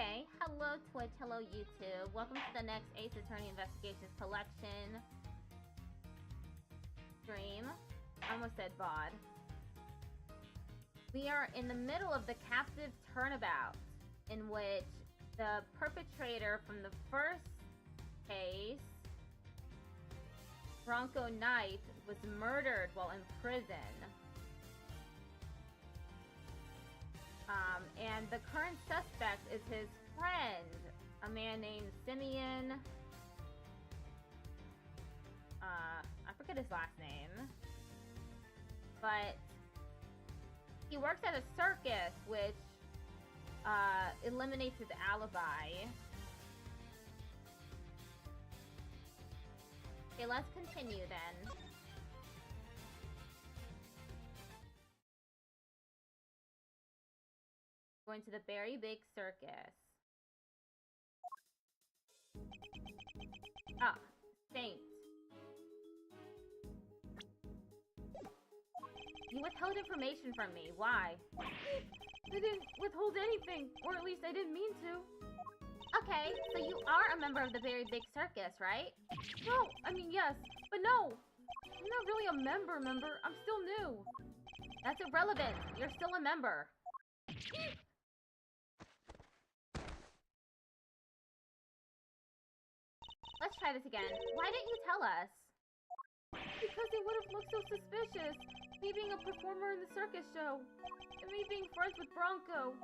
Okay, hello Twitch, hello YouTube. Welcome to the next Ace Attorney Investigations Collection stream. I almost said VOD. We are in the middle of the captive turnabout, in which the perpetrator from the first case, Bronco Knight, was murdered while in prison. And the current suspect is his friend, a man named Simeon. I forget his last name. But he works at a circus, which eliminates his alibi. Okay, let's continue then. Going to the very big circus. Ah, Saint. You withheld information from me. Why? I didn't withhold anything, or at least I didn't mean to. Okay, so you are a member of the very big circus, right? No, I mean yes, but no. I'm not really a member. I'm still new. That's irrelevant. You're still a member. Let's try this again. Why didn't you tell us? Because it would have looked so suspicious. Me being a performer in the circus show. And me being friends with Bronco.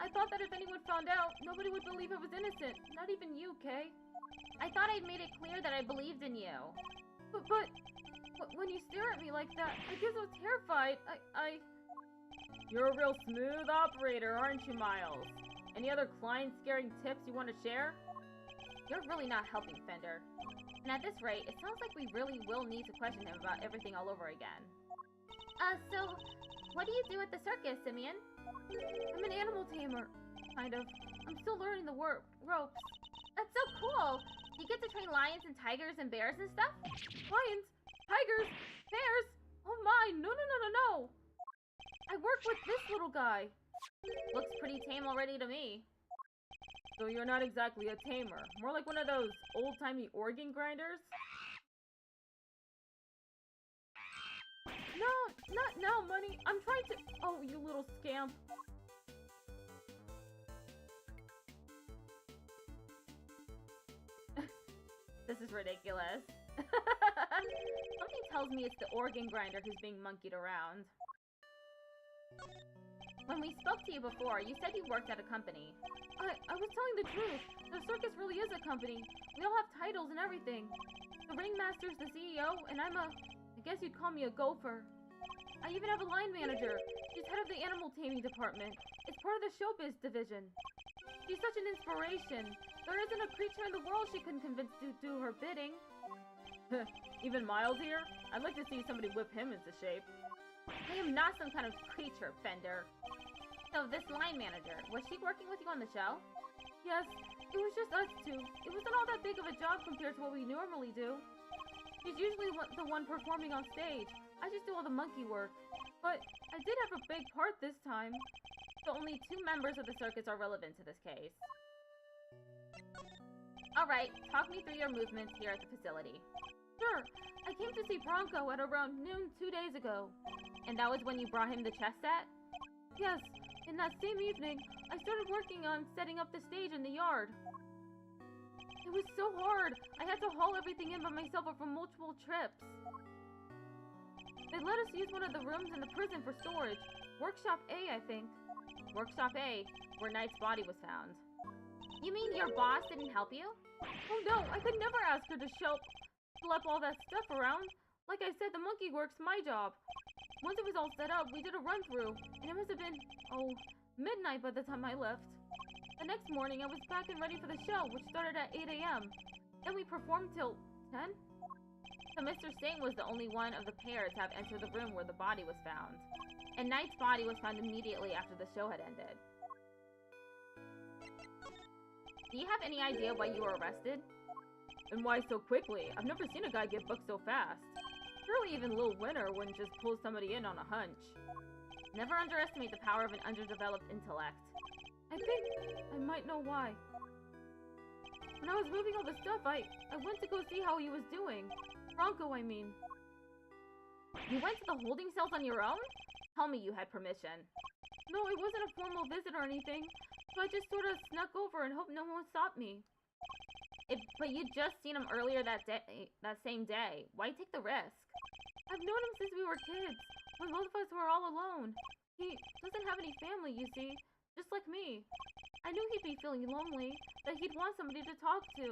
I thought that if anyone found out, nobody would believe I was innocent. Not even you, Kay. I thought I'd made it clear that I believed in you. But when you stare at me like that, I get so terrified. You're a real smooth operator, aren't you, Miles? Any other client-scaring tips you want to share? You're really not helping, Fender. And at this rate, it sounds like we really will need to question him about everything all over again. So, what do you do at the circus, Simeon? I'm an animal tamer. Kind of. I'm still learning the ropes. That's so cool! You get to train lions and tigers and bears and stuff? Lions? Tigers? Bears? Oh my, no. I work with this little guy. Looks pretty tame already to me. So you're not exactly a tamer. More like one of those old-timey organ grinders? No, not now, Money. I'm trying to... Oh, you little scamp. This is ridiculous. Something tells me it's the organ grinder who's being monkeyed around. When we spoke to you before, you said you worked at a company. I was telling the truth. The circus really is a company. We all have titles and everything. The ringmaster's the CEO, and I guess you'd call me a gopher. I even have a line manager. She's head of the animal taming department. It's part of the showbiz division. She's such an inspiration. There isn't a creature in the world she couldn't convince to do her bidding. Even Miles here? I'd like to see somebody whip him into shape. I am not some kind of creature, Fender. So, this line manager, was she working with you on the show? Yes, it was just us two. It wasn't all that big of a job compared to what we normally do. She's usually the one performing on stage. I just do all the monkey work. But I did have a big part this time. So only 2 members of the circus are relevant to this case. Alright, talk me through your movements here at the facility. Sure, I came to see Bronco at around noon 2 days ago. And that was when you brought him the chess set? Yes, in that same evening, I started working on setting up the stage in the yard. It was so hard. I had to haul everything in by myself over multiple trips. They let us use one of the rooms in the prison for storage. Workshop A, I think. Workshop A, where Knight's body was found. You mean your boss didn't help you? Oh no, I could never ask her to schlep all that stuff around. Like I said, the monkey work's my job. Once it was all set up, we did a run-through, and it must have been, midnight by the time I left. The next morning, I was back and ready for the show, which started at 8 a.m. Then we performed till 10? So Mr. Singh was the only one of the pair to have entered the room where the body was found. And Knight's body was found immediately after the show had ended. Do you have any idea why you were arrested? And why so quickly? I've never seen a guy get booked so fast. Surely even Lil Winner wouldn't just pull somebody in on a hunch. Never underestimate the power of an underdeveloped intellect. I think I might know why. When I was moving all the stuff, I went to go see how he was doing. Bronco, I mean. You went to the holding cells on your own? Tell me you had permission. No, it wasn't a formal visit or anything, so I just sort of snuck over and hoped no one would stop me. But you'd just seen him earlier that same day. Why take the risk? I've known him since we were kids, when both of us were all alone. He doesn't have any family, you see, just like me. I knew he'd be feeling lonely, that he'd want somebody to talk to.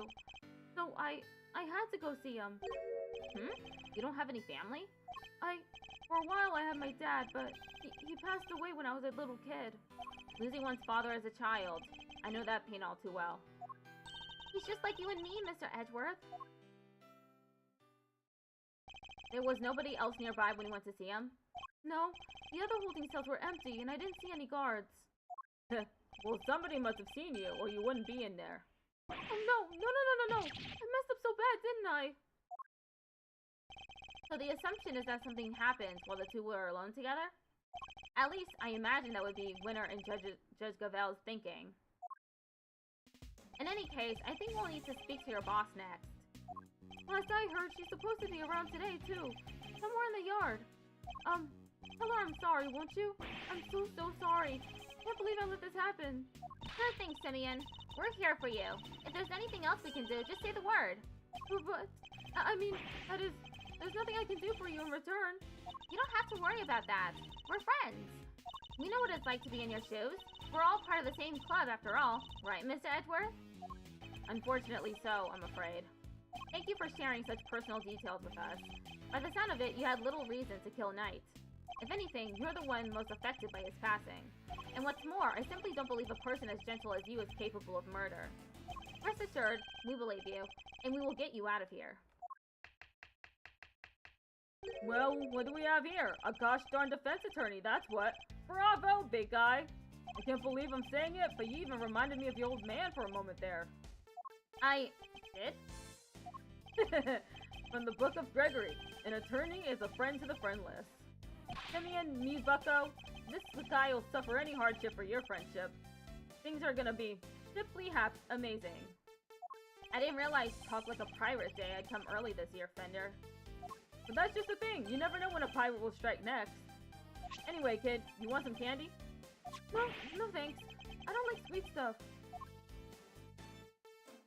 So I had to go see him. You don't have any family? For a while I had my dad, but he passed away when I was a little kid. Losing one's father as a child. I know that pain all too well. He's just like you and me, Mr. Edgeworth. There was nobody else nearby when you went to see him? No, the other holding cells were empty, and I didn't see any guards. Well, somebody must have seen you, or you wouldn't be in there. Oh, no. I messed up so bad, didn't I? So the assumption is that something happened while the two were alone together? At least, I imagine that would be Winter and Judge Gavel's thinking. In any case, I think we'll need to speak to your boss next. Last I heard, she's supposed to be around today, too. Somewhere in the yard. Tell her I'm sorry, won't you? I'm so sorry. Can't believe I let this happen. Sure thing, Simeon. We're here for you. If there's anything else we can do, just say the word. But, I mean, there's nothing I can do for you in return. You don't have to worry about that. We're friends. We know what it's like to be in your shoes. We're all part of the same club, after all. Right, Mr. Edgeworth? Unfortunately so, I'm afraid. Thank you for sharing such personal details with us. By the sound of it, you had little reason to kill Knight. If anything, you're the one most affected by his passing. And what's more, I simply don't believe a person as gentle as you is capable of murder. Rest assured, we believe you, and we will get you out of here. Well, what do we have here? A gosh darn defense attorney, that's what. Bravo, big guy. I can't believe I'm saying it, but you even reminded me of the old man for a moment there. I did? From the Book of Gregory, an attorney is a friend to the friendless. Simeon, me, Bucko, this guy will suffer any hardship for your friendship. Things are gonna be simply amazing. I didn't realize Talk Like a Pirate Day had come early this year, Fender. But that's just the thing, you never know when a pirate will strike next. Anyway, kid, you want some candy? No thanks. I don't like sweet stuff.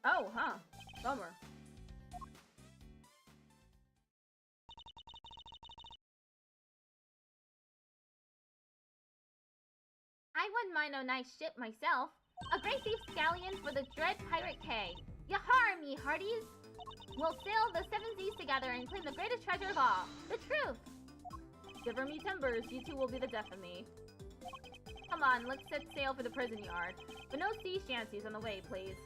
Oh, huh. Bummer. I wouldn't mind no nice ship myself. A great thief scallion for the dread Pirate K. Yahar, me hearties! We'll sail the seven seas together and claim the greatest treasure of all, the truth! Shiver me timbers, you two will be the death of me. Come on, let's set sail for the prison yard. But no sea shanties on the way, please.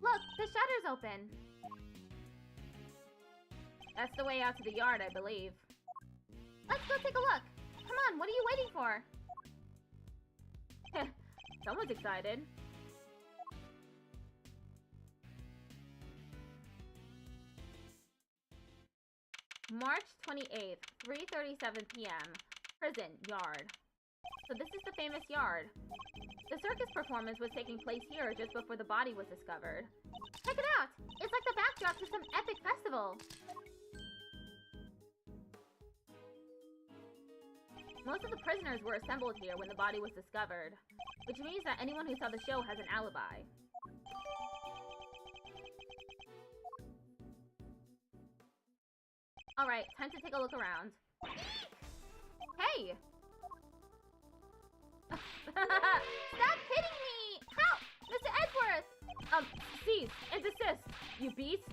Look, the shutter's open. That's the way out to the yard, I believe. Let's go take a look. Come on, what are you waiting for? Someone's excited. March 28th, 3:37 p.m. Prison Yard. So this is the famous yard. The circus performance was taking place here just before the body was discovered. Check it out! It's like the backdrop to some epic festival. Most of the prisoners were assembled here when the body was discovered, which means that anyone who saw the show has an alibi. Alright, time to take a look around. Hey! Stop hitting me! Help! Mr. Edgeworth! Cease and desist, you beast!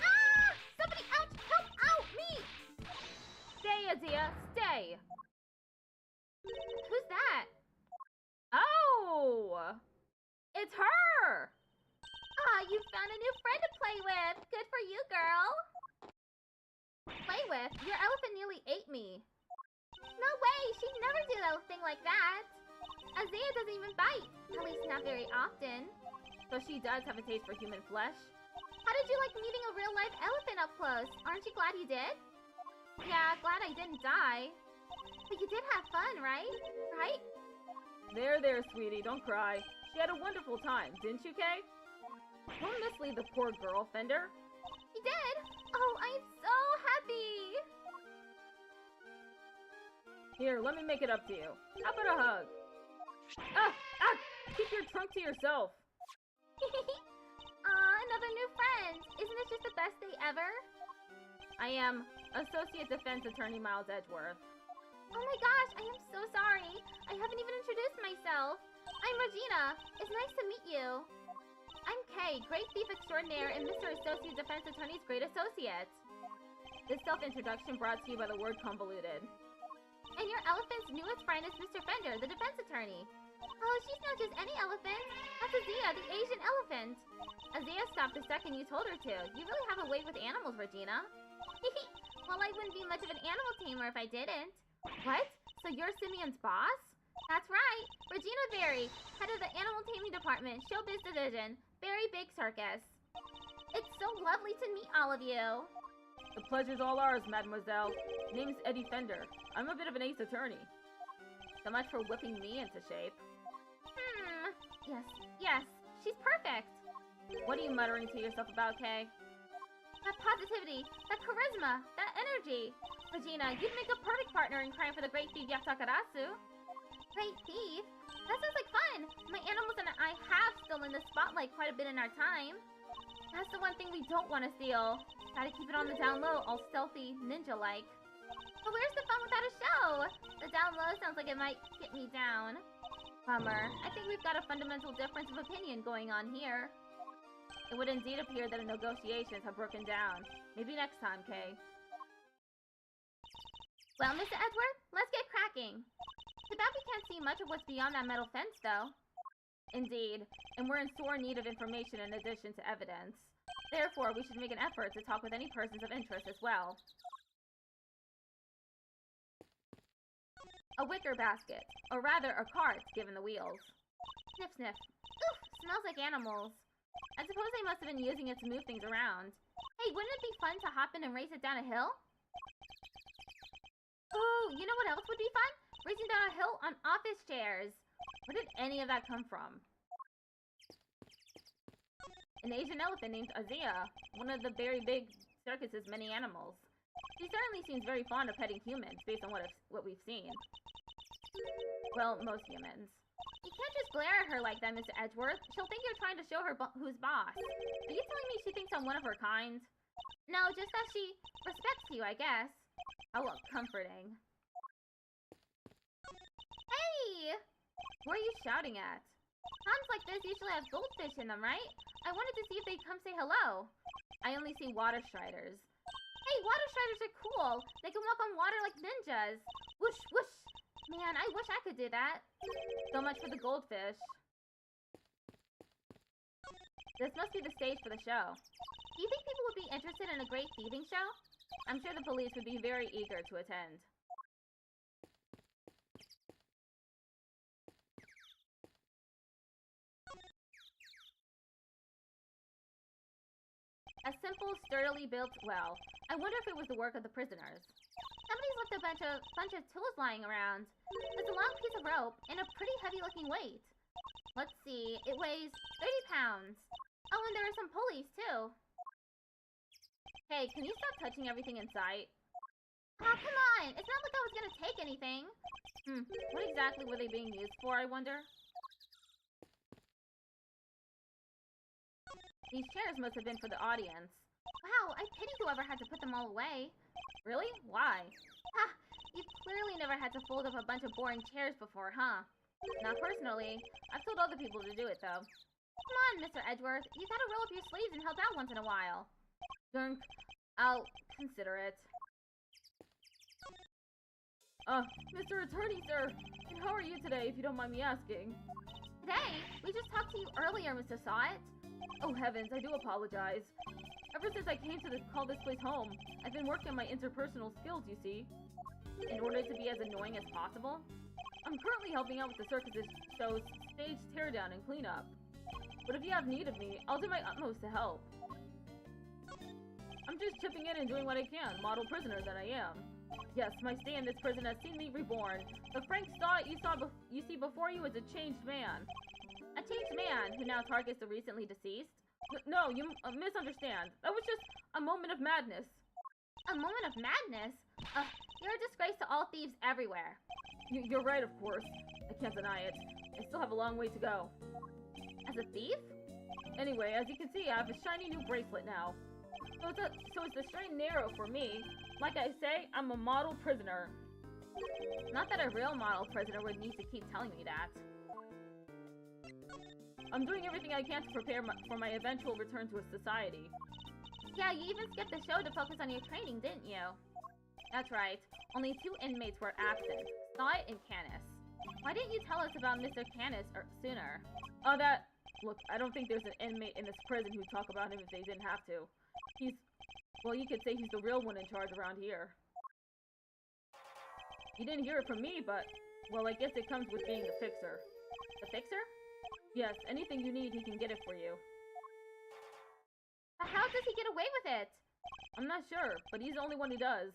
Ah! Somebody out! Help out! Me! Stay, Adia! Stay! Who's that? Oh! It's her! Ah, you found a new friend to play with! Good for you, girl! Play with? Your elephant nearly ate me. No way! She'd never do anything like that! Azia doesn't even bite! At least not very often. So she does have a taste for human flesh? How did you like meeting a real-life elephant up close? Aren't you glad you did? Yeah, glad I didn't die. But you did have fun, right? Right? There, sweetie, don't cry. She had a wonderful time, didn't you, Kay? Don't mislead the poor girl, Fender. You did? Oh, I'm so happy! Here, let me make it up to you. How about a hug? Ah! Keep your trunk to yourself. Aw, another new friend. Isn't this just the best day ever? I am Associate Defense Attorney Miles Edgeworth. Oh my gosh, I am so sorry. I haven't even introduced myself. I'm Regina. It's nice to meet you. I'm Kay, Great Thief Extraordinaire and Mr. Associate Defense Attorney's Great Associate. This self-introduction brought to you by the word convoluted. And your elephant's newest friend is Mr. Fender, the defense attorney. Oh, she's not just any elephant. That's Azia, the Asian elephant. Azia stopped the second you told her to. You really have a way with animals, Regina. Well, I wouldn't be much of an animal tamer if I didn't. What? So you're Simeon's boss? That's right. Regina Berry, head of the Animal Taming Department, Showbiz Division, Berry Big Circus. It's so lovely to meet all of you. The pleasure's all ours, mademoiselle. Name's Eddie Fender. I'm a bit of an ace attorney. So much for whipping me into shape. Yes, she's perfect. What are you muttering to yourself about, Kay? That positivity, that charisma, that energy. Regina, you'd make a perfect partner in crime for the Great Thief Yatakarasu. Great Thief? That sounds like fun. My animals and I have stolen the spotlight quite a bit in our time. That's the one thing we don't want to steal. Gotta keep it on the down low, all stealthy, ninja-like. But where's the fun without a show? The down low sounds like it might get me down. Bummer. I think we've got a fundamental difference of opinion going on here. It would indeed appear that the negotiations have broken down. Maybe next time, Kay. Well, Mr. Edgeworth, let's get cracking. Too bad we can't see much of what's beyond that metal fence, though. Indeed, and we're in sore need of information in addition to evidence. Therefore, we should make an effort to talk with any persons of interest as well. A wicker basket, or rather a cart, given the wheels. Sniff, sniff. Oof, smells like animals. I suppose they must have been using it to move things around. Hey, wouldn't it be fun to hop in and race it down a hill? Ooh, you know what else would be fun? Racing down a hill on office chairs. Where did any of that come from? An Asian elephant named Azia, one of the Very Big Circus's many animals. She certainly seems very fond of petting humans, based on what we've seen. Well, most humans. You can't just glare at her like that, Mr. Edgeworth. She'll think you're trying to show her who's boss. Are you telling me she thinks I'm one of her kind? No, just that she respects you, I guess. Oh, well, comforting. Hey! Who are you shouting at? Ponds like this usually have goldfish in them, right? I wanted to see if they'd come say hello. I only see water striders. Hey, water striders are cool. They can walk on water like ninjas. Whoosh, whoosh. Man, I wish I could do that. So much for the goldfish. This must be the stage for the show. Do you think people would be interested in a great thieving show? I'm sure the police would be very eager to attend. A simple, sturdily built well. I wonder if it was the work of the prisoners. Somebody's left a bunch of tools lying around. It's a long piece of rope and a pretty heavy-looking weight. Let's see, it weighs 30 pounds. Oh, and there are some pulleys, too. Hey, can you stop touching everything in sight? Oh, come on! It's not like I was gonna take anything. What exactly were they being used for, I wonder? These chairs must have been for the audience. Wow, I pity whoever had to put them all away. Really? Why? Ha! You've clearly never had to fold up a bunch of boring chairs before, huh? Not personally. I've told other people to do it, though. Come on, Mr. Edgeworth. You gotta roll up your sleeves and help out once in a while. Gunk. I'll consider it. Mr. Attorney, sir. And how are you today, if you don't mind me asking? Today? We just talked to you earlier, Mr. Sawit. Oh heavens, I do apologize. Ever since I came to call this place home, I've been working on my interpersonal skills, you see. In order to be as annoying as possible. I'm currently helping out with the circus show's stage teardown and cleanup. But if you have need of me, I'll do my utmost to help. I'm just chipping in and doing what I can, model prisoner that I am. Yes, my stay in this prison has seen me reborn. The Frank Stott you see before you is a changed man. A changed man who now targets the recently deceased? No, you misunderstand. That was just a moment of madness. A moment of madness? You're a disgrace to all thieves everywhere. You're right, of course. I can't deny it. I still have a long way to go. As a thief? Anyway, as you can see, I have a shiny new bracelet now. So it's a straight and narrow for me. Like I say, I'm a model prisoner. Not that a real model prisoner would need to keep telling me that. I'm doing everything I can to prepare for my eventual return to a society. Yeah, you even skipped the show to focus on your training, didn't you? That's right. Only 2 inmates were absent, Stott and Canis. Why didn't you tell us about Mr. Canis sooner? Look, I don't think there's an inmate in this prison who'd talk about him if they didn't have to. Well, you could say he's the real one in charge around here. You didn't hear it from me, but, well, I guess it comes with being the fixer. The fixer? Yes, anything you need, he can get it for you. But how does he get away with it? I'm not sure, but he's the only one who does.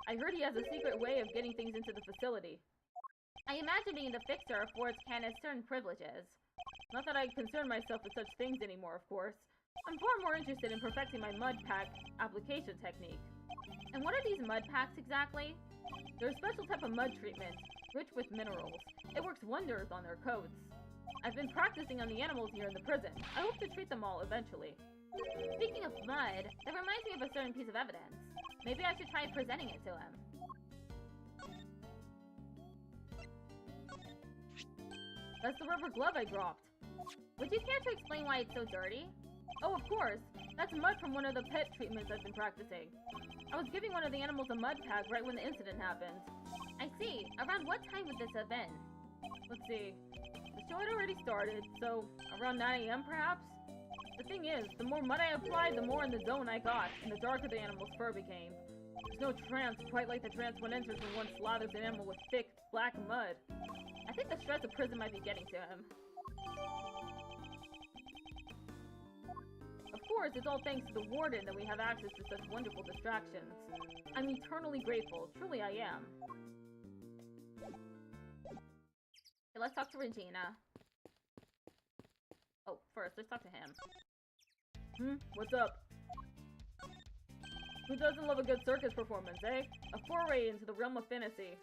I heard he has a secret way of getting things into the facility. I imagine being the fixer affords Canis certain privileges. Not that I concern myself with such things anymore, of course. I'm far more interested in perfecting my mud pack application technique. And what are these mud packs exactly? They're a special type of mud treatment, rich with minerals. It works wonders on their coats. I've been practicing on the animals here in the prison. I hope to treat them all eventually. Speaking of mud, that reminds me of a certain piece of evidence. Maybe I should try presenting it to him. That's the rubber glove I dropped. Would you care to explain why it's so dirty? Oh, of course. That's mud from one of the pet treatments I've been practicing. I was giving one of the animals a mud pack right when the incident happened. I see. Around what time would this have been? Let's see. The show had already started, so around 9 AM perhaps? The thing is, the more mud I applied, the more in the zone I got, and the darker the animal's fur became. There's no trance quite like the trance one enters when one slathers an animal with thick, black mud. I think the stress of prison might be getting to him. Of course, it's all thanks to the warden that we have access to such wonderful distractions. I'm eternally grateful, truly I am. Okay, let's talk to Regina. Oh, first, let's talk to him. What's up? Who doesn't love a good circus performance, eh? A foray into the realm of fantasy.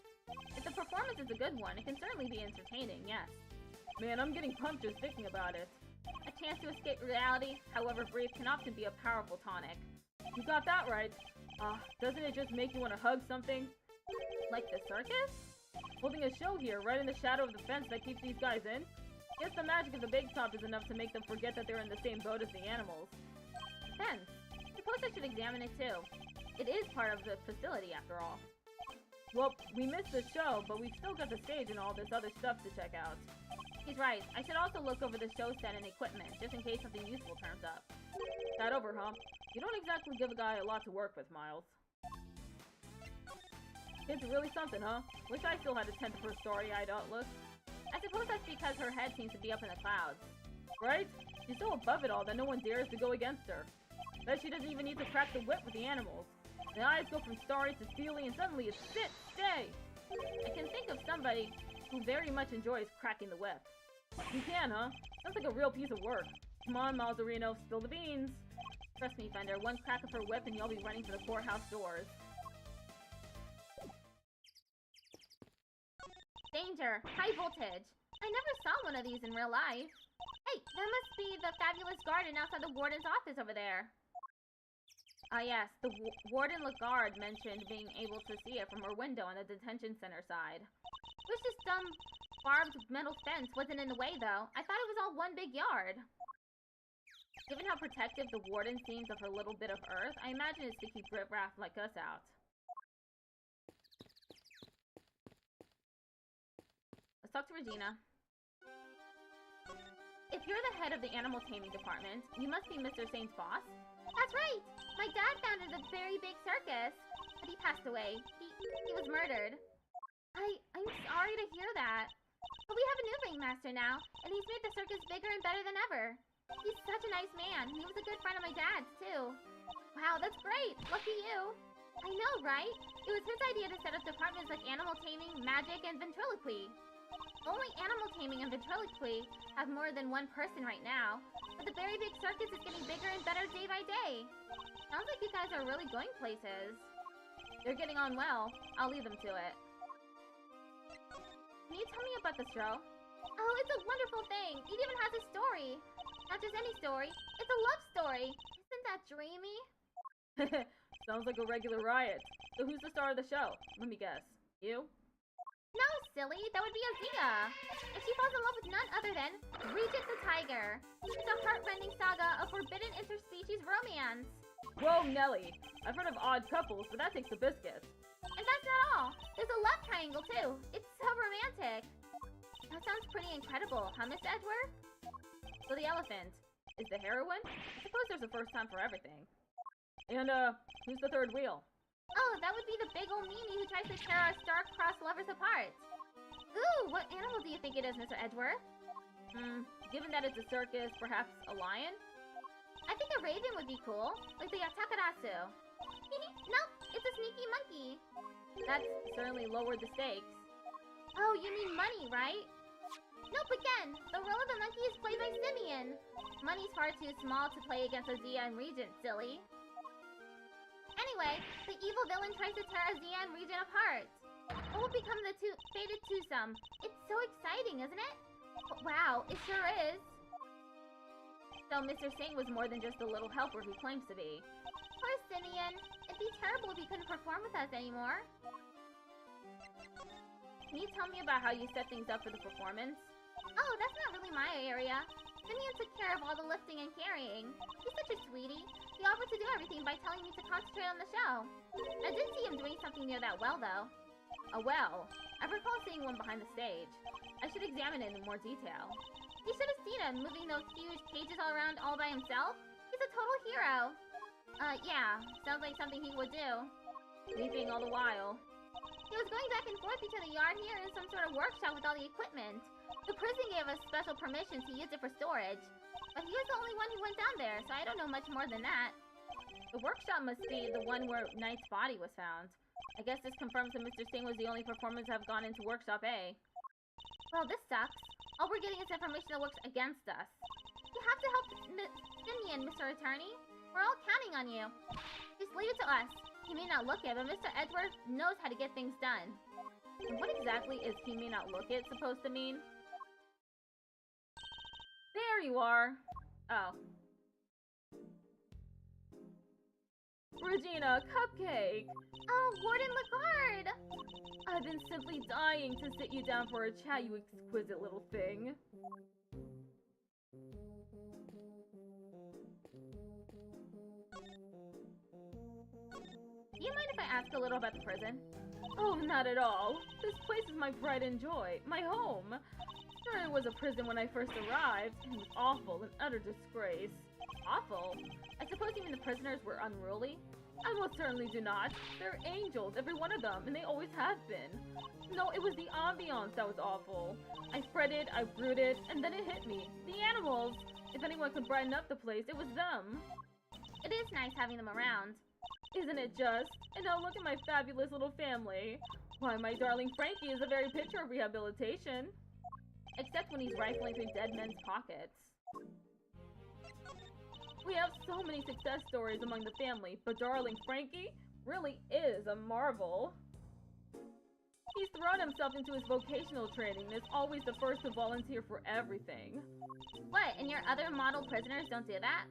If the performance is a good one, it can certainly be entertaining, yes. Man, I'm getting pumped just thinking about it. A chance to escape reality, however brief, can often be a powerful tonic. You got that right. Doesn't it just make you want to hug something? Like the circus? Holding a show here, right in the shadow of the fence that keeps these guys in? Guess the magic of the big top is enough to make them forget that they're in the same boat as the animals. Fence. Suppose I should examine it too. It is part of the facility, after all. Well, we missed the show, but we've still got the stage and all this other stuff to check out. He's right. I should also look over the show set and equipment, just in case something useful turns up. That over, huh? You don't exactly give a guy a lot to work with, Miles. It's really something, huh? Wish I still had a 10th for story-eyed outlook. I suppose that's because her head seems to be up in the clouds. Right? She's so above it all that no one dares to go against her. Bet she doesn't even need to crack the whip with the animals. The eyes go from starry to steely, and suddenly it's sit, stay! I can think of somebody who very much enjoys cracking the whip. You can, huh? Sounds like a real piece of work. Come on, Malzarino, spill the beans. Trust me, Fender, one crack of her whip and you'll be running for the courthouse doors. Danger! High voltage! I never saw one of these in real life. Hey, that must be the fabulous garden outside the warden's office over there. Ah yes, the Warden Lagarde mentioned being able to see it from her window on the detention center side. Wish this dumb barbed metal fence wasn't in the way though. I thought it was all one big yard. Given how protective the warden seems of her little bit of earth, I imagine it's to keep riffraff like us out. Let's talk to Regina. If you're the head of the animal taming department, you must be Mr. Saint's boss? That's right! My dad founded a very big circus, but he passed away. He was murdered. I'm sorry to hear that. But we have a new ringmaster now, and he's made the circus bigger and better than ever. He's such a nice man. He was a good friend of my dad's, too. Wow, that's great! Lucky you! I know, right? It was his idea to set up departments like animal taming, magic, and ventriloquy. Only animal taming and ventriloquy have more than one person right now, but the Very Big Circus is getting bigger and better day by day. Sounds like you guys are really going places. They're getting on well. I'll leave them to it. Can you tell me about the show? Oh, it's a wonderful thing! It even has a story! Not just any story, it's a love story! Isn't that dreamy? Sounds like a regular riot. So who's the star of the show? Let me guess. You? No, silly! That would be Azia! And she falls in love with none other than Regent the Tiger! It's a heart-rending saga of forbidden interspecies romance! Whoa, Nelly! I've heard of odd couples, but that takes the biscuit. And that's not all! There's a love triangle, too! It's so romantic! That sounds pretty incredible, huh, Miss Edgeworth? So the elephant is the heroine? I suppose there's a first time for everything. And, who's the third wheel? Oh, that would be the big old meanie who tries to tear our star-crossed lovers apart. Ooh, what animal do you think it is, Mr. Edgeworth? Given that it's a circus, perhaps a lion? I think a raven would be cool, like the Yatakarasu. Nope, it's a sneaky monkey. That's certainly lowered the stakes. Oh, you mean money, right? Nope, again, the role of the monkey is played by Simeon. Money's far too small to play against Azia and Regent, silly. Anyway, the evil villain tries to tear Azia and Regent apart. What will become the fated twosome? It's so exciting, isn't it? Wow, it sure is. So Mr. Singh was more than just the little helper he claims to be. Poor Simeon. It'd be terrible if he couldn't perform with us anymore. Can you tell me about how you set things up for the performance? Oh, that's not really my area. Simeon took care of all the lifting and carrying. He's such a sweetie. He offered to do everything by telling me to concentrate on the show. I did see him doing something near that well, though. A well? I recall seeing one behind the stage. I should examine it in more detail. You should have seen him moving those huge cages all around all by himself. He's a total hero. Yeah, sounds like something he would do. Weeping all the while. He was going back and forth between the yard here and some sort of workshop with all the equipment. The prison gave us special permission to use it for storage. But he was the only one who went down there, so I don't know much more than that. The workshop must be the one where Knight's body was found. I guess this confirms that Mr. Singh was the only performers to have gone into Workshop A. Well, this sucks. All we're getting is information that works against us. You have to help Simeon, Mr. Attorney. We're all counting on you. Just leave it to us. He may not look it, but Mr. Edgeworth knows how to get things done. And what exactly is "he may not look it" supposed to mean? There you are. Oh. Regina, Cupcake! Oh, Warden Lagarde! I've been simply dying to sit you down for a chat, you exquisite little thing. Do you mind if I ask a little about the prison? Oh, not at all. This place is my pride and joy, my home. Sure, it was a prison when I first arrived, and it was awful, an utter disgrace. Awful? I suppose you mean the prisoners were unruly? I most certainly do not. They're angels, every one of them, and they always have been. No, it was the ambiance that was awful. I fretted, I brooded, and then it hit me. The animals! If anyone could brighten up the place, it was them. It is nice having them around. Isn't it just? And now look at my fabulous little family. Why, my darling Frankie is a very picture of rehabilitation. Except when he's rifling through dead men's pockets. We have so many success stories among the family, but darling Frankie really is a marvel. He's thrown himself into his vocational training and is always the first to volunteer for everything. What, and your other model prisoners don't do that?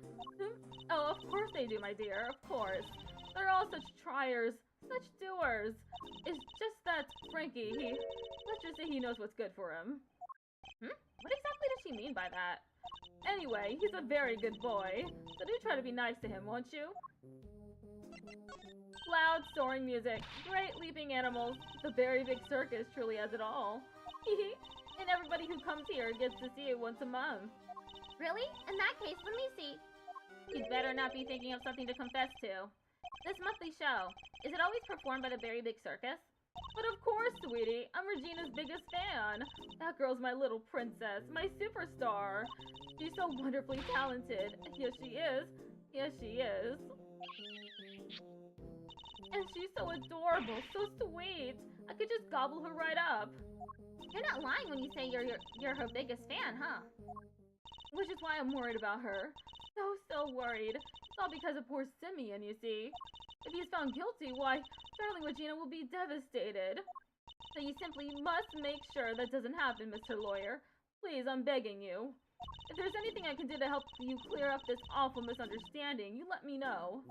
Oh, of course they do, my dear, of course. They're all such triers, such doers. It's just that Frankie, let's just say he knows what's good for him. What exactly does she mean by that? Anyway, he's a very good boy, so do try to be nice to him, won't you? Loud, soaring music, great leaping animals, the Very Big Circus truly has it all. And everybody who comes here gets to see it once a month. Really? In that case, let me see. You'd better not be thinking of something to confess to. This monthly show, is it always performed by the Very Big Circus? But of course, sweetie, I'm Regina's biggest fan. That girl's my little princess, my superstar. She's so wonderfully talented. Yes, she is. Yes, she is. And she's so adorable, so sweet. I could just gobble her right up. You're not lying when you say you're her biggest fan, huh? Which is why I'm worried about her. So worried. It's all because of poor Simeon, you see. If he's found guilty, why, darling Regina will be devastated. So you simply must make sure that doesn't happen, Mr. Lawyer. Please, I'm begging you. If there's anything I can do to help you clear up this awful misunderstanding, you let me know.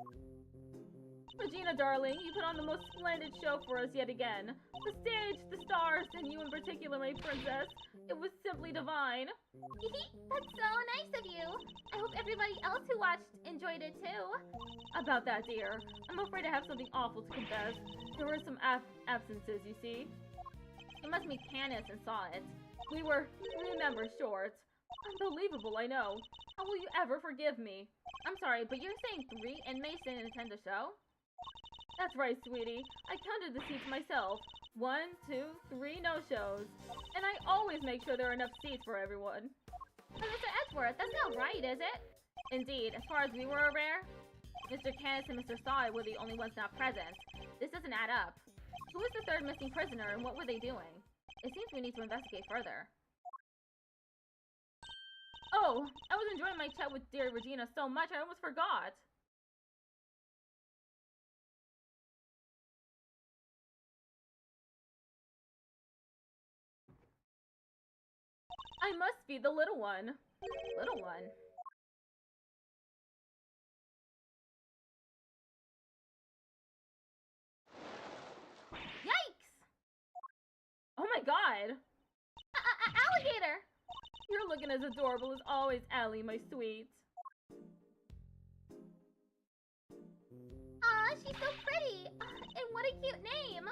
Regina, darling, you put on the most splendid show for us yet again. The stage, the stars, and you in particular, my princess. It was simply divine. That's so nice of you. I hope everybody else who watched enjoyed it too. About that, dear, I'm afraid I have something awful to confess. There were some absences, you see. You must meet Candace and saw it. We were 3 members short. Unbelievable, I know. How will you ever forgive me? I'm sorry, but you're saying 3 inmates didn't attend the show? That's right, sweetie. I counted the seats myself. 1, 2, 3 no-shows. And I always make sure there are enough seats for everyone. But Mr. Edgeworth, that's not right, is it? Indeed, as far as we were aware, Mr. Candace and Mr. Sai were the only ones not present. This doesn't add up. Who was the third missing prisoner and what were they doing? It seems we need to investigate further. Oh, I was enjoying my chat with dear Regina so much I almost forgot. I must be the little one. Little one? Yikes! Oh my god! Alligator! You're looking as adorable as always, Allie, my sweet. Aw, she's so pretty! And what a cute name!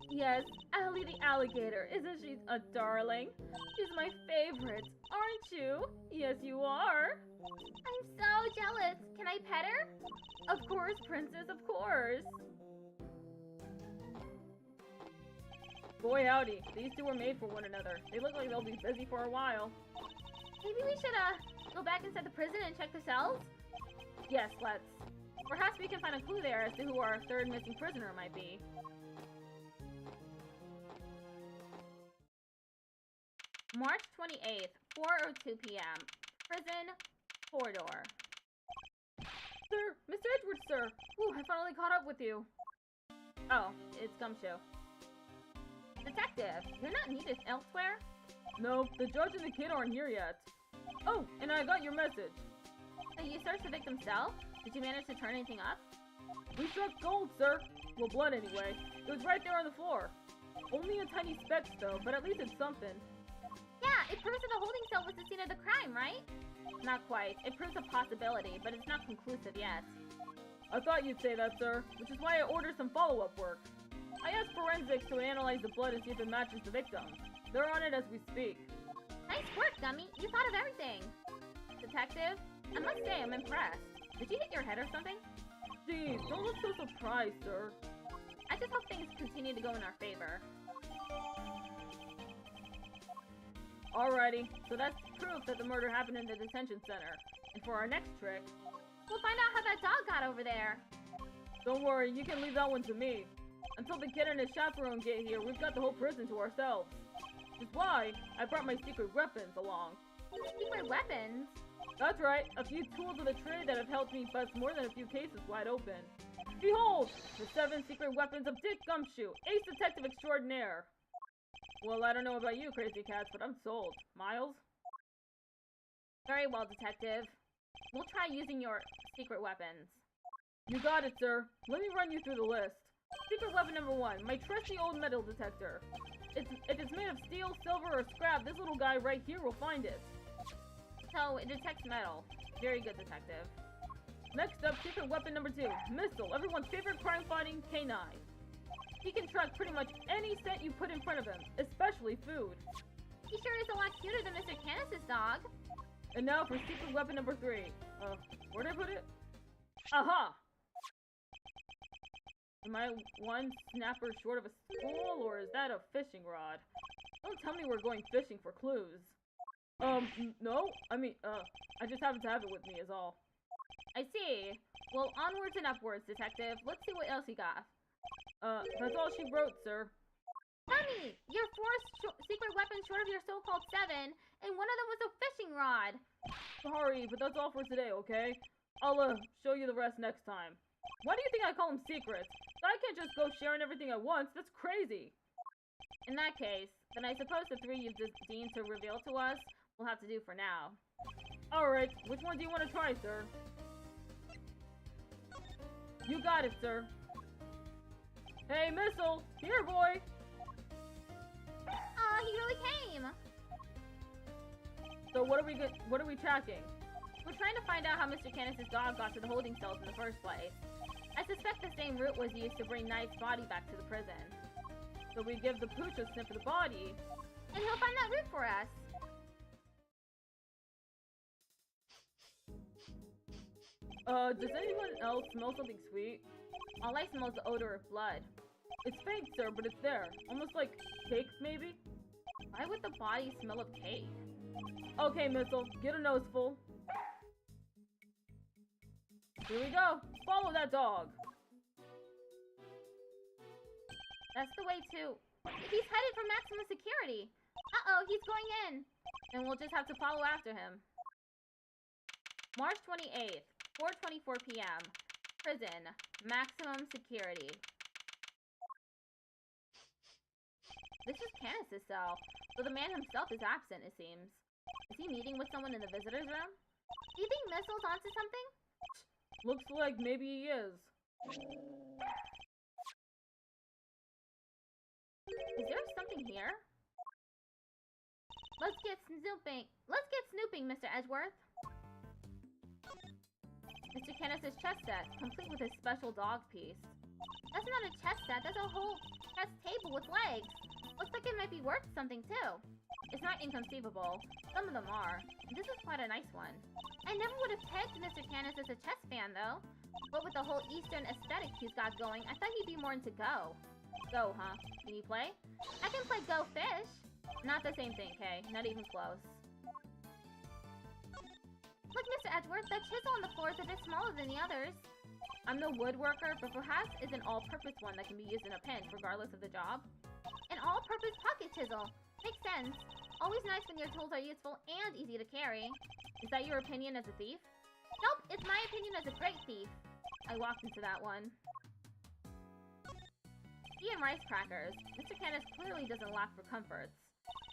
Yes, Allie the alligator. Isn't she a darling? She's my favorite, aren't you? Yes, you are. I'm so jealous. Can I pet her? Of course, princess, of course. Boy howdy, these two were made for one another. They look like they'll be busy for a while. Maybe we should, go back inside the prison and check the cells? Yes, let's. Perhaps we can find a clue there as to who our third missing prisoner might be. March 28th, 4:02 p.m. Prison corridor. Sir, Mr. Edgeworth, sir. Ooh, I finally caught up with you. Oh, it's Gumshoe. Detective, you're not needed elsewhere? No, the judge and the kid aren't here yet. Oh, and I got your message. So you searched the victim's cell? Did you manage to turn anything up? We struck gold, sir. Well, blood anyway. It was right there on the floor. Only a tiny speck, though, but at least it's something. Yeah, it proves that the holding cell was the scene of the crime, right? Not quite. It proves a possibility, but it's not conclusive yet. I thought you'd say that, sir, which is why I ordered some follow-up work. I asked forensics to analyze the blood and see if it matches the victim. They're on it as we speak. Nice work, Gummy. You thought of everything. Detective, I must say I'm impressed. Did you hit your head or something? Jeez, don't look so surprised, sir. I just hope things continue to go in our favor. Alrighty, so that's proof that the murder happened in the detention center. And for our next trick, we'll find out how that dog got over there. Don't worry, you can leave that one to me. Until the kid and his chaperone get here, we've got the whole prison to ourselves. Which is why I brought my secret weapons along. Secret weapons? That's right, a few tools of the trade that have helped me bust more than a few cases wide open. Behold, the 7 secret weapons of Dick Gumshoe, ace detective extraordinaire. Well, I don't know about you, crazy cats, but I'm sold. Miles? Very well, detective. We'll try using your secret weapons. You got it, sir. Let me run you through the list. Secret weapon number 1, my trusty old metal detector. If it's made of steel, silver, or scrap, this little guy right here will find it. So, it detects metal. Very good, detective. Next up, secret weapon number 2, Missile, everyone's favorite crime-fighting canine. He can track pretty much any scent you put in front of him, especially food. He sure is a lot cuter than Mr. Candace's dog. And now for secret weapon number 3. Where'd I put it? Aha! Am I one snapper short of a spool, or is that a fishing rod? Don't tell me we're going fishing for clues. No? I mean, I just happen to have it with me is all. I see. Well, onwards and upwards, Detective. Let's see what else you got. That's all she wrote, sir. Honey, you're 4 secret weapons short of your so-called 7, and one of them was a fishing rod. Sorry, but that's all for today, okay? I'll, show you the rest next time. Why do you think I call them secrets? I can't just go sharing everything at once. That's crazy. In that case, then I suppose the 3 you've deemed to reveal to us will have to do for now. Alright, which one do you want to try, sir? You got it, sir. Hey, Missile! Here, boy! Aw, he really came! So what are we tracking? We're trying to find out how Mr. Canis' dog got to the holding cells in the first place. I suspect the same route was used to bring Knight's body back to the prison. So we give the pooch a sniff of the body. And he'll find that route for us. Does anyone else smell something sweet? All I smell is the odor of blood. It's faint, sir, but it's there. Almost like cake, maybe? Why would the body smell of cake? Okay, Missile, get a noseful. Here we go. Follow that dog. That's the way to... He's headed for maximum security. Uh-oh, he's going in. And we'll just have to follow after him. March 28th, 4:24 p.m. Prison. Maximum security. This is Canis' cell, so the man himself is absent, it seems. Is he meeting with someone in the visitor's room? Do you think Missile's onto something? Looks like maybe he is. Is there something here? Let's get snooping, Mr. Edgeworth. Mr. Canis' chess set, complete with his special dog piece. That's not a chess set, that's a whole chess table with legs. Looks like it might be worth something too. It's not inconceivable. Some of them are. This is quite a nice one. I never would have pegged Mr. Canis as a chess fan though. But with the whole Eastern aesthetic he's got going, I thought he'd be more into Go. Go, huh? Can you play? I can play Go Fish. Not the same thing, Kay. Not even close. Look, Mr. Edgeworth, that chisel on the floor is a bit smaller than the others. I'm no woodworker, but perhaps it's an all-purpose one that can be used in a pinch, regardless of the job. An all-purpose pocket chisel. Makes sense. Always nice when your tools are useful and easy to carry. Is that your opinion as a thief? Nope, it's my opinion as a great thief. I walked into that one. Tea and rice crackers. Mr. Canis clearly doesn't lack for comforts.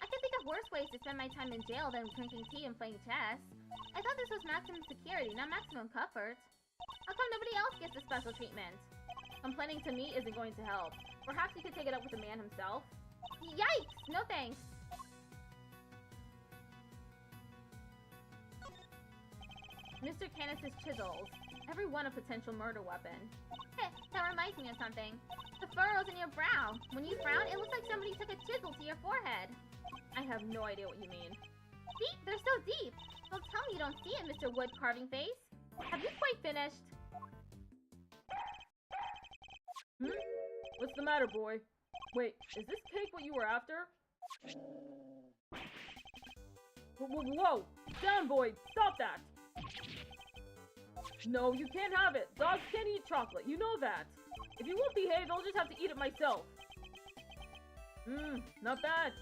I can think of worse ways to spend my time in jail than drinking tea and playing chess. I thought this was maximum security, not maximum comfort. How come nobody else gets the special treatment? Complaining to me isn't going to help. Perhaps you could take it up with the man himself? Yikes! No thanks! Mr. Canis' chisels. Every one a potential murder weapon. Heh, that reminds me of something. The furrows in your brow. When you frown, it looks like somebody took a chisel to your forehead. I have no idea what you mean. See? They're so deep. Don't tell me you don't see it, Mr. Wood Carving Face. Have you quite finished? What's the matter, boy? Wait, is this cake what you were after? Whoa! Down, boy! Stop that! No, you can't have it! Dogs can't eat chocolate, you know that! If you won't behave, I'll just have to eat it myself! Not bad!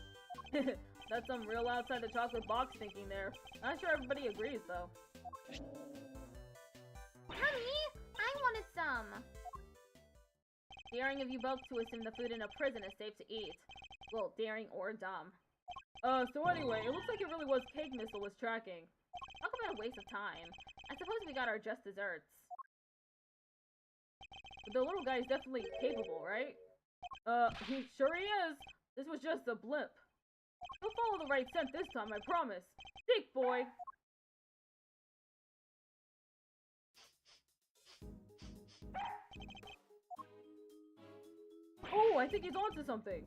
That's some real outside the chocolate box thinking there. Not sure everybody agrees, though. Honey, I wanted some! Daring of you both to assume the food in a prison is safe to eat. Well, daring or dumb. So anyway, it looks like it really was Cake Missile was tracking. Talk about a waste of time. I suppose we got our just desserts. But the little guy is definitely capable, right? He sure he is! This was just a blimp. He'll follow the right scent this time, I promise. Seek, boy! Oh, I think he's onto something.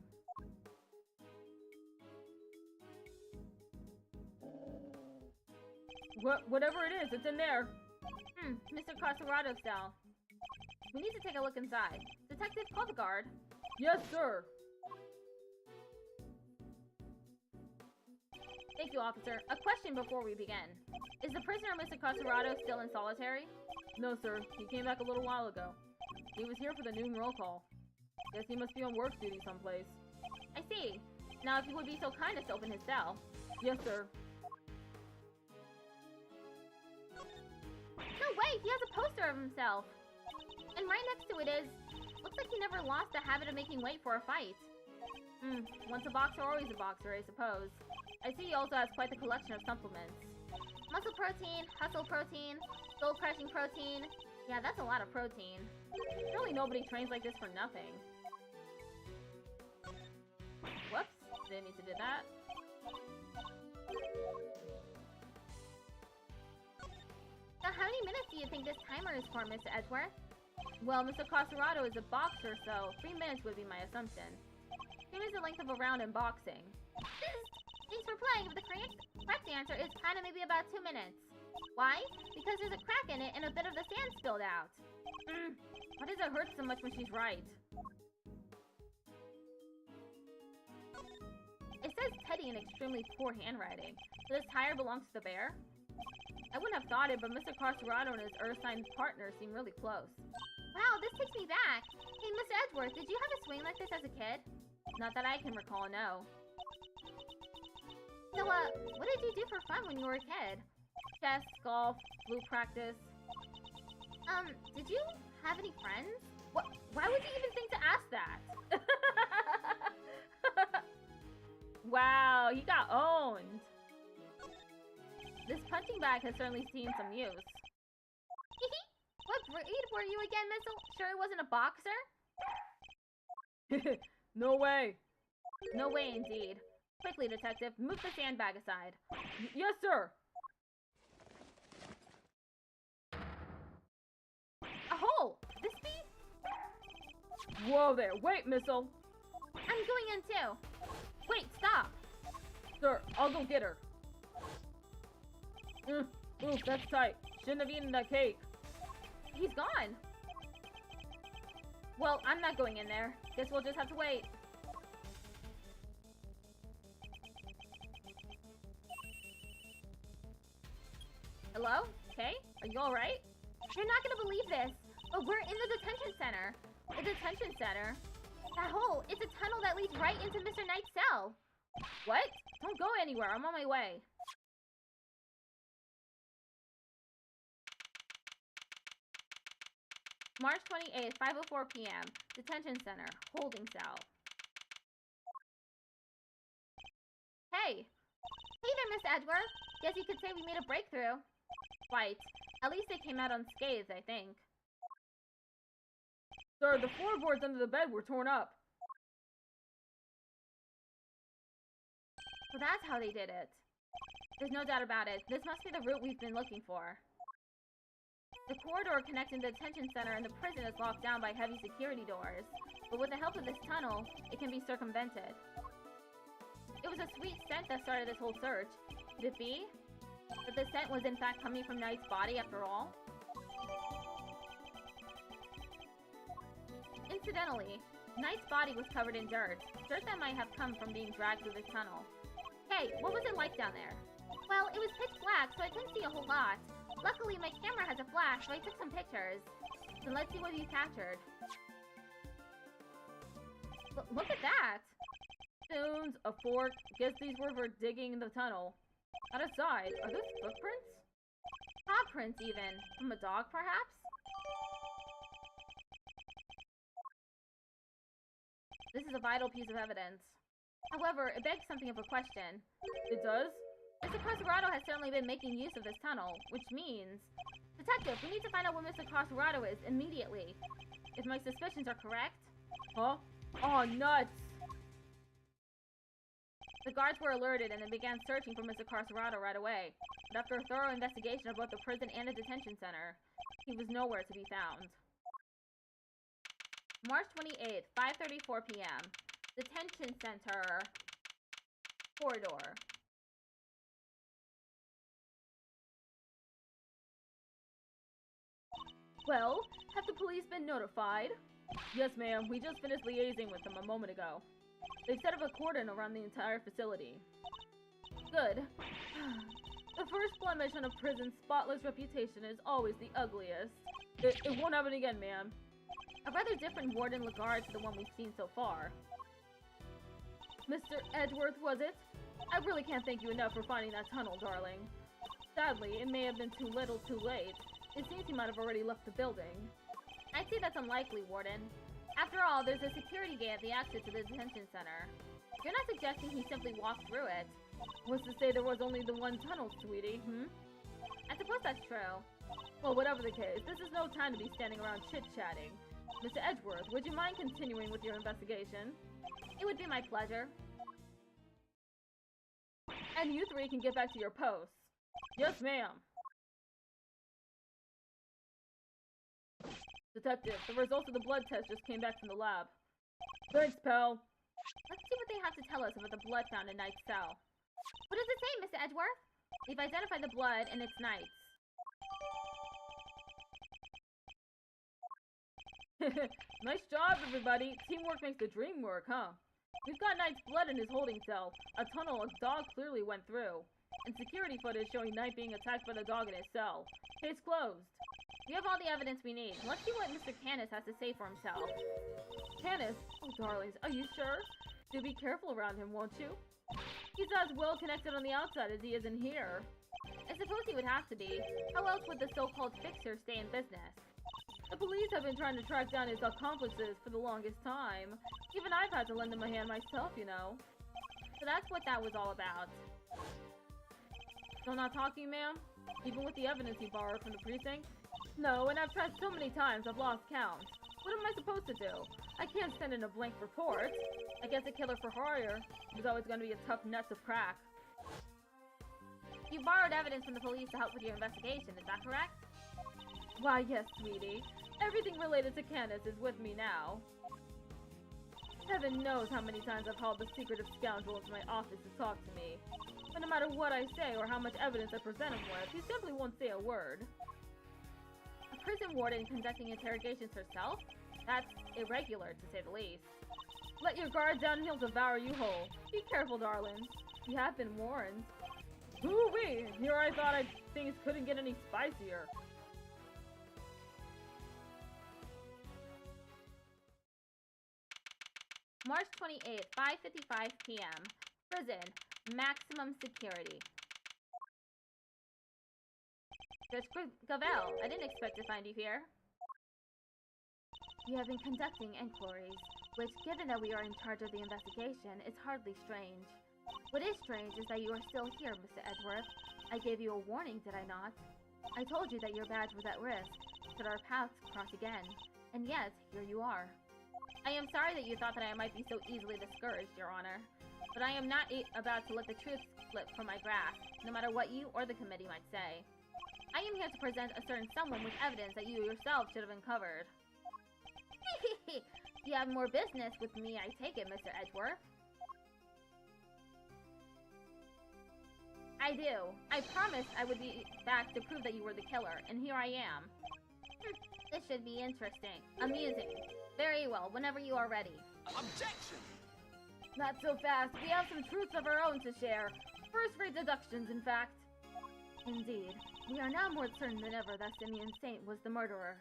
Whatever it is, it's in there. Mr. Carcerado's cell. We need to take a look inside. Detective, call the guard. Yes, sir. Thank you, officer. A question before we begin. Is the prisoner, Mr. Carcerado, still in solitary? No, sir. He came back a little while ago. He was here for the noon roll call. Guess he must be on work duty someplace. I see. Now, if you would be so kind as to open his cell. Yes, sir. No way! He has a poster of himself! And right next to it is... Looks like he never lost the habit of making weight for a fight. Once a boxer, always a boxer, I suppose. I see he also has quite the collection of supplements. Muscle protein, hustle protein, soul crushing protein. Yeah, that's a lot of protein. Surely nobody trains like this for nothing. Whoops, didn't mean to do that. So how many minutes do you think this timer is for, Mr. Edgeworth? Well, Mr. Caserado is a boxer, so 3 minutes would be my assumption. 3 minutes the length of a round in boxing. Thanks for playing, but the correct answer is kind of maybe about 2 minutes. Why? Because there's a crack in it and a bit of the sand spilled out. Why does it hurt so much when she's right? It says Teddy in extremely poor handwriting. So this tire belongs to the bear? I wouldn't have thought it, but Mr. Caserado and his Earth-sign partner seem really close. Wow, this takes me back. Hey, Mr. Edgeworth, did you have a swing like this as a kid? Not that I can recall, no. So, what did you do for fun when you were a kid? Chess, golf, flute practice. Did you have any friends? Why would you even think to ask that? Wow, he got owned. This punching bag has certainly seen some use. What breed were you again, Missile? Sure it wasn't a boxer? No way. No way, indeed. Quickly, detective, move the sandbag aside. Yes, sir. A hole! This be? Whoa there, wait, Missile. I'm going in too. Wait, stop. Sir, I'll go get her. Oof, that's tight. Shouldn't have eaten that cake. He's gone. Well, I'm not going in there. Guess we'll just have to wait. Hello? Kay? Are you alright? You're not gonna believe this, but we're in the detention center. The detention center? That hole, it's a tunnel that leads right into Mr. Knight's cell. What? Don't go anywhere. I'm on my way. March 28th, 5:04 p.m. Detention Center. Holding cell. Hey! Hey there, Miss Edgeworth. Guess you could say we made a breakthrough. Quite. At least they came out unscathed, I think. Sir, the floorboards under the bed were torn up. So that's how they did it. There's no doubt about it. This must be the route we've been looking for. The corridor connecting the detention center and the prison is locked down by heavy security doors, but with the help of this tunnel, it can be circumvented. It was a sweet scent that started this whole search. Could it be that the scent was in fact coming from Knight's body after all? Incidentally, Knight's body was covered in dirt that might have come from being dragged through this tunnel. Hey, what was it like down there? Well, it was pitch black, so I couldn't see a whole lot. Luckily, my camera has a flash, so I took some pictures. Then let's see what you captured. Look at that! Stones, a fork. Guess these were for digging the tunnel. Out of sight, are those footprints? Paw prints, even. From a dog, perhaps? This is a vital piece of evidence. However, it begs something of a question. It does? Mr. Caserado has certainly been making use of this tunnel, which means... Detective, we need to find out where Mr. Caserado is immediately. If my suspicions are correct... Huh? Oh, nuts! The guards were alerted and they began searching for Mr. Caserado right away. But after a thorough investigation of both the prison and the detention center, he was nowhere to be found. March 28th, 5:34 p.m. Detention center... corridor. Well, have the police been notified? Yes, ma'am. We just finished liaising with them a moment ago. They've set up a cordon around the entire facility. Good. The first blemish on a prison's spotless reputation is always the ugliest. It won't happen again, ma'am. A rather different warden regard to the one we've seen so far. Mr. Edgeworth, was it? I really can't thank you enough for finding that tunnel, darling. Sadly, it may have been too little too late. It seems he might have already left the building. I'd say that's unlikely, Warden. After all, there's a security gate at the exit to the detention center. You're not suggesting he simply walked through it. What's to say there was only the one tunnel, sweetie, I suppose that's true. Well, whatever the case, this is no time to be standing around chit-chatting. Mr. Edgeworth, would you mind continuing with your investigation? It would be my pleasure. And you three can get back to your posts. Yes, ma'am. Detective, the results of the blood test just came back from the lab. Thanks, pal. Let's see what they have to tell us about the blood found in Knight's cell. What does it say, Mr. Edgeworth? We've identified the blood, and it's Knight's. Nice job, everybody. Teamwork makes the dream work, huh? We've got Knight's blood in his holding cell, a tunnel a dog clearly went through, and security footage showing Knight being attacked by the dog in his cell. Case closed. We have all the evidence we need. Let's see what Mr. Canis has to say for himself. Canis? Oh, darlings, are you sure? Do be careful around him, won't you? He's as well connected on the outside as he is in here. I suppose he would have to be. How else would the so-called fixer stay in business? The police have been trying to track down his accomplices for the longest time. Even I've had to lend him a hand myself, you know. So that's what that was all about. Still not talking, ma'am? Even with the evidence you borrowed from the precinct? No, and I've tried so many times I've lost count. What am I supposed to do? I can't send in a blank report. I guess a killer for hire is always going to be a tough nut to crack. You borrowed evidence from the police to help with your investigation, is that correct? Why, yes, sweetie. Everything related to Canis is with me now. Heaven knows how many times I've hauled the secretive scoundrel into my office to talk to me. But no matter what I say or how much evidence I present him with, he simply won't say a word. A prison warden conducting interrogations herself? That's irregular, to say the least. Let your guard down and he'll devour you whole. Be careful, darlings. You have been warned. Hoo-wee! Here I thought things couldn't get any spicier. March 28th, 5:55 p.m. Prison. Maximum security. Judge Gavel, I didn't expect to find you here. We have been conducting inquiries, which, given that we are in charge of the investigation, is hardly strange. What is strange is that you are still here, Mr. Edgeworth. I gave you a warning, did I not? I told you that your badge was at risk, should our paths cross again. And yet, here you are. I am sorry that you thought that I might be so easily discouraged, Your Honor. But I am not about to let the truth slip from my grasp, no matter what you or the committee might say. I am here to present a certain someone with evidence that you yourself should have uncovered. You have more business with me, I take it, Mr. Edgeworth. I do. I promised I would be back to prove that you were the killer, and here I am. This should be interesting. Amusing. Very well, whenever you are ready. Objection! Not so fast. We have some truths of our own to share. First-rate deductions, in fact. Indeed. We are now more certain than ever that Simeon Saint was the murderer,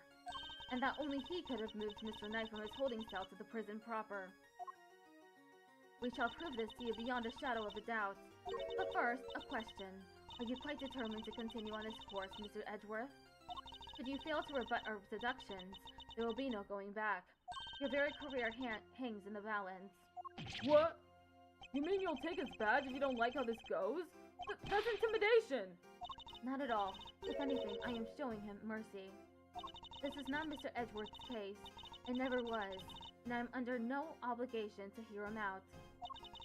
and that only he could have moved Mr. Knight from his holding cell to the prison proper. We shall prove this to you beyond a shadow of a doubt. But first, a question. Are you quite determined to continue on this course, Mr. Edgeworth? Should you fail to rebut our deductions, there will be no going back. Your very career hangs in the balance. What? You mean you'll take his badge if you don't like how this goes? That's intimidation! Not at all. If anything, I am showing him mercy. This is not Mr. Edgeworth's case. It never was, and I am under no obligation to hear him out.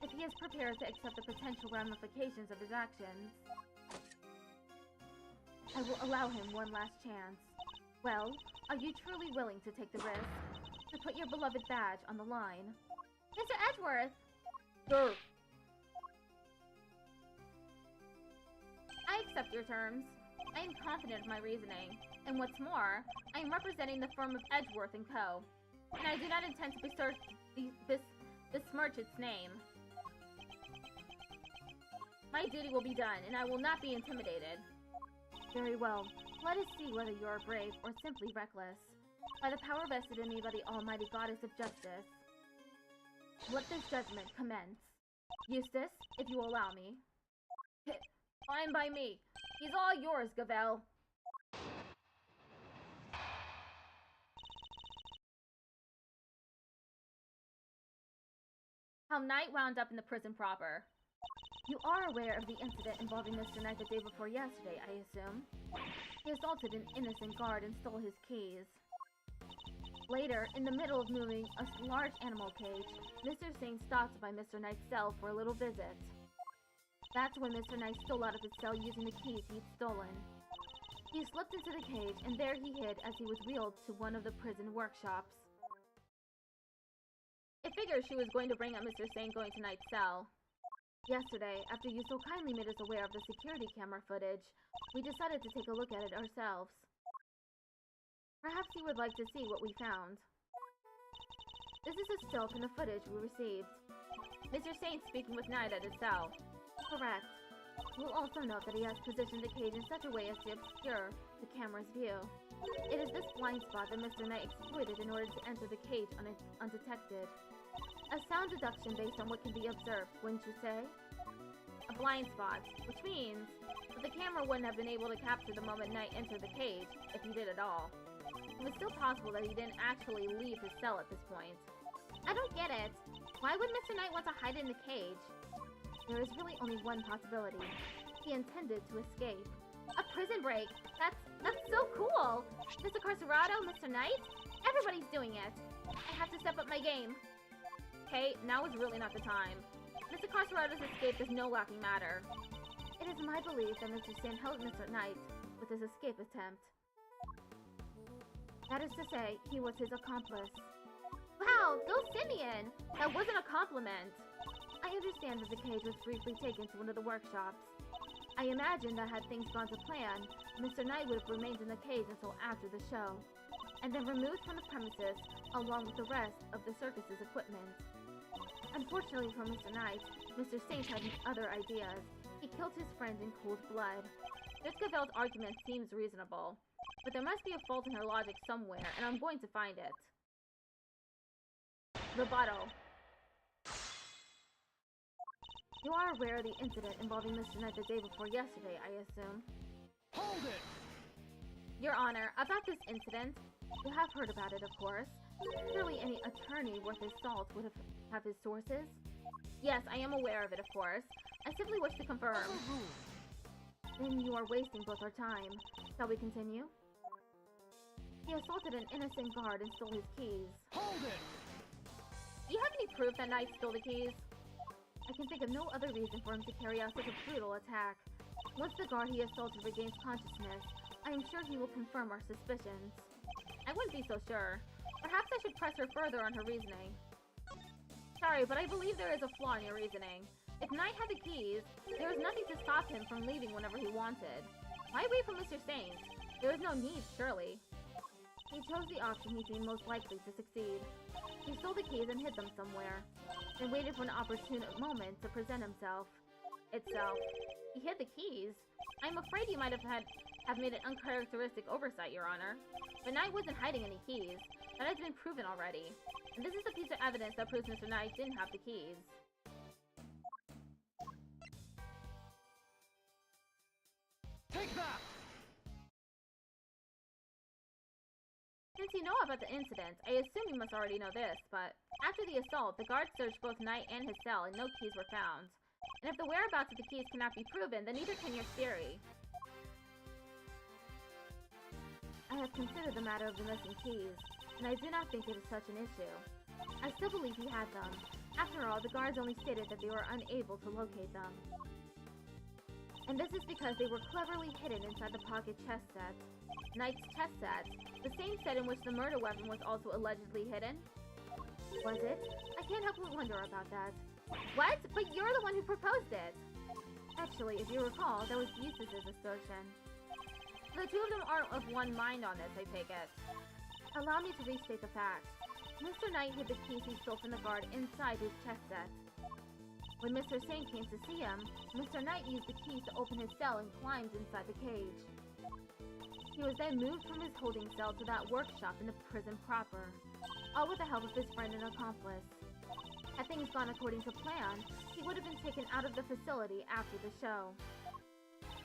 If he is prepared to accept the potential ramifications of his actions, I will allow him one last chance. Well, are you truly willing to take the risk? To put your beloved badge on the line? Mr. Edgeworth! Sir! I accept your terms. I am confident of my reasoning. And what's more, I am representing the firm of Edgeworth & Co. And I do not intend to besmirch its name. My My duty will be done, and I will not be intimidated. Very well. Let us see whether you are brave or simply reckless. By the power vested in me by the almighty goddess of justice, let this judgment commence. Eustace, if you will allow me. Fine by me. He's all yours, Gavel. How Knight wound up in the prison proper. You are aware of the incident involving Mr. Knight the day before yesterday, I assume? He assaulted an innocent guard and stole his keys. Later, in the middle of moving a large animal cage, Mr. Singh stopped by Mr. Knight's cell for a little visit. That's when Mr. Knight stole out of his cell using the keys he'd stolen. He slipped into the cage, and there he hid as he was wheeled to one of the prison workshops. I figured she was going to bring up Mr. Singh going to Knight's cell. Yesterday, after you so kindly made us aware of the security camera footage, we decided to take a look at it ourselves. Perhaps you would like to see what we found. This is a still from the footage we received. Mr. Saint speaking with Knight at his cell. Correct. You will also note that he has positioned the cage in such a way as to obscure the camera's view. It is this blind spot that Mr. Knight exploited in order to enter the cage undetected. A sound deduction based on what can be observed, wouldn't you say? A blind spot, which means that the camera wouldn't have been able to capture the moment Knight entered the cage, if he did at all. It was still possible that he didn't actually leave his cell at this point. I don't get it. Why would Mr. Knight want to hide in the cage? There is really only one possibility. He intended to escape. A prison break! That's so cool! Mr. Carcerado, Mr. Knight? Everybody's doing it! I have to step up my game. Okay, now is really not the time. Mr. Carcerado's escape is no laughing matter. It is my belief that Mr. Sin helped Mr. Knight with his escape attempt. That is to say, he was his accomplice. Wow, go Simeon! That wasn't a compliment. I understand that the cage was briefly taken to one of the workshops. I imagine that had things gone to plan, Mr. Knight would have remained in the cage until after the show, and then removed from the premises along with the rest of the circus's equipment. Unfortunately for Mr. Knight, Mr. Saint had other ideas. He killed his friend in cold blood. This Gavel's argument seems reasonable, but there must be a fault in her logic somewhere, and I'm going to find it. Rebuttal. You are aware of the incident involving Mr. Knight the day before yesterday, I assume? Hold it! Your Honor, about this incident, you have heard about it, of course. Surely any attorney worth his salt would have his sources? Yes, I am aware of it, of course. I simply wish to confirm. Then you are wasting both our time. Shall we continue? He assaulted an innocent guard and stole his keys. Hold it! Do you have any proof that Knight stole the keys? I can think of no other reason for him to carry out such a brutal attack. Once the guard he assaulted regains consciousness, I am sure he will confirm our suspicions. I wouldn't be so sure. Perhaps I should press her further on her reasoning. Sorry, but I believe there is a flaw in your reasoning. If Knight had the keys, there was nothing to stop him from leaving whenever he wanted. Why wait for Mr. Saint? There was no need, surely. He chose the option he deemed most likely to succeed. He stole the keys and hid them somewhere, then waited for an opportune moment to present himself. He hid the keys? I'm afraid you might have made an uncharacteristic oversight, Your Honor. But Knight wasn't hiding any keys. That has been proven already. And this is a piece of evidence that proves Mr. Knight didn't have the keys. Take that! Since you know about the incident, I assume you must already know this, but after the assault, the guards searched both Knight and his cell and no keys were found. And if the whereabouts of the keys cannot be proven, then neither can your theory. I have considered the matter of the missing keys, and I do not think it is such an issue. I still believe he had them. After all, the guards only stated that they were unable to locate them. And this is because they were cleverly hidden inside the pocket chess set. Knight's chess set? The same set in which the murder weapon was also allegedly hidden? Was it? I can't help but wonder about that. What? But you're the one who proposed it! Actually, if you recall, that was Eustace's assertion. The two of them aren't of one mind on this, I take it. Allow me to restate the facts. Mr. Knight hid the keys he stole from the guard inside his chess set. When Mr. Singh came to see him, Mr. Knight used the keys to open his cell and climbed inside the cage. He was then moved from his holding cell to that workshop in the prison proper, all with the help of his friend and accomplice. Had things gone according to plan, he would have been taken out of the facility after the show.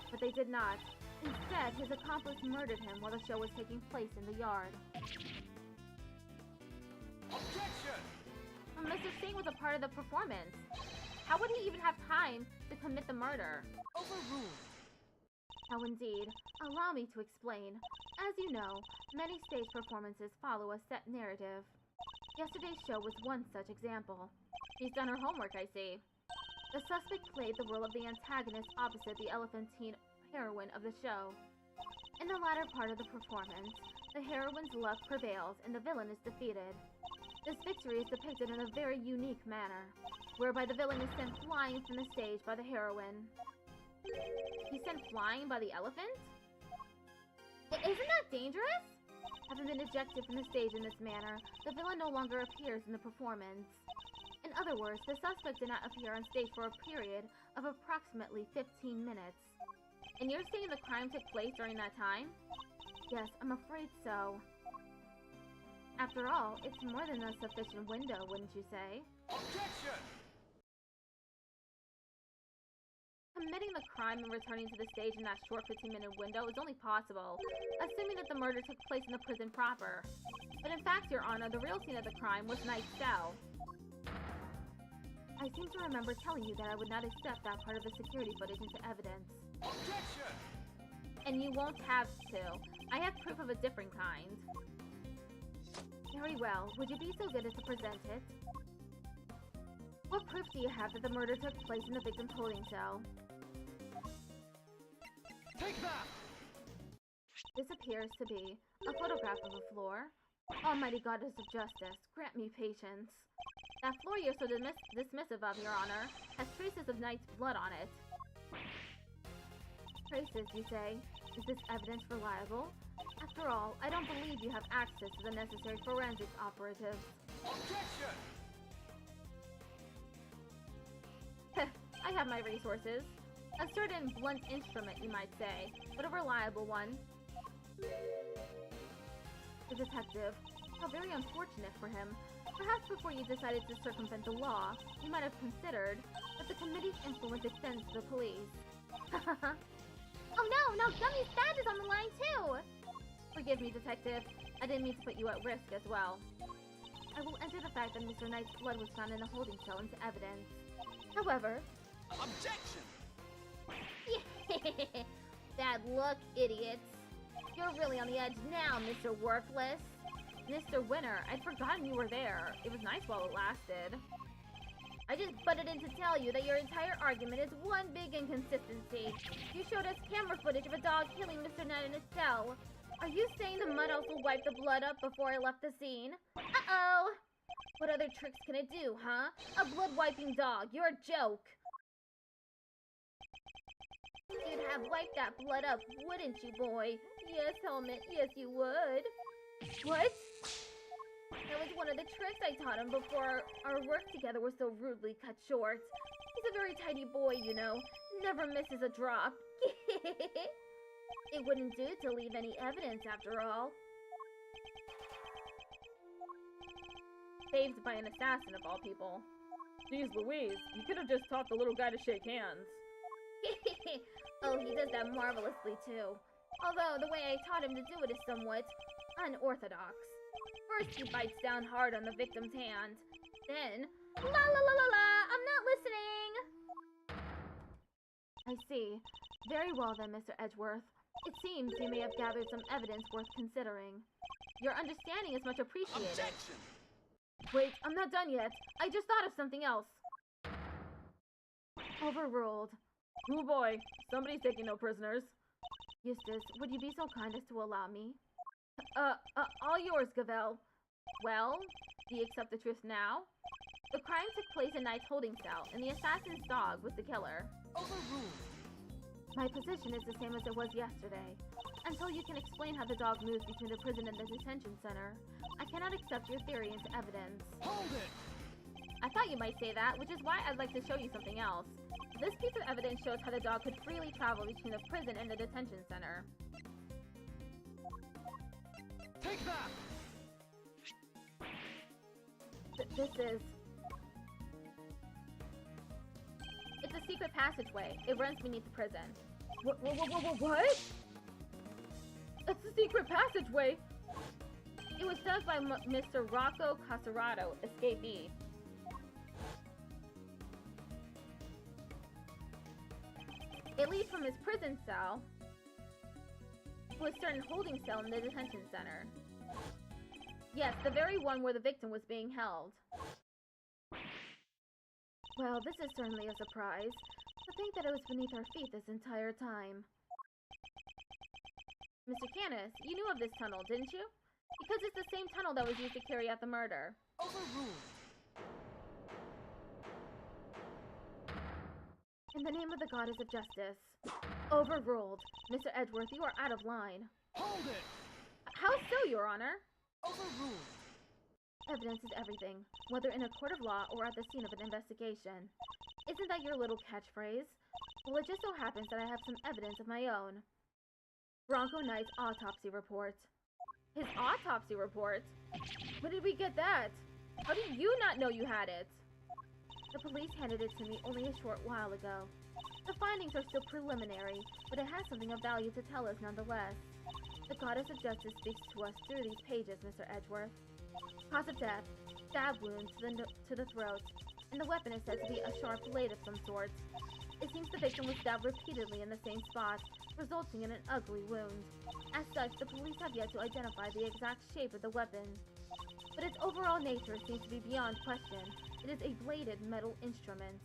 But they did not. Instead, his accomplice murdered him while the show was taking place in the yard. Objection! Mr. Singh was a part of the performance. How would he even have time to commit the murder? Overruled. How indeed. Allow me to explain. As you know, many stage performances follow a set narrative. Yesterday's show was one such example. She's done her homework, I see. The suspect played the role of the antagonist opposite the elephantine heroine of the show. In the latter part of the performance, the heroine's luck prevails and the villain is defeated. This victory is depicted in a very unique manner, whereby the villain is sent flying from the stage by the heroine. He's sent flying by the elephant? Isn't that dangerous? Having been ejected from the stage in this manner, the villain no longer appears in the performance. In other words, the suspect did not appear on stage for a period of approximately 15 minutes. And you're saying the crime took place during that time? Yes, I'm afraid so. After all, it's more than a sufficient window, wouldn't you say? Objection! Committing the crime and returning to the stage in that short 15-minute window is only possible, assuming that the murder took place in the prison proper. But in fact, Your Honor, the real scene of the crime was Knight's cell. I seem to remember telling you that I would not accept that part of the security footage into evidence. Objection! And you won't have to. I have proof of a different kind. Very well. Would you be so good as to present it? What proof do you have that the murder took place in the victim's holding cell? Take that! This appears to be a photograph of a floor. Almighty Goddess of Justice, grant me patience. That floor you're so dismissive of, Your Honor, has traces of Knight's blood on it. Traces, you say? Is this evidence reliable? After all, I don't believe you have access to the necessary forensics operatives. Objection! I have my resources. A certain blunt instrument, you might say, but a reliable one. The detective. How very unfortunate for him. Perhaps before you decided to circumvent the law, you might have considered that the committee's influence extends to the police. Oh no, now Gummy's badge is on the line too! Forgive me, Detective. I didn't mean to put you at risk as well. I will enter the fact that Mr. Knight's blood was found in the holding cell into evidence. However... Objection! Bad luck, idiots. You're really on the edge now, Mr. Worthless. Mr. Winner, I'd forgotten you were there. It was nice while it lasted. I just butted in to tell you that your entire argument is one big inconsistency. You showed us camera footage of a dog killing Mr. Knight in his cell. Are you saying the mud also wiped the blood up before I left the scene? Uh-oh! What other tricks can it do, huh? A blood-wiping dog. You're a joke. You'd have wiped that blood up, wouldn't you, boy? Yes, Helmet. Yes, you would. What? That was one of the tricks I taught him before our work together was so rudely cut short. He's a very tidy boy, you know. Never misses a drop. It wouldn't do to leave any evidence, after all. Saved by an assassin, of all people. Jeez Louise, you could have just taught the little guy to shake hands. Oh, he does that marvelously, too. Although, the way I taught him to do it is somewhat unorthodox. First, he bites down hard on the victim's hand. Then, la la la la la, I'm not listening! I see. Very well then, Mr. Edgeworth. It seems you may have gathered some evidence worth considering. Your understanding is much appreciated. Objection! Wait, I'm not done yet. I just thought of something else. Overruled. Oh boy, somebody's taking no prisoners. Eustace, would you be so kind as to allow me? All yours, Gavel. Well, do you accept the truth now? The crime took place in Knight's holding cell, and the assassin's dog was the killer. Overruled. My position is the same as it was yesterday. Until you can explain how the dog moves between the prison and the detention center, I cannot accept your theory into evidence. Hold it! I thought you might say that, which is why I'd like to show you something else. This piece of evidence shows how the dog could freely travel between the prison and the detention center. Take that! This is... It's a secret passageway. It runs beneath the prison. What? It's a secret passageway! It was dug by Mr. Rocco Casarato, escapee. It leads from his prison cell to a certain holding cell in the detention center. Yes, the very one where the victim was being held. Well, this is certainly a surprise. To think that it was beneath our feet this entire time. Mr. Canis, you knew of this tunnel, didn't you? Because it's the same tunnel that was used to carry out the murder. Overruled. In the name of the goddess of justice. Overruled. Mr. Edgeworth, you are out of line. Hold it! How so, Your Honor? Overruled. Evidence is everything, whether in a court of law or at the scene of an investigation. Isn't that your little catchphrase? Well, it just so happens that I have some evidence of my own. Bronco Knight's autopsy report. His autopsy report? When did we get that? How did you not know you had it? The police handed it to me only a short while ago. The findings are still preliminary, but it has something of value to tell us nonetheless. The goddess of justice speaks to us through these pages, Mr. Edgeworth. Cause of death, stab wound to the throat, and the weapon is said to be a sharp blade of some sort. It seems the victim was stabbed repeatedly in the same spot, resulting in an ugly wound. As such, the police have yet to identify the exact shape of the weapon. But its overall nature seems to be beyond question. It is a bladed metal instrument.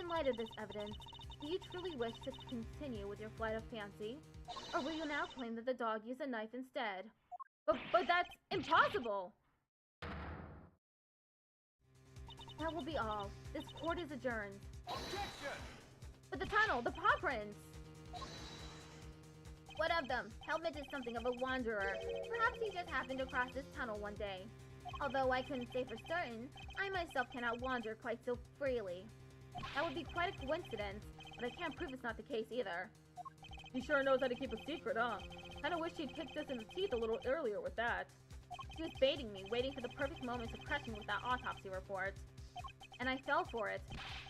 In light of this evidence, do you truly wish to continue with your flight of fancy? Or will you now claim that the dog used a knife instead? But that's impossible! That will be all. This court is adjourned. Objection! But the tunnel, the paw prints! What of them? Helmut is something of a wanderer. Perhaps he just happened to cross this tunnel one day. Although I couldn't say for certain, I myself cannot wander quite so freely. That would be quite a coincidence, but I can't prove it's not the case either. He sure knows how to keep a secret, huh? Kinda wish he'd kicked us in the teeth a little earlier with that. He was baiting me, waiting for the perfect moment to crush me with that autopsy report. And I fell for it.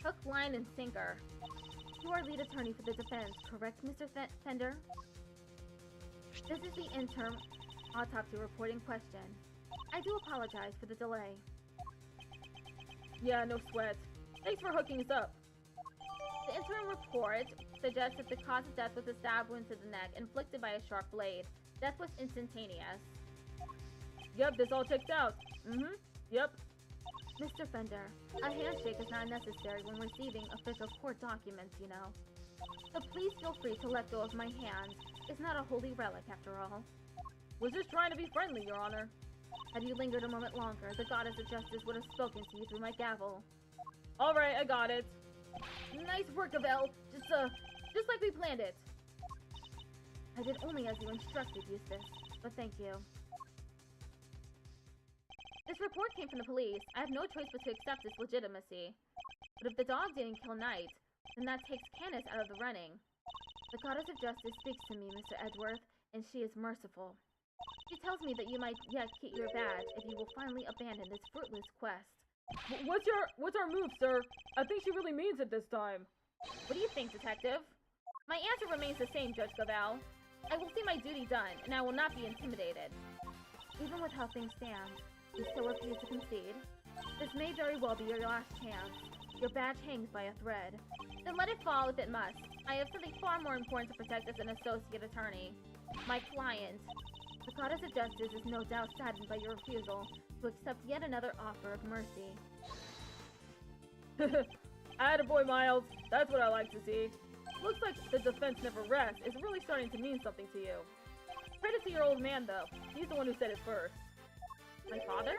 Hook, line, and sinker. You are lead attorney for the defense, correct, Mr. Fender? This is the interim autopsy report in question. I do apologize for the delay. Yeah, no sweat. Thanks for hooking us up. The interim report suggests that the cause of death was a stab wound to the neck inflicted by a sharp blade. Death was instantaneous. Yep, this all checks out. Yep. Mr. Fender, a handshake is not necessary when receiving official court documents, you know. So please feel free to let go of my hand. It's not a holy relic, after all. Was just trying to be friendly, Your Honor. Had you lingered a moment longer, the goddess of justice would have spoken to you through my gavel. Alright, I got it. Nice work, Abel. Just like we planned it. I did only as you instructed, Eustace, but thank you. This report came from the police. I have no choice but to accept its legitimacy. But if the dog didn't kill Knight, then that takes Canis out of the running. The goddess of justice speaks to me, Mr. Edgeworth, and she is merciful. She tells me that you might yet keep your badge if you will finally abandon this fruitless quest. What's our move, sir? I think she really means it this time. What do you think, detective? My answer remains the same, Judge Gaval. I will see my duty done, and I will not be intimidated. Even with how things stand, you still refuse to concede? This may very well be your last chance. Your badge hangs by a thread. Then let it fall if it must. I have something far more important to protect as an associate attorney. My client. The goddess of justice is no doubt saddened by your refusal to accept yet another offer of mercy. Attaboy, Miles. That's what I like to see. Looks like the defense never rests is really starting to mean something to you. Credit to your old man, though. He's the one who said it first. My father?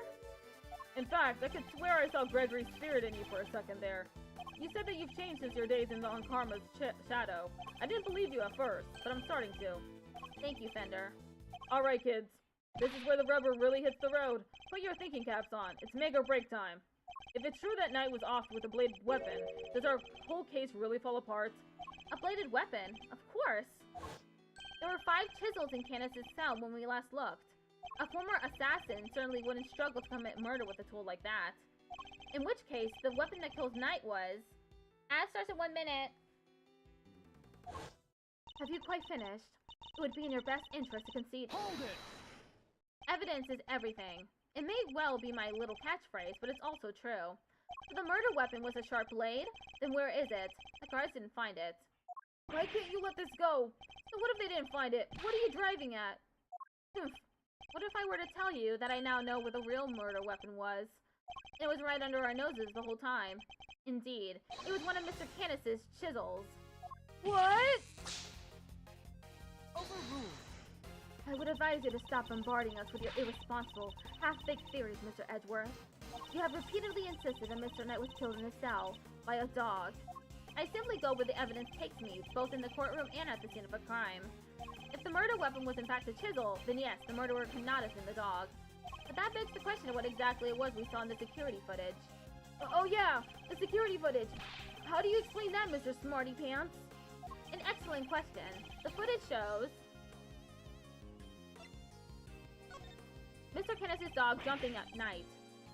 In fact, I could swear I saw Gregory's spirit in you for a second there. You said that you've changed since your days in on Karma's shadow. I didn't believe you at first, but I'm starting to. Thank you, Fender. Alright, kids. This is where the rubber really hits the road. Put your thinking caps on. It's make or break time. If it's true that Knight was off with a bladed weapon, does our whole case really fall apart? A bladed weapon? Of course. There were 5 chisels in Candace's cell when we last looked. A former assassin certainly wouldn't struggle to commit murder with a tool like that. In which case, the weapon that kills Knight was... Ad starts in 1 minute. Have you quite finished? It would be in your best interest to concede. Hold it! Evidence is everything. It may well be my little catchphrase, but it's also true. If the murder weapon was a sharp blade, then where is it? The guards didn't find it. Why can't you let this go? So what if they didn't find it? What are you driving at? What if I were to tell you that I now know where the real murder weapon was? It was right under our noses the whole time. Indeed, it was one of Mr. Candace's chisels. What? Overruled. I would advise you to stop bombarding us with your irresponsible, half-baked theories, Mr. Edgeworth. You have repeatedly insisted that Mr. Knight was killed in his cell by a dog. I simply go where the evidence takes me, both in the courtroom and at the scene of a crime. If the murder weapon was in fact a chisel, then yes, the murderer could not have been the dog. But that begs the question of what exactly it was we saw in the security footage. Oh yeah, the security footage. How do you explain that, Mr. Smarty Pants? An excellent question. The footage shows Mr. Candace's dog jumping at Knight.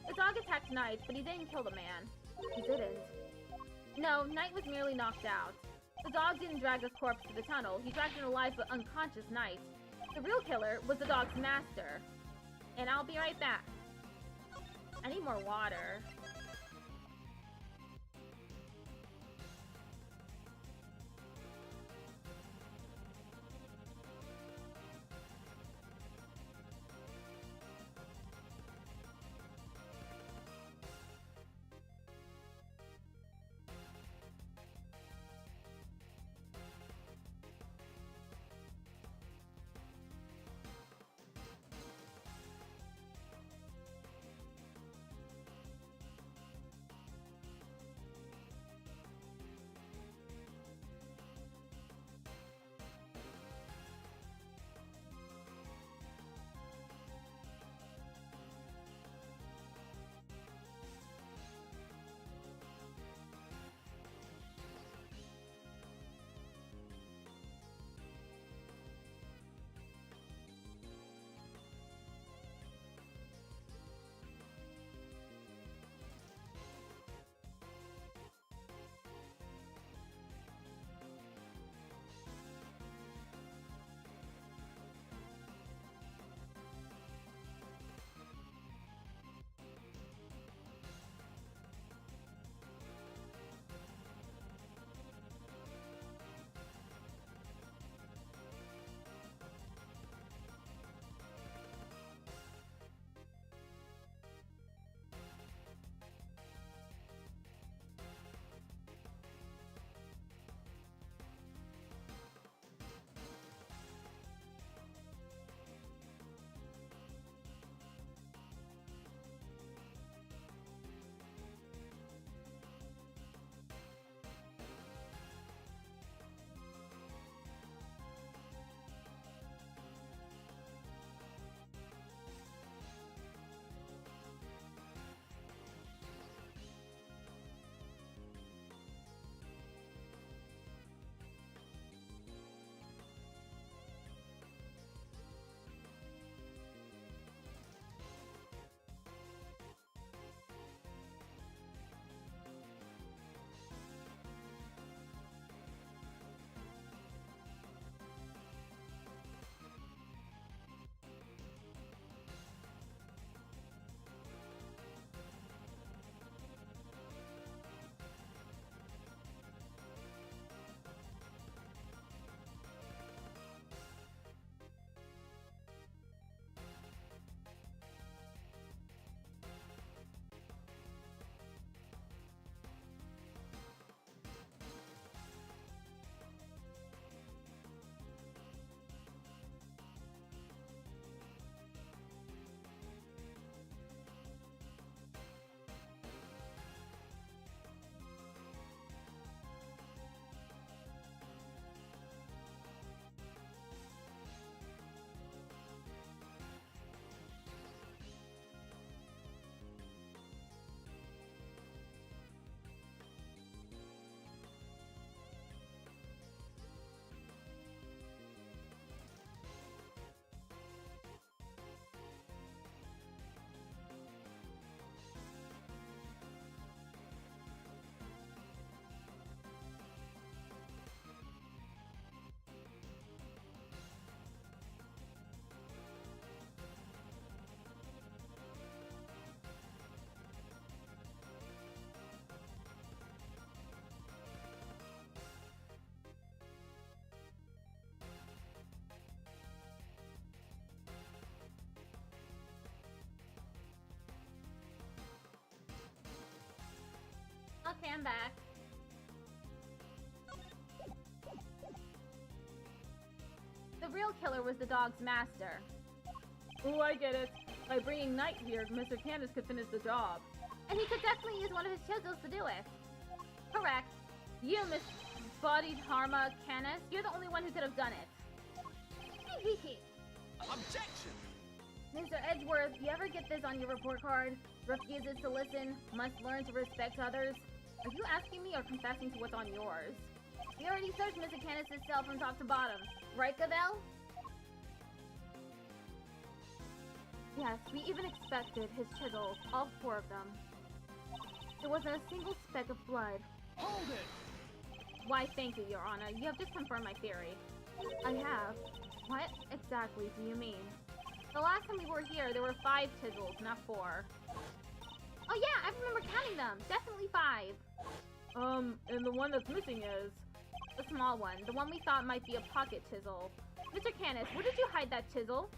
The dog attacked Knight, but he didn't kill the man. He didn't. No, Knight was merely knocked out. The dog didn't drag his corpse to the tunnel. He dragged an alive but unconscious Knight. The real killer was the dog's master. And I'll be right back. I need more water. Okay, I'm back. The real killer was the dog's master. Ooh, I get it. By bringing Knight here, Mr. Candace could finish the job. And he could definitely use one of his chisels to do it. Correct. You, Miss Bodied Harma Canis, you're the only one who could have done it. Objection! Mr. Edgeworth, you ever get this on your report card? Refuses to listen, must learn to respect others. Are you asking me or confessing to what's on yours? We already searched Mr. Canis' cell from top to bottom. Right, Cavell? Yes, we even inspected his chisels, all 4 of them. There wasn't a single speck of blood. Hold it! Why, thank you, Your Honor. You have just confirmed my theory. I have. What exactly do you mean? The last time we were here, there were 5 chisels, not 4. Oh yeah, I remember counting them. Definitely 5. And the one that's missing is... The small one, the one we thought might be a pocket chisel. Mr. Canis, where did you hide that chisel?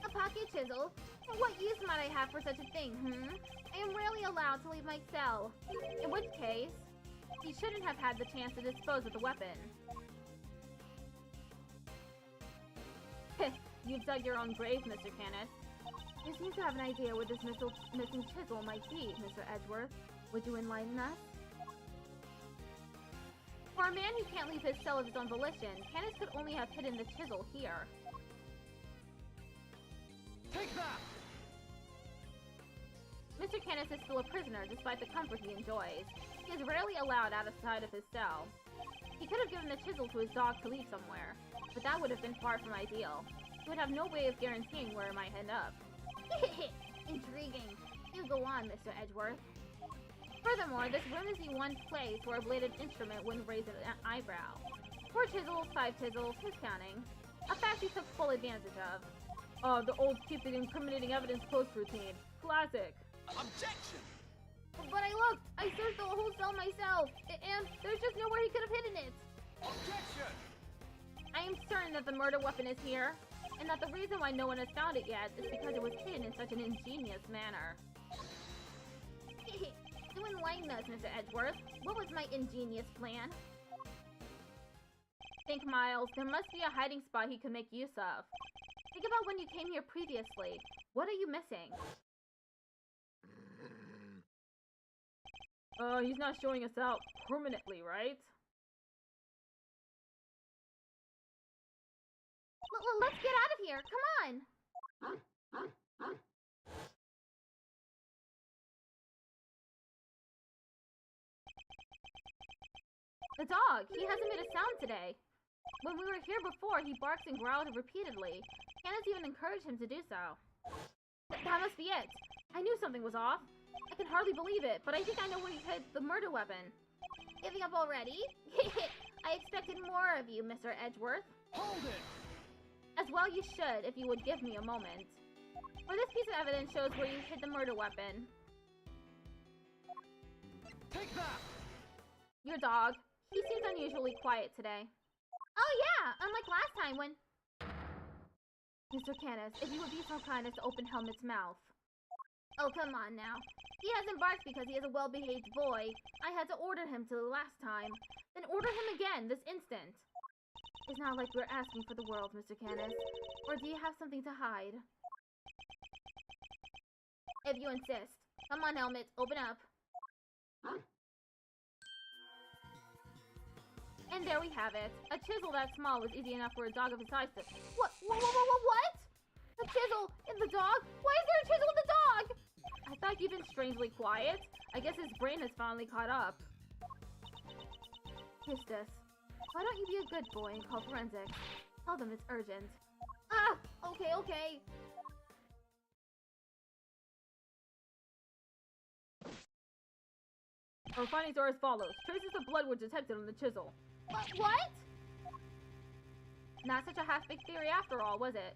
A pocket chisel? What use might I have for such a thing, I am rarely allowed to leave my cell. In which case, you shouldn't have had the chance to dispose of the weapon. You've dug your own grave, Mr. Canis. You seem to have an idea where this missing chisel might be, Mr. Edgeworth. Would you enlighten us? For a man who can't leave his cell of his own volition, Canis could only have hidden the chisel here. Take that! Mr. Canis is still a prisoner, despite the comfort he enjoys. He is rarely allowed outside of his cell. He could have given the chisel to his dog to leave somewhere, but that would have been far from ideal. He would have no way of guaranteeing where it might end up. Intriguing. You go on, Mr. Edgeworth. Furthermore, this room is the one place where a bladed instrument wouldn't raise an eyebrow. 4 chisels, 5 chisels, who's counting? A fact he took full advantage of. The old keep the incriminating evidence post routine. Classic. Objection! But I looked! I searched the whole cell myself! And there's just nowhere he could have hidden it! Objection! I am certain that the murder weapon is here, and that the reason why no one has found it yet is because it was hidden in such an ingenious manner. To enlighten us, Mr. Edgeworth, what was my ingenious plan? Think, Miles, there must be a hiding spot he could make use of. Think about when you came here previously. What are you missing? He's not showing us out permanently, right? Let's get out of here! Come on! The dog! He hasn't made a sound today. When we were here before, he barks and growls repeatedly. Candace even encouraged him to do so. That must be it. I knew something was off. I can hardly believe it, but I think I know where he hid the murder weapon. Giving up already? I expected more of you, Mr. Edgeworth. Hold it! As well you should, if you would give me a moment. For this piece of evidence shows where you hid the murder weapon. Take that! Your dog. He seems unusually quiet today. Oh yeah! Unlike last time when... Mr. Canis, if you would be so kind as to open Helmet's mouth. Oh, come on now. He hasn't barked because he is a well-behaved boy. I had to order him to the last time. Then order him again, this instant. It's not like we're asking for the world, Mr. Canis. Or do you have something to hide? If you insist. Come on, Helmet, open up. And there we have it. A chisel that small was easy enough for a dog of his size to... What? What? A chisel in the dog? Why is there a chisel in the dog? I thought you'd been strangely quiet. I guess his brain has finally caught up. Eustace, why don't you be a good boy and call forensics? Tell them it's urgent. Okay. Our findings are as follows. Traces of blood were detected on the chisel. What? Not such a half-baked theory after all, was it?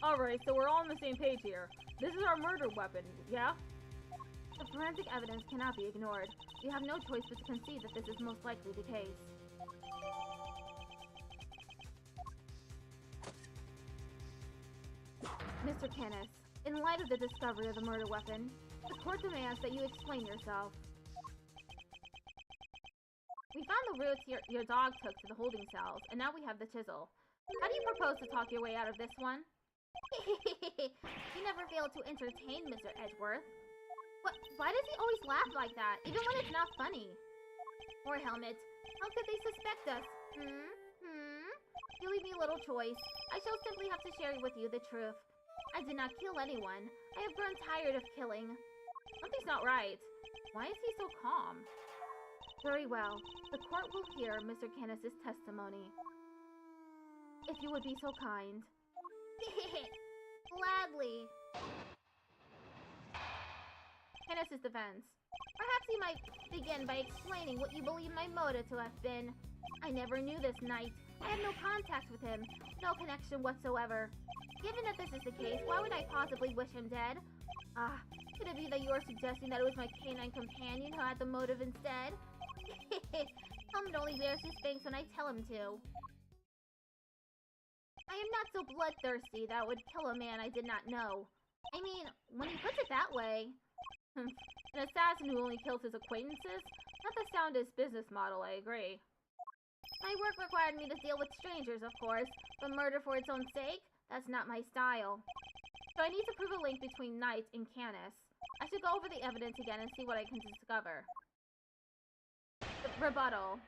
Alright, so we're all on the same page here. This is our murder weapon, yeah? The forensic evidence cannot be ignored. We have no choice but to concede that this is most likely the case. Mr. Canis, in light of the discovery of the murder weapon, The court demands that you explain yourself. We found the routes your dog took to the holding cells, and now we have the chisel. How do you propose to talk your way out of this one? You never fail to entertain, Mr. Edgeworth. What? Why does he always laugh like that, even when it's not funny? Poor Helmet. How could they suspect us? You leave me little choice. I shall simply have to share with you the truth. I did not kill anyone. I have grown tired of killing. Something's not right. Why is he so calm? Very well. The court will hear Mr. Canis' testimony. If you would be so kind. Gladly. Canis' defense. Perhaps you might begin by explaining what you believe my motive to have been. I never knew this knight. I have no contact with him. No connection whatsoever. Given that this is the case, why would I possibly wish him dead? Could it be that you are suggesting that it was my canine companion who had the motive instead? Helmet only bears his fangs when I tell him to. I am not so bloodthirsty that I would kill a man I did not know. I mean, when he puts it that way... An assassin who only kills his acquaintances? Not the soundest business model, I agree. My work required me to deal with strangers, of course, but murder for its own sake? That's not my style. So I need to prove a link between Knight and Canis. I should go over the evidence again and see what I can discover. Rebuttal.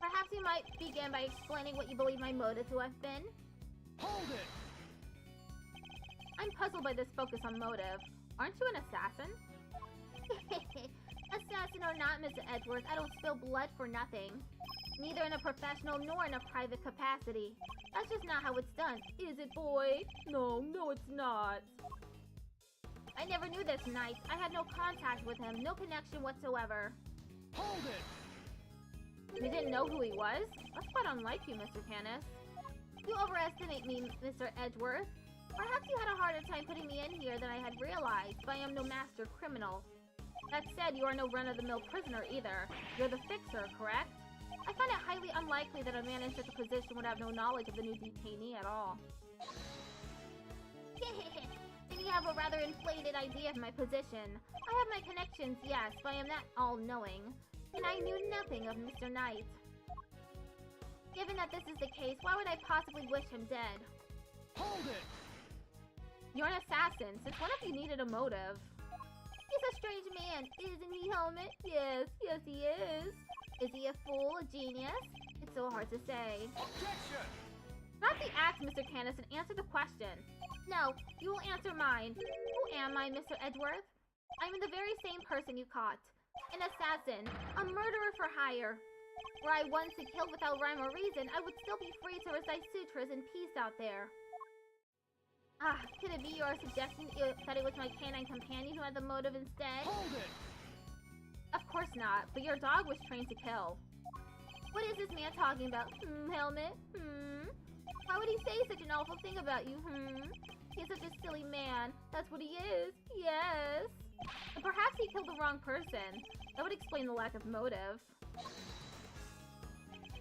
Perhaps you might begin by explaining what you believe my motive to have been? Hold it! I'm puzzled by this focus on motive. Aren't you an assassin? Assassin or not, Mr. Edgeworth, I don't spill blood for nothing. Neither in a professional nor in a private capacity. That's just not how it's done, is it, boy? No, it's not. I never knew this knight. I had no contact with him, no connection whatsoever. Hold it! You didn't know who he was? That's quite unlike you, Mr. Canis. You overestimate me, Mr. Edgeworth. Perhaps you had a harder time putting me in here than I had realized, but I am no master criminal. That said, you are no run-of-the-mill prisoner either. You're the fixer, correct? I find it highly unlikely that a man in such a position would have no knowledge of the new detainee at all. Then you have a rather inflated idea of my position. I have my connections, yes, but I am not all-knowing. And I knew nothing of Mr. Knight. Given that this is the case, why would I possibly wish him dead? Hold it! You're an assassin, since one of you needed a motive. He's a strange man, isn't he, Helmet? Yes, he is. Is he a fool, a genius? It's so hard to say. Objection! Not the act, Mr. Canis, and answer the question. No, you will answer mine. Who am I, Mr. Edgeworth? I'm the very same person you caught. An assassin, a murderer for hire. Were I one to kill without rhyme or reason, I would still be free to recite sutras in peace out there. Could it be you are suggesting that it was my canine companion who had the motive instead? Hold it! Of course not, but your dog was trained to kill. What is this man talking about, Helmet? Why would he say such an awful thing about you, He's such a silly man. That's what he is. Yes. And perhaps he killed the wrong person. That would explain the lack of motive.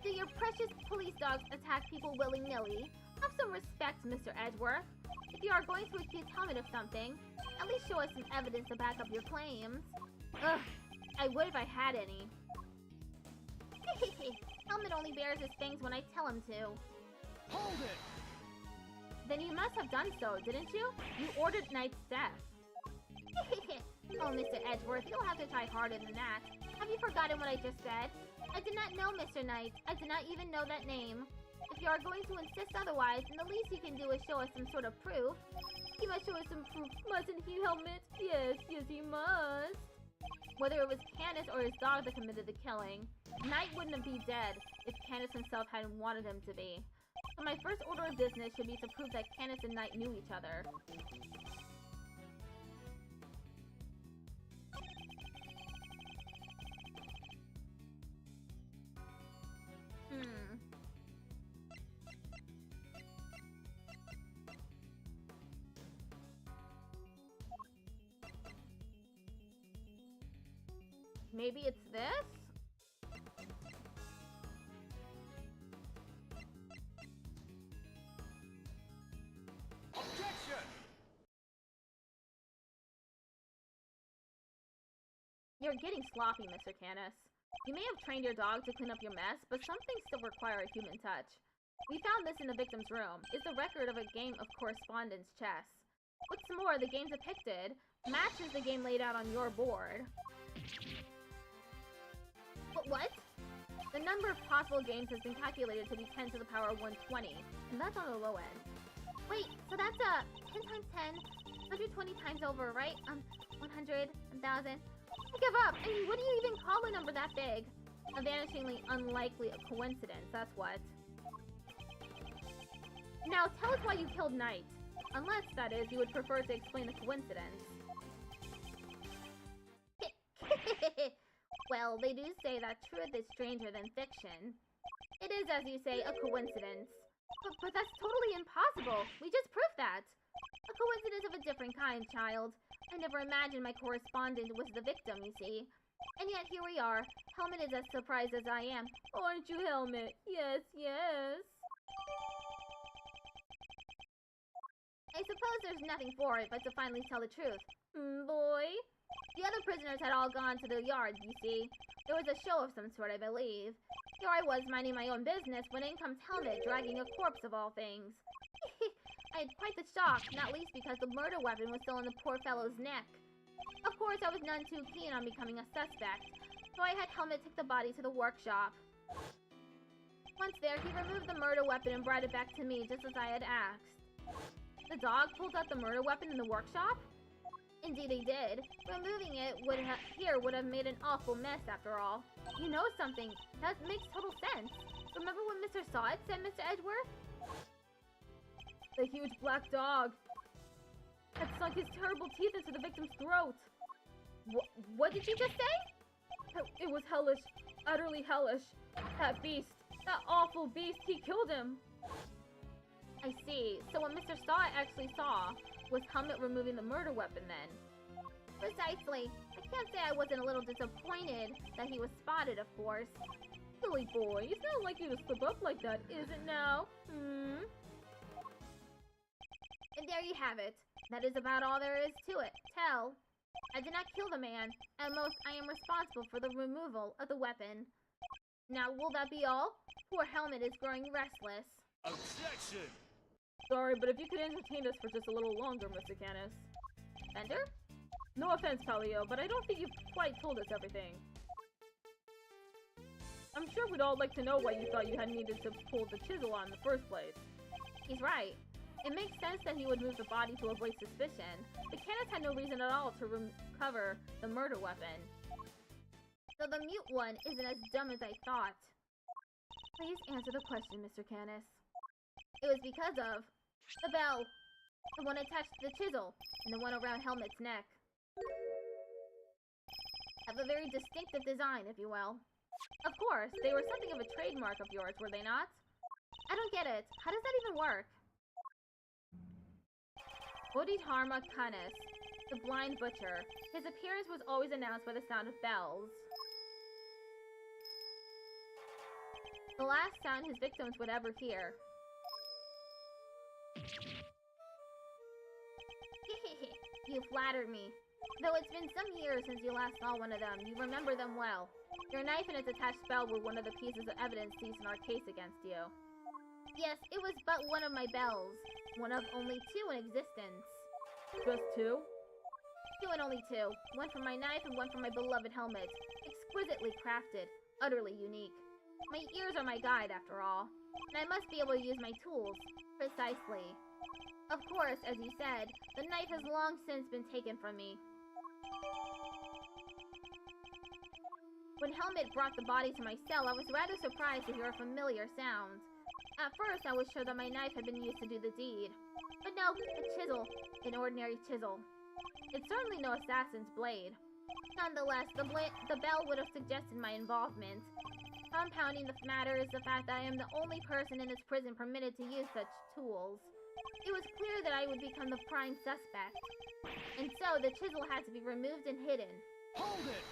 Do your precious police dogs attack people willy-nilly? Have some respect, Mr. Edgeworth. If you are going to accuse Helmet of something, at least show us some evidence to back up your claims. Ugh, I would if I had any. Helmet only bears his fangs when I tell him to. Hold it! Then you must have done so, didn't you? You ordered Knight's death. Oh, Mr. Edgeworth, you'll have to try harder than that. Have you forgotten what I just said? I did not know Mr. Knight. I did not even know that name. If you are going to insist otherwise, then the least you can do is show us some sort of proof. He must show us some proof, mustn't he, Helmet? Yes, he must. Whether it was Canis or his dog that committed the killing, Knight wouldn't be dead if Canis himself hadn't wanted him to be. So my first order of business should be to prove that Canis and Knight knew each other. Maybe it's this? You're getting sloppy, Mr. Canis. You may have trained your dog to clean up your mess, but some things still require a human touch. We found this in the victim's room. It's the record of a game of correspondence chess. What's more, the game depicted matches the game laid out on your board. What? The number of possible games has been calculated to be 10 to the power of 120, and that's on the low end. Wait, so that's 10 times 10, 120 times over, right? 100, 1,000. I give up! I mean, what do you even call a number that big? A vanishingly unlikely coincidence, that's what. Now, tell us why you killed Knight. Unless, that is, you would prefer to explain the coincidence. Well, they do say that truth is stranger than fiction. It is, as you say, a coincidence. But that's totally impossible. We just proved that. A coincidence of a different kind, child. I never imagined my correspondent was the victim, you see. And yet here we are. Helmet is as surprised as I am. Aren't you, Helmet? Yes, yes. I suppose there's nothing for it but to finally tell the truth. Boy? The other prisoners had all gone to the yard, you see. There was a show of some sort, I believe. Here I was minding my own business when in comes Helmet dragging a corpse of all things. I had quite the shock, not least because the murder weapon was still in the poor fellow's neck. Of course, I was none too keen on becoming a suspect, so I had Helmet take the body to the workshop. Once there, he removed the murder weapon and brought it back to me, just as I had asked. The dog pulled out the murder weapon in the workshop? Indeed he did. Removing it would have made an awful mess after all. You know something, that makes total sense. Remember when Mr. Sod said, Mr. Edgeworth? The huge black dog had sunk his terrible teeth into the victim's throat. What did you just say? It was hellish, utterly hellish. That beast, that awful beast, he killed him. I see. So what Mr. Sod actually saw was Helmet removing the murder weapon then. Precisely. I can't say I wasn't a little disappointed that he was spotted, of course. Silly boy, it's not like you to slip up like that, is it now? And there you have it. That is about all there is to it. Tell. I did not kill the man. At most, I am responsible for the removal of the weapon. Now, will that be all? Poor Helmet is growing restless. Objection! Sorry, but if you could entertain us for just a little longer, Mr. Canis. Bender? No offense, Palio, but I don't think you've quite told us everything. I'm sure we'd all like to know why you thought you had needed to pull the chisel on in the first place. He's right. It makes sense that he would move the body to avoid suspicion, but Canis had no reason at all to recover the murder weapon. So the mute one isn't as dumb as I thought. Please answer the question, Mr. Canis. It was because of the bell. The one attached to the chisel, and the one around Helmet's neck. Have a very distinctive design, if you will. Of course, they were something of a trademark of yours, were they not? I don't get it. How does that even work? Bodhidharma Canis, the blind butcher. His appearance was always announced by the sound of bells. The last sound his victims would ever hear. You flatter me. Though it's been some years since you last saw one of them, you remember them well. Your knife and its attached spell were one of the pieces of evidence seized in our case against you. Yes, it was but one of my bells. One of only two in existence. Just two? Two and only two. One for my knife and one for my beloved Helmet. Exquisitely crafted. Utterly unique. My ears are my guide, after all. And I must be able to use my tools. Precisely. Of course, as you said, the knife has long since been taken from me. When Helmet brought the body to my cell, I was rather surprised to hear a familiar sound. At first, I was sure that my knife had been used to do the deed. But no, a chisel. An ordinary chisel. It's certainly no assassin's blade. Nonetheless, the bell would have suggested my involvement. Compounding the matter is the fact that I am the only person in this prison permitted to use such tools. It was clear that I would become the prime suspect. And so, the chisel had to be removed and hidden. Hold it!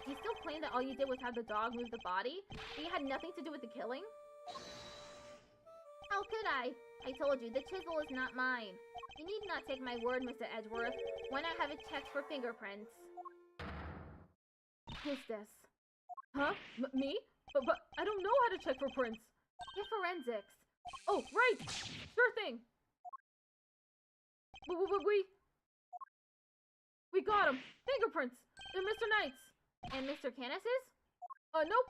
You still claim that all you did was have the dog move the body? That you had nothing to do with the killing? How could I? I told you, the chisel is not mine. You need not take my word, Mr. Edgeworth. Why not have it checked for fingerprints? Who's this? Huh? Me? But I don't know how to check for prints. Get forensics. Oh, right! Sure thing! We got him! Fingerprints! They're Mr. Knight's! And Mr. Canis's? Nope!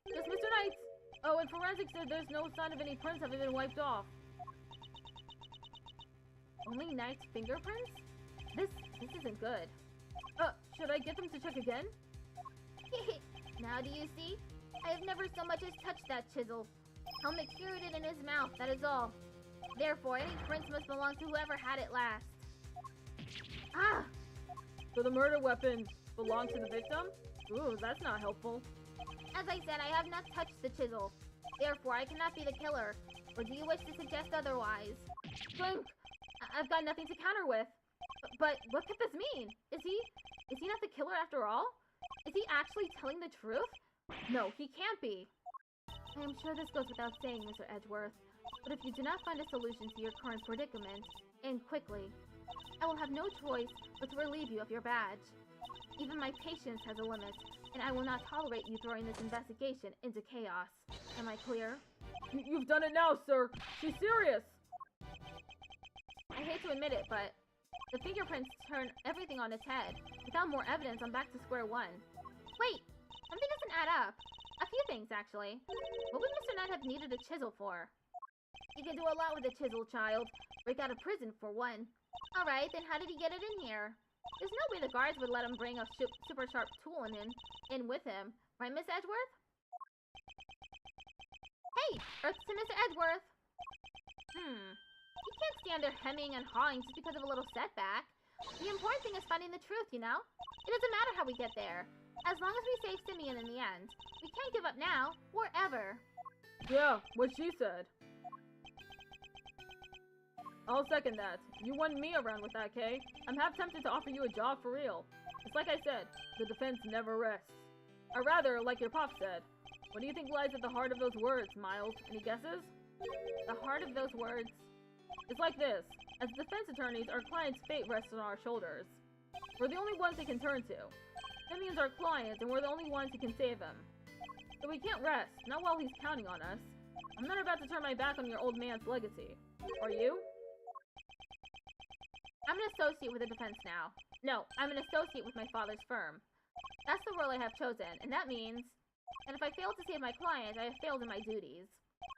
Just Mr. Knight's! Oh, and forensics said there's no sign of any prints having been wiped off. Only Knight's fingerprints? This isn't good. Should I get them to check again? Now do you see? I have never so much as touched that chisel. Helmet carried it in his mouth, that is all. Therefore, any prints must belong to whoever had it last. Ah! So the murder weapon belonged to the victim? Ooh, that's not helpful. As I said, I have not touched the chisel. Therefore, I cannot be the killer. Or do you wish to suggest otherwise? Think! I've got nothing to counter with. But what could this mean? Is he not the killer after all? Is he actually telling the truth? No, he can't be. I am sure this goes without saying, Mr. Edgeworth, but if you do not find a solution to your current predicament, and quickly, I will have no choice but to relieve you of your badge. Even my patience has a limit, and I will not tolerate you throwing this investigation into chaos. Am I clear? You've done it now, sir! She's serious! I hate to admit it, but the fingerprints turn everything on its head. Without more evidence, I'm back to square one. Wait! Something doesn't add up. A few things, actually. What would Mr. Knight have needed a chisel for? He can do a lot with a chisel, child. Break out of prison, for one. Alright, then how did he get it in here? There's no way the guards would let him bring a super sharp tool in with him. Right, Miss Edgeworth? Hey! Earth to Mr. Edgeworth! You can't stand there hemming and hawing just because of a little setback. The important thing is finding the truth, you know? It doesn't matter how we get there. As long as we save Simeon in the end. We can't give up now, or ever. Yeah, what she said. I'll second that. You won me around with that, Kay. I'm half tempted to offer you a job for real. It's like I said, the defense never rests. Or rather, like your pop said. What do you think lies at the heart of those words, Miles? Any guesses? The heart of those words? It's like this. As defense attorneys, our client's fate rests on our shoulders. We're the only ones they can turn to. Simeon's our client, and we're the only ones who can save him. So we can't rest, not while he's counting on us. I'm not about to turn my back on your old man's legacy. Are you? I'm an associate with the defense now. No, I'm an associate with my father's firm. That's the role I have chosen, and that means that if I fail to save my client, I have failed in my duties.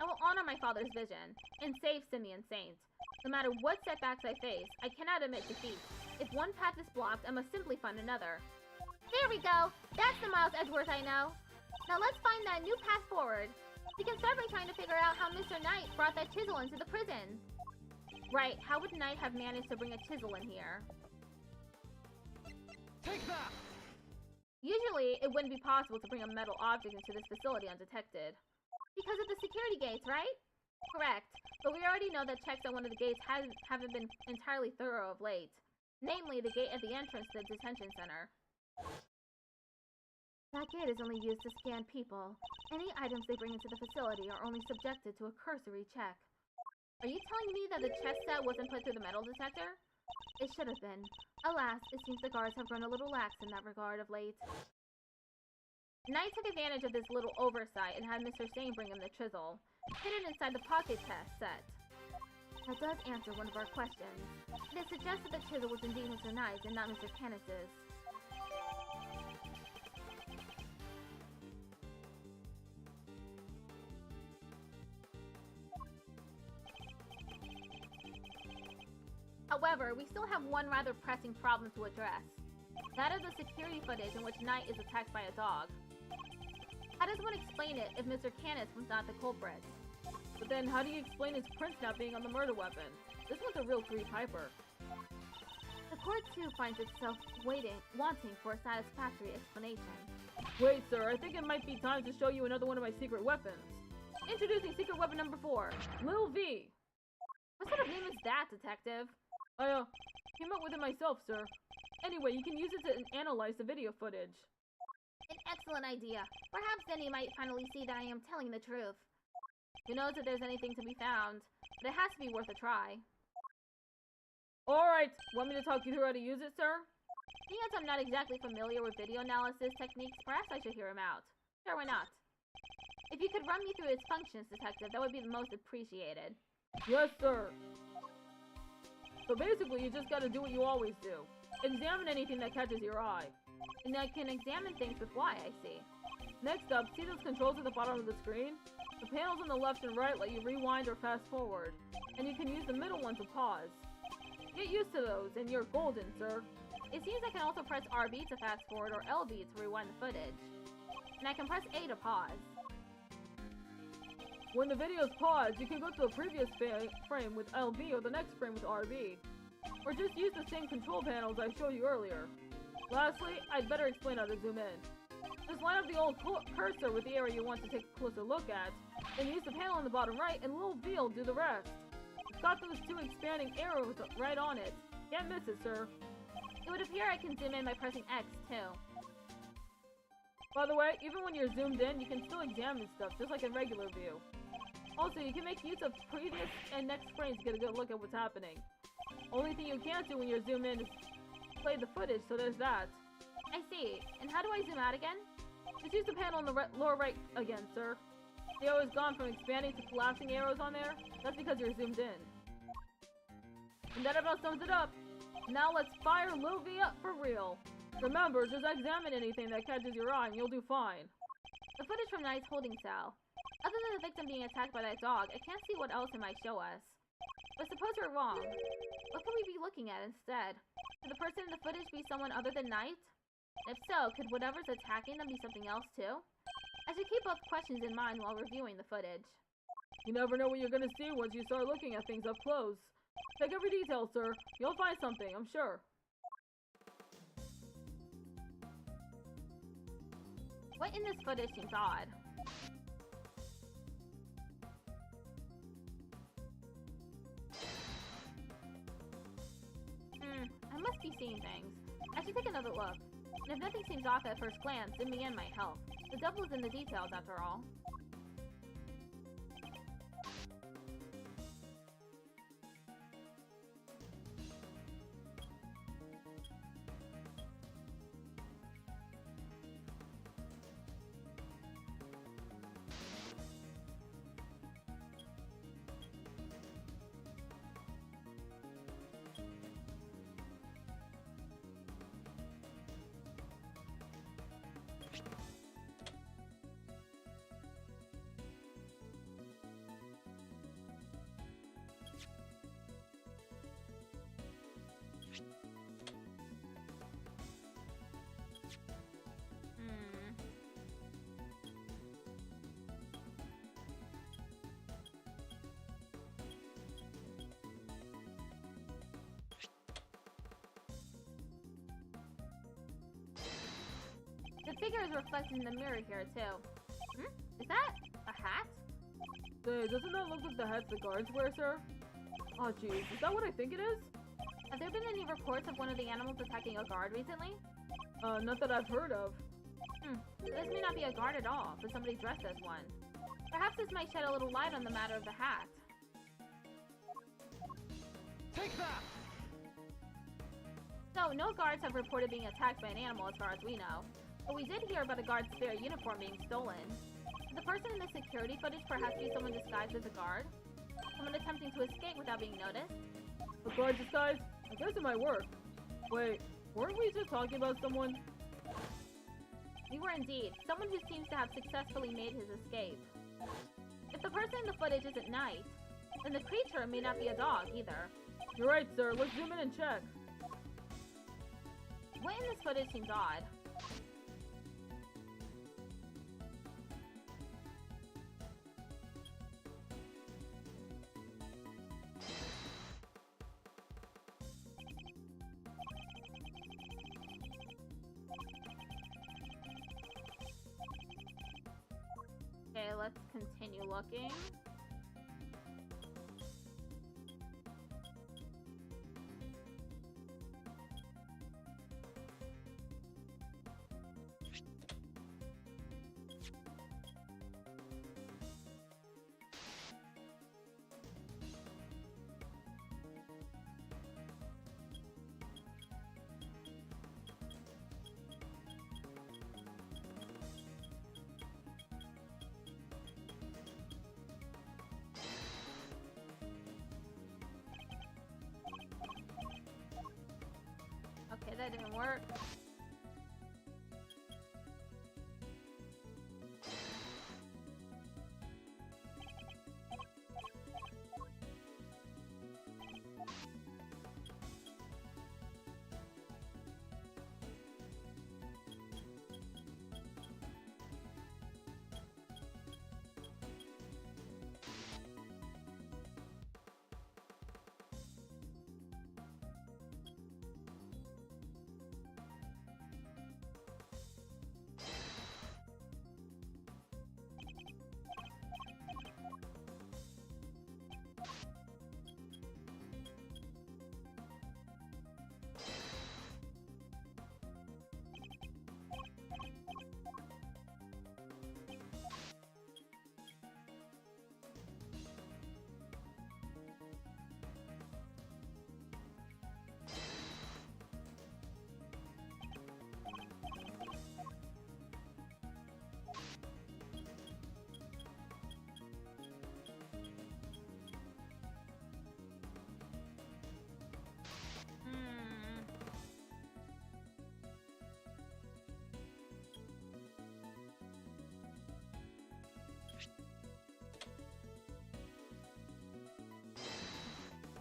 I will honor my father's vision, and save Simeon Saint. No matter what setbacks I face, I cannot admit defeat. If one path is blocked, I must simply find another. There we go! That's the Miles Edgeworth I know! Now let's find that new path forward. We can start by trying to figure out how Mr. Knight brought that chisel into the prison. Right, how would Knight have managed to bring a chisel in here? Take that! Usually, it wouldn't be possible to bring a metal object into this facility undetected. Because of the security gates, right? Correct, but we already know that checks at one of the gates haven't been entirely thorough of late. Namely, the gate at the entrance to the detention center. That gate is only used to scan people. Any items they bring into the facility are only subjected to a cursory check. Are you telling me that the chess set wasn't put through the metal detector? It should have been. Alas, it seems the guards have grown a little lax in that regard of late. Knight took advantage of this little oversight and had Mr. Sane bring him the chisel, hidden inside the pocket test set. That does answer one of our questions. It suggests that the chisel was indeed Mr. Knight's and not Mr. Canis's. However, we still have one rather pressing problem to address. That is the security footage in which Knight is attacked by a dog. How does one explain it if Mr. Canis was not the culprit? But then how do you explain his prints not being on the murder weapon? This one's a real creep-hyper. The court too finds itself wanting for a satisfactory explanation. Wait, sir, I think it might be time to show you another one of my secret weapons. Introducing secret weapon number 4, Lil V. What sort of name is that, detective? I came up with it myself, sir. Anyway, you can use it to analyze the video footage. An excellent idea. Perhaps then you might finally see that I am telling the truth. Who knows if there's anything to be found, but it has to be worth a try. Alright, want me to talk you through how to use it, sir? Seeing as I'm not exactly familiar with video analysis techniques, perhaps I should hear him out. Sure, why not? If you could run me through its functions, Detective, that would be the most appreciated. Yes, sir. So basically, you just gotta do what you always do. Examine anything that catches your eye. And I can examine things with Y, I see. Next up, see those controls at the bottom of the screen? The panels on the left and right let you rewind or fast forward, and you can use the middle one to pause. Get used to those, and you're golden, sir. It seems I can also press RB to fast forward or LB to rewind the footage. And I can press A to pause. When the video's paused, you can go to the previous frame with LB or the next frame with RB. Or just use the same control panels I showed you earlier. Lastly, I'd better explain how to zoom in. Just line up the old cursor with the area you want to take a closer look at, and use the panel on the bottom right and little V will do the rest. It's got those two expanding arrows right on it. Can't miss it, sir. It would appear I can zoom in by pressing X, too. By the way, even when you're zoomed in, you can still examine stuff, just like in regular view. Also, you can make use of previous and next frames to get a good look at what's happening. Only thing you can't do when you're zoomed in is play the footage, so there's that. I see. And how do I zoom out again? Just use the panel on the lower right again, sir. The arrow is gone from expanding to collapsing arrows on there. That's because you're zoomed in. And that about sums it up. Now let's fire Lil V up for real. Remember, just examine anything that catches your eye and you'll do fine. The footage from Knight's holding cell. Other than the victim being attacked by that dog, I can't see what else it might show us. But suppose we're wrong. What could we be looking at instead? Could the person in the footage be someone other than Knight? If so, could whatever's attacking them be something else too? I should keep both questions in mind while reviewing the footage. You never know what you're gonna see once you start looking at things up close. Check every detail, sir. You'll find something, I'm sure. What in this footage seems odd? I must be seeing things. I should take another look. And if nothing seems off at first glance, zooming in might help. The devil is in the details, after all. The figure is reflected in the mirror here, too. Is that a hat? Say, doesn't that look like the hats the guards wear, sir? Oh jeez, is that what I think it is? Have there been any reports of one of the animals attacking a guard recently? Not that I've heard of. This may not be a guard at all, but somebody dressed as one. Perhaps this might shed a little light on the matter of the hat. Take that! So, no guards have reported being attacked by an animal as far as we know. But we did hear about a guard's spare uniform being stolen. Could the person in the security footage perhaps be someone disguised as a guard? Someone attempting to escape without being noticed? A guard disguise? I guess it might work. Wait, weren't we just talking about someone? We were indeed. Someone who seems to have successfully made his escape. If the person in the footage isn't Knight, then the creature may not be a dog either. You're right, sir. Let's zoom in and check. What in this footage seems odd? Okay, let's continue looking. That didn't work.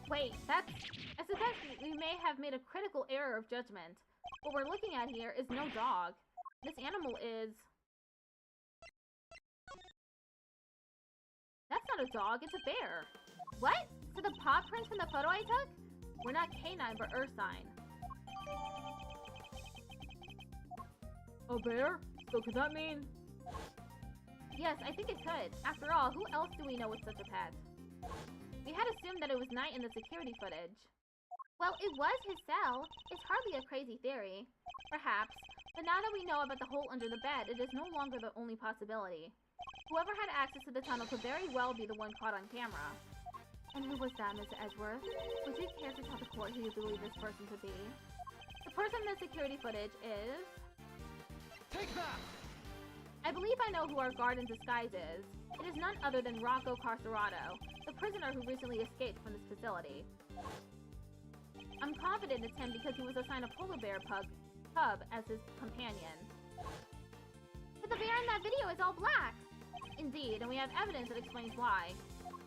Wait, I suspect we may have made a critical error of judgment. What we're looking at here is no dog. This animal is... That's not a dog, it's a bear. What? So the paw prints from the photo I took? We're not canine, but ursine. A bear? So could that mean... Yes, I think it could. After all, who else do we know with such a pet? We had assumed that it was night in the security footage. Well, it was his cell. It's hardly a crazy theory. Perhaps. But now that we know about the hole under the bed, it is no longer the only possibility. Whoever had access to the tunnel could very well be the one caught on camera. And who was that, Mr. Edgeworth? Would you care to tell the court who you believe this person to be? The person in the security footage is... Take that! I believe I know who our guard in disguise is. It is none other than Rocco Carcerado, the prisoner who recently escaped from this facility. I'm confident it's him because he was assigned a polar bear cub as his companion. But the bear in that video is all black! Indeed, and we have evidence that explains why.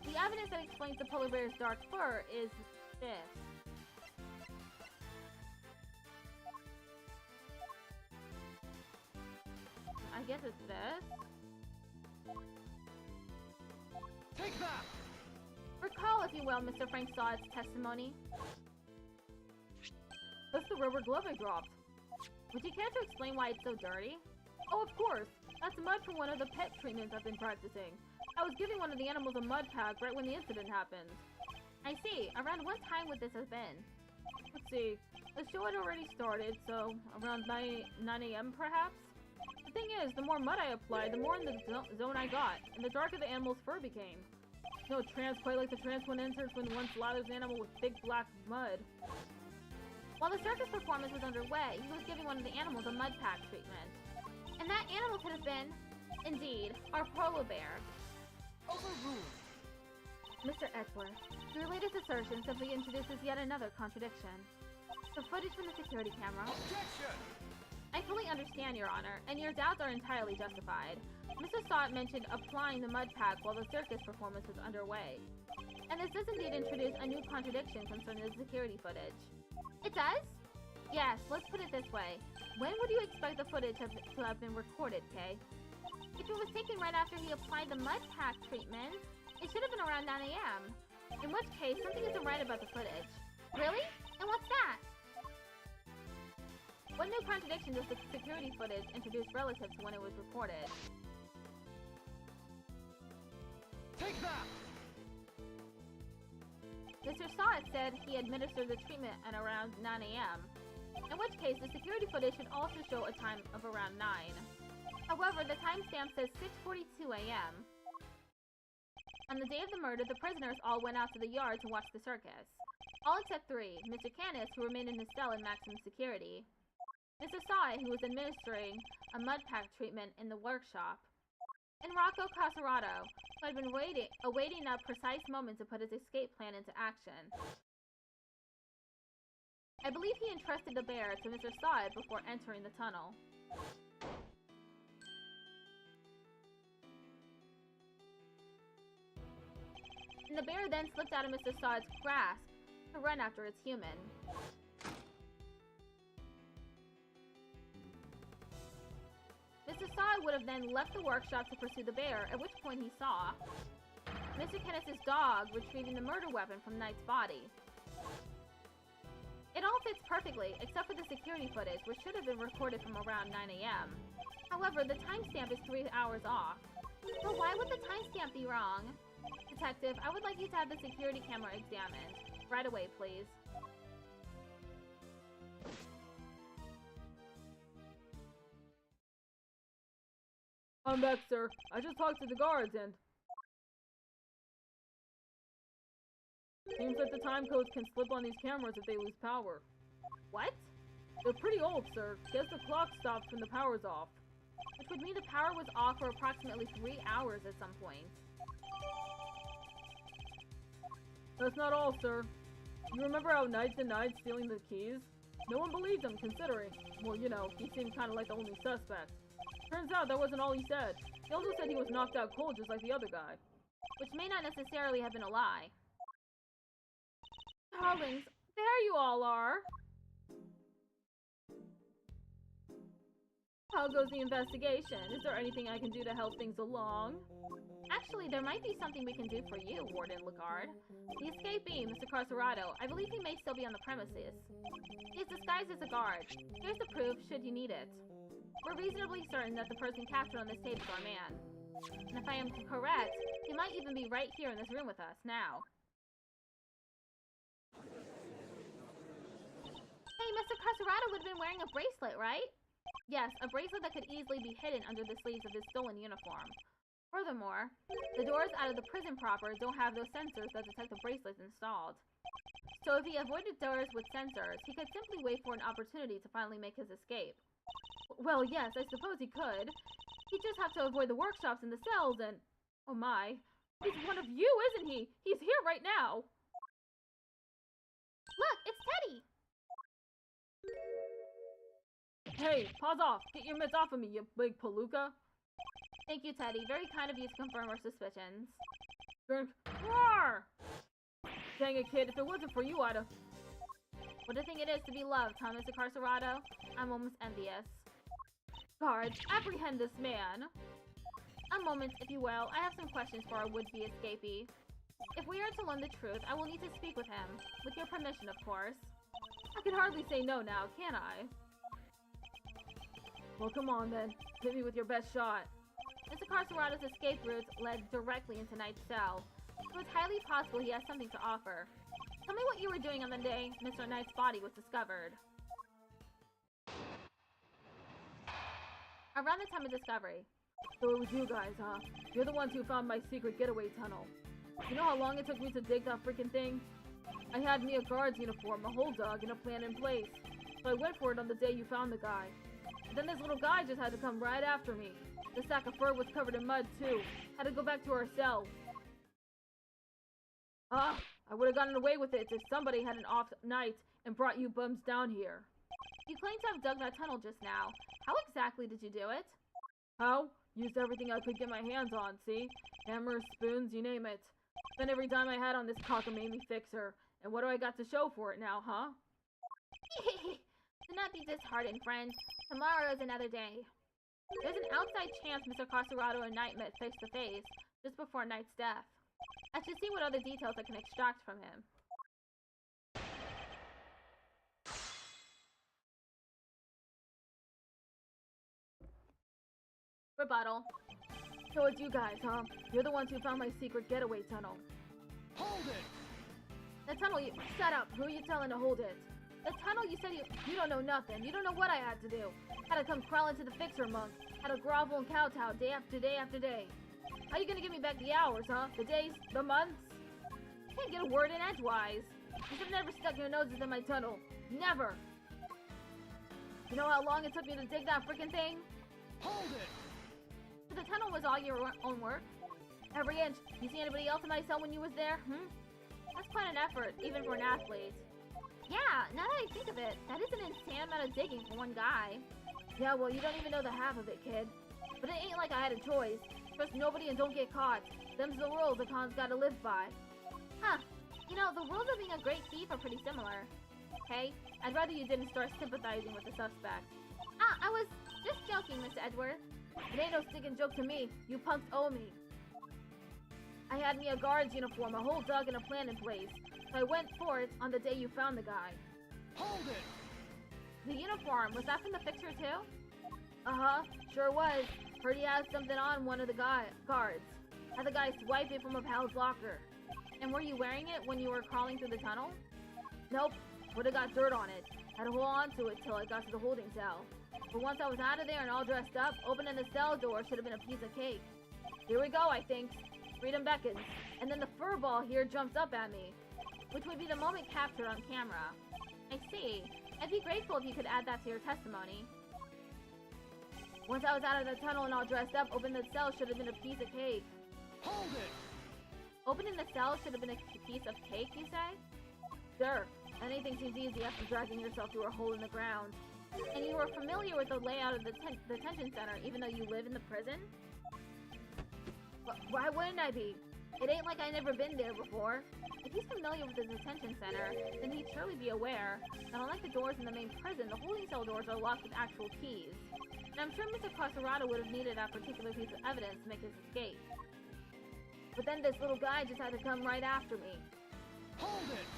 The evidence that explains the polar bear's dark fur is this. I guess it's this. Take that! Recall, if you will, Mr. Frank Sod's testimony. That's the rubber glove I dropped. Would you care to explain why it's so dirty? Oh, of course! That's mud from one of the pet treatments I've been practicing. I was giving one of the animals a mud pack right when the incident happened. I see. Around what time would this have been? Let's see. The show had already started, so around 9 a.m. perhaps? The thing is, the more mud I applied, the more in the zone I got, and the darker the animal's fur became. No trance quite like the trance one enters when one slathers an animal with big black mud. While the circus performance was underway, he was giving one of the animals a mud pack treatment. And that animal could have been, indeed, our polar bear. Overruled. Mr. Edgeworth, your latest assertion simply introduces yet another contradiction. The footage from the security camera... Objection! I fully understand, Your Honor, and your doubts are entirely justified. Mr. Stott mentioned applying the mud pack while the circus performance was underway. And this does indeed introduce a new contradiction concerning the security footage. It does? Yes, let's put it this way. When would you expect the footage to have been recorded, Kay? If it was taken right after he applied the mud pack treatment, it should have been around 9 a.m. In which case, something isn't right about the footage. Really? And what's that? What new contradiction does the security footage introduce relative to when it was recorded? Take that! Mr. Stott said he administered the treatment at around 9 a.m. In which case, the security footage should also show a time of around 9. However, the timestamp says 6:42 a.m. On the day of the murder, the prisoners all went out to the yard to watch the circus. All except 3, Mr. Canis, who remained in his cell in maximum security, Mr. Stott, who was administering a mud pack treatment in the workshop, and Rocco Casarato, who had been awaiting that precise moment to put his escape plan into action. I believe he entrusted the bear to Mr. Sod before entering the tunnel. And the bear then slipped out of Mr. Sod's grasp to run after its human. Mr. Sod would have then left the workshop to pursue the bear, at which point he saw Mr. Kenneth's dog retrieving the murder weapon from Knight's body. It all fits perfectly, except for the security footage, which should have been recorded from around 9 AM. However, the timestamp is 3 hours off. But why would the timestamp be wrong? Detective, I would like you to have the security camera examined. Right away, please. I'm back, sir. I just talked to the guards and... Seems like the time codes can slip on these cameras if they lose power. What? They're pretty old, sir. Guess the clock stopped when the power's off. Which would mean the power was off for approximately 3 hours at some point. That's not all, sir. You remember how Knight denied stealing the keys? No one believed him, considering, well, you know, he seemed kind of like the only suspect. Turns out that wasn't all he said. He also said he was knocked out cold just like the other guy. Which may not necessarily have been a lie. Darlings, there you all are! How goes the investigation? Is there anything I can do to help things along? Actually, there might be something we can do for you, Warden Lagard. The escapee, Mr. Carcerado, I believe he may still be on the premises. He is disguised as a guard. Here's the proof, should you need it. We're reasonably certain that the person captured on this tape is our man. And if I am correct, he might even be right here in this room with us, now. Hey, Mr. Carcerado would have been wearing a bracelet, right? Yes, a bracelet that could easily be hidden under the sleeves of his stolen uniform. Furthermore, the doors out of the prison proper don't have those sensors that detect the bracelets installed. So if he avoided doors with sensors, he could simply wait for an opportunity to finally make his escape. Well, yes, I suppose he could. He'd just have to avoid the workshops and the cells and... Oh my. He's one of you, isn't he? He's here right now! Look, it's Teddy! Hey, pause off! Get your mitts off of me, you big palooka! Thank you, Teddy. Very kind of you to confirm our suspicions. Roar! Dang it, kid. If it wasn't for you, I'd have... What a thing it is to be loved, huh, Mr. Carcerado? I'm almost envious. Guards, apprehend this man! A moment, if you will. I have some questions for our would-be escapee. If we are to learn the truth, I will need to speak with him. With your permission, of course. I can hardly say no now, can I? Well, come on then. Hit me with your best shot. Mr. Carcerado's escape route led directly into Knight's cell, so it's highly possible he has something to offer. Tell me what you were doing on the day Mr. Knight's body was discovered. Around the time of discovery. So it was you guys, huh? You're the ones who found my secret getaway tunnel. You know how long it took me to dig that freaking thing? I had me a guard's uniform, a hold dog, and a plan in place. So I went for it on the day you found the guy. And then this little guy just had to come right after me. The sack of fur was covered in mud, too. Had to go back to our cell. I would have gotten away with it if somebody had an off night and brought you bums down here. You claim to have dug that tunnel just now. How exactly did you do it? How? Used everything I could get my hands on, see? Hammers, spoons, you name it. Spent every dime I had on this cockamamie fixer. And what do I got to show for it now, huh? Do not be disheartened, friend. Tomorrow is another day. There's an outside chance Mr. Carcerado and Knight met face to face just before Knight's death. I should see what other details I can extract from him. Rebuttal. So it's you guys, huh? You're the ones who found my secret getaway tunnel. Hold it! The tunnel you... Shut up! Who are you telling to hold it? The tunnel you said You don't know nothing. You don't know what I had to do. Had to come crawling to the fixer monk. Had to grovel and kowtow day after day after day. How you gonna give me back the hours, huh? The days? The months? Can't get a word in edgewise. You should have never stuck your noses in my tunnel. Never! You know how long it took me to dig that freaking thing? Hold it! So the tunnel was all your own work? Every inch. You see anybody else in my cell when you was there? That's quite an effort, even for an athlete. Yeah, now that I think of it, that is an insane amount of digging for one guy. Yeah, well, you don't even know the half of it, kid. But it ain't like I had a choice. Trust nobody and don't get caught. Them's the rules the con's gotta live by. Huh. You know, the rules of being a great thief are pretty similar. Hey, I'd rather you didn't start sympathizing with the suspect. Ah, I was just joking, Mr. Edward. It ain't no sticking joke to me. You punks owe me. I had me a guard's uniform, a whole dog, and a plan in place. So I went for it on the day you found the guy. Hold it! The uniform, was that from the picture too? Uh-huh, sure was. Heard he had something on one of the guards. Had the guy swipe it from a pal's locker. And were you wearing it when you were crawling through the tunnel? Nope, would've got dirt on it. Had to hold on to it till I got to the holding cell. But once I was out of there and all dressed up, opening the cell door should have been a piece of cake. Here we go, I think. Freedom beckons. And then the furball here jumps up at me. Which would be the moment captured on camera. I see. I'd be grateful if you could add that to your testimony. Once I was out of the tunnel and all dressed up, opening the cell should have been a piece of cake. Hold it! Opening the cell should have been a piece of cake, you say? Sure. Anything seems easy after dragging yourself through a hole in the ground. And you were familiar with the layout of the detention center, even though you live in the prison? Why wouldn't I be? It ain't like I never been there before. If he's familiar with the detention center, then he'd surely be aware that unlike the doors in the main prison, the holding cell doors are locked with actual keys. And I'm sure Mr. Carcerado would have needed that particular piece of evidence to make his escape. But then this little guy just had to come right after me. Hold it!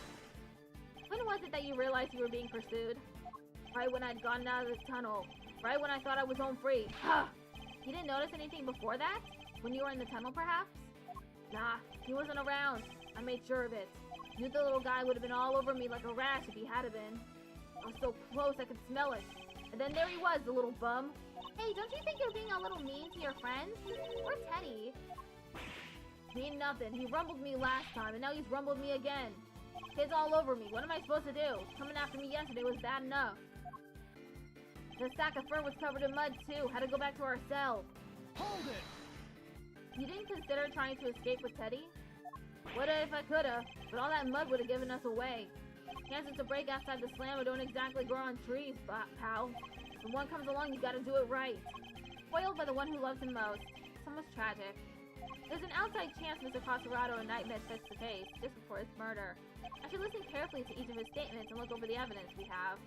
When was it that you realized you were being pursued? Right when I'd gotten out of the tunnel. Right when I thought I was home free. Ha! You didn't notice anything before that? When you were in the tunnel, perhaps? Nah, he wasn't around. I made sure of it. Knew the little guy would have been all over me like a rash if he had been. I was so close I could smell it. And then there he was, the little bum. Hey, don't you think you're being a little mean to your friends? Or Teddy? Mean nothing. He rumbled me last time, and now he's rumbled me again. Kids all over me. What am I supposed to do? Coming after me yesterday was bad enough. The sack of fur was covered in mud, too. Had to go back to our cell. Hold it! You didn't consider trying to escape with Teddy? Woulda if I coulda, but all that mud would have given us away. Chances to break outside the slammer don't exactly grow on trees, pal. When one comes along, you gotta do it right. Spoiled by the one who loves him most. It's almost tragic. There's an outside chance Mr. Carcerado and Knight met face to face just before his murder. I should listen carefully to each of his statements and look over the evidence we have.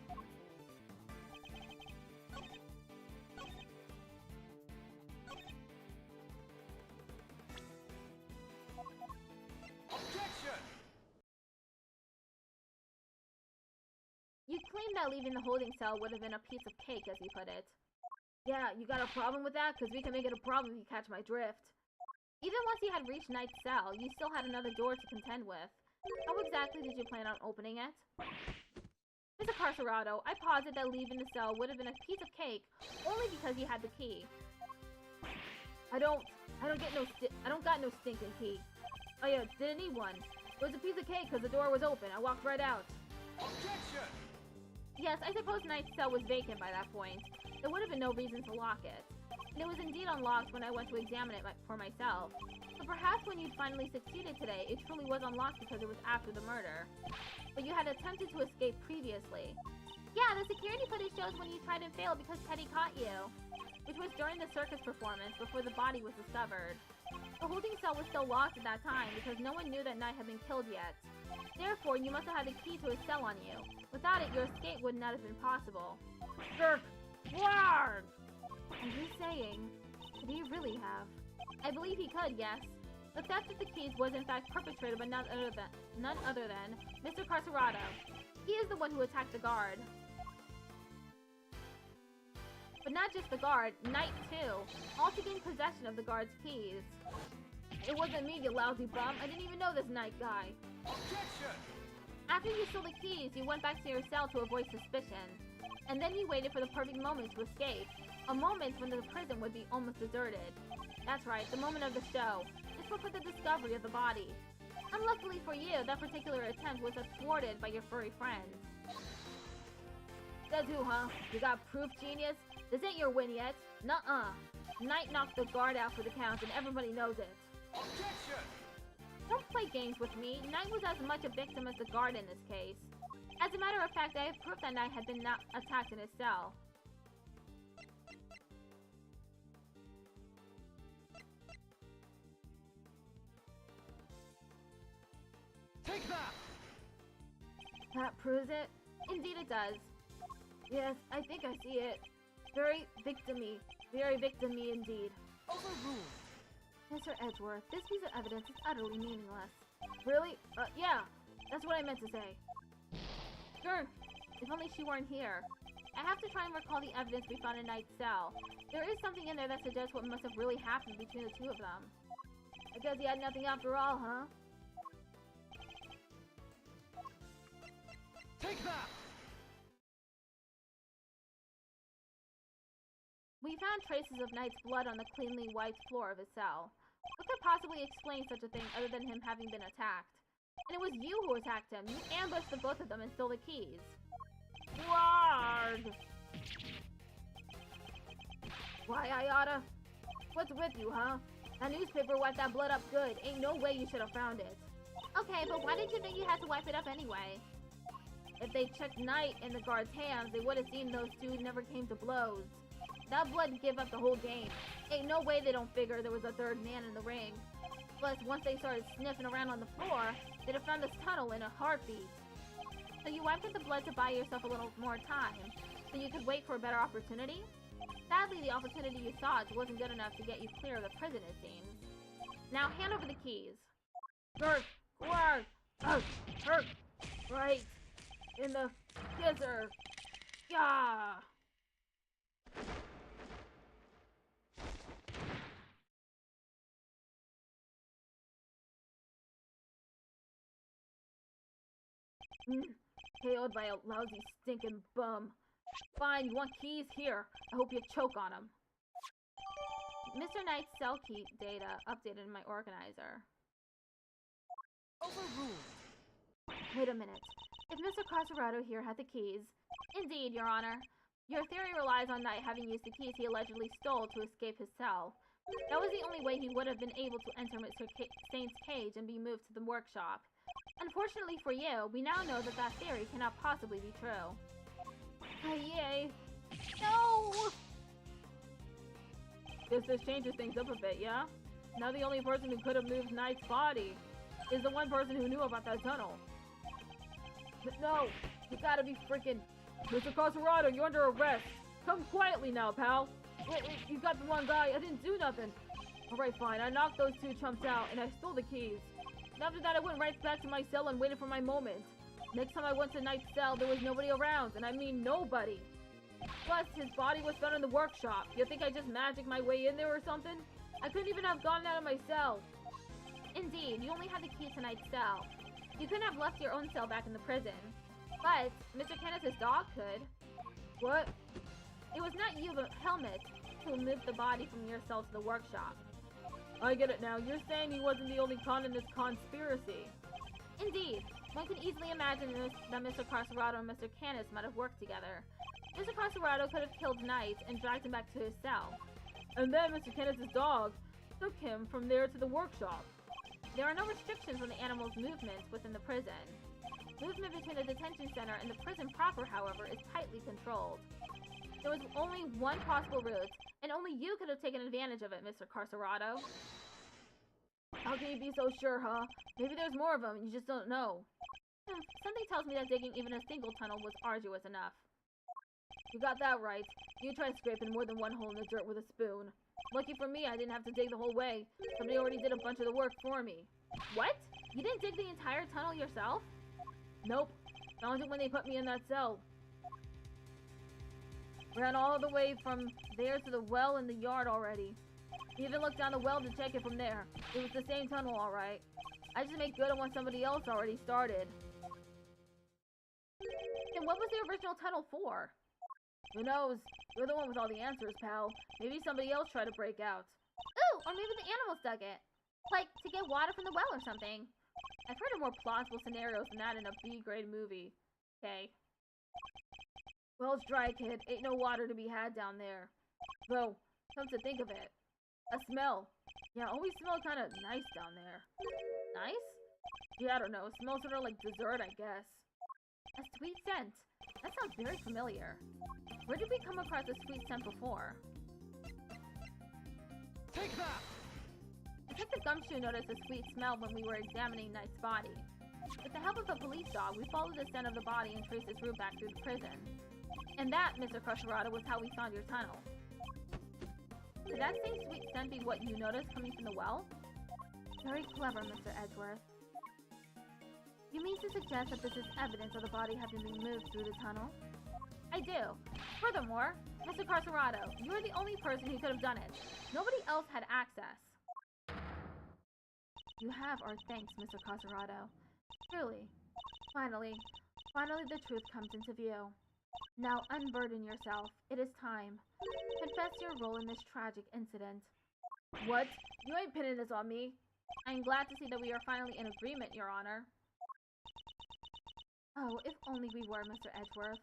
Objection! You claimed that leaving the holding cell would have been a piece of cake, as you put it. Yeah, you got a problem with that? Because we can make it a problem if you catch my drift. Even once you had reached Knight's cell, you still had another door to contend with. How exactly did you plan on opening it? Mr. Carcerado, I posit that leaving the cell would have been a piece of cake only because you had the key. I don't got no stinking key. Oh yeah, didn't need one. It was a piece of cake because the door was open. I walked right out. Objection! Yes, I suppose Knight's cell was vacant by that point. There would have been no reason to lock it. And it was indeed unlocked when I went to examine it for myself. So perhaps when you finally succeeded today, it truly was unlocked because it was after the murder. But you had attempted to escape previously. Yeah, the security footage shows when you tried and failed because Teddy caught you. Which was during the circus performance before the body was discovered. The holding cell was still locked at that time because no one knew that Knight had been killed yet. Therefore, you must have had a key to his cell on you. Without it, your escape would not have been possible. Jerk! Warg! Are you saying, could he really have? I believe he could, yes. The theft of the keys was in fact perpetrated by none other than Mr. Carcerado. He is the one who attacked the guard. But not just the guard, Knight too, all to gain possession of the guard's keys. It wasn't me, you lousy bum. I didn't even know this Knight guy. Objection! After you stole the keys, you went back to your cell to avoid suspicion. And then you waited for the perfect moment to escape. A moment when the prison would be almost deserted. That's right, the moment of the show. Just before the discovery of the body. Unluckily for you, that particular attempt was thwarted by your furry friends. Says who, huh? You got proof, genius? This ain't your win yet. Nuh-uh. Knight knocked the guard out for the count, and everybody knows it. Objection! Don't play games with me. Knight was as much a victim as the guard in this case. As a matter of fact, I have proof that Knight had been not attacked in his cell. Take that! That proves it? Indeed it does. Yes, I think I see it. Very victim-y. Very victim-y indeed. Overruled. Mr. Edgeworth, this piece of evidence is utterly meaningless. Really? Yeah. That's what I meant to say. Sure. If only she weren't here. I have to try and recall the evidence we found in Knight's cell. There is something in there that suggests what must have really happened between the two of them. I guess he had nothing after all, huh? Take that! We found traces of Knight's blood on the cleanly wiped floor of his cell. What could possibly explain such a thing other than him having been attacked? And it was you who attacked him. You ambushed the both of them and stole the keys. Warg! Why, I oughta... What's with you, huh? That newspaper wiped that blood up good. Ain't no way you should have found it. Okay, but why did you think you had to wipe it up anyway? If they checked Knight in the guard's hands, they would have seen those two never came to blows. That blood gave up the whole game. Ain't no way they don't figure there was a third man in the ring. Plus, once they started sniffing around on the floor, they'd have found this tunnel in a heartbeat. So you wiped up the blood to buy yourself a little more time, so you could wait for a better opportunity? Sadly, the opportunity you sought wasn't good enough to get you clear of the prison, it seems. Now, hand over the keys. Gurk! Gurk! Gurk! Right in the gizzard! Yeah! KO'd by a lousy stinking bum. Fine, you want keys? Here. I hope you choke on them. Mr. Knight's cell key data updated in my organizer. Overruled. Wait a minute. If Mr. Caserado here had the keys... Indeed, Your Honor. Your theory relies on Knight having used the keys he allegedly stole to escape his cell. That was the only way he would have been able to enter Mr. Saint's cage and be moved to the workshop. Unfortunately for you, we now know that that theory cannot possibly be true. Yay. No! Guess this changes things up a bit, yeah? Now the only person who could have moved Knight's body is the one person who knew about that tunnel. But no! You gotta be freaking... Mr. Caserado, you're under arrest! Come quietly now, pal! Wait, you got the wrong guy, I didn't do nothing! Alright, fine, I knocked those two chumps out, and I stole the keys. And after that, I went right back to my cell and waited for my moment. Next time I went to Knight's cell, there was nobody around, and I mean nobody. Plus, his body was found in the workshop. You think I just magicked my way in there or something? I couldn't even have gotten out of my cell. Indeed, you only had the key to Knight's cell. You couldn't have left your own cell back in the prison. But, Mr. Kenneth's dog could. What? It was not you, but Helmet, who moved the body from your cell to the workshop. I get it now. You're saying he wasn't the only con in this conspiracy. Indeed. One can easily imagine that Mr. Caserado and Mr. Canis might have worked together. Mr. Caserado could have killed Knight and dragged him back to his cell. And then Mr. Canis' dog took him from there to the workshop. There are no restrictions on the animal's movements within the prison. Movement between the detention center and the prison proper, however, is tightly controlled. There was only one possible route, and only you could have taken advantage of it, Mr. Caserado. How can you be so sure, huh? Maybe there's more of them, and you just don't know. Something tells me that digging even a single tunnel was arduous enough. You got that right. You tried scraping more than one hole in the dirt with a spoon. Lucky for me, I didn't have to dig the whole way. Somebody already did a bunch of the work for me. What? You didn't dig the entire tunnel yourself? Nope. Found it when they put me in that cell. Ran all the way from there to the well in the yard already. Even looked down the well to check it from there. It was the same tunnel, alright. I just make good on what somebody else already started. And what was the original tunnel for? Who knows? You're the one with all the answers, pal. Maybe somebody else tried to break out. Ooh, or maybe the animals dug it. Like, to get water from the well or something. I've heard of more plausible scenarios than that in a B-grade movie. Okay. Well's dry, kid. Ain't no water to be had down there. Though, come to think of it. A smell. Yeah, always smell kind of nice down there. Nice? Yeah, I don't know. Smells sort of like dessert, I guess. A sweet scent. That sounds very familiar. Where did we come across a sweet scent before? Take that! Detective Gumshoe noticed a sweet smell when we were examining Knight's body. With the help of a police dog, we followed the scent of the body and traced its route back through the prison. And that, Mr. Crusherado, was how we found your tunnel. Could that same sweet scent be what you noticed coming from the well? Very clever, Mr. Edgeworth. You mean to suggest that this is evidence of the body having been moved through the tunnel? I do. Furthermore, Mr. Carcerado, you are the only person who could have done it. Nobody else had access. You have our thanks, Mr. Carcerado. Truly. Finally the truth comes into view. Now unburden yourself. It is time. Confess your role in this tragic incident. What? You ain't pinning this on me. I'm glad to see that we are finally in agreement, Your Honor. Oh, if only we were, Mr. Edgeworth.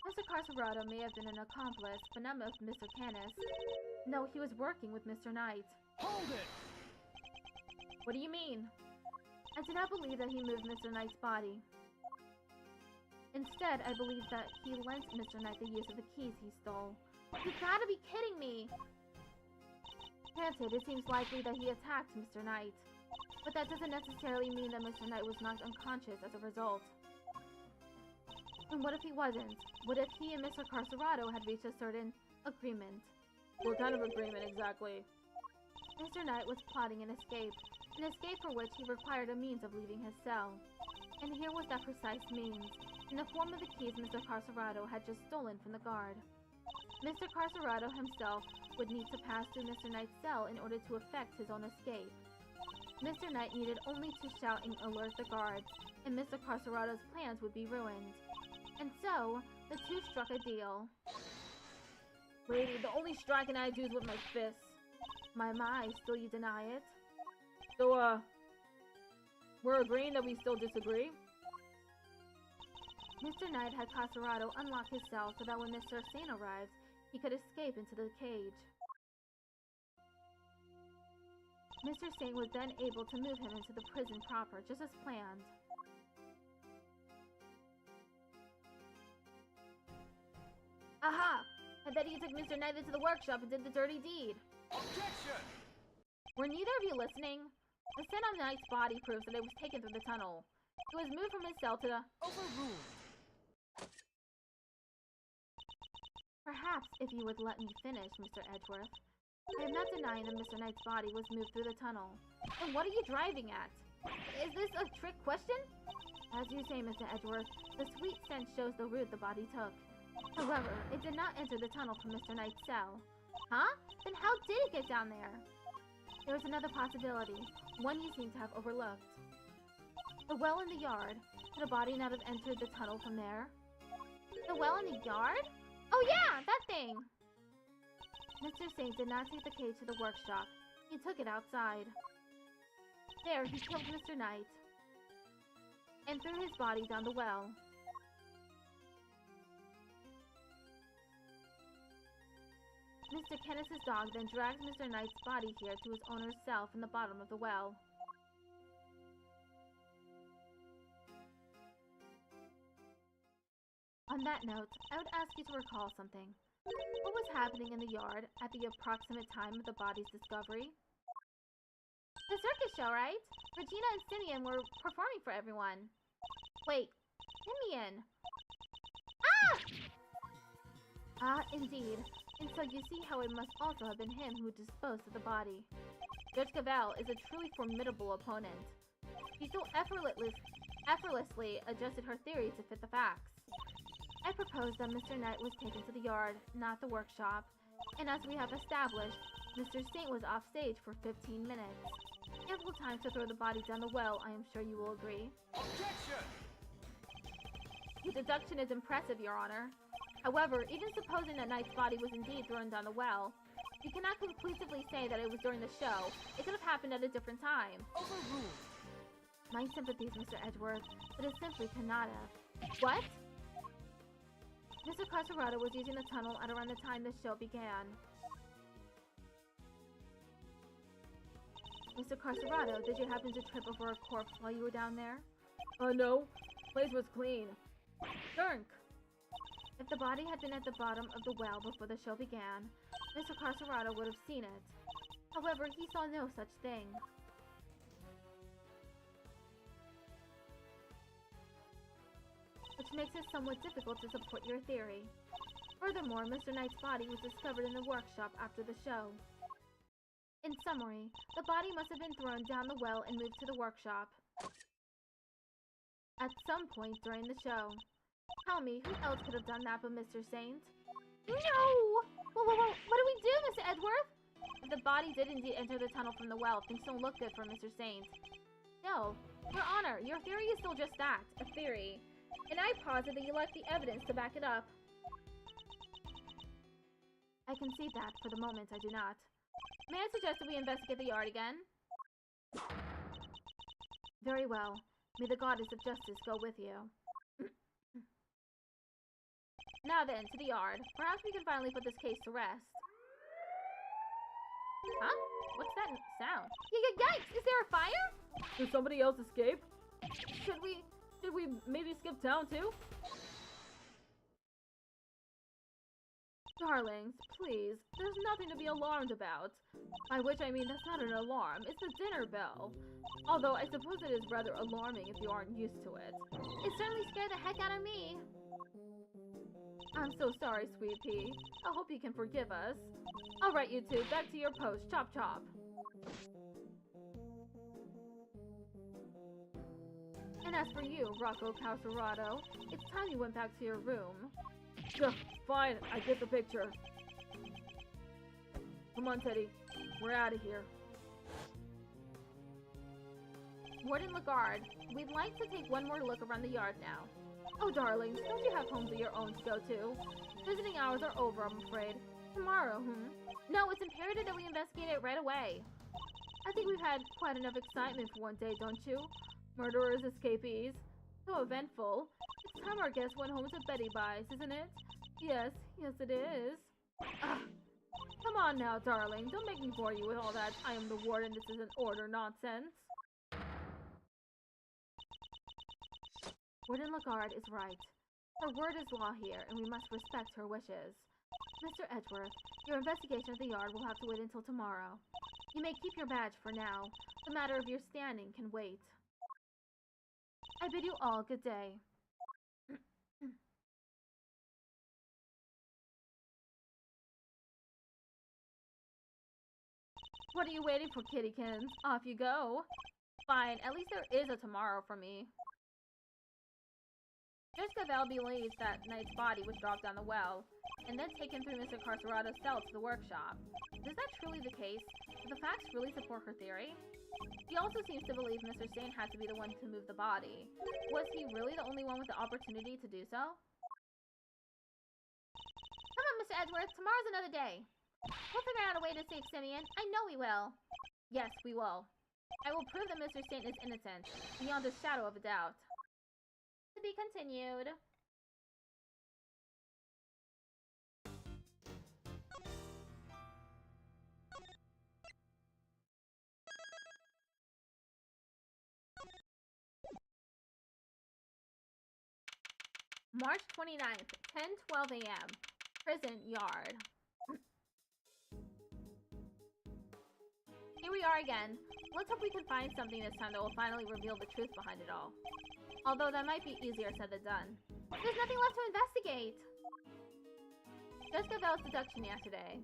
Mr. Carcerado may have been an accomplice, but not with Mr. Canis. No, he was working with Mr. Knight. Hold it! What do you mean? I do not believe that he moved Mr. Knight's body. Instead, I believe that he lent Mr. Knight the use of the keys he stole. You gotta be kidding me! Granted, it seems likely that he attacked Mr. Knight. But that doesn't necessarily mean that Mr. Knight was knocked unconscious as a result. And what if he wasn't? What if he and Mr. Carcerado had reached a certain agreement? What kind of agreement exactly? Mr. Knight was plotting an escape for which he required a means of leaving his cell. And here was that precise means, in the form of the keys Mr. Carcerado had just stolen from the guard. Mr. Carcerado himself would need to pass through Mr. Knight's cell in order to effect his own escape. Mr. Knight needed only to shout and alert the guards, and Mr. Carcerado's plans would be ruined. And so, the two struck a deal. Lady, the only striking I do is with my fists. My, still you deny it? So, we're agreeing that we still disagree? Mr. Knight had Carcerado unlock his cell so that when Mr. Saint arrives, he could escape into the cage. Mr. Saint was then able to move him into the prison proper, just as planned. Aha! I bet you took Mr. Knight into the workshop and did the dirty deed. Objection! Were neither of you listening? The scent on Knight's body proves that it was taken through the tunnel. It was moved from his cell to the... Overruled! Perhaps if you would let me finish, Mr. Edgeworth. I am not denying that Mr. Knight's body was moved through the tunnel. Then what are you driving at? Is this a trick question? As you say, Mr. Edgeworth, the sweet scent shows the route the body took. However, it did not enter the tunnel from Mr. Knight's cell. Huh? Then how did it get down there? There is another possibility, one you seem to have overlooked. The well in the yard. Could a body not have entered the tunnel from there? The well in the yard? Oh yeah, that thing! Mr. Saint did not take the cage to the workshop. He took it outside. There, he killed Mr. Knight and threw his body down the well. Mr. Canis's dog then dragged Mr. Knight's body here to his owner's cell from the bottom of the well. On that note, I would ask you to recall something. What was happening in the yard at the approximate time of the body's discovery? The circus show, right? Regina and Simeon were performing for everyone. Wait, Simeon! Ah! Ah, indeed. And so you see how it must also have been him who disposed of the body. Judge Cavell is a truly formidable opponent. She so effortlessly adjusted her theory to fit the facts. I propose that Mr. Knight was taken to the yard, not the workshop. And as we have established, Mr. Saint was off stage for 15 minutes. Ample time to throw the body down the well, I am sure you will agree. Objection! Your deduction is impressive, Your Honor. However, even supposing that Knight's body was indeed thrown down the well, you cannot conclusively say that it was during the show. It could have happened at a different time. Overruled! My sympathies, Mr. Edgeworth, but it simply cannot have. What? Mr. Carcerado was using the tunnel at around the time the show began. Mr. Carcerado, did you happen to trip over a corpse while you were down there? No. Place was clean. Gunk! If the body had been at the bottom of the well before the show began, Mr. Carcerado would have seen it. However, he saw no such thing. Which makes it somewhat difficult to support your theory. Furthermore, Mr. Knight's body was discovered in the workshop after the show. In summary, the body must have been thrown down the well and moved to the workshop at some point during the show. Tell me, who else could have done that but Mr. Saint? No! Whoa, what do we do, Mr. Edgeworth? If the body did indeed enter the tunnel from the well, things don't look good for Mr. Saint. Still, Your Honor, your theory is still just that, a theory. And I posit that you lack the evidence to back it up. I concede that, for the moment, I do not. May I suggest that we investigate the yard again? Very well. May the goddess of justice go with you. Now then, to the yard. Perhaps we can finally put this case to rest. Huh? What's that sound? Yikes! Is there a fire? Did somebody else escape? Should we maybe skip town too? Darlings, please, there's nothing to be alarmed about. By which I mean that's not an alarm, it's the dinner bell. Although I suppose it is rather alarming if you aren't used to it. It certainly scared the heck out of me. I'm so sorry, Sweet Pea. I hope you can forgive us. Alright, you two, back to your post. Chop chop. And as for you, Rocco Calcerado, it's time you went back to your room. Yeah, fine, I get the picture. Come on, Teddy. We're out of here. Warden Lagarde, we'd like to take one more look around the yard now. Oh, darlings, don't you have homes of your own to go to? Visiting hours are over, I'm afraid. Tomorrow, No, it's imperative that we investigate it right away. I think we've had quite enough excitement for one day, don't you? Murderers, escapees. So eventful. It's time our guest went home to Betty Buys, isn't it? Yes, it is. Ugh. Come on now, darling. Don't make me bore you with all that I am the warden, this is an order nonsense. Warden Lagarde is right. Her word is law here, and we must respect her wishes. Mr. Edgeworth, your investigation of the yard will have to wait until tomorrow. You may keep your badge for now. The matter of your standing can wait. I bid you all good day. What are you waiting for, kittykins? Off you go. Fine, at least there is a tomorrow for me. Jessica Val believes that Knight's body was dropped down the well, and then taken through Mr. Carcerado's cell to the workshop. Is that truly the case? Do the facts really support her theory? She also seems to believe Mr. Saint had to be the one to move the body. Was he really the only one with the opportunity to do so? Come on, Mr. Edgeworth, tomorrow's another day. We'll figure out a way to save Simeon. I know we will. Yes, we will. I will prove that Mr. Saint is innocent, beyond a shadow of a doubt. To be continued. March 29th, 10:12 a.m. Prison Yard. Here we are again. Let's hope we can find something this time that will finally reveal the truth behind it all. Although that might be easier said than done. There's nothing left to investigate! Jessica Bell's deduction yesterday.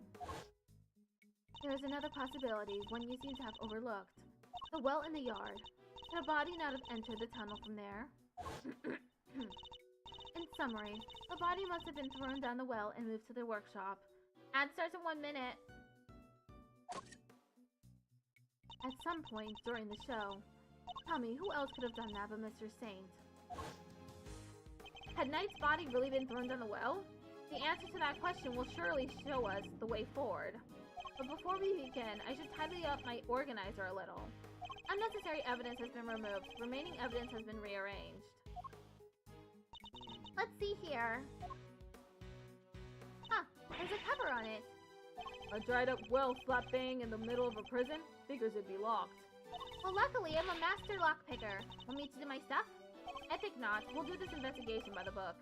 There is another possibility, one you seem to have overlooked. The well in the yard. Could a body not have entered the tunnel from there? In summary, the body must have been thrown down the well and moved to the workshop. Ad starts in 1 minute. At some point during the show. Tell me, who else could have done that but Mr. Saint? Had Knight's body really been thrown down the well? The answer to that question will surely show us the way forward. But before we begin, I should tidy up my organizer a little. Unnecessary evidence has been removed. Remaining evidence has been rearranged. Let's see here. Huh, there's a cover on it. A dried up well slap bang in the middle of a prison? Figures it'd be locked. Well, luckily, I'm a master lockpicker. Want me to do my stuff? I think not. We'll do this investigation by the book.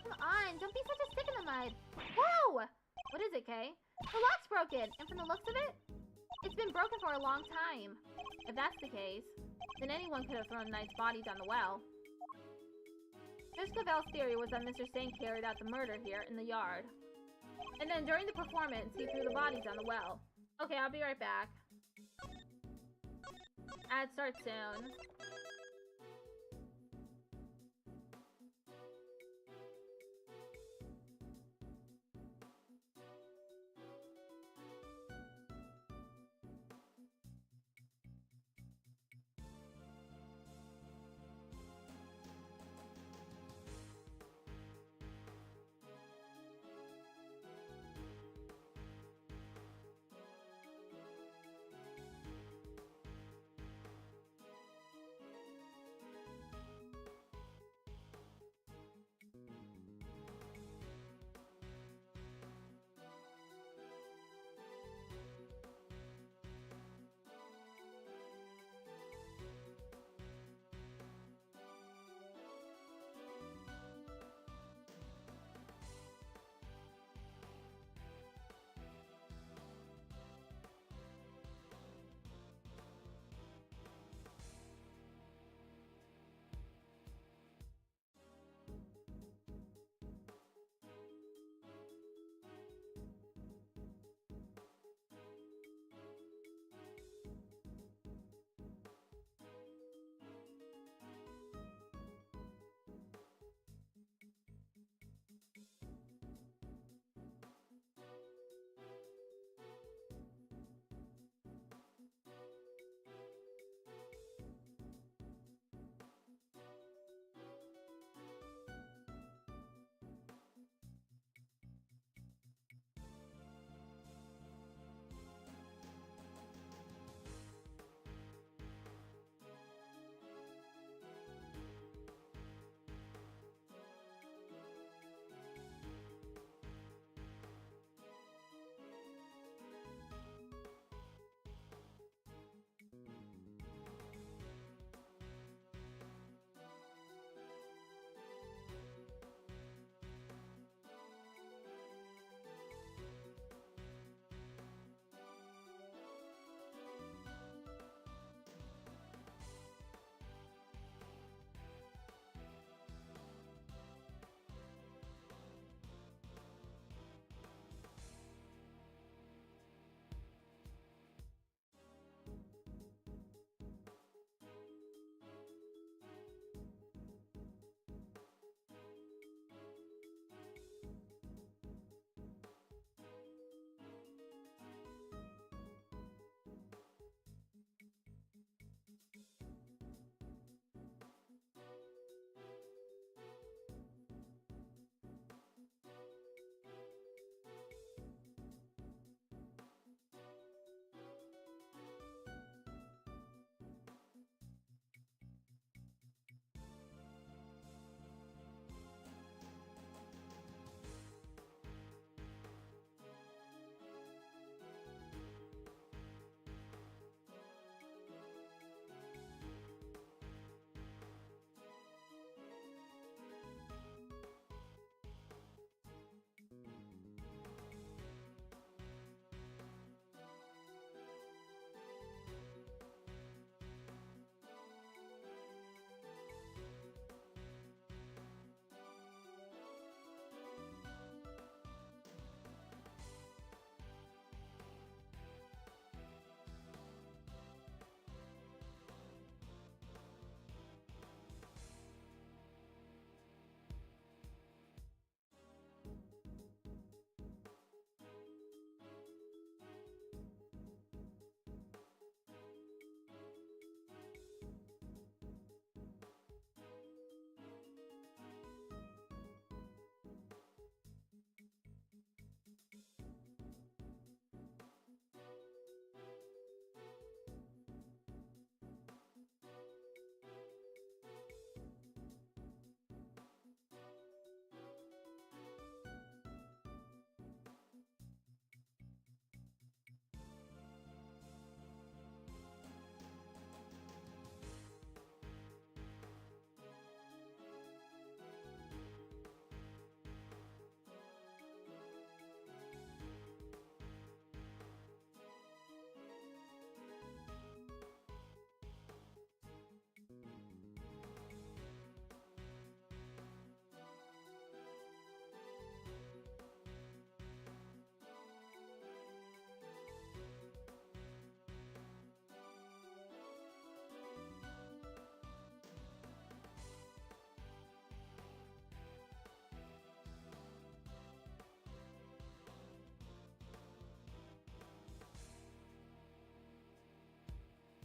Come on, don't be such a stick in the mud. Whoa! What is it, Kay? The lock's broken, and from the looks of it, it's been broken for a long time. If that's the case, then anyone could have thrown Knight's body down the well. Miss Cavell's theory was that Mr. Sane carried out the murder here in the yard. And then during the performance, he threw the bodies down the well. Okay, I'll be right back. Ad starts soon.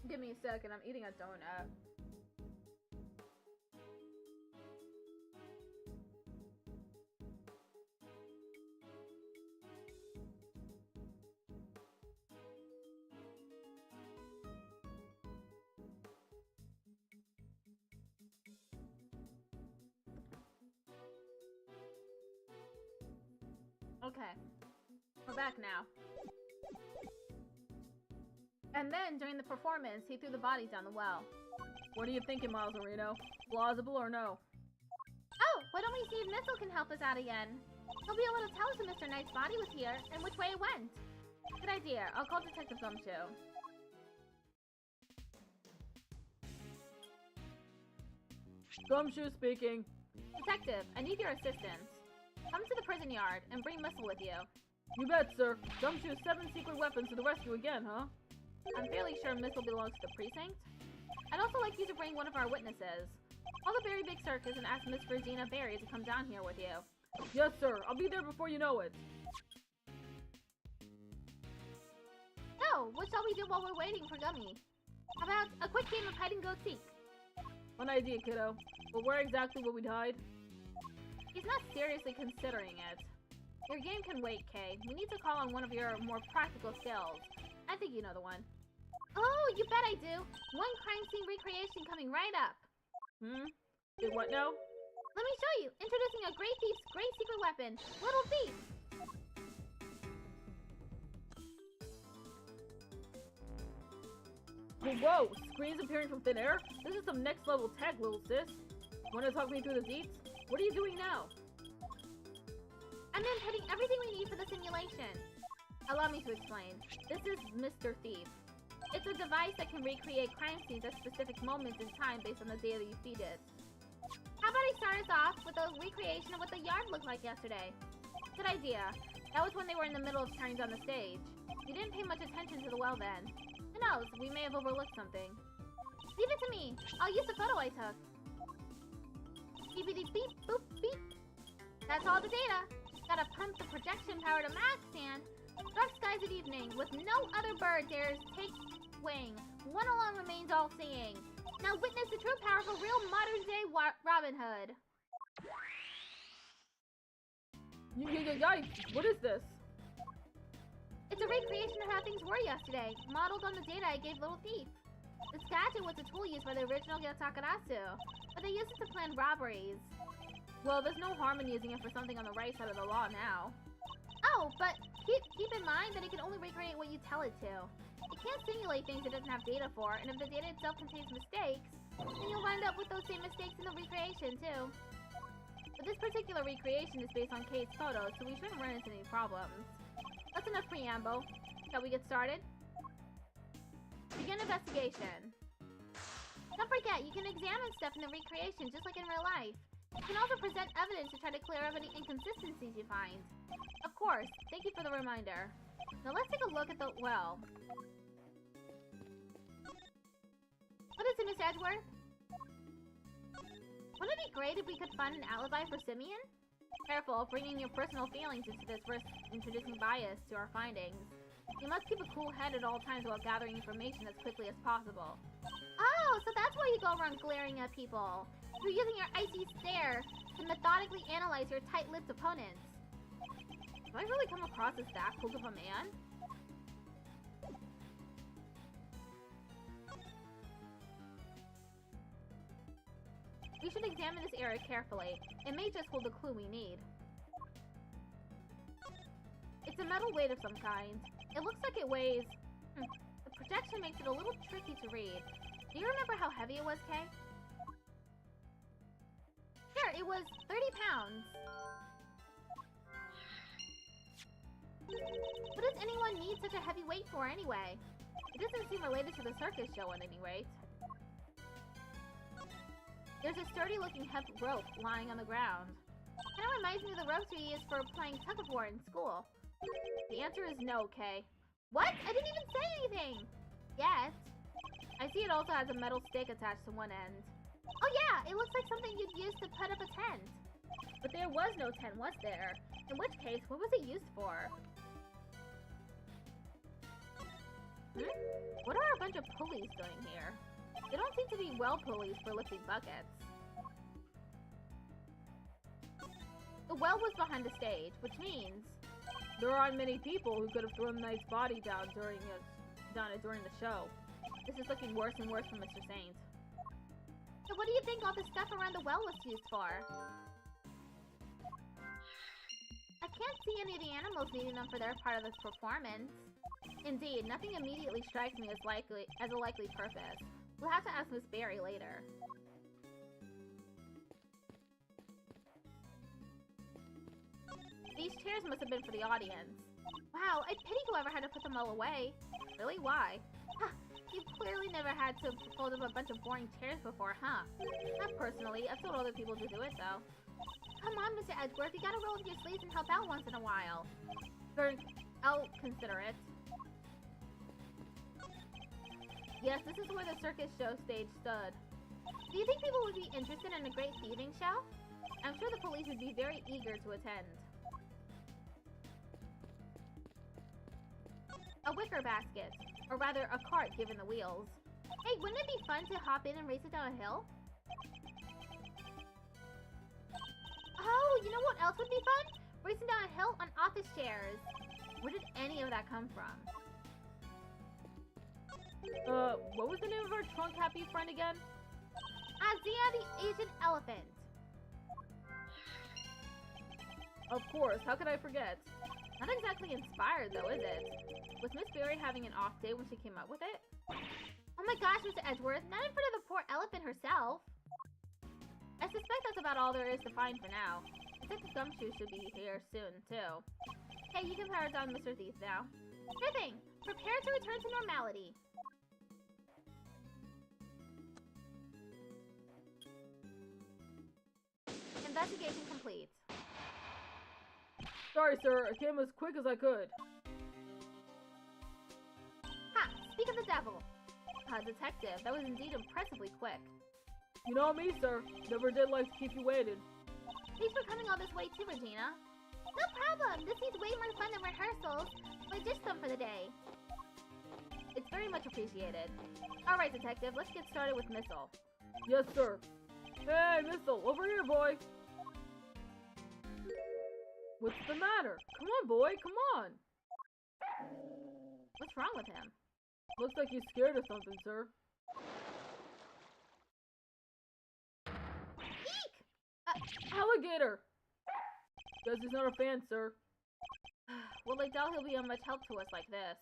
Give me a second, I'm eating a donut. Okay, we're back now. And then, during the performance, he threw the bodies down the well. What are you thinking, Miles Marino? Plausible or no? Oh, why don't we see if Missile can help us out again? He'll be able to tell us if Mr. Knight's body was here and which way it went. Good idea. I'll call Detective Gumshoe. Gumshoe speaking. Detective, I need your assistance. Come to the prison yard and bring Missile with you. You bet, sir. Gumshoe's 7 secret weapons to the rescue again, huh? I'm fairly sure Missile belongs to the precinct. I'd also like you to bring one of our witnesses. Call the Berry Big Circus and ask Miss Regina Berry to come down here with you. Yes, sir. I'll be there before you know it. So, what shall we do while we're waiting for Gummy? How about a quick game of hide-and-go-seek? One idea, kiddo. But where exactly will we hide? He's not seriously considering it. Your game can wait, Kay. We need to call on one of your more practical skills. I think you know the one. Oh, you bet I do. One crime scene recreation coming right up. Did what now? Let me show you. Introducing a great thief's great secret weapon, Little Thief. Whoa! Screens appearing from thin air? This is some next level tech, little sis. Wanna talk me through the deets? What are you doing now? I'm inputting everything we need for the simulation. Allow me to explain. This is Mr. Thief. It's a device that can recreate crime scenes at specific moments in time based on the data you feed it. How about I start us off with a recreation of what the yard looked like yesterday? Good idea. That was when they were in the middle of tearing down the stage. You didn't pay much attention to the well then. Who knows? We may have overlooked something. Leave it to me. I'll use the photo I took. Beep, beep, boop, beep. That's all the data. Gotta pump the projection power to max, and dark skies at evening, with no other bird dares take wing. One alone remains all-seeing. Now witness the true power of a real modern-day Robin Hood. Yikes! What is this? It's a recreation of how things were yesterday, modeled on the data I gave Little Thief. This gadget was a tool used by the original Takarasu, but they used it to plan robberies. Well, there's no harm in using it for something on the right side of the law now. Oh, but keep in mind that it can only recreate what you tell it to. It can't simulate things it doesn't have data for, and if the data itself contains mistakes, then you'll wind up with those same mistakes in the recreation, too. But this particular recreation is based on Kate's photos, so we shouldn't run into any problems. That's enough preamble. Shall we get started? Begin investigation. Don't forget, you can examine stuff in the recreation just like in real life. You can also present evidence to try to clear up any inconsistencies you find. Of course, thank you for the reminder. Now let's take a look at the well. What is it, Miss Edgeworth? Wouldn't it be great if we could find an alibi for Simeon? Careful, bringing your personal feelings into this risks introducing bias to our findings. You must keep a cool head at all times while gathering information as quickly as possible. Oh, so that's why you go around glaring at people. You're using your icy stare to methodically analyze your tight-lipped opponents. Do I really come across as that cool of a man? We should examine this area carefully. It may just hold the clue we need. It's a metal weight of some kind. It looks like it weighs... The projection makes it a little tricky to read. Do you remember how heavy it was, Kay? Sure, it was 30 pounds. What does anyone need such a heavy weight for anyway? It doesn't seem related to the circus show at any rate. There's a sturdy-looking hemp rope lying on the ground. Kinda reminds me of the ropes we used for playing tug of war in school. The answer is no, Kay. What? I didn't even say anything! Yes. I see it also has a metal stake attached to one end. Oh yeah, it looks like something you'd use to put up a tent. But there was no tent, was there? In which case, what was it used for? What are a bunch of pulleys doing here? They don't seem to be well pulleys for lifting buckets. The well was behind the stage, which means there aren't many people who could have thrown the knight's body down during the show. This is looking worse and worse for Mr. Saint. So what do you think all the stuff around the well was used for? I can't see any of the animals needing them for their part of this performance. Indeed, nothing immediately strikes me as a likely purpose. We'll have to ask Miss Berry later. These chairs must have been for the audience. Wow, I pity whoever had to put them all away. Really? Why? Huh, you've clearly never had to fold up a bunch of boring chairs before, huh? Not personally. I've told other people to do it, though. Come on, Mr. Edgeworth, you gotta roll up your sleeves and help out once in a while. I'll consider it. Yes, this is where the circus show stage stood. Do you think people would be interested in a great thieving show? I'm sure the police would be very eager to attend. A wicker basket, or rather a cart given the wheels. Hey, wouldn't it be fun to hop in and race it down a hill? Oh, you know what else would be fun? Racing down a hill on office chairs. Where did any of that come from? What was the name of our trunk happy friend again? Azia the Asian elephant. Of course, how could I forget? Not exactly inspired though, is it? Was Miss Berry having an off day when she came up with it? Oh my gosh, Mr. Edgeworth, not in front of the poor elephant herself. I suspect that's about all there is to find for now. Detective Gumshoe should be here soon, too. Hey, you can power down Mr. Thief now. Sure thing. Prepare to return to normality. Investigation complete. Sorry, sir. I came as quick as I could. Ha! Speak of the devil. Detective, that was indeed impressively quick. You know me, sir. Never did like to keep you waiting. Thanks for coming all this way too, Regina. No problem. This seems way more fun than rehearsals. So I ditched them for the day. It's very much appreciated. Alright, Detective, let's get started with Missile. Yes, sir. Hey, Missile, over here, boy. What's the matter? Come on, boy, come on. What's wrong with him? Looks like he's scared of something, sir. Eek! Alligator! Guess he's not a fan, sir. Well, I doubt he'll be of much help to us like this.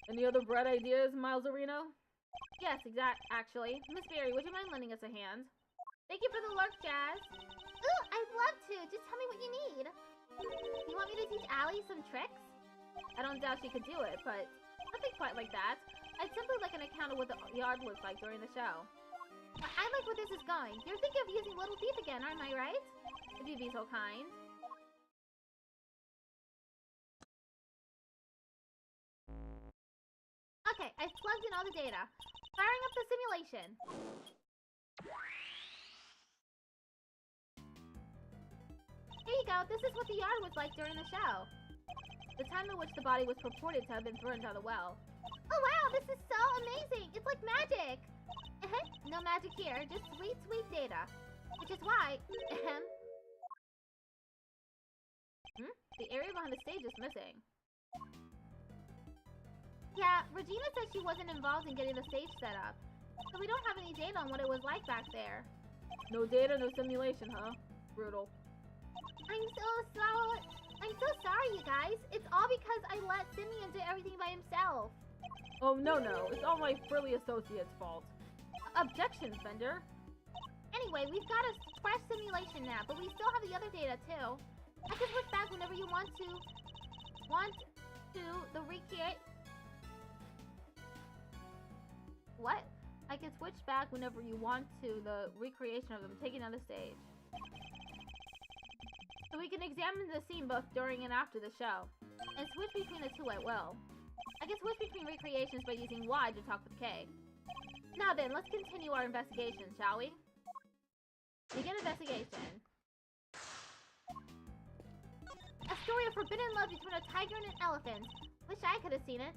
Any other bright ideas, Miles Areno? Yes, actually. Miss Berry, would you mind lending us a hand? Thank you for the lurk, Jazz. Ooh, I'd love to. Just tell me what you need. You want me to teach Allie some tricks? I don't doubt she could do it, but nothing quite like that. I'd simply like an account of what the yard looks like during the show. I like where this is going. You're thinking of using Little Thief again, aren't I right? If you'd be so kind. Okay, I've plugged in all the data. Firing up the simulation. Here you go. This is what the yard was like during the show. The time in which the body was purported to have been thrown down the well. Oh wow, this is so amazing! It's like magic! No magic here, just sweet, sweet data. Which is why, The area behind the stage is missing. Yeah, Regina said she wasn't involved in getting the stage set up. So we don't have any data on what it was like back there. No data, no simulation, huh? Brutal. I'm so sorry, you guys. It's all because I let Simeon do everything by himself. Oh, no. It's all my frilly associate's fault. Objection, Fender. Anyway, we've got a fresh simulation now, but we still have the other data, too. I can switch back whenever you want to the recreate... What? I can switch back whenever you want to the recreation of them taking on the stage. So we can examine the scene both during and after the show, and switch between the two at will. I can switch between recreations by using Y to talk with K. Now then, let's continue our investigation, shall we? Begin investigation. A story of forbidden love between a tiger and an elephant. Wish I could have seen it.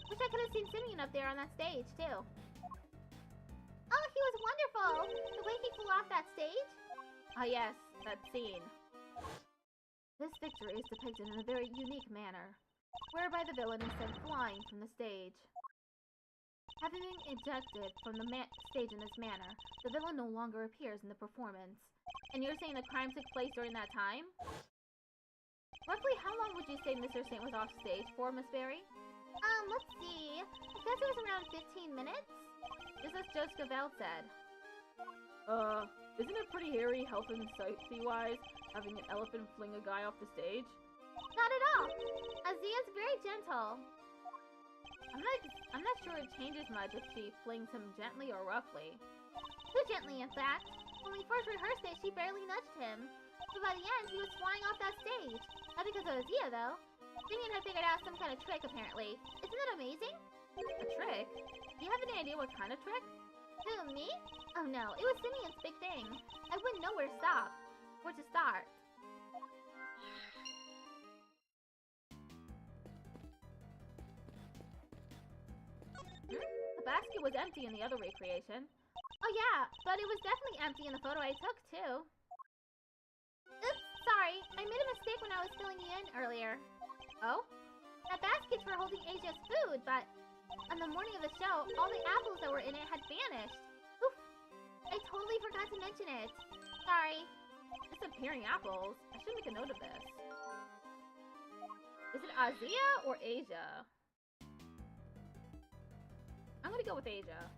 Wish I could have seen Simeon up there on that stage, too. Oh, he was wonderful! The way he flew off that stage? Ah yes, that scene. This victory is depicted in a very unique manner, whereby the villain is sent flying from the stage. Having been ejected from the stage in this manner, the villain no longer appears in the performance. And you're saying the crime took place during that time? Roughly how long would you say Mr. Saint was off stage for, Miss Berry? Let's see. I guess it was around 15 minutes? Just as Judge Cuphead said. Isn't it pretty hairy, health and safety-wise, having an elephant fling a guy off the stage? Not at all. Azia's very gentle. I'm not sure it changes much if she flings him gently or roughly. Too gently, in fact. When we first rehearsed it, she barely nudged him. But by the end, he was flying off that stage. Not because of Azia, though. Simeon had figured out some kind of trick, apparently. Isn't that amazing? A trick? Do you have any idea what kind of trick? Who, me? Oh no, it was Simeon's big thing. I wouldn't know where to stop. Where to start. The basket was empty in the other recreation. Oh yeah, but it was definitely empty in the photo I took, too. Oops, sorry. I made a mistake when I was filling you in earlier. Oh? That basket's for holding Asia's food, but on the morning of the show, all the apples that were in it had vanished. Oof! I totally forgot to mention it. Sorry. Disappearing apples? I should make a note of this. Is it Azia or Asia? I'm gonna go with Asia.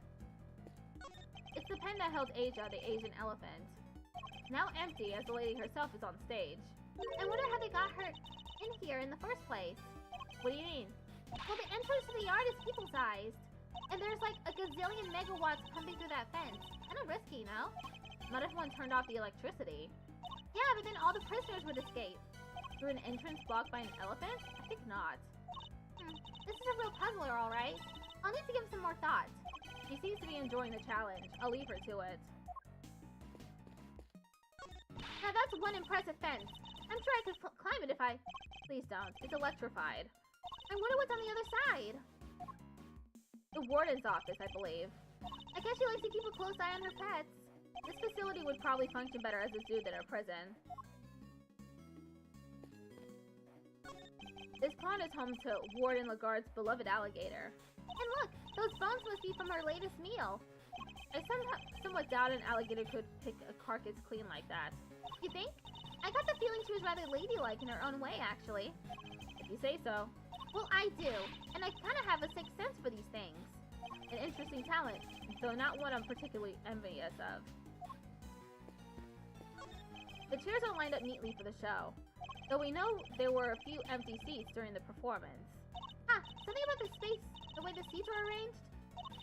It's the pen that held Asia, the Asian elephant. Now empty, as the lady herself is on stage. I wonder how they got her in here in the first place. What do you mean? Well, the entrance to the yard is people-sized. And there's like a gazillion megawatts pumping through that fence. Kinda risky, no? Not if one turned off the electricity. Yeah, but then all the prisoners would escape. Through an entrance blocked by an elephant? I think not. This is a real puzzler, alright. I'll need to give some more thought. She seems to be enjoying the challenge. I'll leave her to it. Now that's one impressive fence. I'm sure I could climb it if I... Please don't. It's electrified. I wonder what's on the other side. The warden's office, I believe. I guess she likes to keep a close eye on her pets. This facility would probably function better as a zoo than a prison. This pond is home to Warden Lagarde's beloved alligator. And look, those bones must be from her latest meal. I somewhat doubt an alligator could pick a carcass clean like that. You think? I got the feeling she was rather ladylike in her own way, actually. If you say so. Well, I do. And I kind of have a sixth sense for these things. An interesting talent, though not one I'm particularly envious of. The chairs aren't lined up neatly for the show, though we know there were a few empty seats during the performance. Something about the space, the way the seats were arranged,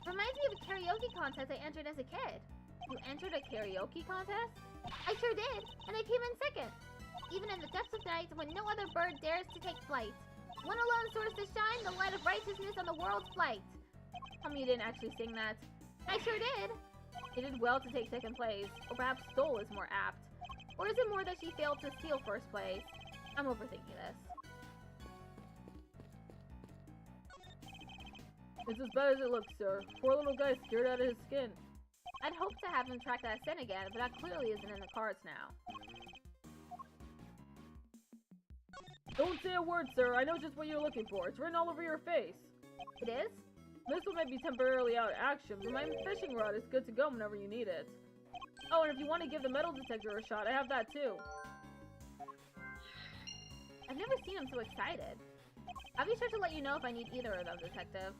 reminds me of a karaoke contest I entered as a kid. You entered a karaoke contest? I sure did, and I came in second. Even in the depths of night when no other bird dares to take flight. One alone soars to shine the light of righteousness on the world's flight. Tell me you didn't actually sing that. I sure did. You did well to take second place, or perhaps stole is more apt. Or is it more that she failed to steal first place? I'm overthinking this. It's as bad as it looks, sir. Poor little guy scared out of his skin. I'd hoped to have him track that sin again, but that clearly isn't in the cards now. Don't say a word, sir. I know just what you're looking for. It's written all over your face. It is? Missile may be temporarily out of action, but my fishing rod is good to go whenever you need it. Oh, and if you want to give the metal detector a shot, I have that too. I've never seen him so excited. I'll be sure to let you know if I need either of them, Detective.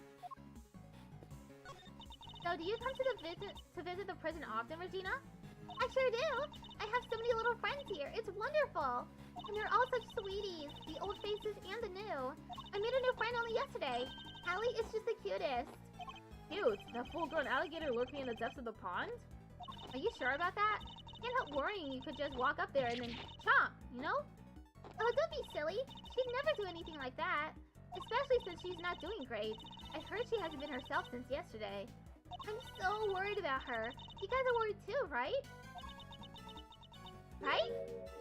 So, do you come to visit the prison often, Regina? I sure do! I have so many little friends here. It's wonderful! And they're all such sweeties, the old faces and the new. I made a new friend only yesterday. Allie is just the cutest. Cute? That full-grown alligator lurking in the depths of the pond? Are you sure about that? Can't help worrying you could just walk up there and then chomp, you know? Oh, don't be silly. She'd never do anything like that. Especially since she's not doing great. I heard she hasn't been herself since yesterday. I'm so worried about her. You guys are worried too, right? Right?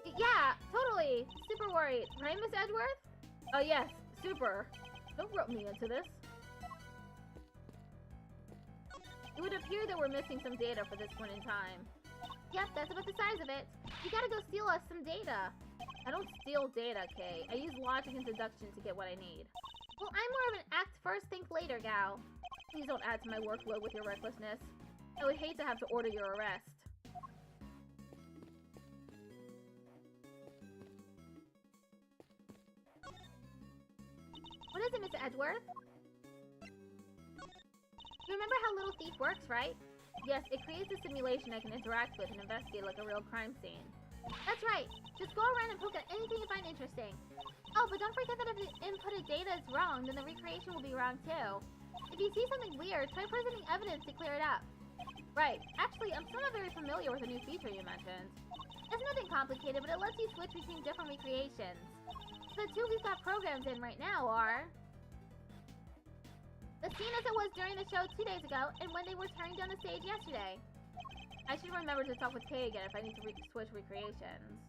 Yeah, totally. Super worried. Right, Miss Edgeworth? Oh, yes. Super. Don't rope me into this. It would appear that we're missing some data for this point in time. Yep, that's about the size of it. You gotta go steal us some data. I don't steal data, Kay. I use logic and deduction to get what I need. Well, I'm more of an act first, think later gal. Please don't add to my workload with your recklessness. I would hate to have to order your arrest. What is it, Mr. Edgeworth? You remember how Little Thief works, right? Yes, it creates a simulation I can interact with and investigate like a real crime scene. That's right. Just go around and poke at anything you find interesting. Oh, but don't forget that if the inputted data is wrong, then the recreation will be wrong too. If you see something weird, try presenting evidence to clear it up. Right. Actually, I'm still not very familiar with the new feature you mentioned. It's nothing complicated, but it lets you switch between different recreations. The two we've got programs in right now are the scene as it was during the show 2 days ago, and when they were tearing down the stage yesterday. I should remember to talk with Kay again if I need to switch recreations.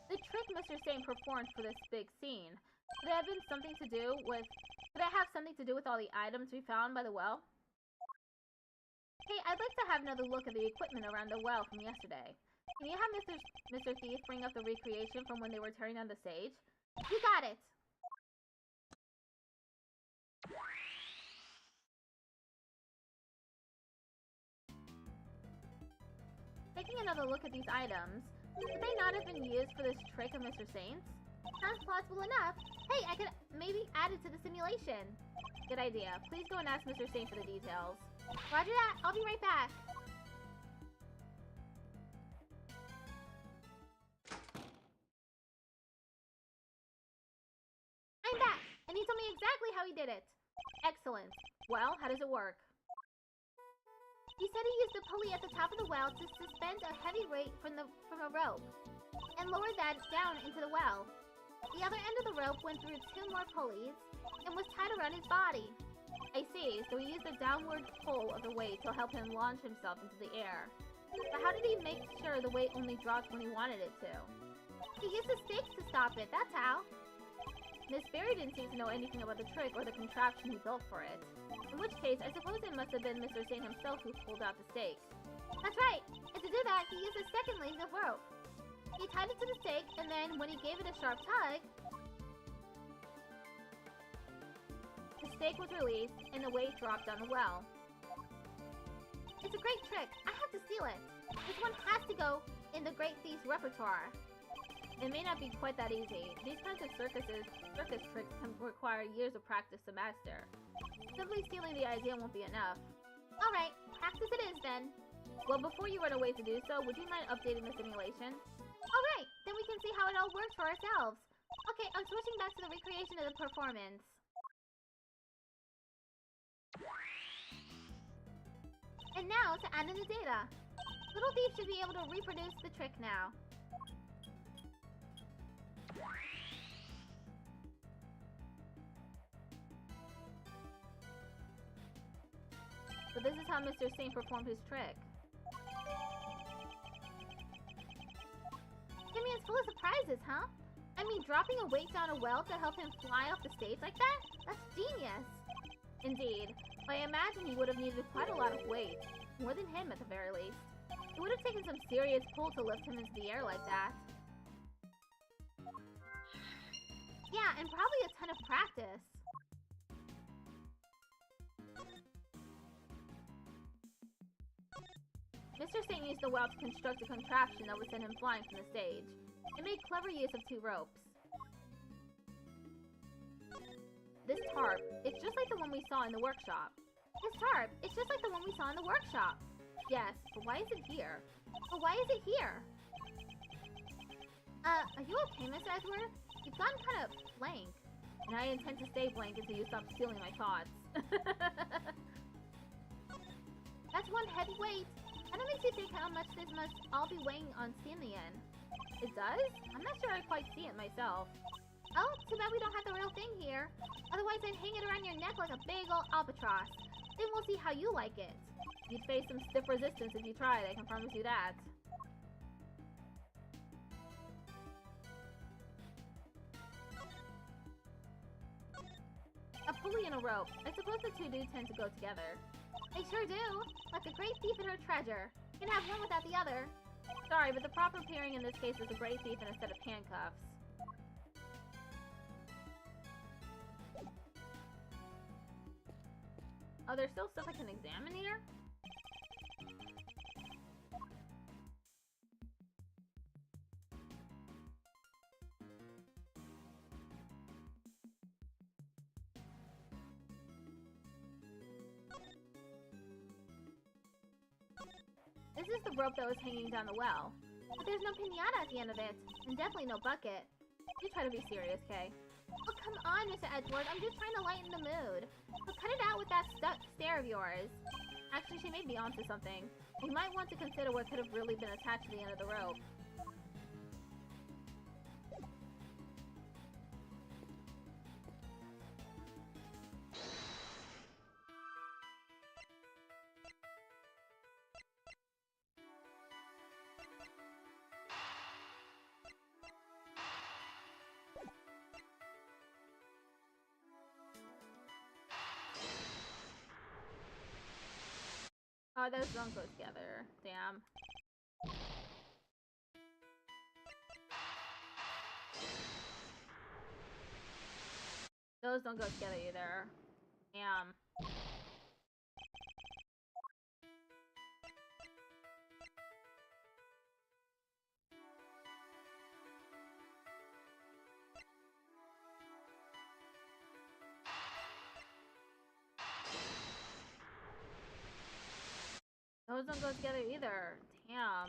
The trick Mr. Sane performed for this big scene, could it have something to do with all the items we found by the well? Hey, I'd like to have another look at the equipment around the well from yesterday. Can you have Mr. Thief bring up the recreation from when they were tearing down the stage? You got it! Taking another look at these items, could they not have been used for this trick of Mr. Saint's? Sounds plausible enough. Hey, I could maybe add it to the simulation. Good idea. Please go and ask Mr. Saint for the details. Roger that. I'll be right back. I'm back, and he told me exactly how he did it. Excellent. Well, how does it work? He said he used a pulley at the top of the well to suspend a heavy weight from a rope, and lowered that down into the well. The other end of the rope went through 2 more pulleys, and was tied around his body. I see, so he used the downward pull of the weight to help him launch himself into the air. But how did he make sure the weight only dropped when he wanted it to? He used the stakes to stop it, that's how. Miss Berry didn't seem to know anything about the trick or the contraption he built for it. In which case, I suppose it must have been Mr. Saint himself who pulled out the stakes. That's right, and to do that, he used a second length of rope. He tied it to the stake, and then when he gave it a sharp tug, the stake was released, and the weight dropped down the well. It's a great trick. I have to steal it. This one has to go in the Great Thief's repertoire. It may not be quite that easy. These kinds of circus tricks can require years of practice to master. Simply stealing the idea won't be enough. Alright, practice it is then. Well, before you run away to do so, would you mind updating the simulation? Alright, then we can see how it all works for ourselves. Okay, I'm switching back to the recreation of the performance. And now to add in the data. Little Thief should be able to reproduce the trick now. So this is how Mr. Saint performed his trick. Simeon's full of surprises, huh? I mean, dropping a weight down a well to help him fly off the stage like that? That's genius! Indeed. I imagine he would have needed quite a lot of weight. More than him, at the very least. It would have taken some serious pull to lift him into the air like that. Yeah, and probably a ton of practice. Mr. Saint used the well to construct a contraption that would send him flying from the stage. It made clever use of 2 ropes. This tarp, it's just like the one we saw in the workshop. This tarp, it's just like the one we saw in the workshop. Yes, but why is it here? But why is it here? Are you okay, Miss Edgeworth? You've gotten kind of blank. And I intend to stay blank until you stop stealing my thoughts. That's one heavy weight. And it makes you think how much this must all be weighing on Simeon. It does? I'm not sure I quite see it myself. Oh, too bad we don't have the real thing here. Otherwise, I'd hang it around your neck like a big old albatross. Then we'll see how you like it. You'd face some stiff resistance if you tried, I can promise you that. A pulley and a rope. I suppose the two do tend to go together. They sure do. Like a great thief and her treasure. You can have one without the other. Sorry, but the proper pairing in this case is a great thief and a set of handcuffs. Oh, there's still stuff I can examine here? This is the rope that was hanging down the well. But there's no pinata at the end of it. And definitely no bucket. You try to be serious, Kay. Oh, come on, Mr. Edgeworth. I'm just trying to lighten the mood. But cut it out with that stare of yours. Actually, she may be onto something. You might want to consider what could have really been attached to the end of the rope. Oh, those don't go together. Damn. Those don't go together either. Damn. Those don't go together either. Damn.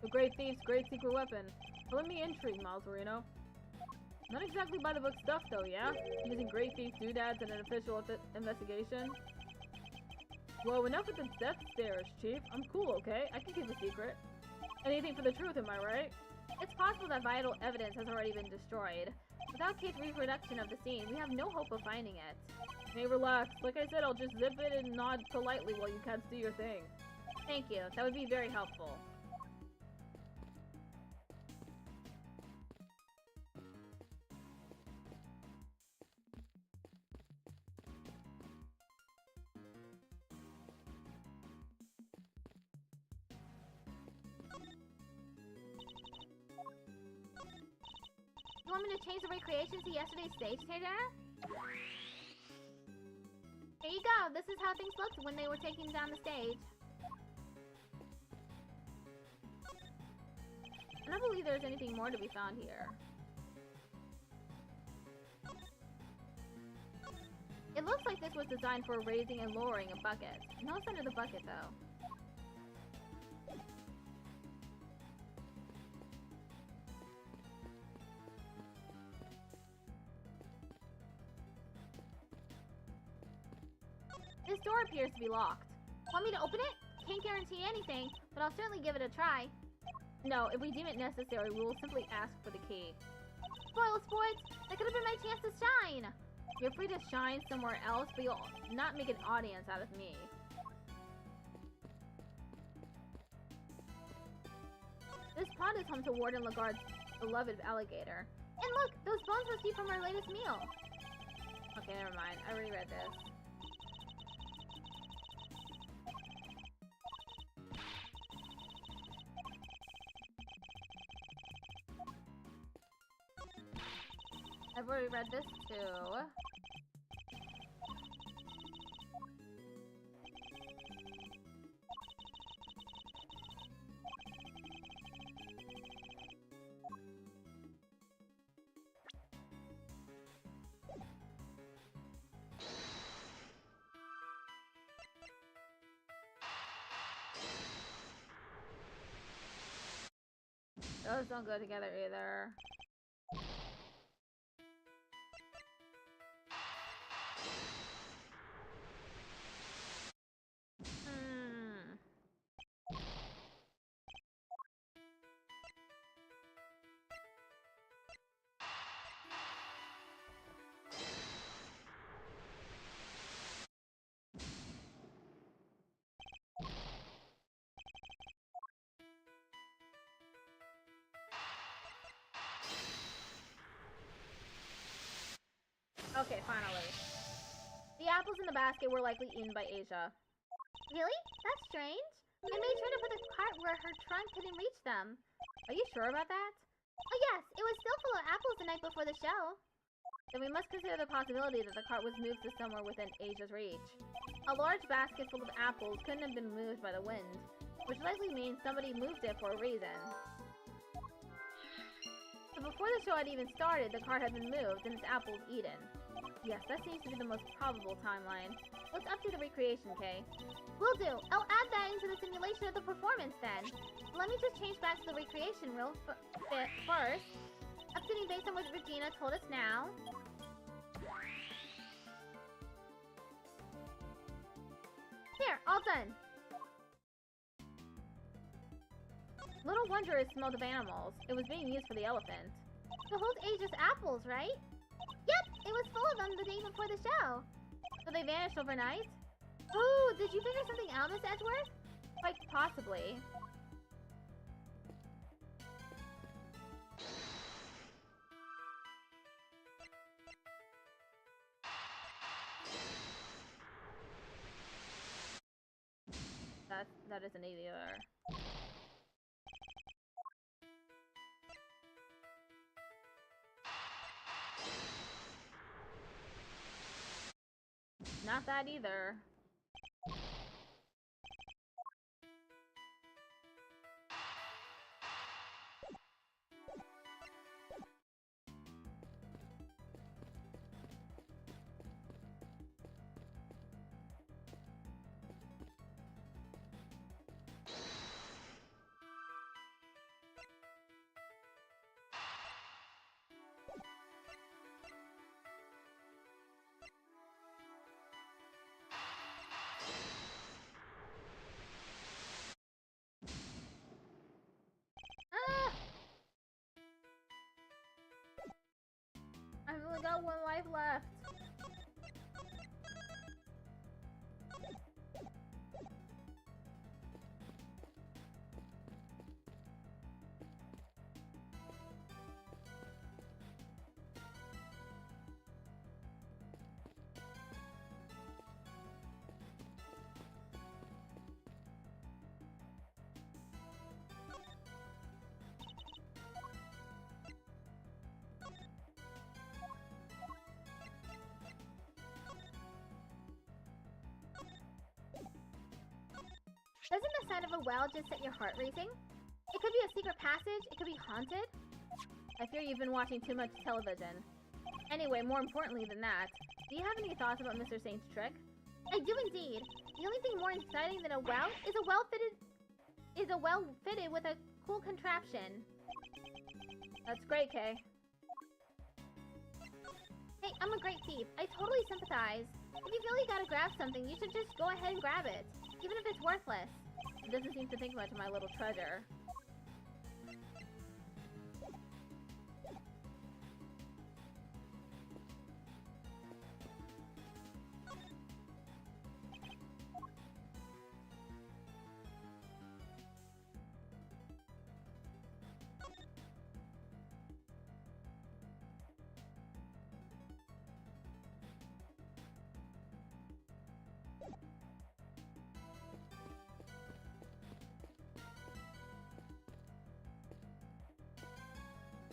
A great thief's great secret weapon. Let me intrigue, Maltorino. Not exactly by the book stuff, though, yeah? Using great thief doodads in an official investigation? Whoa, enough with the death stares, Chief. I'm cool, okay? I can keep a secret. Anything for the truth, am I right? It's possible that vital evidence has already been destroyed. Without Kate's reproduction of the scene, we have no hope of finding it. Hey, relax. Like I said, I'll just zip it and nod politely while you cats do your thing. Thank you. That would be very helpful. You want me to change the recreation to yesterday's stage, Taylor? Here you go. This is how things looked when they were taking down the stage. I don't believe there's anything more to be found here. It looks like this was designed for raising and lowering a bucket. No sign of the bucket, though. This door appears to be locked. Want me to open it? Can't guarantee anything, but I'll certainly give it a try. No, if we deem it necessary, we will simply ask for the key. Spoil sports! That could have been my chance to shine! You're free to shine somewhere else, but you'll not make an audience out of me. This pond is home to Warden Lagarde's beloved alligator. And look! Those bones must be from our latest meal! Okay, never mind. I already read this. I've already read this too. Those don't go together either. Okay, finally. The apples in the basket were likely eaten by Asia. Really? That's strange. I made sure to put the cart where her trunk couldn't reach them. Are you sure about that? Oh yes, it was still full of apples the night before the show. Then we must consider the possibility that the cart was moved to somewhere within Asia's reach. A large basket full of apples couldn't have been moved by the wind, which likely means somebody moved it for a reason. So before the show had even started, the cart had been moved and its apples eaten. Yes, that seems to be the most probable timeline. Let's update the recreation, Kay. Will do. I'll add that into the simulation of the performance then. Let me just change back to the recreation real bit first. Updating based on what Regina told us now. Here, all done. Little wonder it smelled of animals. It was being used for the elephant. To hold Asia's apples, right? Yep, it was full of them the day before the show. So they vanished overnight? Ooh, did you figure something out, Miss Edgeworth? Quite possibly. That isn't it either. Not that either. I've only got one life left. Doesn't the sound of a well just set your heart racing? It could be a secret passage, it could be haunted. I fear you've been watching too much television. Anyway, more importantly than that, do you have any thoughts about Mr. Saint's trick? I do indeed. The only thing more exciting than a well is a well fitted with a cool contraption. That's great, Kay. Hey, I'm a great thief. I totally sympathize. If you feel you gotta grab something, you should just go ahead and grab it. Even if it's worthless. It doesn't seem to think much of my little treasure.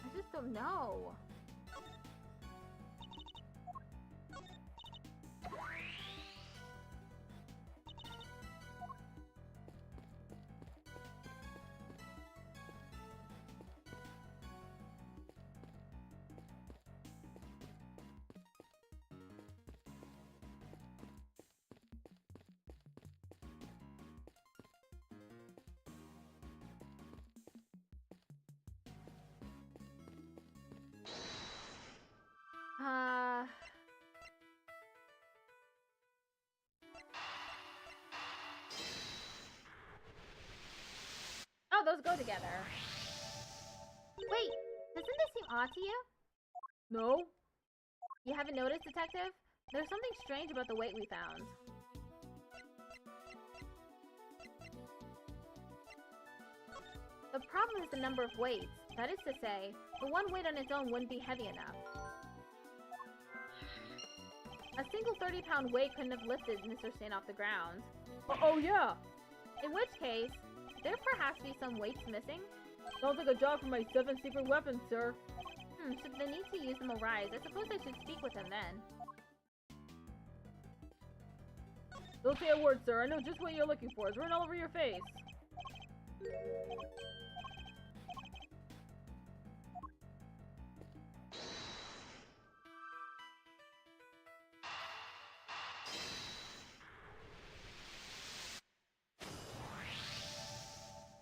I just don't know. let's go together. Wait, doesn't this seem odd to you? No? You haven't noticed, Detective? There's something strange about the weight we found. The problem is the number of weights. That is to say, the one weight on its own wouldn't be heavy enough. A single 30-pound weight couldn't have lifted Mr. Stain off the ground. Oh yeah! In which case, there perhaps be some weights missing? Sounds like a job for my 7 secret weapons, sir. Should the need to use them arise, I suppose I should speak with him then. Don't say a word, sir. I know just what you're looking for. It's written all over your face.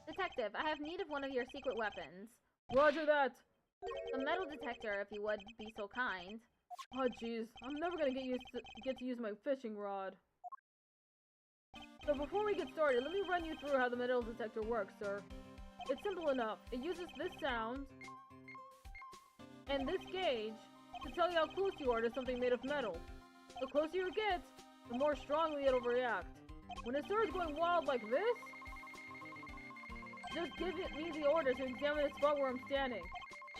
Detective, I have need of one of your secret weapons. Roger that. A metal detector, if you would be so kind. Oh jeez, I'm never gonna get to use my fishing rod. So before we get started, let me run you through how the metal detector works, sir. It's simple enough. It uses this sound and this gauge to tell you how close you are to something made of metal. The closer you get, the more strongly it'll react. When it starts going wild like this, just give me the order to examine the spot where I'm standing.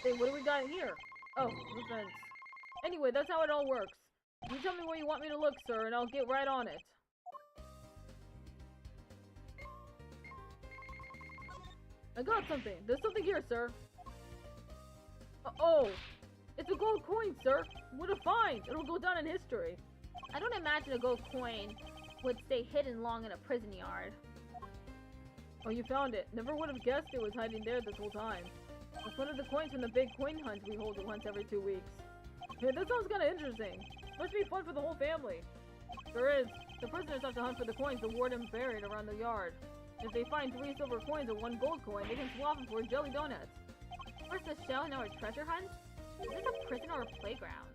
Hey, what do we got here? Oh, the fence. Anyway, that's how it all works. You tell me where you want me to look, sir, and I'll get right on it. I got something. There's something here, sir. Oh, it's a gold coin, sir. What a find. It'll go down in history. I don't imagine a gold coin would stay hidden long in a prison yard. Oh, you found it. Never would have guessed it was hiding there this whole time. It's one of the coins from the big coin hunt we hold once every 2 weeks. Yeah, that sounds kind of interesting. Must be fun for the whole family. There is. The prisoners have to hunt for the coins the warden buried around the yard. If they find 3 silver coins and 1 gold coin, they can swap them for jelly donuts. First a show, now a treasure hunt? Is this a prison or a playground?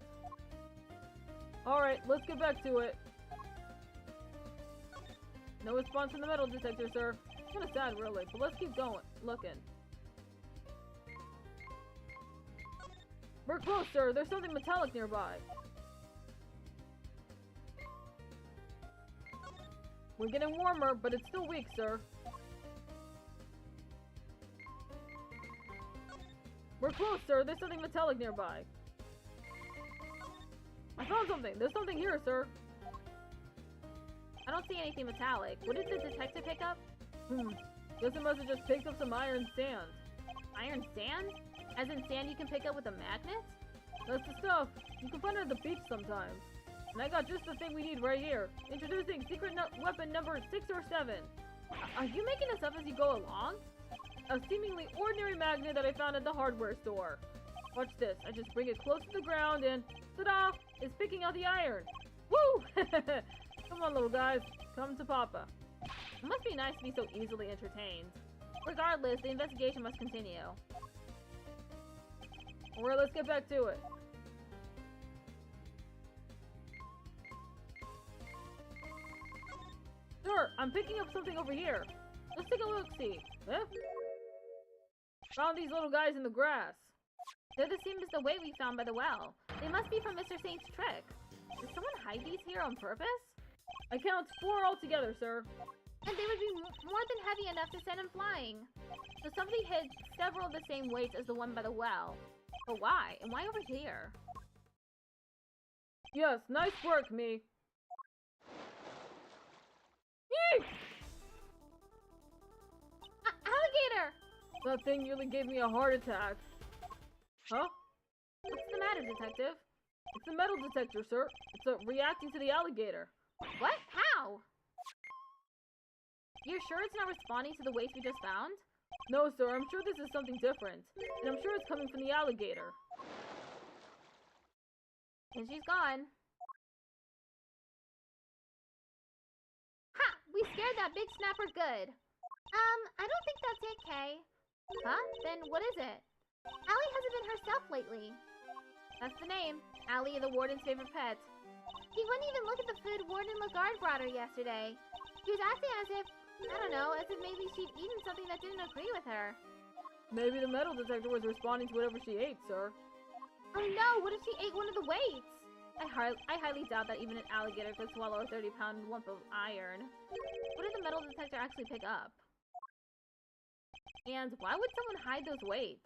Alright, let's get back to it. No response from the metal detector, sir. Kind of sad, really, but let's keep going. Looking. We're close, sir. There's something metallic nearby. We're getting warmer, but it's still weak, sir. We're close, sir. There's something metallic nearby. I found something. There's something here, sir. I don't see anything metallic. What did the detective pick up? Guess it must have just picked up some iron sand. Iron sand? As in sand you can pick up with a magnet? That's the stuff. You can find it at the beach sometimes. And I got just the thing we need right here. Introducing secret weapon number 6 or 7. Are you making this up as you go along? A seemingly ordinary magnet that I found at the hardware store. Watch this. I just bring it close to the ground and ta-da! It's picking out the iron. Woo! Come on, little guys. Come to Papa. It must be nice to be so easily entertained. Regardless, the investigation must continue. Alright, let's get back to it. Sir, I'm picking up something over here. Let's take a look-see. Huh? Found these little guys in the grass. They're the same as the weight we found by the well. They must be from Mr. Saint's trick. Did someone hide these here on purpose? I count 4 altogether, sir. And they would be more than heavy enough to send him flying. So somebody hid several of the same weights as the one by the well. But why? And why over here? Yes, nice work, me. Yeet! Alligator! That thing nearly gave me a heart attack. Huh? What's the matter, detective? It's a metal detector, sir. It's reacting to the alligator. What? How? You're sure it's not responding to the weights we just found? No, sir. I'm sure this is something different. And I'm sure it's coming from the alligator. And she's gone. Ha! We scared that big snapper good. I don't think that's it, Kay. Huh? Then what is it? Allie hasn't been herself lately. That's the name. Allie, the warden's favorite pet. He wouldn't even look at the food Warden Lagarde brought her yesterday. He was acting as if I don't know, as if maybe she'd eaten something that didn't agree with her. Maybe the metal detector was responding to whatever she ate, sir. Oh no, what if she ate one of the weights? I highly doubt that even an alligator could swallow a 30-pound lump of iron. What did the metal detector actually pick up? And why would someone hide those weights?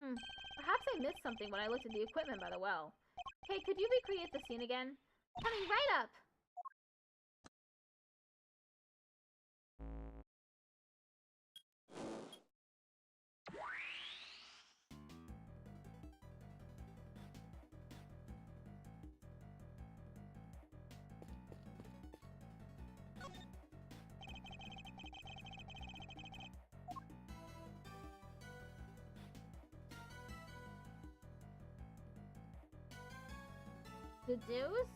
Perhaps I missed something when I looked at the equipment by the well. Hey, could you recreate the scene again? Coming right up! The deuce?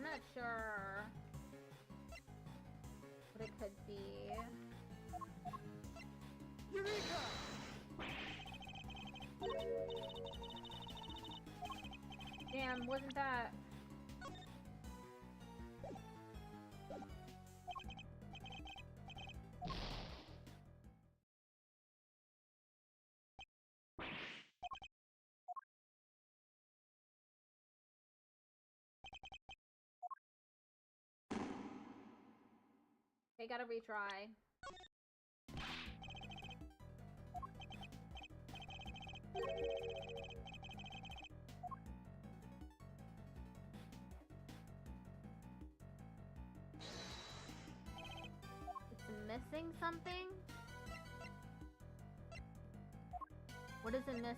Not sure what it could be. Eureka! Damn, wasn't that... Okay, gotta retry. It's missing something? What is it missing?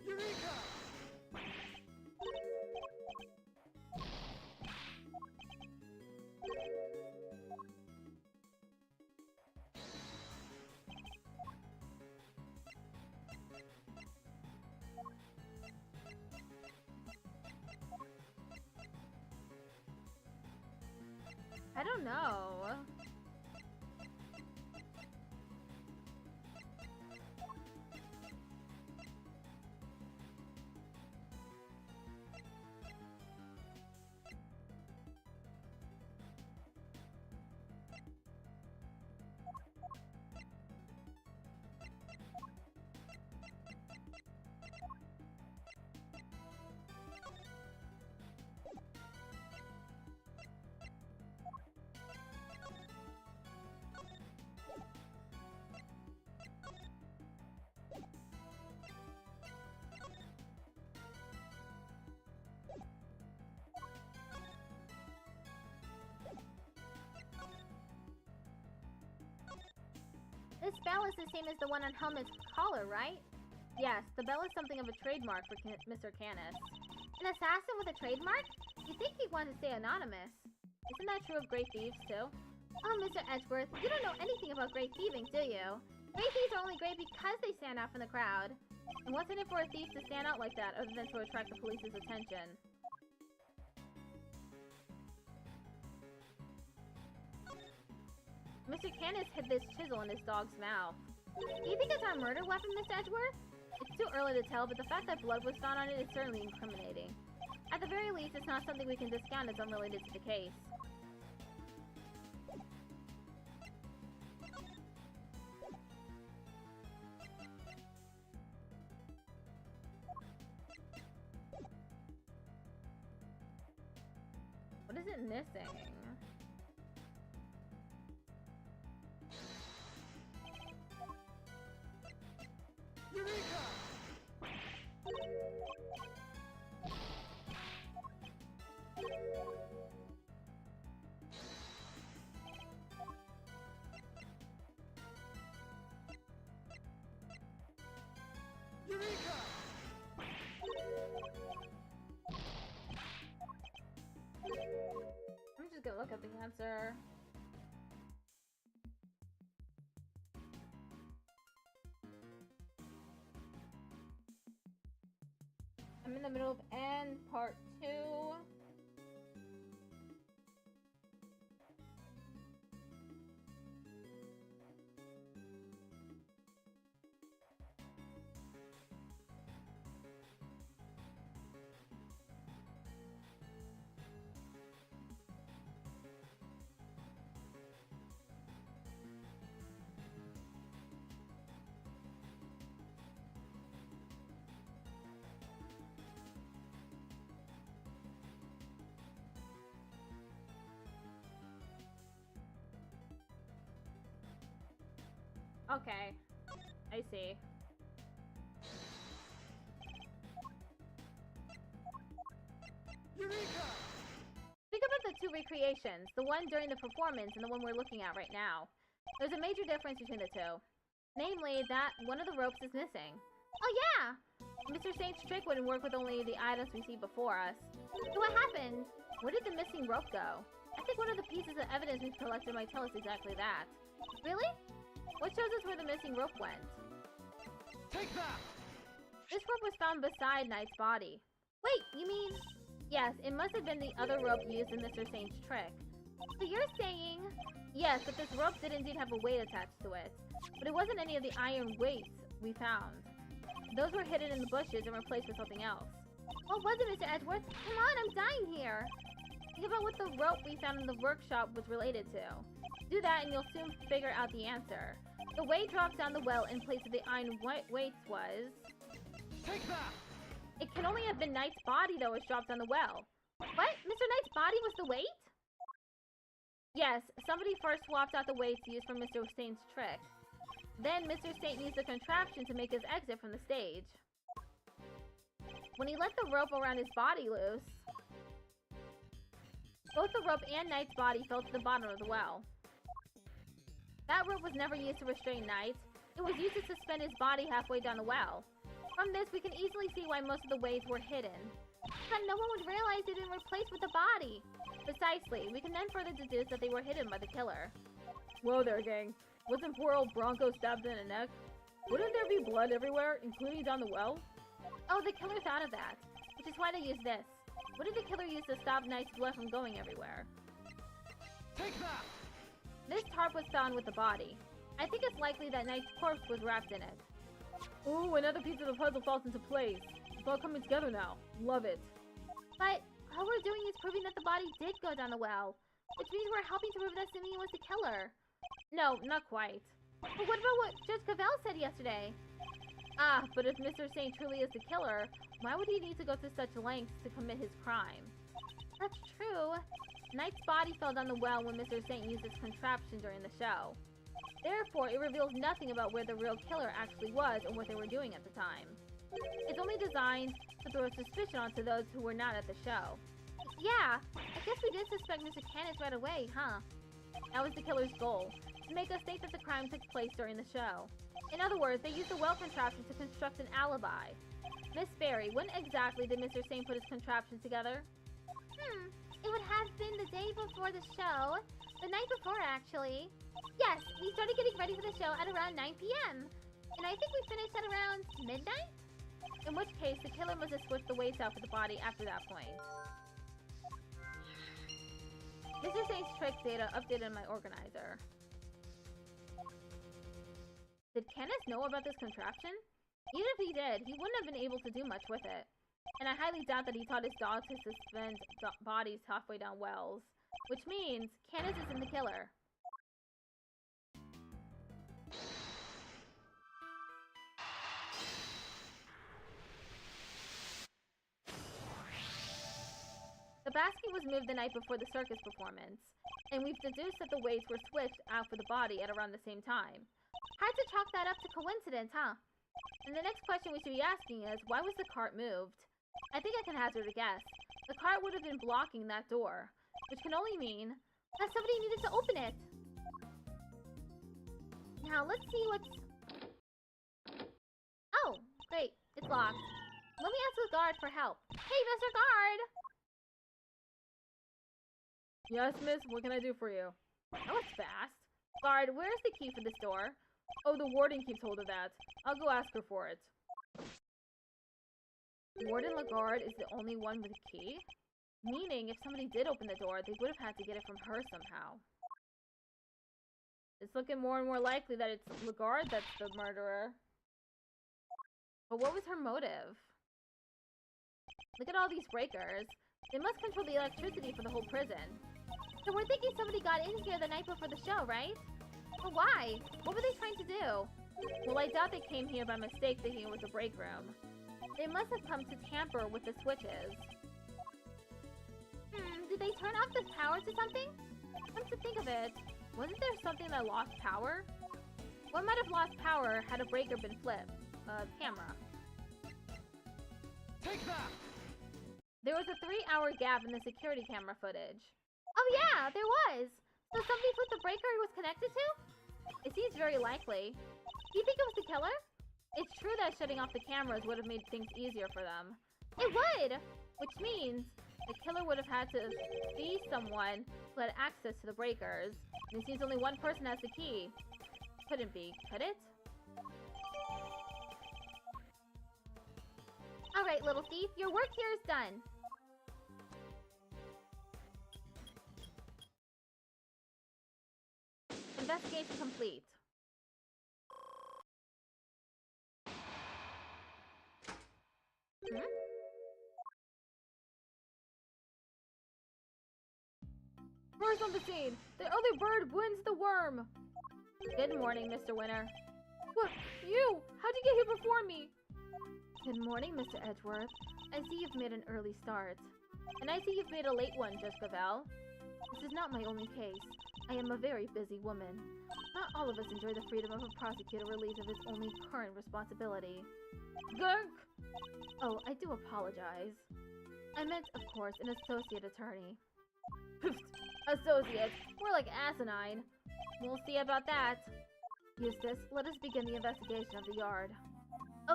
Eureka! I don't know. This bell is the same as the one on Helmet's collar, right? Yes, the bell is something of a trademark for Mr. Canis. An assassin with a trademark? You'd think he'd want to stay anonymous. Isn't that true of great thieves, too? Oh, Mr. Edgeworth, you don't know anything about great thieving, do you? Great thieves are only great because they stand out from the crowd. And what's in it for a thief to stand out like that, other than to attract the police's attention? Mr. Canis hid this chisel in his dog's mouth. Do you think it's our murder weapon, Mr. Edgeworth? It's too early to tell, but the fact that blood was found on it is certainly incriminating. At the very least, it's not something we can discount as unrelated to the case. is it missing? Eureka! Eureka! I'm just gonna look at the answer. I'm in the middle of N part 2. Okay, I see. Eureka! Think about the two recreations, the one during the performance and the one we're looking at right now. There's a major difference between the two. Namely, that one of the ropes is missing. Oh yeah! Mr. Saint's trick wouldn't work with only the items we see before us. So what happened? Where did the missing rope go? I think one of the pieces of evidence we've collected might tell us exactly that. Really? What shows us where the missing rope went? Take that! This rope was found beside Knight's body. Wait, you mean... Yes, it must have been the other rope used in Mr. Saint's trick. So you're saying... Yes, but this rope did indeed have a weight attached to it. But it wasn't any of the iron weights we found. Those were hidden in the bushes and replaced with something else. What was it, Mr. Edgeworth? Come on, I'm dying here! Think about what the rope we found in the workshop was related to. Do that and you'll soon figure out the answer. The weight dropped down the well in place of the iron weights was... Take that! It can only have been Knight's body that was dropped down the well. What? Mr. Knight's body was the weight? Yes, somebody first swapped out the weights used for Mr. Saint's trick. Then Mr. Saint used the contraption to make his exit from the stage. When he let the rope around his body loose, both the rope and Knight's body fell to the bottom of the well. That rope was never used to restrain Knight. It was used to suspend his body halfway down the well. From this, we can easily see why most of the weights were hidden. But no one would realize they'd been replaced with the body. Precisely. We can then further deduce that they were hidden by the killer. Whoa there, gang. Wasn't poor old Bronco stabbed in the neck? Wouldn't there be blood everywhere, including down the well? Oh, the killer thought of that, which is why they used this. What did the killer use to stop Knight's blood from going everywhere? Take that! This tarp was found with the body. I think it's likely that Knight's corpse was wrapped in it. Ooh, another piece of the puzzle falls into place. It's all coming together now. Love it. But all we're doing is proving that the body did go down the well, which means we're helping to prove that Simeon was the killer. No, not quite. But what about what Judge Cavell said yesterday? Ah, but if Mr. Saint truly is the killer, why would he need to go to such lengths to commit his crime? That's true. Knight's body fell down the well when Mr. Saint used his contraption during the show. Therefore, it reveals nothing about where the real killer actually was or what they were doing at the time. It's only designed to throw suspicion onto those who were not at the show. Yeah, I guess we did suspect Mr. Canis right away, huh? That was the killer's goal, to make us think that the crime took place during the show. In other words, they used the well contraption to construct an alibi. Miss Berry, when exactly did Mr. Saint put his contraption together? It would have been the day before the show. The night before, actually. Yes, we started getting ready for the show at around 9 p.m. And I think we finished at around midnight? In which case, the killer must have switched the weights out for the body after that point. Mr. Saint's trick data updated in my organizer. Did Kenneth know about this contraption? Even if he did, he wouldn't have been able to do much with it. And I highly doubt that he taught his dog to suspend bodies halfway down wells. Which means, Kenneth isn't the killer. The The basket was moved the night before the circus performance, and we've deduced that the weights were switched out for the body at around the same time. Hard to chalk that up to coincidence, huh? And the next question we should be asking is, why was the cart moved? I think I can hazard a guess. The cart would have been blocking that door, which can only mean that somebody needed to open it. Now, let's see what's... Oh, great. It's locked. Let me ask the guard for help. Hey, Mr. Guard! Yes, miss? What can I do for you? That was fast. Guard, where's the key for this door? Oh, the warden keeps hold of that. I'll go ask her for it. Warden Lagarde is the only one with a key? Meaning, if somebody did open the door, they would have had to get it from her somehow. It's looking more and more likely that it's Lagarde that's the murderer. But what was her motive? Look at all these breakers. They must control the electricity for the whole prison. So we're thinking somebody got in here the night before the show, right? But why? What were they trying to do? Well, I doubt they came here by mistake thinking it was a break room. They must have come to tamper with the switches. Did they turn off the power to something? Come to think of it, wasn't there something that lost power? What might have lost power had a breaker been flipped? Camera. Take that! There was a 3-hour gap in the security camera footage. Oh yeah, there was! So somebody flipped the breaker it was connected to? It seems very likely. Do you think it was the killer? It's true that shutting off the cameras would have made things easier for them. It would! Which means the killer would have had to be someone who had access to the breakers. And it seems only one person has the key. Couldn't be, could it? Alright, little thief, your work here is done. Investigation complete. First on the scene, the other bird wins the worm. Good morning, Mr. Winner. What? You? How'd you get here before me? Good morning, Mr. Edgeworth. I see you've made an early start. And I see you've made a late one, Jessica Val. This is not my only case. I am a very busy woman. Not all of us enjoy the freedom of a prosecutor relieved of his only current responsibility. Gurk! Oh, I do apologize. I meant, of course, an associate attorney. Associate? More like asinine. We'll see about that. Eustace, let us begin the investigation of the yard.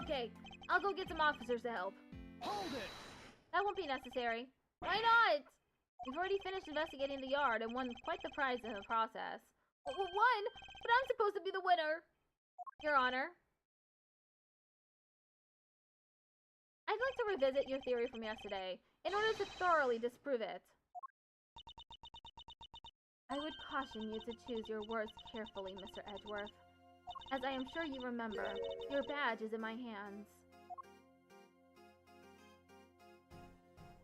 Okay, I'll go get some officers to help. Hold it! That won't be necessary. Why not? We've already finished investigating the yard and won quite the prize in the process. Won? But I'm supposed to be the winner! Your Honor. I'd like to revisit your theory from yesterday, in order to thoroughly disprove it. I would caution you to choose your words carefully, Mr. Edgeworth. As I am sure you remember, your badge is in my hands.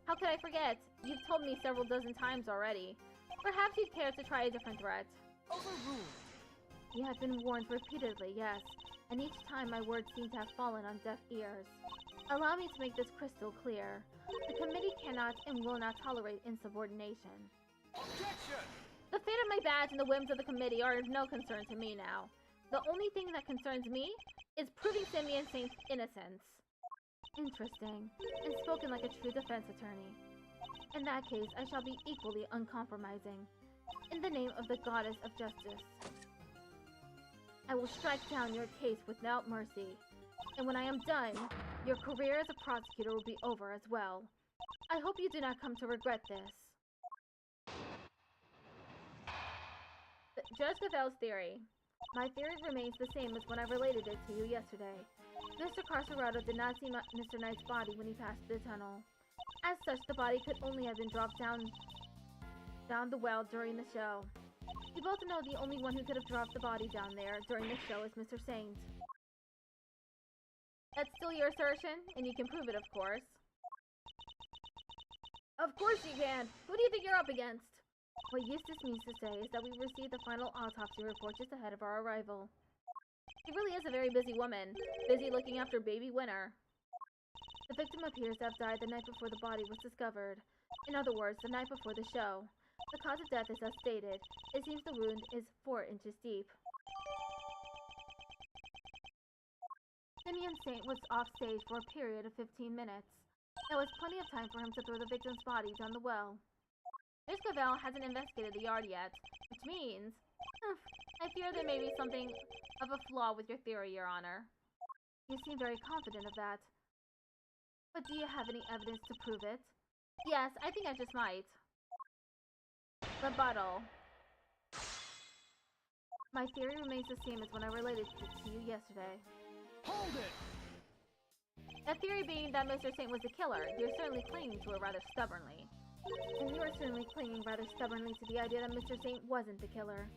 How could I forget? You've told me several dozen times already. Perhaps you'd care to try a different threat. Overruled! You have been warned repeatedly, yes, and each time my words seem to have fallen on deaf ears. Allow me to make this crystal clear. The committee cannot and will not tolerate insubordination. Objection! The fate of my badge and the whims of the committee are of no concern to me now. The only thing that concerns me is proving Simeon Saint's innocence. Interesting, and spoken like a true defense attorney. In that case, I shall be equally uncompromising. In the name of the Goddess of Justice, I will strike down your case without mercy. And when I am done, your career as a prosecutor will be over as well. I hope you do not come to regret this. Judge Gavel's theory. My theory remains the same as when I related it to you yesterday. Mr. Carcerado did not see Mr. Knight's body when he passed the tunnel. As such, the body could only have been dropped down the well during the show. We both know the only one who could have dropped the body down there during the show is Mr. Saint. That's still your assertion, and you can prove it, of course. Of course you can! Who do you think you're up against? What Eustace means to say is that we received the final autopsy report just ahead of our arrival. She really is a very busy woman, busy looking after baby Winner. The victim appears to have died the night before the body was discovered. In other words, the night before the show. The cause of death is as stated. It seems the wound is 4 inches deep. Simeon Saint was off stage for a period of 15 minutes. That was plenty of time for him to throw the victim's body down the well. Miss Cavell hasn't investigated the yard yet, which means... I fear there may be something of a flaw with your theory, Your Honor. You seem very confident of that. But do you have any evidence to prove it? Yes, I think I just might. Rebuttal. My theory remains the same as when I related it to you yesterday. Hold it! That theory being that Mr. Saint was the killer, you're certainly clinging to it rather stubbornly. And you are certainly clinging rather stubbornly to the idea that Mr. Saint wasn't the killer.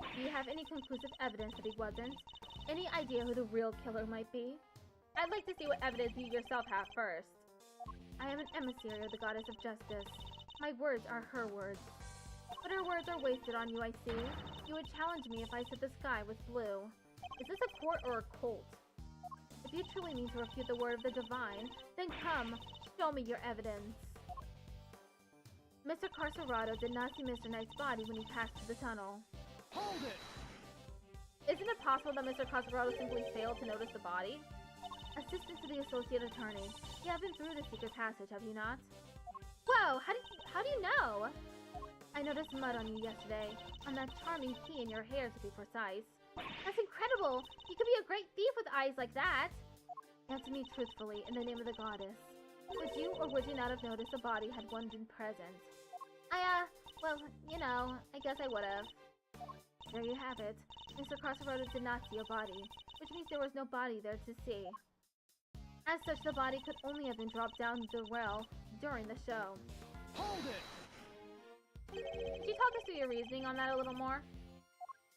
Do you have any conclusive evidence that he wasn't? Any idea who the real killer might be? I'd like to see what evidence you yourself have first. I am an emissary of the goddess of justice. My words are her words. But her words are wasted on you, I see. You would challenge me if I said the sky was blue. Is this a court or a cult? If you truly mean to refute the word of the divine, then come, show me your evidence. Mr. Carcerado did not see Mr. Knight's body when he passed through the tunnel. Hold it! Isn't it possible that Mr. Carcerado simply failed to notice the body? Assistant to the Associate Attorney, you have been through the secret passage, have you not? Whoa, how do you know? I noticed mud on you yesterday, on that charming key in your hair to be precise. That's incredible! You could be a great thief with eyes like that! Answer me truthfully, in the name of the goddess. Would you or would you not have noticed the body had one been present? Well, you know, I guess I would've. There you have it. Mr. Carcerado did not see a body, which means there was no body there to see. As such, the body could only have been dropped down the well during the show. Hold it! Could you talk us through your reasoning on that a little more?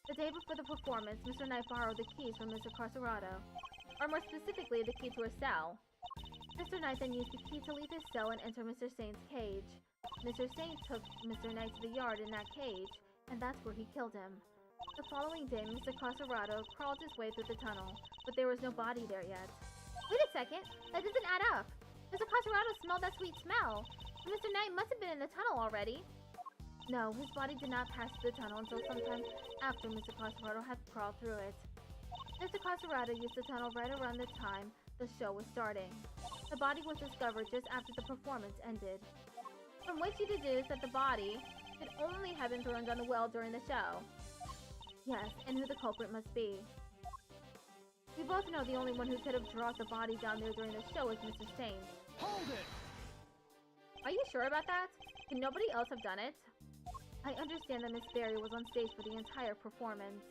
The day before the performance, Mr. Knight borrowed the keys from Mr. Carcerado. Or more specifically, the key to a cell. Mr. Knight then used the key to leave his cell and enter Mr. Saint's cage. Mr. Saint took Mr. Knight to the yard in that cage, and that's where he killed him. The following day, Mr. Carcerado crawled his way through the tunnel, but there was no body there yet. Wait a second! That doesn't add up! Mr. Carcerado smelled that sweet smell! Mr. Knight must have been in the tunnel already! No, his body did not pass through the tunnel until sometime after Mr. Carcerado had crawled through it. Mr. Carcerado used the tunnel right around the time the show was starting. The body was discovered just after the performance ended. From which you deduce that the body could only have been thrown down the well during the show. Yes, and who the culprit must be. We both know the only one who could have dropped the body down there during the show is Mr. Saint. Hold it! Are you sure about that? Could nobody else have done it? I understand that Miss Berry was on stage for the entire performance.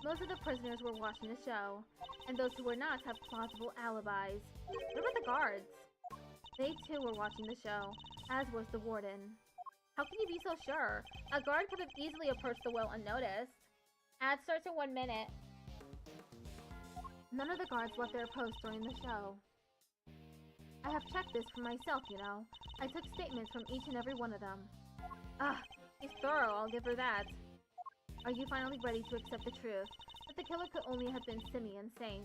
Most of the prisoners were watching the show, and those who were not have plausible alibis. What about the guards? They too were watching the show, as was the warden. How can you be so sure? A guard could have easily approached the well unnoticed. Ad starts in 1 minute. None of the guards left their post during the show. I have checked this for myself, you know. I took statements from each and every one of them. She's thorough, I'll give her that. Are you finally ready to accept the truth? That the killer could only have been Simeon Saint?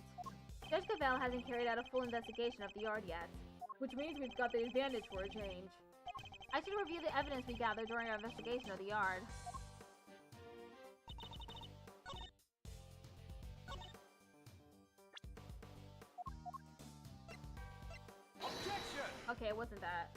Judge Cavell hasn't carried out a full investigation of the yard yet. Which means we've got the advantage for a change. I should review the evidence we gathered during our investigation of the yard. Objection! Okay, it wasn't that.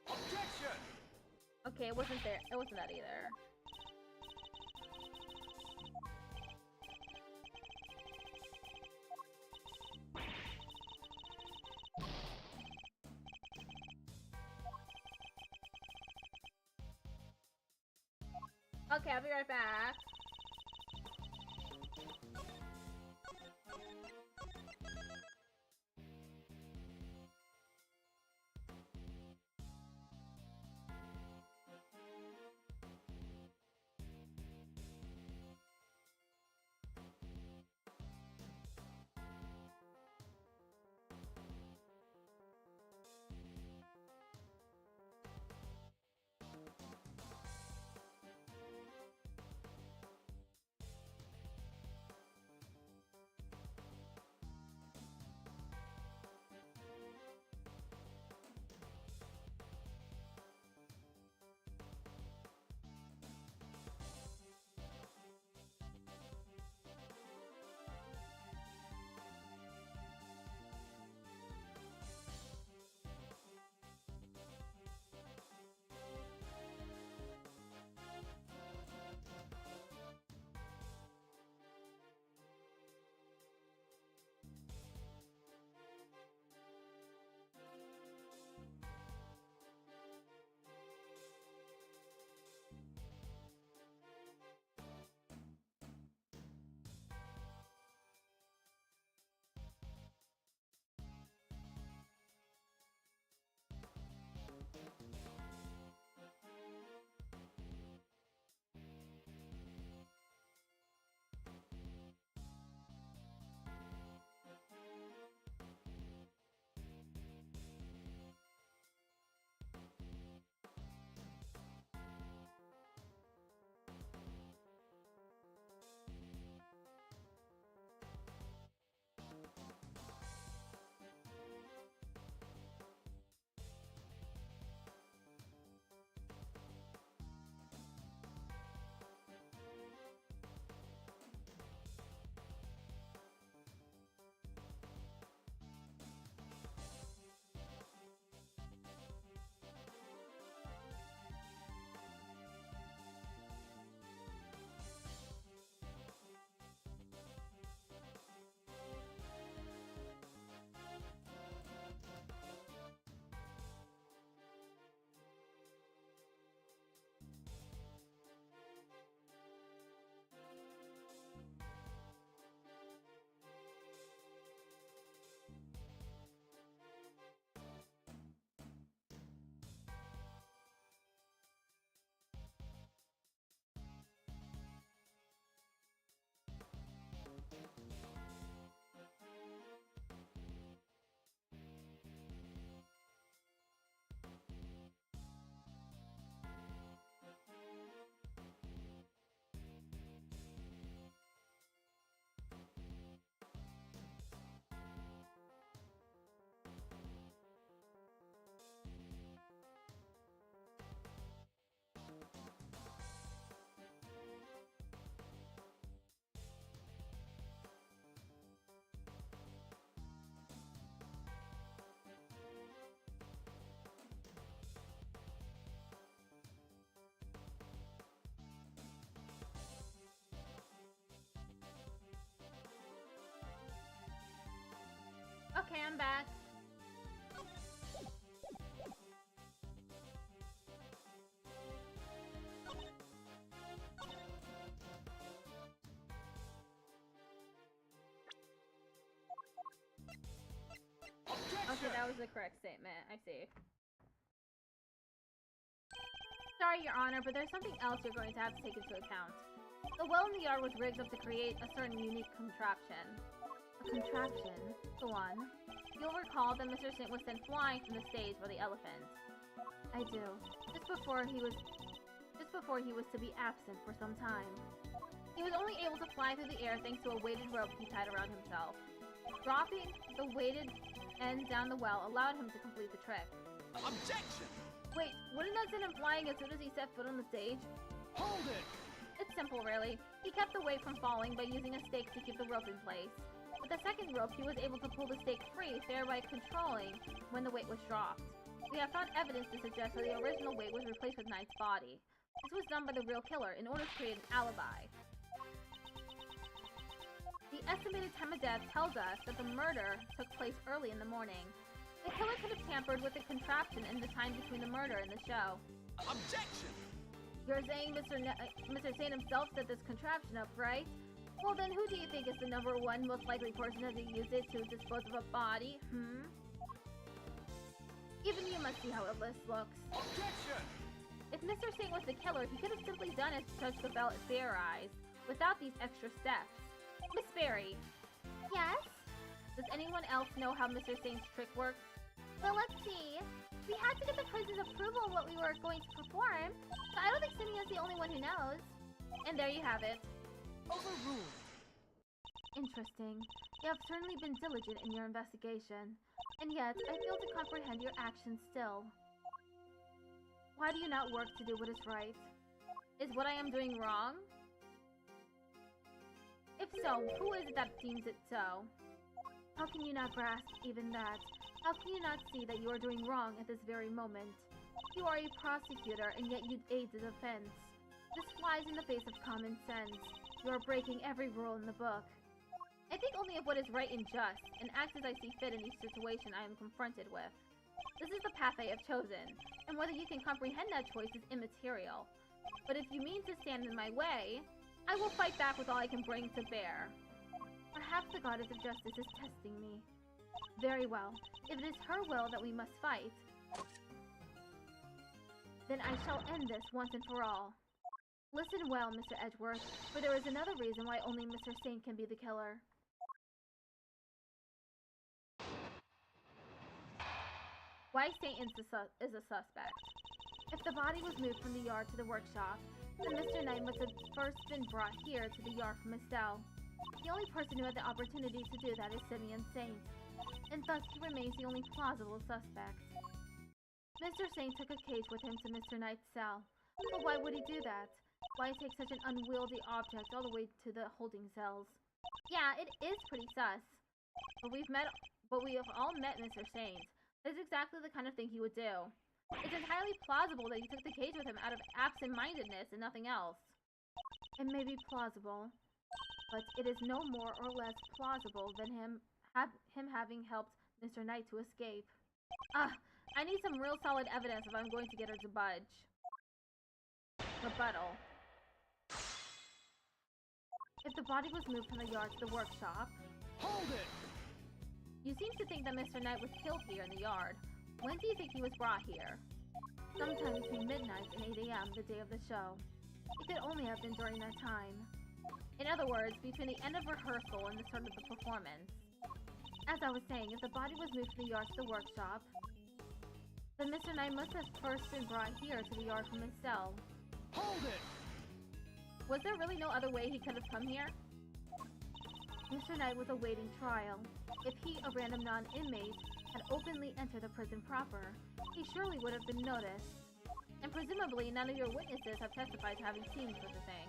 Objection! Okay, it wasn't there. It wasn't that either. Okay, I'll be right back. I'm back. Okay, that was the correct statement. I see. Sorry, Your Honor, but there's something else you're going to have to take into account. The well in the yard was rigged up to create a certain unique contraption. A contraption? Go on. You'll recall that Mr. Saint was sent flying from the stage for the elephant. I do. Just before he was to be absent for some time. He was only able to fly through the air thanks to a weighted rope he tied around himself. Dropping the weighted end down the well allowed him to complete the trick. Objection! Wait, wouldn't that send him flying as soon as he set foot on the stage? Hold it! It's simple, really. He kept the weight from falling by using a stake to keep the rope in place. With the second rope, he was able to pull the stake free, thereby controlling when the weight was dropped. We have found evidence to suggest that the original weight was replaced with Knight's body. This was done by the real killer in order to create an alibi. The estimated time of death tells us that the murder took place early in the morning. The killer could have tampered with the contraption in the time between the murder and the show. Objection! You're saying Mr. Saint himself set this contraption up, right? Well then, who do you think is the #1 most likely person to use it to dispose of a body, Even you must see how this looks. Objection! If Mr. Saint was the killer, he could have simply done as Judge Bell theorized, without these extra steps. Miss Berry. Yes? Does anyone else know how Mr. Saint's trick works? Well, let's see. We had to get the prison's approval of what we were going to perform, so I don't think Simeon's the only one who knows. And there you have it. Overruled. Interesting. You have certainly been diligent in your investigation, and yet I fail to comprehend your actions still. Why do you not work to do what is right? Is what I am doing wrong? If so, who is it that deems it so? How can you not grasp even that? How can you not see that you are doing wrong at this very moment? You are a prosecutor, and yet you aid the defense. This flies in the face of common sense. You are breaking every rule in the book. I think only of what is right and just, and act as I see fit in each situation I am confronted with. This is the path I have chosen, and whether you can comprehend that choice is immaterial. But if you mean to stand in my way, I will fight back with all I can bring to bear. Perhaps the goddess of justice is testing me. Very well. If it is her will that we must fight, then I shall end this once and for all. Listen well, Mr. Edgeworth, for there is another reason why only Mr. Saint can be the killer. Why Saint is a suspect. If the body was moved from the yard to the workshop, then Mr. Knight must have first been brought here to the yard from his cell. The only person who had the opportunity to do that is Simeon Saint, and thus he remains the only plausible suspect. Mr. Saint took a cage with him to Mr. Knight's cell, but why would he do that? Why take such an unwieldy object all the way to the holding cells? Yeah, it is pretty sus. But we have all met Mr. Saint. That's exactly the kind of thing he would do. It's entirely plausible that he took the cage with him out of absent-mindedness and nothing else. It may be plausible, but it is no more or less plausible than him having helped Mr. Knight to escape. I need some real solid evidence if I'm going to get her to budge. Rebuttal. If the body was moved from the yard to the workshop... Hold it! You seem to think that Mr. Knight was killed here in the yard. When do you think he was brought here? Sometime between midnight and 8 AM the day of the show. It could only have been during that time. In other words, between the end of rehearsal and the start of the performance. As I was saying, if the body was moved from the yard to the workshop, then Mr. Knight must have first been brought here to the yard from his cell. Hold it! Was there really no other way he could have come here? Mr. Knight was awaiting trial. If he, a random non-inmate, had openly entered the prison proper, he surely would have been noticed. And presumably none of your witnesses have testified to having seen such a thing.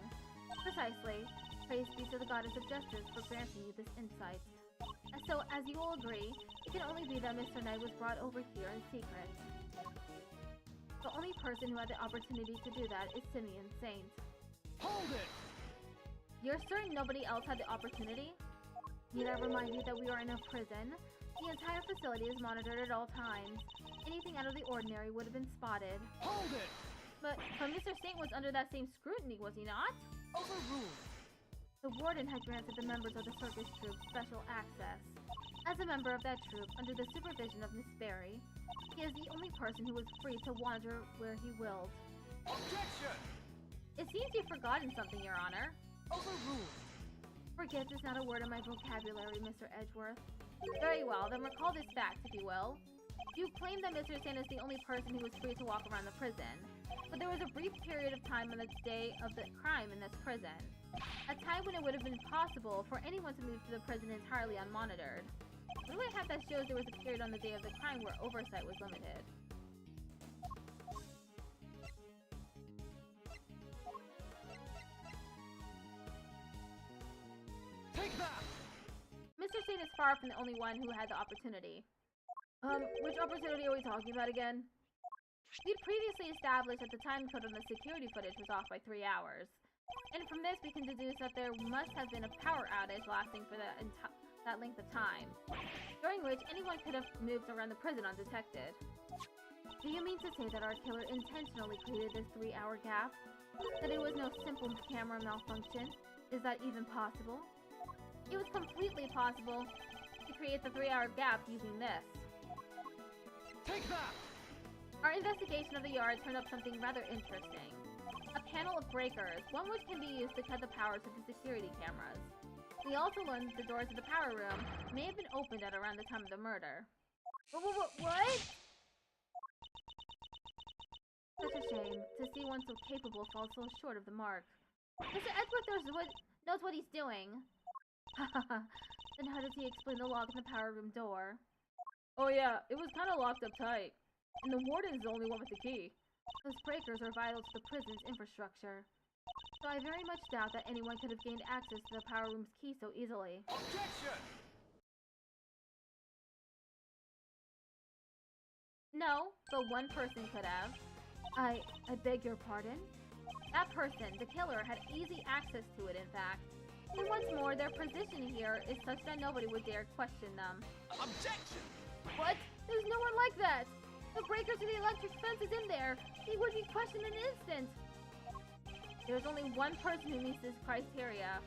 Precisely. Praise be to the goddess of justice for granting you this insight. And so, as you will agree, it can only be that Mr. Knight was brought over here in secret. The only person who had the opportunity to do that is Simeon Saint. Hold it! You're certain nobody else had the opportunity? Need I remind you that we are in a prison? The entire facility is monitored at all times. Anything out of the ordinary would have been spotted. Hold it! But Mr. Saint was under that same scrutiny, was he not? Overruled. The warden had granted the members of the circus troupe special access. As a member of that troupe, under the supervision of Miss Berry, he is the only person who was free to wander where he willed. Objection! It seems you've forgotten something, Your Honor. Overruled. Forget is not a word in my vocabulary, Mr. Edgeworth. Very well, then recall this fact, if you will. You claim that Mr. Saint is the only person who was free to walk around the prison, but there was a brief period of time on the day of the crime in this prison. A time when it would have been possible for anyone to move through the prison entirely unmonitored. What do I have that shows there was a period on the day of the crime where oversight was limited? Take that! Mr. Saint is far from the only one who had the opportunity. Which opportunity are we talking about again? We'd previously established that the time code on the security footage was off by 3 hours. And from this we can deduce that there must have been a power outage lasting for that length of time, during which anyone could have moved around the prison undetected. Do you mean to say that our killer intentionally created this 3-hour gap? That it was no simple camera malfunction? Is that even possible? It was completely possible to create the 3-hour gap using this. Take that! Our investigation of the yard turned up something rather interesting. A panel of breakers, one which can be used to cut the power to the security cameras. We also learned that the doors to the power room may have been opened at around the time of the murder. What? Such a shame to see one so capable fall so short of the mark. Mr. Edgeworth knows what he's doing. Then how does he explain the lock in the power room door? Oh yeah, it was kind of locked up tight. And the warden's the only one with the key. Those breakers are vital to the prison's infrastructure. So I very much doubt that anyone could have gained access to the power room's key so easily. Objection! No, but one person could have. I beg your pardon? That person, the killer, had easy access to it, in fact. And what's more, their position here is such that nobody would dare question them. Objection! What? There's no one like that! The breakers to the electric fence is in there! He would be questioned in an instant! There's only one person who meets this criteria.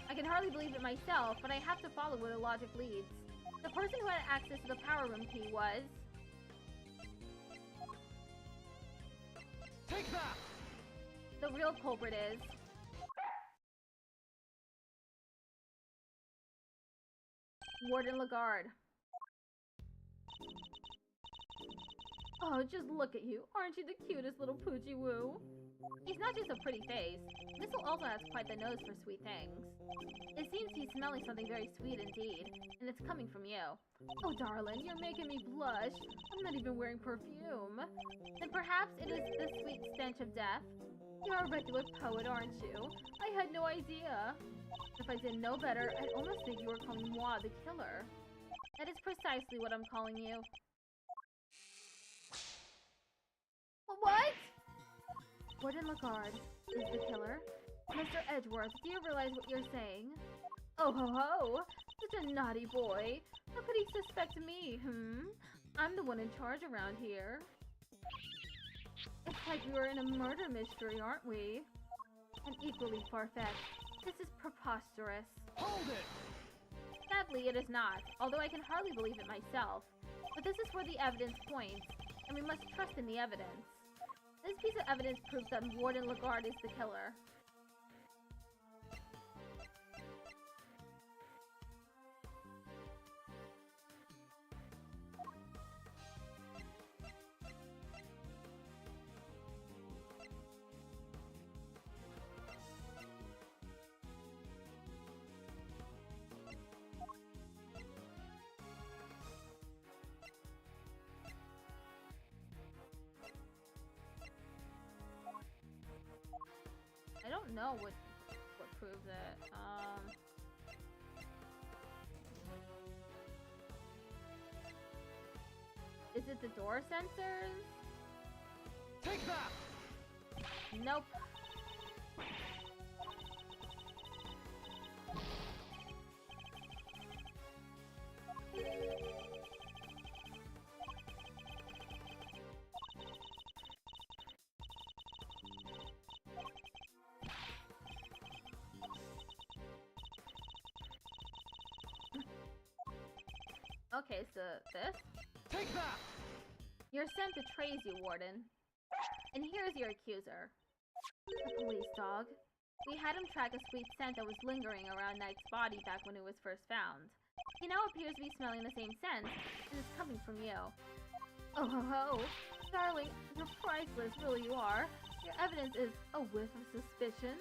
I can hardly believe it myself, but I have to follow where the logic leads. The person who had access to the power room key was... Take that! The real culprit is... Warden Lagarde. Oh, just look at you. Aren't you the cutest little poochie woo? He's not just a pretty face. Missile also has quite the nose for sweet things. It seems he's smelling something very sweet indeed, and it's coming from you. Oh, darling, you're making me blush. I'm not even wearing perfume. Then perhaps it is the sweet stench of death? You're a regular poet, aren't you? I had no idea. If I didn't know better, I'd almost think you were calling moi the killer. That is precisely what I'm calling you. What? Warden Lagarde is the killer. Mr. Edgeworth, do you realize what you're saying? Oh ho ho! Such a naughty boy. How could he suspect me, I'm the one in charge around here. It's like we were in a murder mystery, aren't we? And equally far-fetched. This is preposterous. Hold it! Sadly, it is not, although I can hardly believe it myself. But this is where the evidence points, and we must trust in the evidence. This piece of evidence proves that Warden Lagarde is the killer. I don't know what proves it. Is it the door sensors? Take that! Nope. Okay, so this? Take that! Your scent betrays you, Warden. And here's your accuser. The police dog. We had him track a sweet scent that was lingering around Knight's body back when it was first found. He now appears to be smelling the same scent, and it's coming from you. Oh ho ho! Darling, you're priceless, really you are. Your evidence is a whiff of suspicion.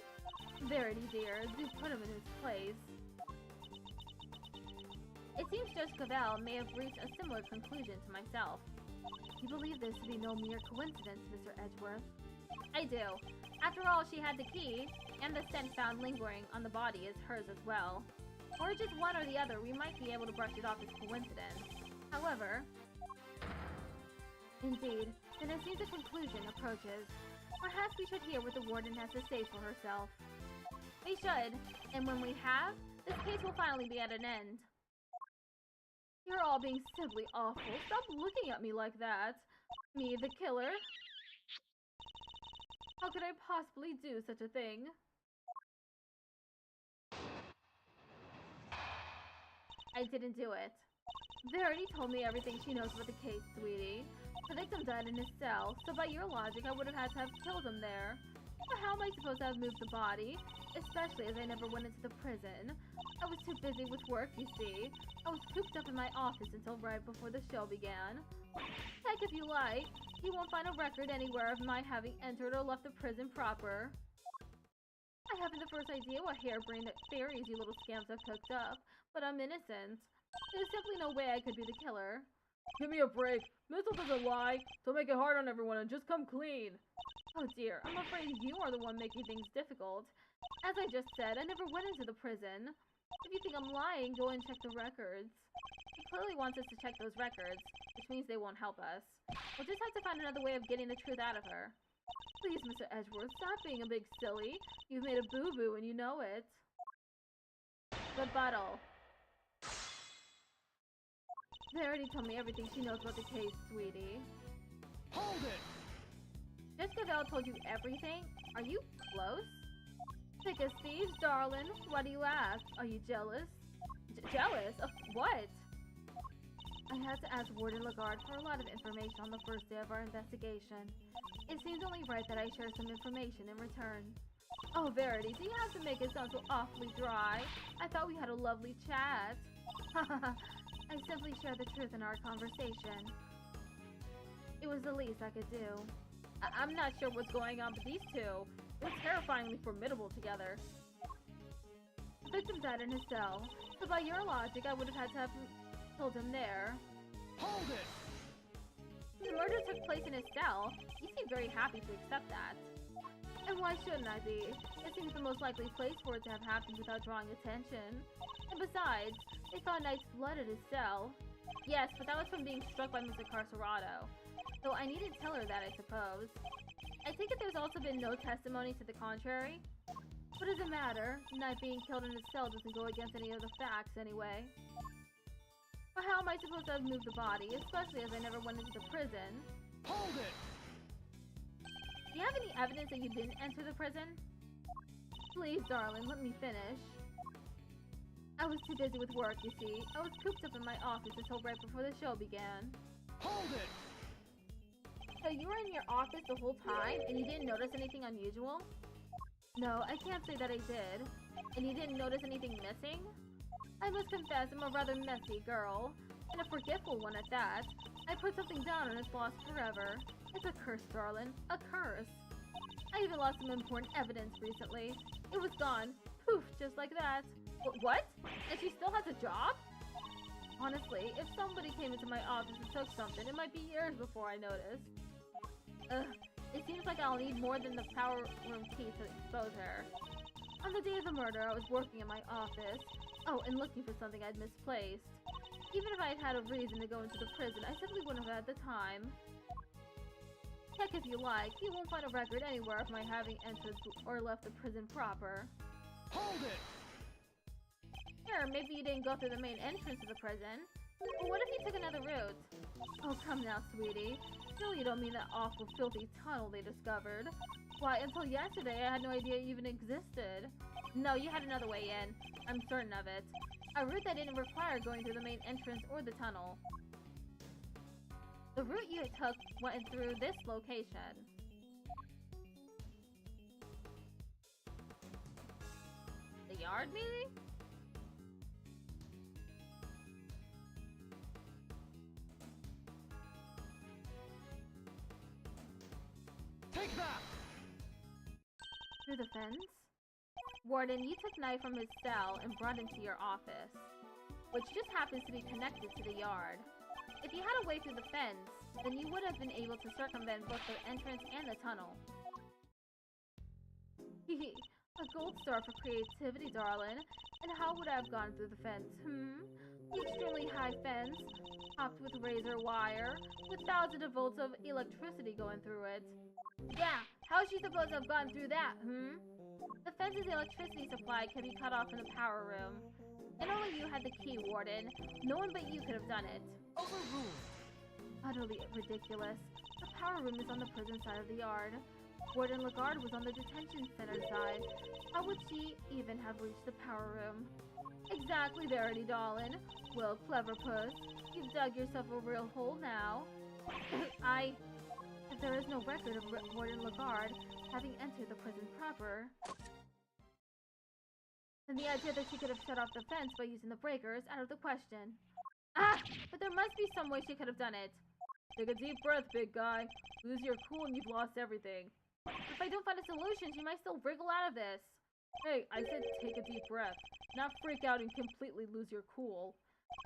Verity dear, do put him in his place. It seems Judge Cavell may have reached a similar conclusion to myself. You believe this to be no mere coincidence, Mr. Edgeworth? I do. After all, she had the key, and the scent found lingering on the body is hers as well. Or just one or the other, we might be able to brush it off as coincidence. However... Indeed, then it seems a conclusion approaches. Perhaps we should hear what the Warden has to say for herself. We should, and when we have, this case will finally be at an end. You're all being simply awful. Stop looking at me like that. Me, the killer? How could I possibly do such a thing? I didn't do it. Verity told me everything she knows about the case, sweetie. The victim died in his cell, so by your logic, I would have had to have killed him there. But how am I supposed to have moved the body? Especially as I never went into the prison. I was too busy with work, you see. I was cooped up in my office until right before the show began. Heck, if you like, you won't find a record anywhere of my having entered or left the prison proper. I haven't the first idea what harebrained theories you little scamps have cooked up, but I'm innocent. There's simply no way I could be the killer. Give me a break. Mitchell doesn't lie. Don't make it hard on everyone and just come clean. Oh dear, I'm afraid you are the one making things difficult. As I just said, I never went into the prison. If you think I'm lying, go and check the records. He clearly wants us to check those records, which means they won't help us. We'll just have to find another way of getting the truth out of her. Please, Mr. Edgeworth, stop being a big silly. You've made a boo-boo and you know it. Rebuttal. Verity told me everything she knows about the case, sweetie. Hold it! Judge Cavell told you everything? Are you close? Thick as thieves, darling. Why do you ask? Are you jealous? Jealous? Of what? I had to ask Warden Lagarde for a lot of information on the first day of our investigation. It seemed only right that I share some information in return. Oh, Verity, do you have to make it sound so awfully dry? I thought we had a lovely chat. I simply shared the truth in our conversation. It was the least I could do. I'm not sure what's going on with these two. They're terrifyingly formidable together. The victim died in his cell, so by your logic, I would have had to have killed him there. Hold it! The murder took place in his cell. You seem very happy to accept that. And why shouldn't I be? It seems the most likely place for it to have happened without drawing attention. And besides, they found Knight's blood at his cell. Yes, but that was from being struck by Mr. Carcerado. So I needed to tell her that, I suppose. I take it there's also been no testimony to the contrary. What does it matter? Knight being killed in his cell doesn't go against any of the facts anyway. But how am I supposed to have moved the body, especially as I never went into the prison? Hold it! Do you have any evidence that you didn't enter the prison? Please, darling, let me finish. I was too busy with work, you see. I was cooped up in my office until right before the show began. Hold it! So you were in your office the whole time, and you didn't notice anything unusual? No, I can't say that I did. And you didn't notice anything missing? I must confess I'm a rather messy girl. And a forgetful one at that. I put something down and it's lost forever. It's a curse, darling. A curse. I even lost some important evidence recently. It was gone. Poof, just like that. What? And she still has a job? Honestly, if somebody came into my office and took something, it might be years before I noticed. Ugh, it seems like I'll need more than the power room key to expose her. On the day of the murder, I was working in my office. Oh, and looking for something I'd misplaced. Even if I had had a reason to go into the prison, I simply wouldn't have had the time. Heck, if you like, you won't find a record anywhere of my having entered or left the prison proper. Hold it! Sure, maybe you didn't go through the main entrance of the prison. But what if you took another route? Oh, come now, sweetie. Surely you don't mean that awful, filthy tunnel they discovered. Why, until yesterday, I had no idea it even existed. No, you had another way in. I'm certain of it. A route that didn't require going through the main entrance or the tunnel. The route you took went through this location. The yard, maybe? Take that! Through the fence? Warden, you took knife from his cell and brought it to your office, which just happens to be connected to the yard. If you had a way through the fence, then you would have been able to circumvent both the entrance and the tunnel. Hehe, a gold star for creativity, darling. And how would I have gone through the fence, The extremely high fence, topped with razor wire, with thousands of volts of electricity going through it. Yeah, how is she supposed to have gone through that, The fence's electricity supply can be cut off from the power room. And only you had the key, Warden. No one but you could have done it. Overruled! Utterly ridiculous. The power room is on the prison side of the yard. Warden Lagarde was on the detention center side. How would she even have reached the power room? Exactly, Verity, darling. Well, clever puss. You've dug yourself a real hole now. If there is no record of Warden Lagarde having entered the prison proper, then the idea that she could have shut off the fence by using the breaker is out of the question. Ah! But there must be some way she could have done it. Take a deep breath, big guy. Lose your cool and you've lost everything. If I don't find a solution, she might still wriggle out of this. Hey, I said take a deep breath, not freak out and completely lose your cool.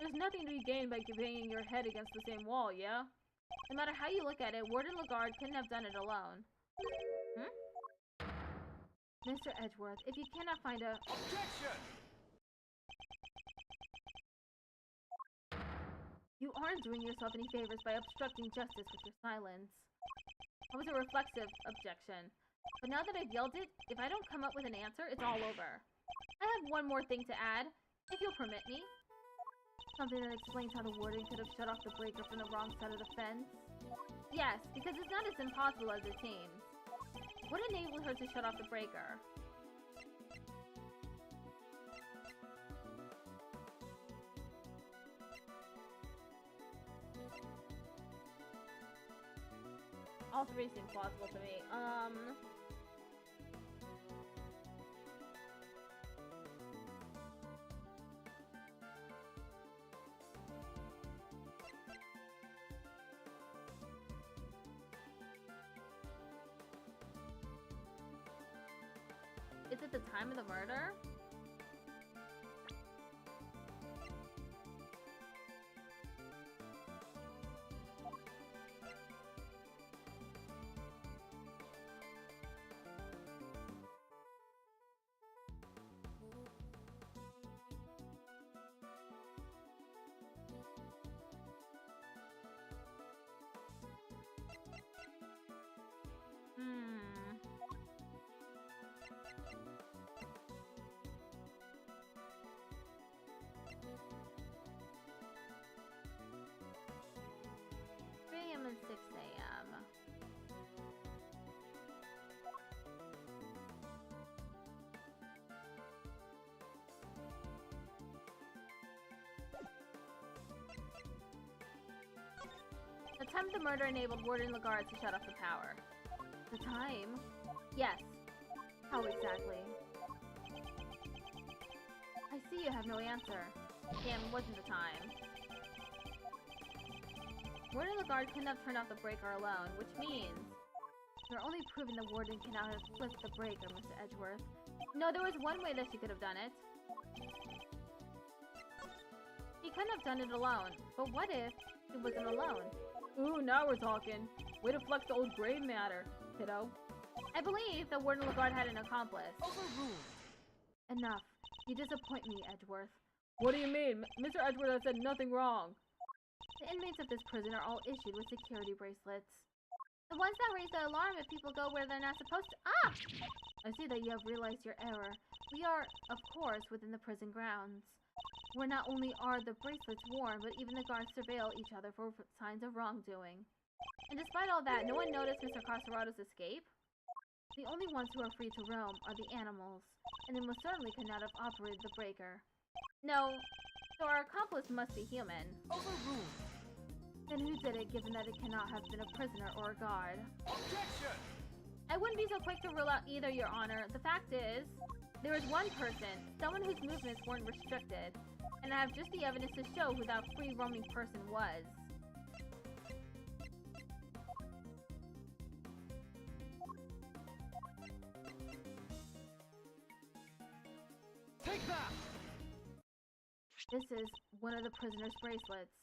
There's nothing to be gained by banging your head against the same wall, yeah? No matter how you look at it, Warden Lagarde couldn't have done it alone. Mr. Edgeworth, if you cannot find a— Objection! You aren't doing yourself any favors by obstructing justice with your silence. That was a reflexive objection. But now that I've yelled it, if I don't come up with an answer, it's all over. I have one more thing to add, if you'll permit me. Something that explains how the warden could have shut off the breaker from the wrong side of the fence. Yes, because it's not as impossible as it seems. What enabled her to shut off the breaker? All three seem plausible to me. Is it the time of the murder? Hmm. 3 a.m. and 6 a.m. The time of the murder enabled Warden Lagarde to shut off the power. The time? Yes. How exactly? I see you have no answer. Damn, it wasn't the time. Warden Lagarde couldn't have turned off the breaker alone, which means you're only proving the warden cannot have flipped the breaker, Mr. Edgeworth. No, there was one way that she could have done it. He couldn't have done it alone, but what if he wasn't alone? Ooh, now we're talking. Way to flex the old gray matter, kiddo. I believe that Warden Lagarde had an accomplice. Overruled! Enough. You disappoint me, Edgeworth. What do you mean? Mr. Edgeworth has said nothing wrong. The inmates of this prison are all issued with security bracelets. The ones that raise the alarm if people go where they're not supposed to— Ah! I see that you have realized your error. We are, of course, within the prison grounds, where not only are the bracelets worn, but even the guards surveil each other for signs of wrongdoing. And despite all that, no one noticed Mr. Caserado's escape? The only ones who are free to roam are the animals, and they most certainly could not have operated the breaker. No, so our accomplice must be human. Overruled. Then who did it, given that it cannot have been a prisoner or a guard? Objection! I wouldn't be so quick to rule out either, Your Honor. The fact is, there is one person, someone whose movements weren't restricted, and I have just the evidence to show who that free-roaming person was. Take that! This is one of the prisoner's bracelets.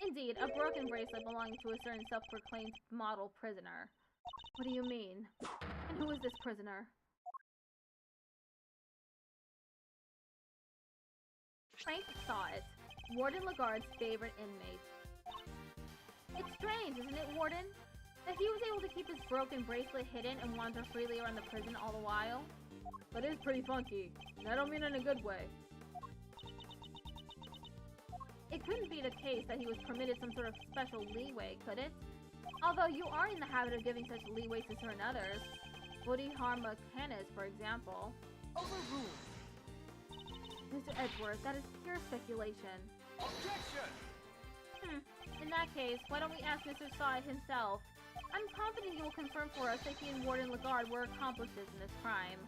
Indeed, a broken bracelet belonging to a certain self-proclaimed model prisoner. What do you mean? And who is this prisoner? Frank saw it. Warden Lagarde's favorite inmate. It's strange, isn't it, Warden? That he was able to keep his broken bracelet hidden and wander freely around the prison all the while? That is pretty funky, and I don't mean in a good way. It couldn't be the case that he was permitted some sort of special leeway, could it? Although you are in the habit of giving such leeway to certain others. Bodhidharma Canis, for example. Overruled. Mr. Edgeworth, that is pure speculation. Objection! In that case, why don't we ask Mr. Side himself? I'm confident he will confirm for us that he and Warden Lagarde were accomplices in this crime.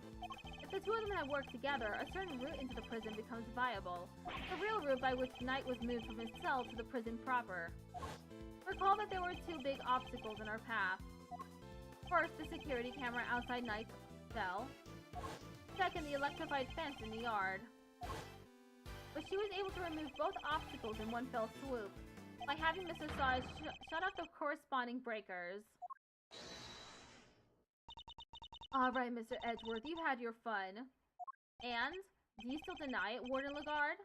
If the two of them had worked together, a certain route into the prison becomes viable. The real route by which Knight was moved from his cell to the prison proper. Recall that there were two big obstacles in our path. First, the security camera outside Knight's cell. Second, the electrified fence in the yard. But she was able to remove both obstacles in one fell swoop, by having Mr. Side shut off the corresponding breakers. Alright, Mr. Edgeworth, you've had your fun. And? Do you still deny it, Warden Lagarde?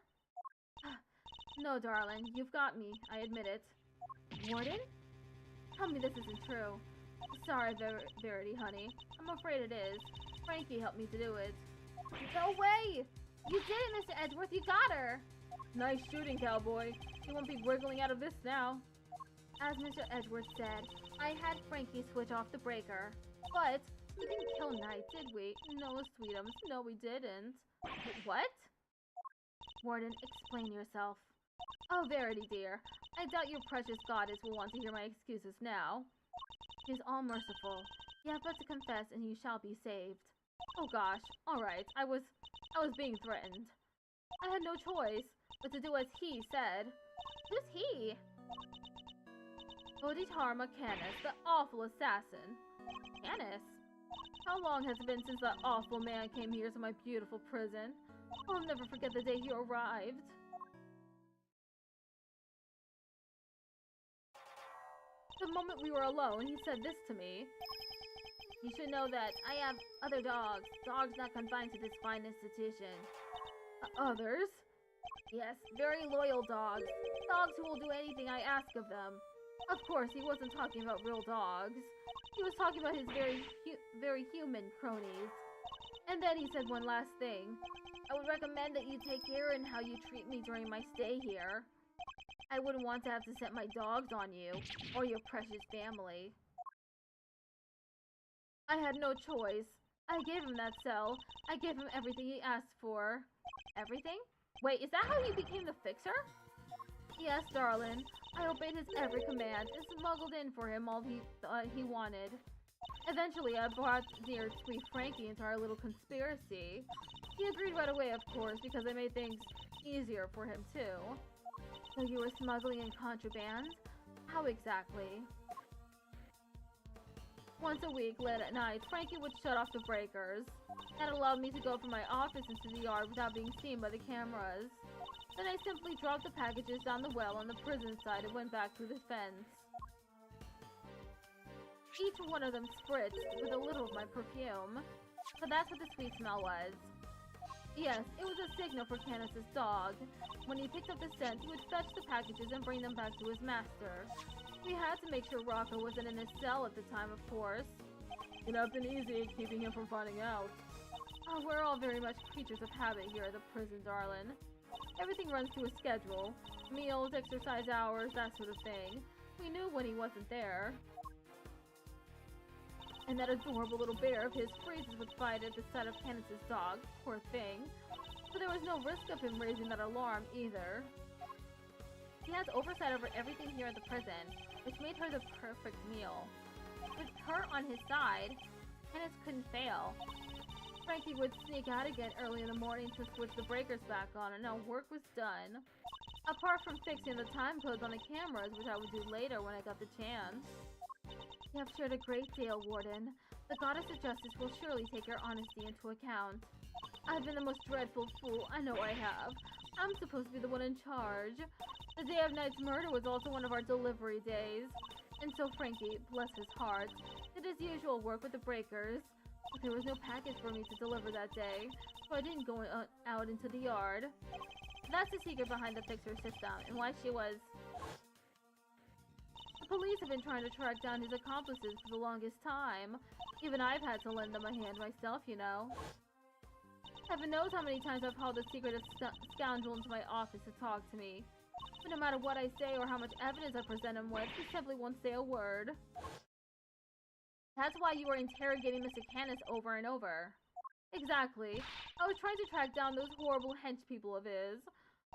No, darling, you've got me, I admit it. Warden? Tell me this isn't true. Sorry, Verity, honey. I'm afraid it is. Frankie helped me to do it. No way! You did it, Mr. Edgeworth, you got her! Nice shooting, cowboy. You won't be wiggling out of this now. As Mr. Edgeworth said, I had Frankie switch off the breaker. But we didn't kill Knight, did we? No, sweetums. No, we didn't. What? Warden, explain yourself. Oh, Verity, dear. I doubt your precious goddess will want to hear my excuses now. She is all merciful. You have but to confess and you shall be saved. Oh gosh, alright. I was being threatened. I had no choice but to do as he said. Who's he? Bodhidharma Canis, the awful assassin. Canis? How long has it been since that awful man came here to my beautiful prison? I'll never forget the day he arrived. The moment we were alone, he said this to me. You should know that I have other dogs. Dogs not confined to this fine institution. Others? Yes, very loyal dogs. Dogs who will do anything I ask of them. Of course, he wasn't talking about real dogs. He was talking about his very human cronies. And then he said one last thing. I would recommend that you take care in how you treat me during my stay here. I wouldn't want to have to set my dogs on you, or your precious family. I had no choice. I gave him that cell. I gave him everything he asked for. Everything? Wait, is that how he became the fixer? Yes, darling. I obeyed his every command and smuggled in for him all he thought he wanted. Eventually, I brought dear sweet Frankie into our little conspiracy. He agreed right away, of course, because I made things easier for him, too. So you were smuggling in contraband? How exactly? Once a week, late at night, Frankie would shut off the breakers. That allowed me to go from my office into the yard without being seen by the cameras. Then I simply dropped the packages down the well on the prison side and went back through the fence. Each one of them spritzed with a little of my perfume. So that's what the sweet smell was. Yes, it was a signal for Canis' dog. When he picked up the scent, he would fetch the packages and bring them back to his master. We had to make sure Rocco wasn't in his cell at the time, of course. It'd have been easy keeping him from finding out. Oh, we're all very much creatures of habit here at the prison, darling. Everything runs to a schedule. Meals, exercise hours, that sort of thing. We knew when he wasn't there. And that adorable little bear of his freezes with fright at the sight of Candace's dog. Poor thing. But there was no risk of him raising that alarm, either. He has oversight over everything here at the prison, which made her the perfect meal. With her on his side, Candace couldn't fail. Frankie would sneak out again early in the morning to switch the breakers back on, and now work was done. Apart from fixing the time codes on the cameras, which I would do later when I got the chance. You have shared a great deal, Warden. The Goddess of Justice will surely take your honesty into account. I've been the most dreadful fool, I know I have. I'm supposed to be the one in charge. The day of Knight's murder was also one of our delivery days. And so Frankie, bless his heart, did his usual work with the breakers. But there was no package for me to deliver that day, so I didn't go out into the yard. That's the secret behind the fixer system, and why she was... The police have been trying to track down his accomplices for the longest time. Even I've had to lend them a hand myself, you know. Heaven knows how many times I've hauled the secretive scoundrel into my office to talk to me. But no matter what I say or how much evidence I present him with, he simply won't say a word. That's why you were interrogating Mr. Canis over and over. Exactly. I was trying to track down those horrible hench people of his.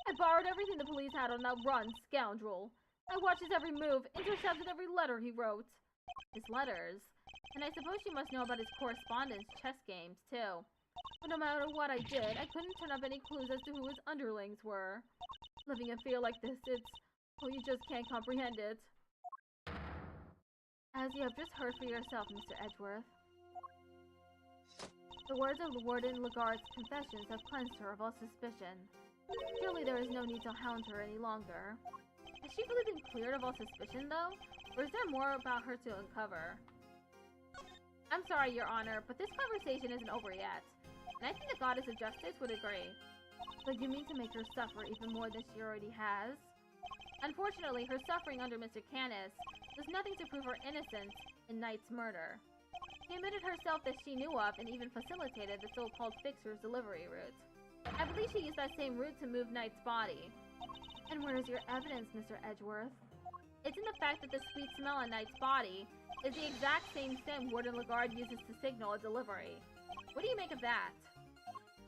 I borrowed everything the police had on that run, scoundrel. I watched his every move, intercepted every letter he wrote. His letters. And I suppose you must know about his correspondence chess games, too. But no matter what I did, I couldn't turn up any clues as to who his underlings were. Living in fear like this, well, you just can't comprehend it. As you have just heard for yourself, Mr. Edgeworth. The words of Warden Lagarde's confessions have cleansed her of all suspicion. Surely there is no need to hound her any longer. Has she really been cleared of all suspicion, though? Or is there more about her to uncover? I'm sorry, Your Honor, but this conversation isn't over yet. And I think the Goddess of Justice would agree. But you mean to make her suffer even more than she already has? Unfortunately, her suffering under Mr. Canis does nothing to prove her innocence in Knight's murder. She admitted herself that she knew of and even facilitated the so-called fixer's delivery route. I believe she used that same route to move Knight's body. And where is your evidence, Mr. Edgeworth? It's in the fact that the sweet smell on Knight's body is the exact same scent Warden Lagarde uses to signal a delivery. What do you make of that?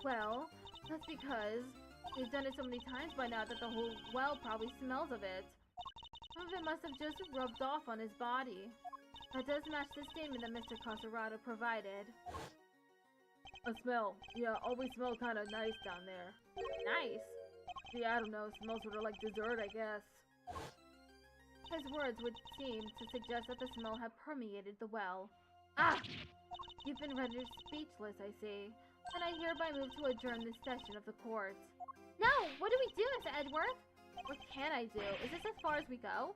Well, that's because we've done it so many times by now that the whole well probably smells of it. Some of it must have just rubbed off on his body. That does match the statement that Mr. Casarado provided. A smell. Yeah, always smell kind of nice down there. Nice? Yeah, I don't know. Smells sort of like dessert, I guess. His words would seem to suggest that the smell had permeated the well. Ah! You've been rendered speechless, I see. And I hereby move to adjourn this session of the court. No! What do we do, Mr. Edgeworth? What can I do? Is this as far as we go?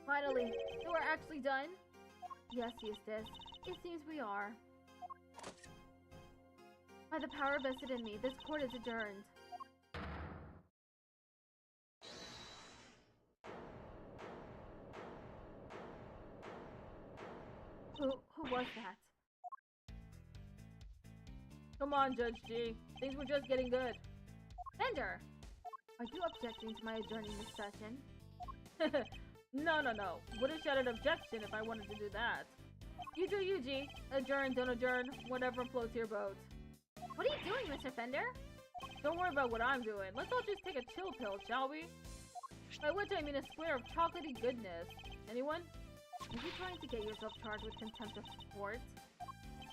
Finally, so we're actually done? Yes, Eustace. It seems we are. By the power vested in me, this court is adjourned. Who was that? Come on, Judge G. Things were just getting good. Fender! Are you objecting to my adjourning this session? No. Would have shouted objection if I wanted to do that. You do you, G. Adjourn, don't adjourn, whatever floats your boat. What are you doing, Mr. Fender? Don't worry about what I'm doing. Let's all just take a chill pill, shall we? By which I mean a square of chocolatey goodness. Anyone? Are you trying to get yourself charged with contempt of court?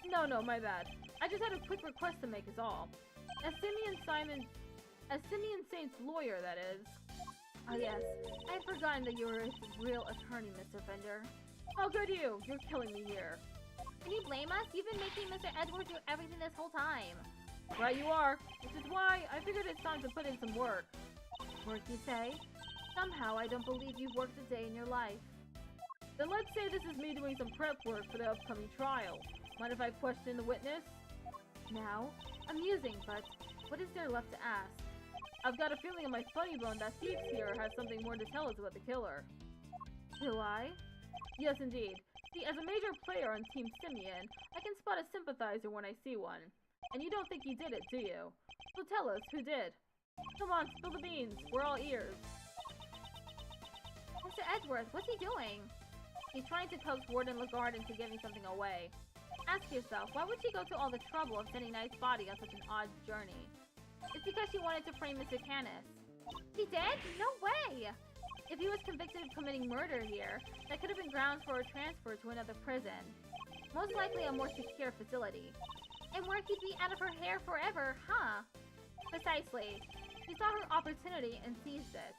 No, my bad. I just had a quick request to make is all. As Simeon Saint's lawyer, that is. Ah yes, I had forgotten that you were a real attorney, Mr. Fender. Oh, good you! You're killing me here. Can you blame us? You've been making Mr. Edgeworth do everything this whole time. Right you are, which is why I figured it's time to put in some work. Work, you say? Somehow I don't believe you've worked a day in your life. Then let's say this is me doing some prep work for the upcoming trial. Mind if I question the witness? Now? Amusing, but what is there left to ask? I've got a feeling in my funny bone that Thieves here has something more to tell us about the killer. Do I? Yes, indeed. See, as a major player on Team Simeon, I can spot a sympathizer when I see one. And you don't think he did it, do you? So tell us, who did? Come on, spill the beans. We're all ears. Mr. Edgeworth, what's he doing? He's trying to coax Warden Lagarde into giving something away. Ask yourself, why would she go to all the trouble of sending Knight's body on such an odd journey? It's because she wanted to frame Mr. Canis. She did? No way! If he was convicted of committing murder here, that could have been grounds for a transfer to another prison. Most likely a more secure facility. And where he'd be out of her hair forever, huh? Precisely. She saw her opportunity and seized it.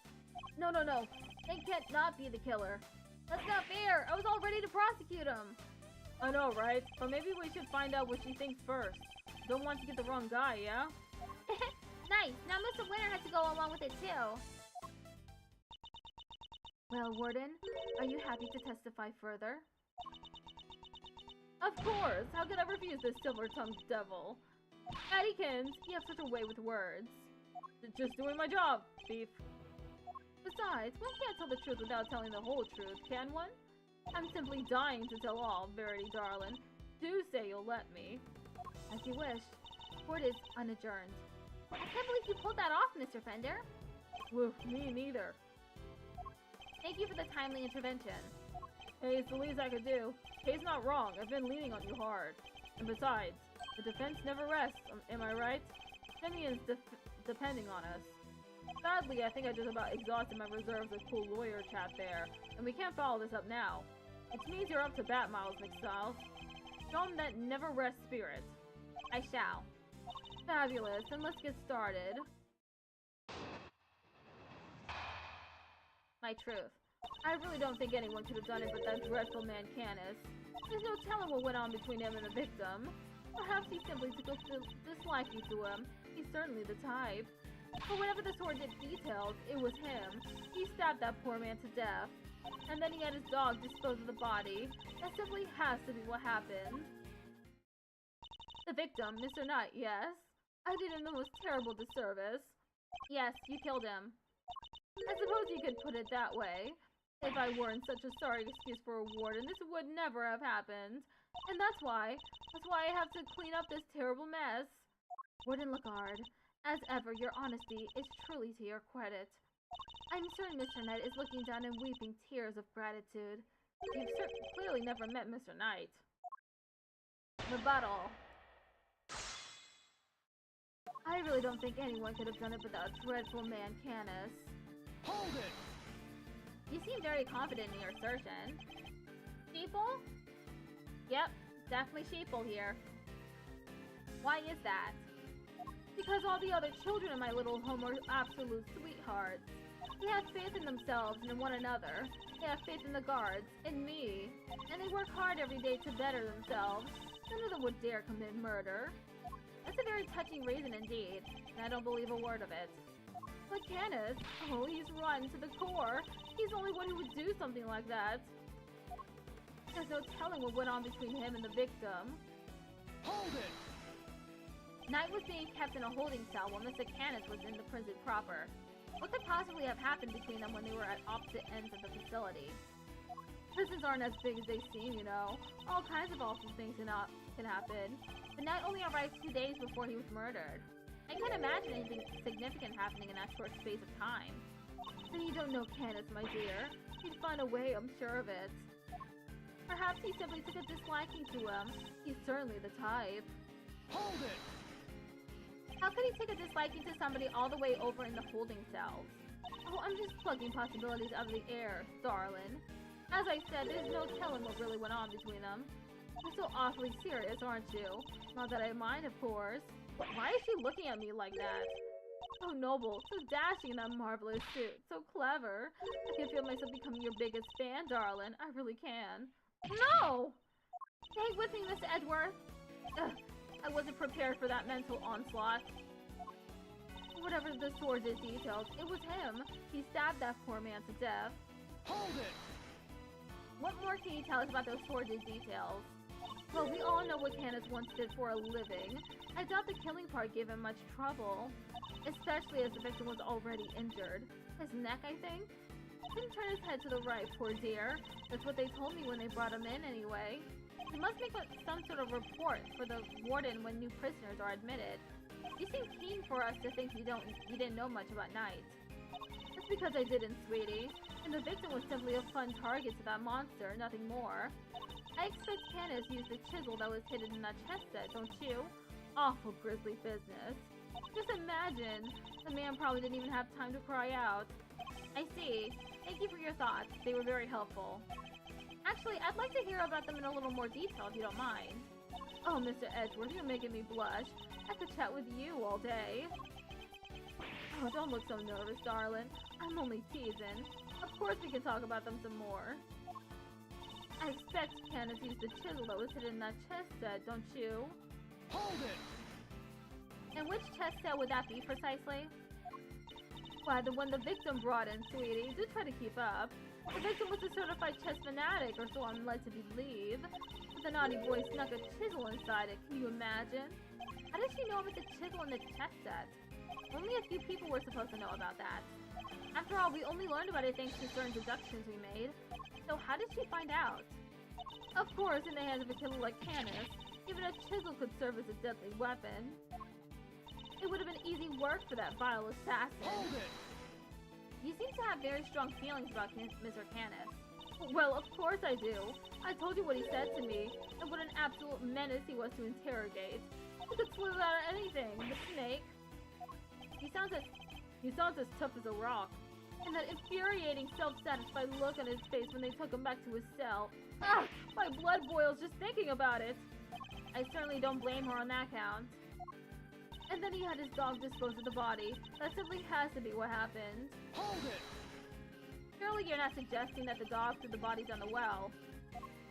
No. They can't not be the killer. That's not fair! I was all ready to prosecute him! I know, right? But maybe we should find out what she thinks first. Don't want to get the wrong guy, yeah? Nice! Now Mr. Winter has to go along with it too. Well, Warden, are you happy to testify further? Of course! How could I refuse this silver-tongued devil? Addykins, you have such a way with words. Just doing my job, thief. Besides, one can't tell the truth without telling the whole truth, can one? I'm simply dying to tell all, Verity darling. Do say you'll let me. As you wish. Court is unadjourned. I can't believe you pulled that off, Mr. Fender. Woof, me neither. Thank you for the timely intervention. Hey, it's the least I could do. Kay's not wrong. I've been leaning on you hard. And besides, the defense never rests, am I right? Simeon's depending on us. Sadly, I think I just about exhausted my reserves of cool lawyer chat there, and we can't follow this up now. Which means you're up to bat, Miles McStyles. Show him that never-rest spirit. I shall. Fabulous, then let's get started. My truth. I really don't think anyone could have done it but that dreadful man Canis. There's no telling what went on between him and the victim. Perhaps he simply took a disliking to him. He's certainly the type. But whenever the sword did details, it was him. He stabbed that poor man to death. And then he had his dog dispose of the body. That simply has to be what happened. The victim, Mr. Knight, yes? I did him the most terrible disservice. Yes, you killed him. I suppose you could put it that way. If I weren't such a sorry excuse for a warden, this would never have happened. And that's why I have to clean up this terrible mess. Warden Lagarde, as ever, your honesty is truly to your credit. I'm certain Mr. Knight is looking down and weeping tears of gratitude. You've clearly never met Mr. Knight. Rebuttal. I really don't think anyone could have done it but that dreadful man Canis. Hold it! You seem very confident in your assertion. Sheeple? Yep, definitely sheeple here. Why is that? Because all the other children in my little home are absolute sweethearts. They have faith in themselves and in one another. They have faith in the guards, in me. And they work hard every day to better themselves. None of them would dare commit murder. That's a very touching reason indeed, and I don't believe a word of it. But Canis, oh, he's rotten to the core. He's the only one who would do something like that. There's no telling what went on between him and the victim. Hold it! Knight was being kept in a holding cell while Mr. Canis was in the prison proper. What could possibly have happened between them when they were at opposite ends of the facility? Prisons aren't as big as they seem, you know. All kinds of awful things can happen. But Knight only arrived 2 days before he was murdered. I can't imagine anything significant happening in that short space of time. Then you don't know Canis, my dear. He'd find a way, I'm sure of it. Perhaps he simply took a disliking to him. He's certainly the type. Hold it! How could he take a disliking to somebody all the way over in the holding cells? Oh, I'm just plugging possibilities out of the air, darling. As I said, there's no telling what really went on between them. You're so awfully serious, aren't you? Not that I mind, of course. But why is she looking at me like that? So noble, so dashing in that marvelous suit, so clever. I can feel myself becoming your biggest fan, darling. I really can. No! Stay with me, Miss Edgeworth. Ugh, I wasn't prepared for that mental onslaught. Whatever the sword did details, it was him. He stabbed that poor man to death. Hold it! What more can you tell us about those sordid details? Well, we all know what Canis once did for a living. I doubt the killing part gave him much trouble. Especially as the victim was already injured. His neck, I think? Didn't turn his head to the right, poor dear. That's what they told me when they brought him in, anyway. He must make some sort of report for the warden when new prisoners are admitted. You seem keen for us to think you didn't know much about Knight. That's because I didn't, sweetie. And the victim was simply a fun target to that monster, nothing more. I expect Candace used the chisel that was hidden in that chest set, don't you? Awful grisly business. Just imagine. The man probably didn't even have time to cry out. I see. Thank you for your thoughts. They were very helpful. Actually, I'd like to hear about them in a little more detail if you don't mind. Oh, Mr. Edgeworth, you're making me blush. I could chat with you all day. Oh, don't look so nervous, darling. I'm only teasing. Of course we can talk about them some more. I expect Candace used the chisel that was hidden in that chest set, don't you? Hold it! And which chest set would that be precisely? Why, the one the victim brought in, sweetie. Do try to keep up. The victim was a certified chess fanatic, or so I'm led to believe. But the naughty boy snuck a chisel inside it, can you imagine? How did she know about the chisel in the chess set? Only a few people were supposed to know about that. After all, we only learned about it thanks to certain deductions we made. So how did she find out? Of course, in the hands of a killer like Candace, even a chisel could serve as a deadly weapon. It would have been easy work for that vile assassin. Hold it! You seem to have very strong feelings about Mr. Candace. Well, of course I do. I told you what he said to me, and what an absolute menace he was to interrogate. He could slither out of anything, the snake. He sounds as tough as a rock. And that infuriating, self-satisfied look on his face when they took him back to his cell. Ah! My blood boils just thinking about it. I certainly don't blame her on that count. And then he had his dog dispose of the body. That simply has to be what happened. Hold it! Surely you're not suggesting that the dog threw the body down the well.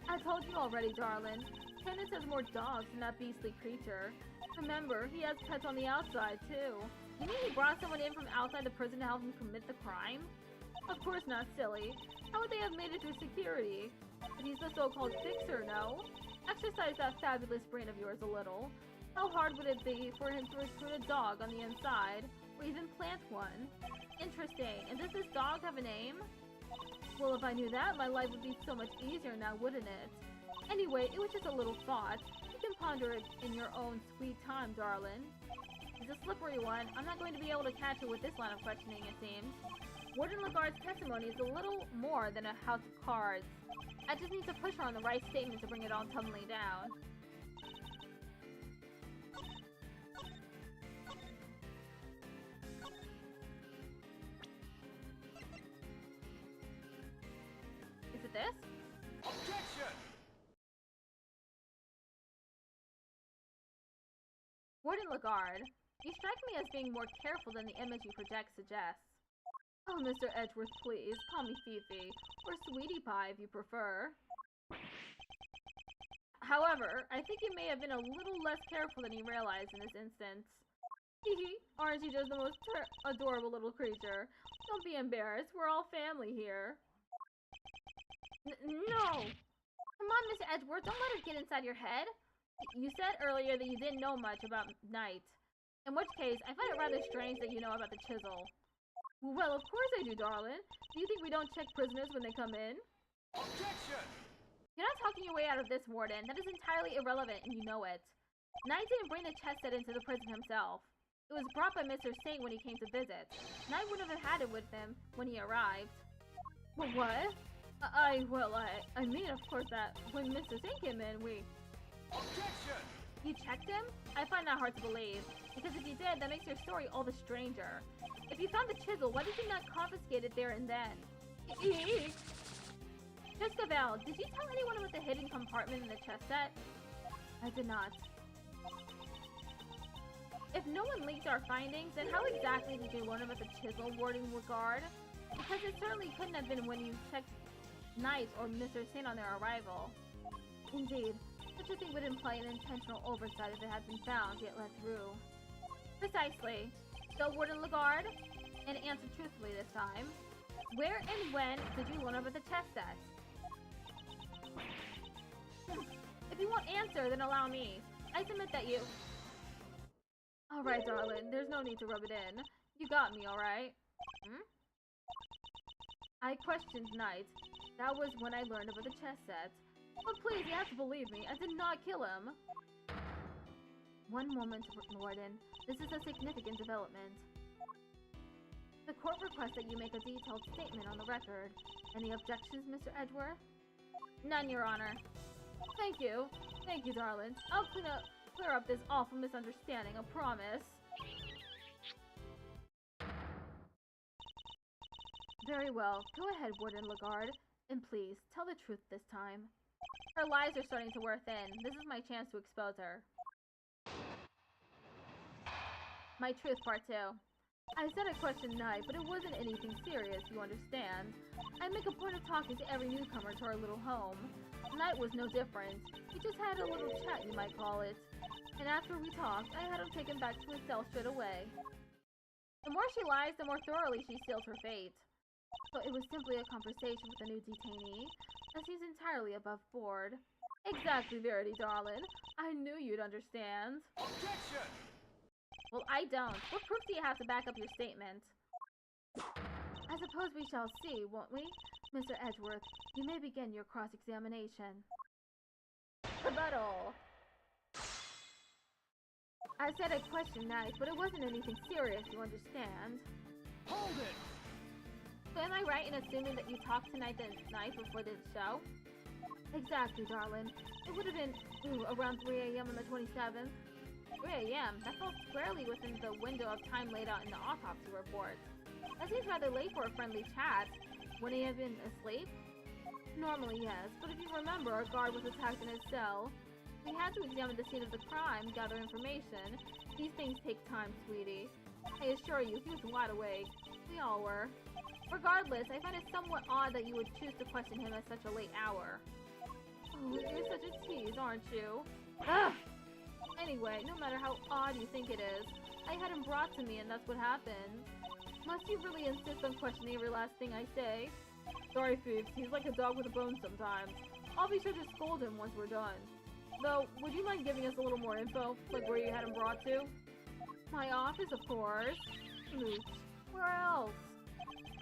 I told you already, darling. Candace has more dogs than that beastly creature. Remember, he has pets on the outside, too. You mean he brought someone in from outside the prison to help him commit the crime? Of course not, silly. How would they have made it through security? But he's the so-called fixer, no? Exercise that fabulous brain of yours a little. How hard would it be for him to recruit a dog on the inside, or even plant one? Interesting. And does this dog have a name? Well, if I knew that, my life would be so much easier now, wouldn't it? Anyway, it was just a little thought. You can ponder it in your own sweet time, darling. It's a slippery one. I'm not going to be able to catch it with this line of questioning, it seems. Warden Lagarde's testimony is a little more than a house of cards. I just need to push her on the right statement to bring it all tumbling down. Is it this? Objection! Warden Lagarde, you strike me as being more careful than the image you project suggests. Oh, Mr. Edgeworth, please, call me Fifi, or Sweetie Pie if you prefer. However, I think you may have been a little less careful than you realized in this instance. Hehe, aren't you just the most adorable little creature? Don't be embarrassed, we're all family here. No! Come on, Mr. Edgeworth, don't let her get inside your head. You said earlier that you didn't know much about Knight. In which case, I find it rather strange that you know about the chisel. Well, of course I do, darling. Do you think we don't check prisoners when they come in? Objection! You're not talking your way out of this, Warden. That is entirely irrelevant, and you know it. Knight didn't bring the chest set into the prison himself. It was brought by Mr. Saint when he came to visit. Knight wouldn't have had it with him when he arrived. Well, what? I mean, of course, that when Mr. Saint came in, we... Objection! You checked him? I find that hard to believe. Because if you did, that makes your story all the stranger. If you found the chisel, why did you not confiscate it there and then? Jessica Val, did you tell anyone about the hidden compartment in the chest set? I did not. If no one leaked our findings, then how exactly did you learn about the chisel, Warden Lagarde? Because it certainly couldn't have been when you checked Knight or Mr. Saint on their arrival. Indeed. Such a thing would imply an intentional oversight if it had been found, yet let through. Precisely. So, Warden Lagarde, and answer truthfully this time, where and when did you learn about the chess set? If you won't answer, then allow me. I submit that you... Alright, darling, there's no need to rub it in. You got me, alright? I questioned Knight. That was when I learned about the chess set. But please, you have to believe me. I did not kill him. One moment, Warden. This is a significant development. The court requests that you make a detailed statement on the record. Any objections, Mr. Edgeworth? None, Your Honor. Thank you. Thank you, darling. I'll clear up this awful misunderstanding, I promise. Very well. Go ahead, Warden Lagarde. And please, tell the truth this time. Her lies are starting to wear thin. This is my chance to expose her. My truth, part 2. I said I questioned Knight, but it wasn't anything serious, you understand. I make a point of talking to every newcomer to our little home. Knight was no different. We just had a little chat, you might call it. And after we talked, I had him taken back to his cell straight away. The more she lies, the more thoroughly she seals her fate. But it was simply a conversation with a new detainee, as he's entirely above board. Exactly, Verity, darling. I knew you'd understand. Objection! Well, I don't. What proof do you have to back up your statement? I suppose we shall see, won't we? Mr. Edgeworth, you may begin your cross-examination. Rebuttal. I said I questioned Knight, but it wasn't anything serious, you understand. Hold it! So am I right in assuming that you talked to Knight the night before the show? Exactly, darling. It would have been, around 3 a.m. on the 27th. 3 a.m.? That falls squarely within the window of time laid out in the autopsy report. That seems rather late for a friendly chat. Wouldn't he have been asleep? Normally, yes, but if you remember, our guard was attacked in his cell. We had to examine the scene of the crime, gather information. These things take time, sweetie. I assure you, he was wide awake. We all were. Regardless, I find it somewhat odd that you would choose to question him at such a late hour. Oh, you're such a tease, aren't you? Ugh! Anyway, no matter how odd you think it is, I had him brought to me and that's what happened. Must you really insist on questioning every last thing I say? Sorry, Phoebes, he's like a dog with a bone sometimes. I'll be sure to scold him once we're done. Though, would you mind giving us a little more info? Like where you had him brought to? My office, of course. Mooch. Where else?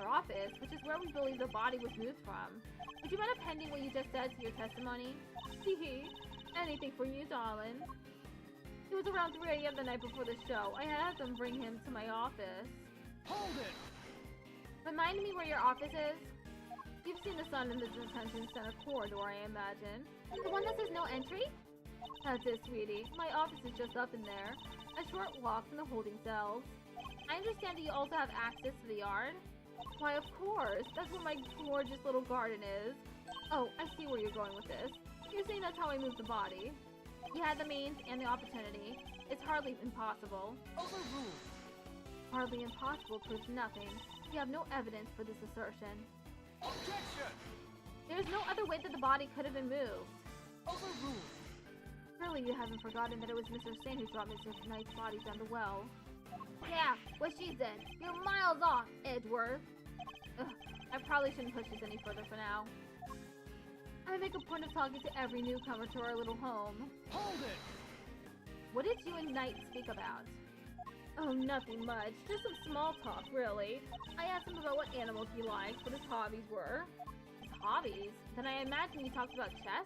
Her office, which is where we believe the body was moved from. Would you mind appending what you just said to your testimony? Hehe. Anything for you, darling. It was around 3 a.m. the night before the show. I had them bring him to my office. Hold it! Remind me where your office is? You've seen the sun in the detention center corridor, I imagine. The one that says no entry? That's it, sweetie. My office is just up in there. A short walk from the holding cells. I understand that you also have access to the yard? Why, of course. That's where my gorgeous little garden is. Oh, I see where you're going with this. You're saying that's how I moved the body. You had the means and the opportunity. It's hardly impossible. Overruled! Hardly impossible proves nothing. You have no evidence for this assertion. Objection! There's no other way that the body could have been moved. Overruled! Surely you haven't forgotten that it was Mr. Sane who brought Mr. Knight's body down the well. Yeah, what she said. You're miles off, Edgeworth. Ugh, I probably shouldn't push this any further for now. I make a point of talking to every newcomer to our little home. Hold it! What did you and Knight speak about? Oh, nothing much. Just some small talk, really. I asked him about what animals he liked, what his hobbies were. His hobbies? Then I imagine he talked about chess?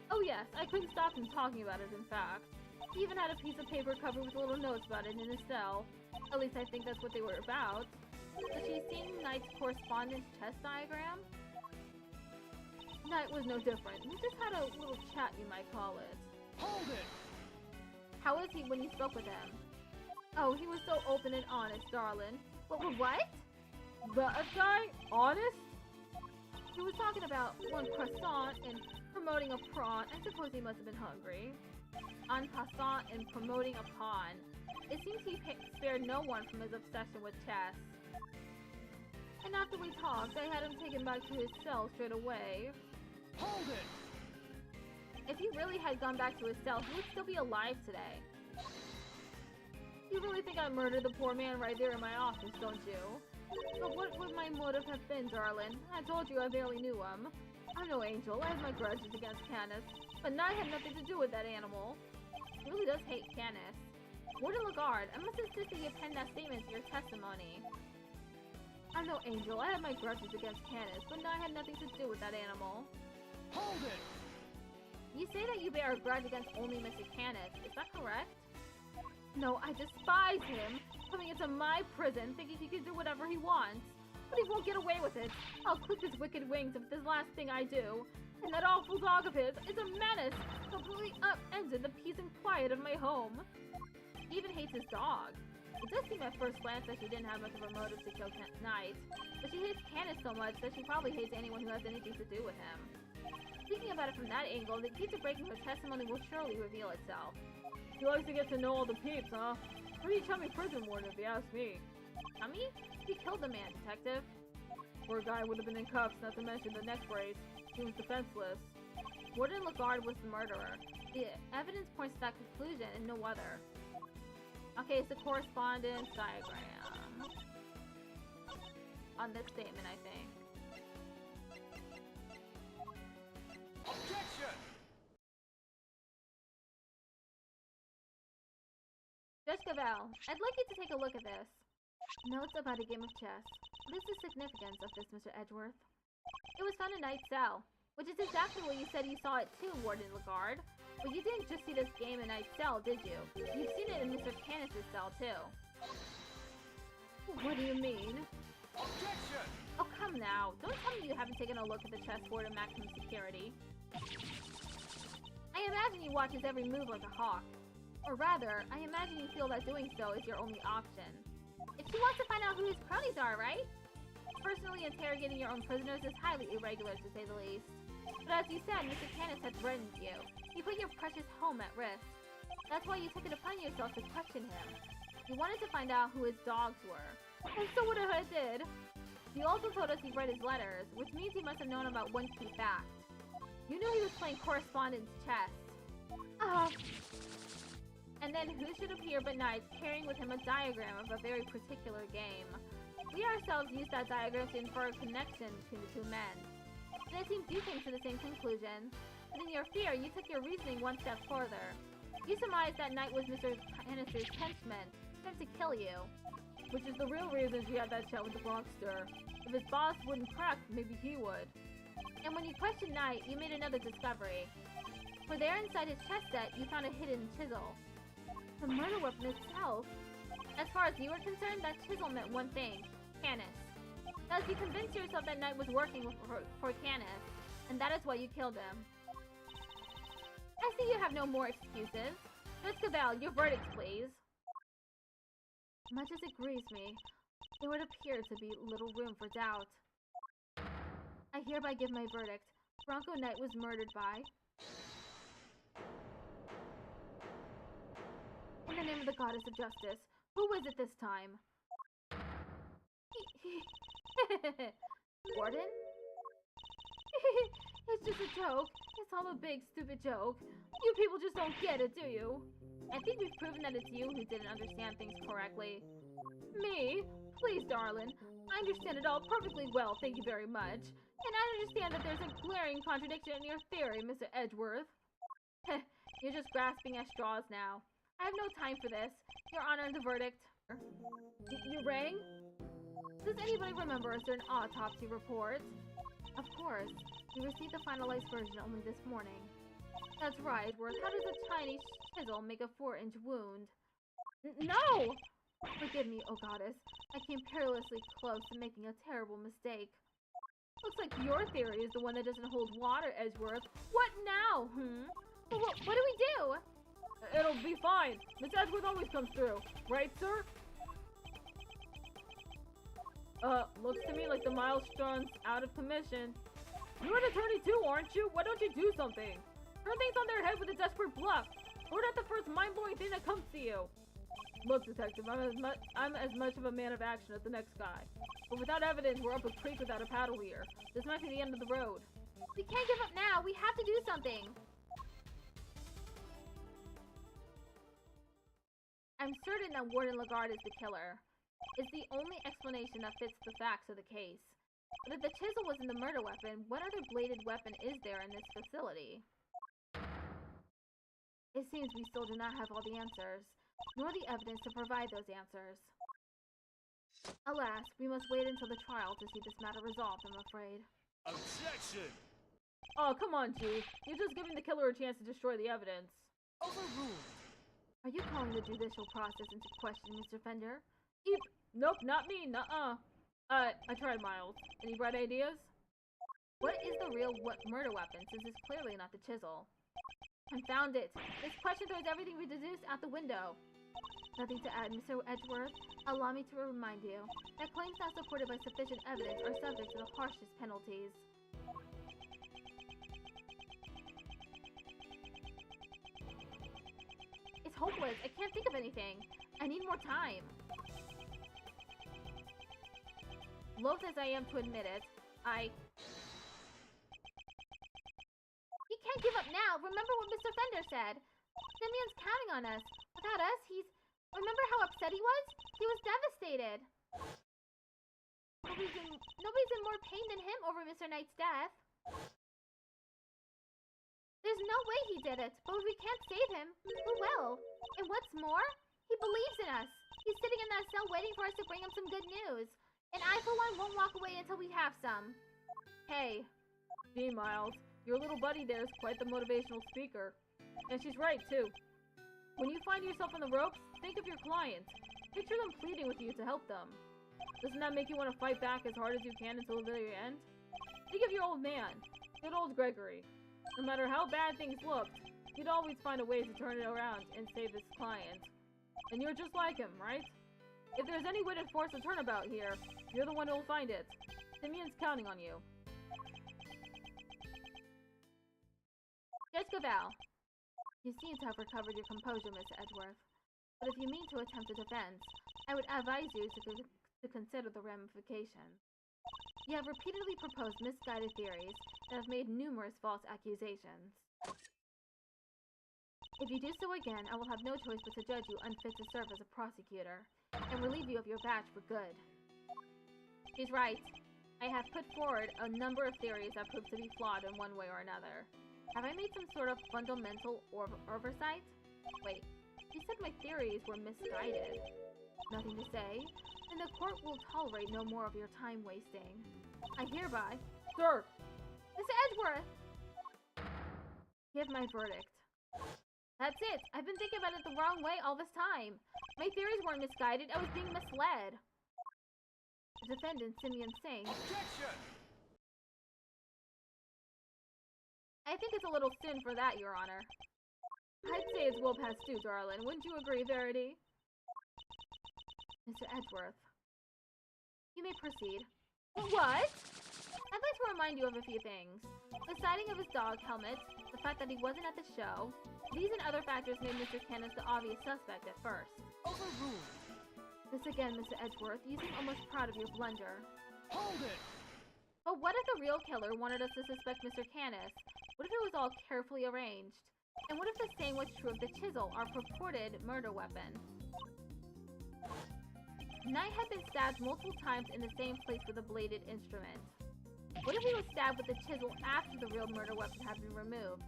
Oh yes, I couldn't stop him talking about it, in fact. He even had a piece of paper covered with little notes about it in his cell. At least I think that's what they were about. Has she seen Knight's correspondence chess diagram? Knight was no different. We just had a little chat, you might call it. Hold it! How was he when you spoke with him? Oh, he was so open and honest, darling. What? That guy? Honest? He was talking about one croissant and promoting a prawn. I suppose he must have been hungry. En passant and promoting a pawn. It seems he spared no one from his obsession with chess. And after we talked, I had him taken back to his cell straight away. Hold it! If he really had gone back to his cell, he would still be alive today. You really think I murdered the poor man right there in my office, don't you? But what would my motive have been, darling? I told you I barely knew him. I'm no angel. I have my grudges against Canis. But Knight had nothing to do with that animal. He really does hate Canis. Warden Lagarde, I must insist that you append that statement to your testimony. I'm no angel. I have my grudges against Canis, but Knight had nothing to do with that animal. Hold it! You say that you bear a grudge against only Mr. Canis. Is that correct? No, I despise him. Coming into my prison thinking he can do whatever he wants. but he won't get away with it. I'll clip his wicked wings if this last thing I do. And that awful dog of his is a menace, completely upended the peace and quiet of my home. He even hates his dog. It does seem at first glance that she didn't have much of a motive to kill Knight, but she hates Candace so much that she probably hates anyone who has anything to do with him. Thinking about it from that angle, the key to breaking her testimony will surely reveal itself. She likes to get to know all the peeps, huh? Pretty chummy prison warden if you ask me. Chummy? He killed the man, detective. Poor guy would have been in cuffs, not to mention the neck brace. He was defenseless. Warden Lagarde was the murderer. The evidence points to that conclusion and no other. Okay, it's a correspondence diagram. On this statement, I think. Objection! Judge Cavell, I'd like you to take a look at this. Notes about a game of chess. What is the significance of this, Mr. Edgeworth? It was found in Knight's cell, which is exactly what you said you saw it too, Warden Lagarde. But you didn't just see this game in Knight's cell, did you? You've seen it in Mr. Canis' cell too. What do you mean? Objection! Oh, come now. Don't tell me you haven't taken a look at the chessboard in maximum security. I imagine you watch his every move like a hawk. Or rather, I imagine you feel that doing so is your only option. If she wants to find out who his cronies are, right? Personally interrogating your own prisoners is highly irregular, to say the least. But as you said, Mr. Canis had threatened you. He put your precious home at risk. That's why you took it upon yourself to question him. You wanted to find out who his dogs were. And so what I did. You also told us he read his letters, which means he must have known about one key fact. You knew he was playing correspondence chess. And then who should appear but Knight carrying with him a diagram of a very particular game. We ourselves used that diagram to infer a connection between the two men. And it seems you came to the same conclusion, but in your fear, you took your reasoning one step further. You surmised that Knight was Mr. Canis' henchman, sent to kill you. Which is the real reason she had that chat with the Bronxster. If his boss wouldn't crack, maybe he would. And when you questioned Knight, you made another discovery. For there inside his chest set, you found a hidden chisel. The murder weapon itself. As far as you were concerned, that chisel meant one thing. Canis. Thus, you convinced yourself that Knight was working for Canis, and that is why you killed him. I see you have no more excuses. Judge Cavell, your verdict, please. Much as it grieves me, there would appear to be little room for doubt. I hereby give my verdict. Bronco Knight was murdered by... In the name of the goddess of justice, who is it this time? Warden? It's just a joke. It's all a big, stupid joke. You people just don't get it, do you? I think we've proven that it's you who didn't understand things correctly. Me? Please, darling. I understand it all perfectly well, thank you very much. And I understand that there's a glaring contradiction in your theory, Mr. Edgeworth. You're just grasping at straws now. I have no time for this. Your Honor, the verdict. You rang? Does anybody remember a certain autopsy report? Of course. We received the finalized version only this morning. That's right, Edgeworth. How does a tiny chisel make a 4-inch wound? No! Forgive me, oh goddess. I came perilously close to making a terrible mistake. Looks like your theory is the one that doesn't hold water, Edgeworth. What now, What do we do? It'll be fine. Miss Edgeworth always comes through. Right, sir? Looks to me like the milestone's out of commission. You're an attorney too, aren't you? Why don't you do something? Turn things on their head with a desperate bluff. Or not the first mind-blowing thing that comes to you. Look, detective, I'm as much of a man of action as the next guy. But without evidence, we're up a creek without a paddle here. This might be the end of the road. We can't give up now. We have to do something. I'm certain that Warden Lagarde is the killer. It's the only explanation that fits the facts of the case. But if the chisel wasn't the murder weapon, what other bladed weapon is there in this facility? It seems we still do not have all the answers, nor the evidence to provide those answers. Alas, we must wait until the trial to see this matter resolved, I'm afraid. Objection! Oh, come on, G. You're just giving the killer a chance to destroy the evidence. Overruled. Are you calling the judicial process into question, Mr. Fender? Nope, not me, nuh-uh. I tried, Miles. Any bright ideas? What is the real murder weapon, since it's clearly not the chisel? Confound it! This question throws everything we deduced out the window. Nothing to add, Mr. Edgeworth. Allow me to remind you that claims not supported by sufficient evidence are subject to the harshest penalties. It's hopeless. I can't think of anything. I need more time. Loath as I am to admit it, You can't give up now! Remember what Mr. Fender said! Simeon's counting on us. Without us, Remember how upset he was? He was devastated. Nobody's in more pain than him over Mr. Knight's death. There's no way he did it, but if we can't save him, who will? And what's more, he believes in us. He's sitting in that cell waiting for us to bring him some good news. And I, for one, won't walk away until we have some. Hey. Gee, Miles, your little buddy there is quite the motivational speaker. And she's right, too. When you find yourself on the ropes, think of your clients. Picture them pleading with you to help them. Doesn't that make you want to fight back as hard as you can until the very end? Think of your old man, good old Gregory. No matter how bad things looked, he'd always find a way to turn it around and save his client. And you're just like him, right? If there's any way to force a turnabout here, you're the one who'll find it. Simeon's counting on you. Judge Gaval, you seem to have recovered your composure, Mr. Edgeworth. But if you mean to attempt a defense, I would advise you to consider the ramifications. You have repeatedly proposed misguided theories and have made numerous false accusations. If you do so again, I will have no choice but to judge you unfit to serve as a prosecutor, and relieve you of your badge for good. She's right. I have put forward a number of theories that prove to be flawed in one way or another. Have I made some sort of fundamental oversight? Wait, you said my theories were misguided. Nothing to say? Then the court will tolerate no more of your time wasting. I hereby... Sir! Mr. Edgeworth! Give my verdict. That's it! I've been thinking about it the wrong way all this time. My theories weren't misguided, I was being misled. The defendant, Simeon Singh. Objection! I think it's a little soon for that, Your Honor. I'd say it's well past due, darling. Wouldn't you agree, Verity? Mr. Edgeworth. You may proceed. What? I'd like to remind you of a few things. The sighting of his dog helmet, the fact that he wasn't at the show, these and other factors made Mr. Canis the obvious suspect at first. Overruled. This again, Mr. Edgeworth. You seem almost proud of your blunder. Hold it! But what if the real killer wanted us to suspect Mr. Canis? What if it was all carefully arranged? And what if the same was true of the chisel, our purported murder weapon? Knight had been stabbed multiple times in the same place with a bladed instrument. What if he was stabbed with the chisel after the real murder weapon had been removed?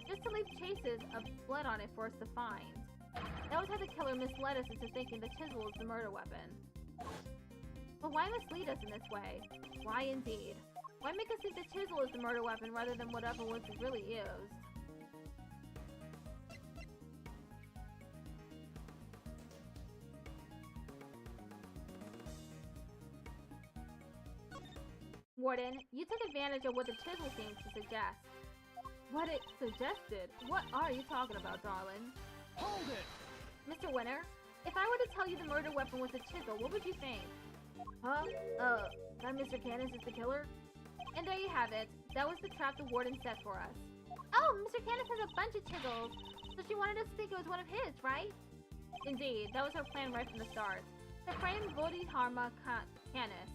Just to leave traces of blood on it for us to find. That was how the killer misled us into thinking the chisel was the murder weapon. But why mislead us in this way? Why indeed? Why make us think the chisel is the murder weapon rather than whatever was really used? Warden, you took advantage of what the chisel seems to suggest. What it suggested? What are you talking about, darling? Hold it! Mr. Winter, if I were to tell you the murder weapon was a chisel, what would you think? Huh? That Mr. Canis is the killer? And there you have it. That was the trap the warden set for us. Oh, Mr. Canis has a bunch of chisels, so she wanted us to think it was one of his, right? Indeed, that was her plan right from the start. To frame VOD Canis.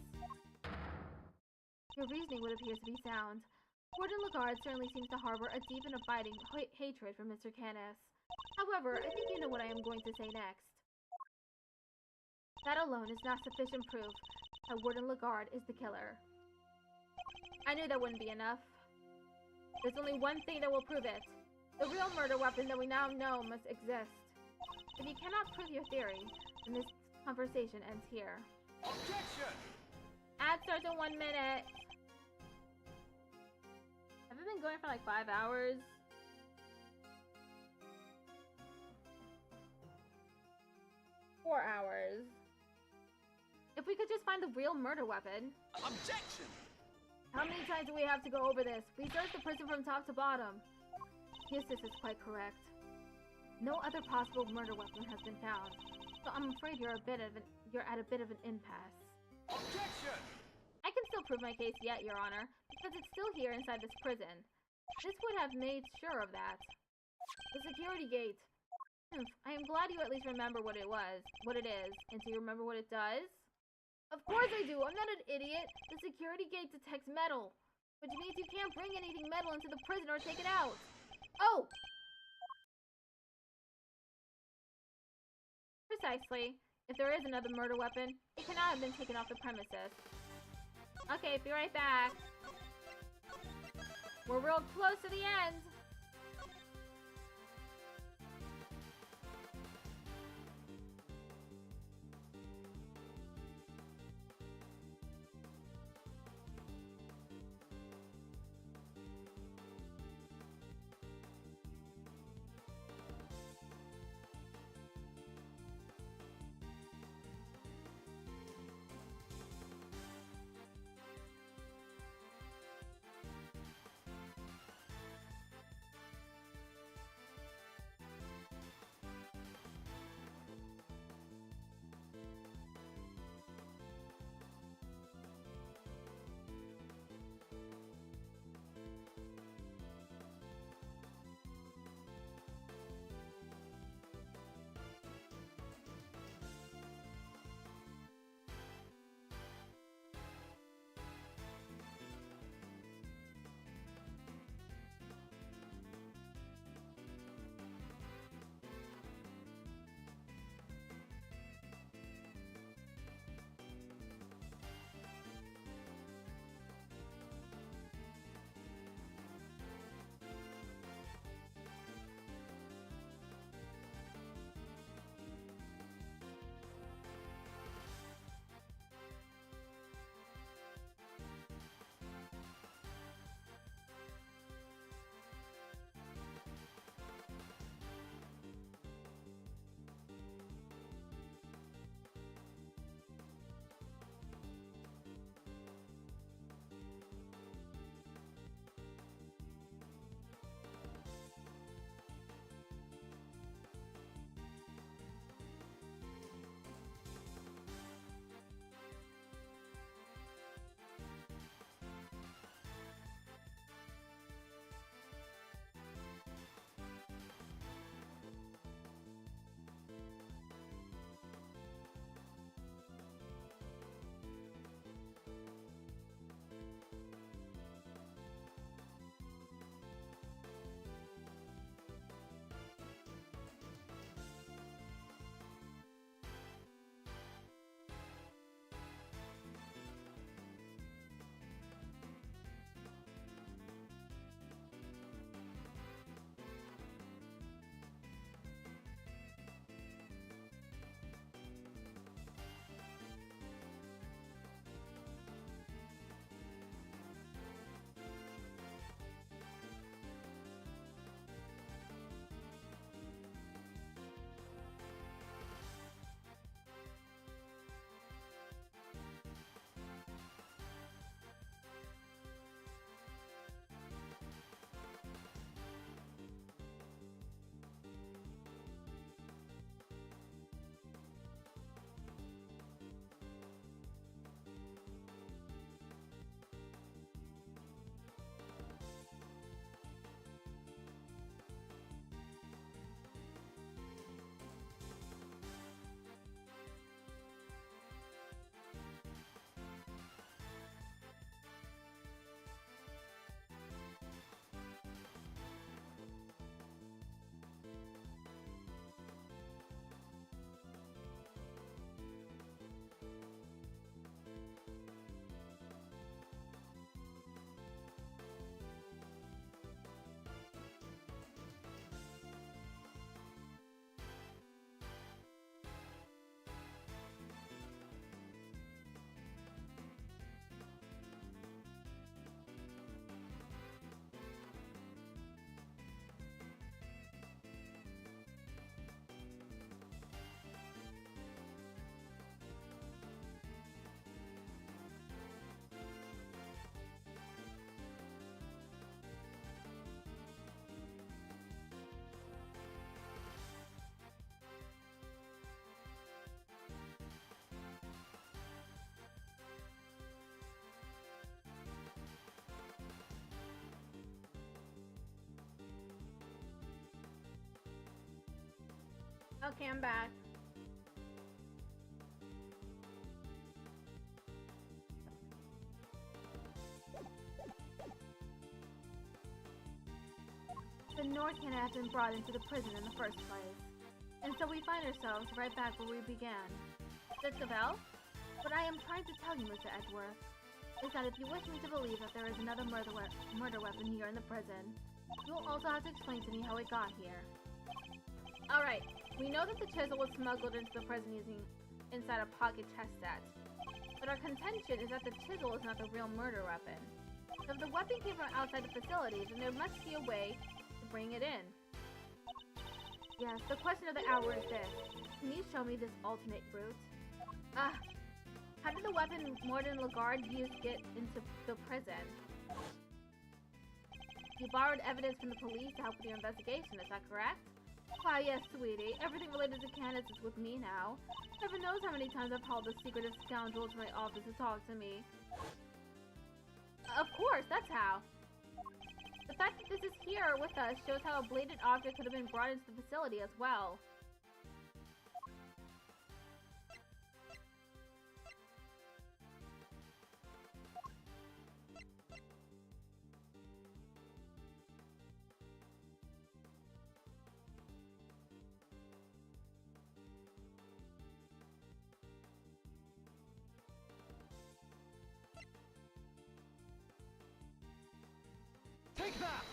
Your reasoning would appear to be sound. Warden Lagarde certainly seems to harbor a deep and abiding hatred for Mr. Canis. However, I think you know what I am going to say next. That alone is not sufficient proof that Warden Lagarde is the killer. I knew that wouldn't be enough. There's only one thing that will prove it. The real murder weapon that we now know must exist. If you cannot prove your theory, then this conversation ends here. Objection! Ad starts in 1 minute. Have we been going for like 5 hours? $4 hours. If If we could just find the real murder weapon. Objection! How many times do we have to go over this? We searched the prison from top to bottom. Eustace is quite correct. No other possible murder weapon has been found, so I'm afraid you're at a bit of an impasse. Objection! I can still prove my case yet, Your Honor, because it's still here inside this prison. This would have made sure of that. The security gate. I am glad you at least remember what it is, and do you remember what it does? Of course I do! I'm not an idiot! The security gate detects metal, which means you can't bring anything metal into the prison or take it out! Oh! Precisely. If there is another murder weapon, it cannot have been taken off the premises. Okay, be right back. We're real close to the end! Okay, I'm back. The Norcan has been brought into the prison in the first place. And so we find ourselves right back where we began. Cuphead? What I am trying to tell you, Mr. Edgeworth, is that if you wish me to believe that there is another murder weapon here in the prison, you will also have to explain to me how it got here. Alright, we know that the chisel was smuggled into the prison inside a pocket chest set. But our contention is that the chisel is not the real murder weapon. So if the weapon came from outside the facility, then there must be a way to bring it in. Yes, the question of the hour is this. Can you show me this alternate route? How did the weapon Morden Lagarde used to get into the prison? You borrowed evidence from the police to help with your investigation, is that correct? Why, yes, sweetie. Everything related to Candace is with me now. Heaven knows how many times I've called this secretive scoundrel to my office to talk to me. Of course, that's how. The fact that this is here with us shows how a bladed object could have been brought into the facility as well. Take that!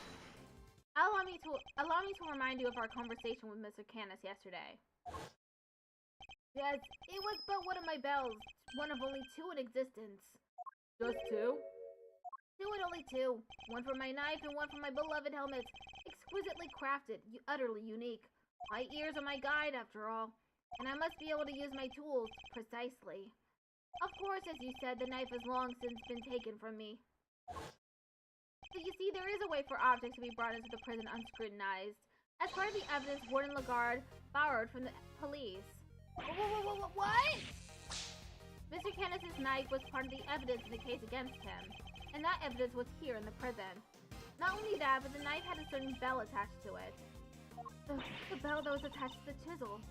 Allow me to remind you of our conversation with Mr. Canis yesterday. Yes, it was but one of my bells. One of only two in existence. Just two? Two and only two. One for my knife and one for my beloved helmet. Exquisitely crafted, utterly unique. My ears are my guide, after all. And I must be able to use my tools precisely. Of course, as you said, the knife has long since been taken from me. So you see, there is a way for objects to be brought into the prison unscrutinized. As part of the evidence Warden Lagarde borrowed from the police. What? Mr. Canis's knife was part of the evidence in the case against him, and that evidence was here in the prison. Not only that, but the knife had a certain bell attached to it. The bell that was attached to the chisel.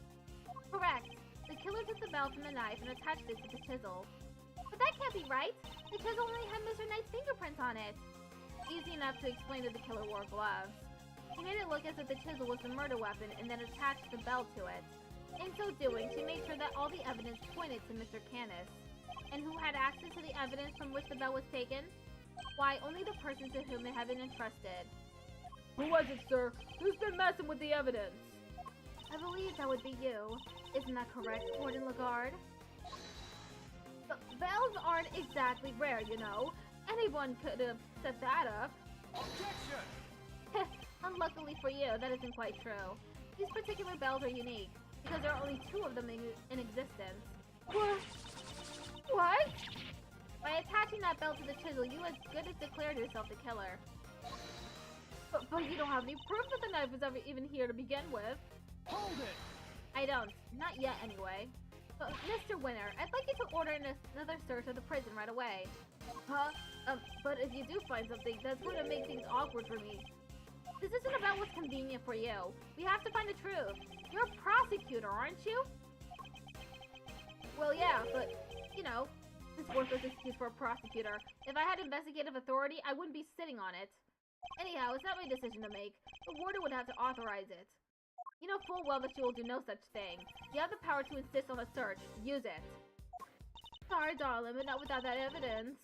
Correct. The killer took the bell from the knife and attached it to the chisel. But that can't be right. The chisel only had Mr. Knight's fingerprints on it. Easy enough to explain that the killer wore gloves. He made it look as if the chisel was the murder weapon and then attached the bell to it. In so doing, she made sure that all the evidence pointed to Mr. Canis. And who had access to the evidence from which the bell was taken? Why, only the person to whom it had been entrusted. Who was it, sir? Who's been messing with the evidence? I believe that would be you. Isn't that correct, Warden Lagarde? But bells aren't exactly rare, you know. Anyone could have set that up. Objection! Unluckily for you, that isn't quite true. These particular bells are unique, because there are only two of them in existence. What? By attaching that bell to the chisel, you as good as declared yourself the killer. But you don't have any proof that the knife was ever even here to begin with. Hold it! I don't. Not yet, anyway. But, Mr. Winner, I'd like you to order another search of the prison right away. Huh? But if you do find something, that's going to make things awkward for me. This isn't about what's convenient for you. We have to find the truth. You're a prosecutor, aren't you? Well, yeah, but, you know, this worthless excuse for a prosecutor. If I had investigative authority, I wouldn't be sitting on it. Anyhow, it's not my decision to make. The warden would have to authorize it. You know full well that she will do no such thing. You have the power to insist on a search. Use it. Sorry, darling, but not without that evidence.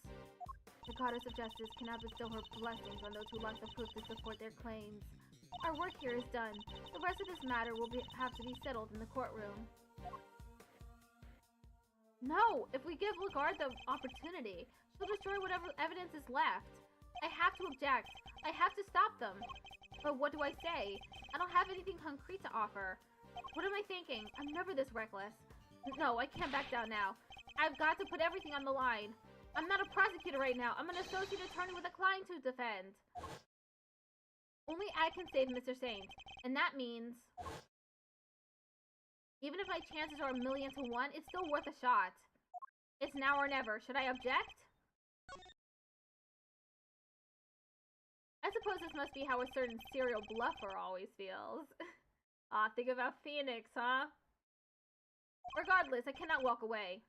The goddess of justice cannot bestow her blessings on those who lack the proof to support their claims. Our work here is done. The rest of this matter will have to be settled in the courtroom. No! If we give Lagarde the opportunity, she'll destroy whatever evidence is left. I have to object. I have to stop them. But what do I say? I don't have anything concrete to offer. What am I thinking? I'm never this reckless. No, I can't back down now. I've got to put everything on the line. I'm not a prosecutor right now. I'm an associate attorney with a client to defend. Only I can save Mr. Saint. And that means... even if my chances are 1,000,000 to 1, it's still worth a shot. It's now or never. Should I object? I suppose this must be how a certain serial bluffer always feels. Ah, think about Phoenix, huh? Regardless, I cannot walk away.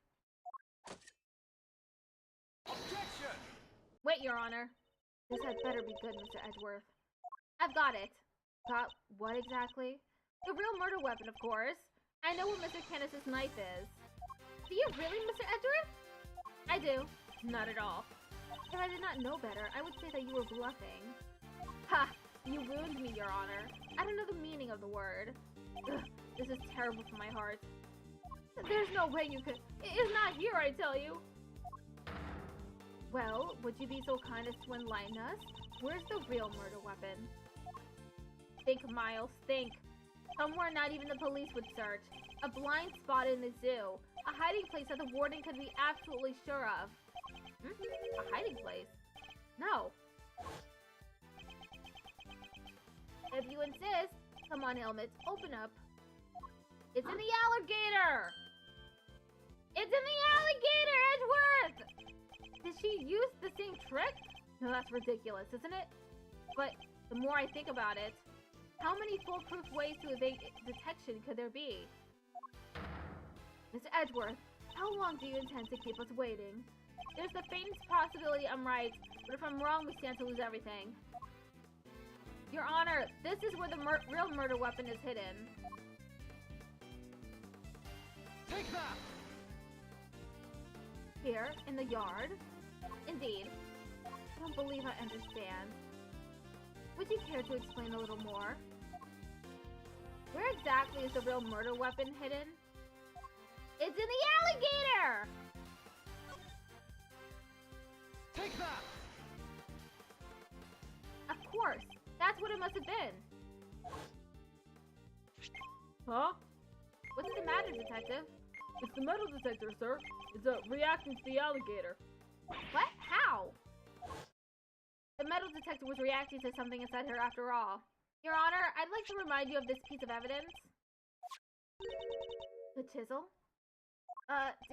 Objection! Wait, Your Honor. This had better be good, Mr. Edgeworth. I've got it. Got what exactly? The real murder weapon, of course. I know what Mr. Canis's knife is. Do you really, Mr. Edgeworth? I do. Not at all. If I did not know better, I would say that you were bluffing. Ha! You ruined me, Your Honor. I don't know the meaning of the word. Ugh, this is terrible for my heart. There's no way you could— It is not here, I tell you! Well, would you be so kind as to enlighten us? Where's the real murder weapon? Think, Miles, think. Somewhere not even the police would search. A blind spot in the zoo. A hiding place that the warden could be absolutely sure of. A hiding place? No. If you insist, come on, Helmet, open up. It's in the alligator! It's in the alligator, Edgeworth! Did she use the same trick? No, that's ridiculous, isn't it? But the more I think about it, how many foolproof ways to evade detection could there be? Mr. Edgeworth, how long do you intend to keep us waiting? There's the faintest possibility I'm right, but if I'm wrong, we stand to lose everything. Your Honor, this is where the real murder weapon is hidden. Take that! Here, in the yard? Indeed. I don't believe I understand. Would you care to explain a little more? Where exactly is the real murder weapon hidden? It's in the alligator! Take that! Of course. That's what it must have been. Huh? What's the matter, Detective? It's the metal detector, sir. It's reacting to the alligator. What? How? The metal detector was reacting to something inside her after all. Your Honor, I'd like to remind you of this piece of evidence. The chisel?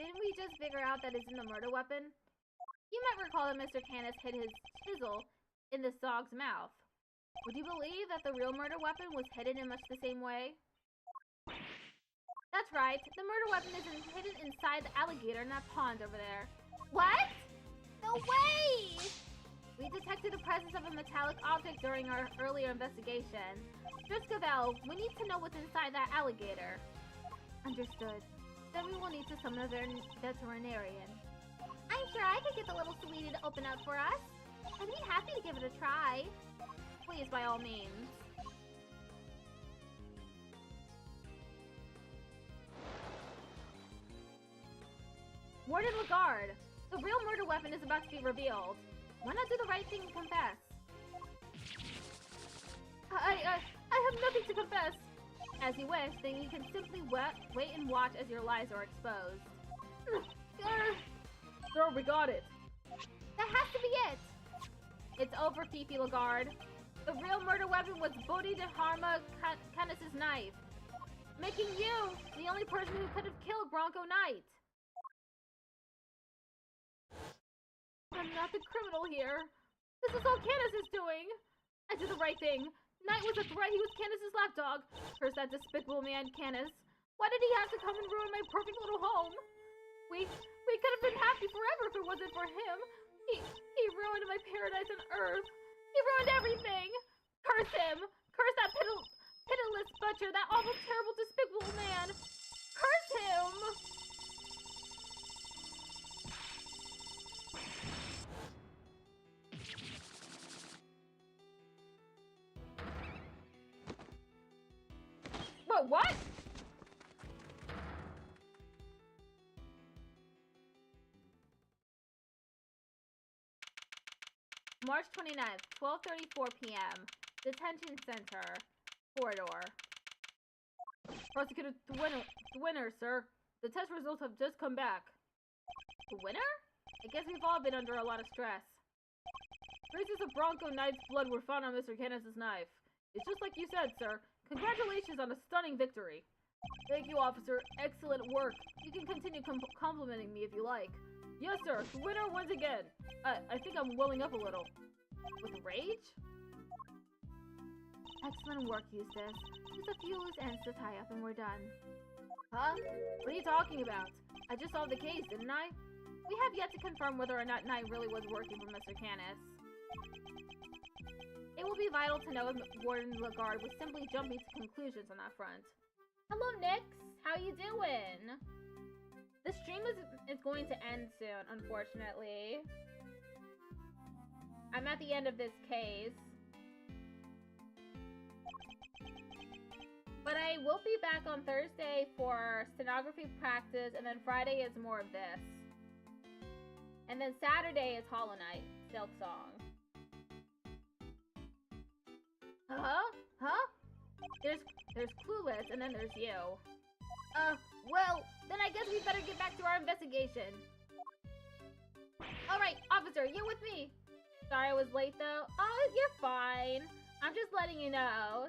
Didn't we just figure out that it's in the murder weapon? You might recall that Mr. Canis hid his chisel in the dog's mouth. Would you believe that the real murder weapon was hidden in much the same way? That's right. The murder weapon is hidden inside the alligator in that pond over there. What? No way! We detected the presence of a metallic object during our earlier investigation. Driscoll, we need to know what's inside that alligator. Understood. Then we will need to summon a veterinarian. I'm sure I could get the little sweetie to open up for us. I'd be happy to give it a try. Please, by all means. Warden Lagarde, the real murder weapon is about to be revealed. Why not do the right thing and confess? I have nothing to confess. As you wish, then you can simply wait and watch as your lies are exposed. Sir, we got it. That has to be it. It's over, Fifi Lagarde. The real murder weapon was Bodhi de Harma Canis's knife, making you the only person who could have killed Bronco Knight. I'm not the criminal here. This is all Canis is doing. I did the right thing. Knight was a threat. He was Canis's lapdog. Curse that despicable man, Canis. Why did he have to come and ruin my perfect little home? We could have been happy forever if it wasn't for him. He ruined my paradise on Earth. He ruined everything. Curse him. Curse that pitiless butcher. That awful, terrible, despicable man. Curse him. What? March 29th, 12:34 p.m. Detention Center. Corridor. Prosecutor, the winner, sir. The test results have just come back. The winner? I guess we've all been under a lot of stress. Traces of Bronco Knight's blood were found on Mr. Canis's knife. It's just like you said, sir. Congratulations on a stunning victory. Thank you, officer. Excellent work. You can continue complimenting me if you like. Yes, sir. The winner wins again. I think I'm welling up a little. With rage? Excellent work, Eustace. Just a few loose ends to tie up and we're done. Huh? What are you talking about? I just solved the case, didn't I? We have yet to confirm whether or not Knight really was working for Mr. Canis. It will be vital to know if Warden Lagarde was simply jumping to conclusions on that front. Hello, Nix. How you doing? The stream is going to end soon, unfortunately. I'm at the end of this case. But I will be back on Thursday for stenography practice, and then Friday is more of this. And then Saturday is Hollow Knight, Silk Song. Huh? There's Clueless, and then there's you. Well, then I guess we better get back to our investigation. Alright, officer, you're with me. Sorry I was late, though. Oh, you're fine. I'm just letting you know.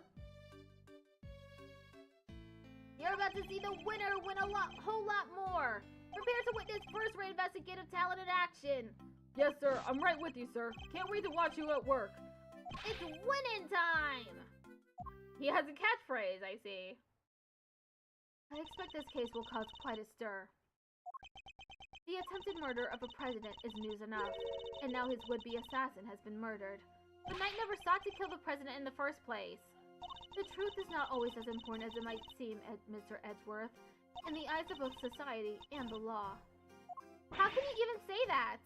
You're about to see the winner win a whole lot more. Prepare to witness first-rate investigative talent in action. Yes, sir. I'm right with you, sir. Can't wait to watch you at work. It's winning time! He has a catchphrase, I see. I expect this case will cause quite a stir. The attempted murder of a president is news enough, and now his would-be assassin has been murdered. The Knight never sought to kill the president in the first place. The truth is not always as important as it might seem, Mr. Edgeworth, in the eyes of both society and the law. How can you even say that?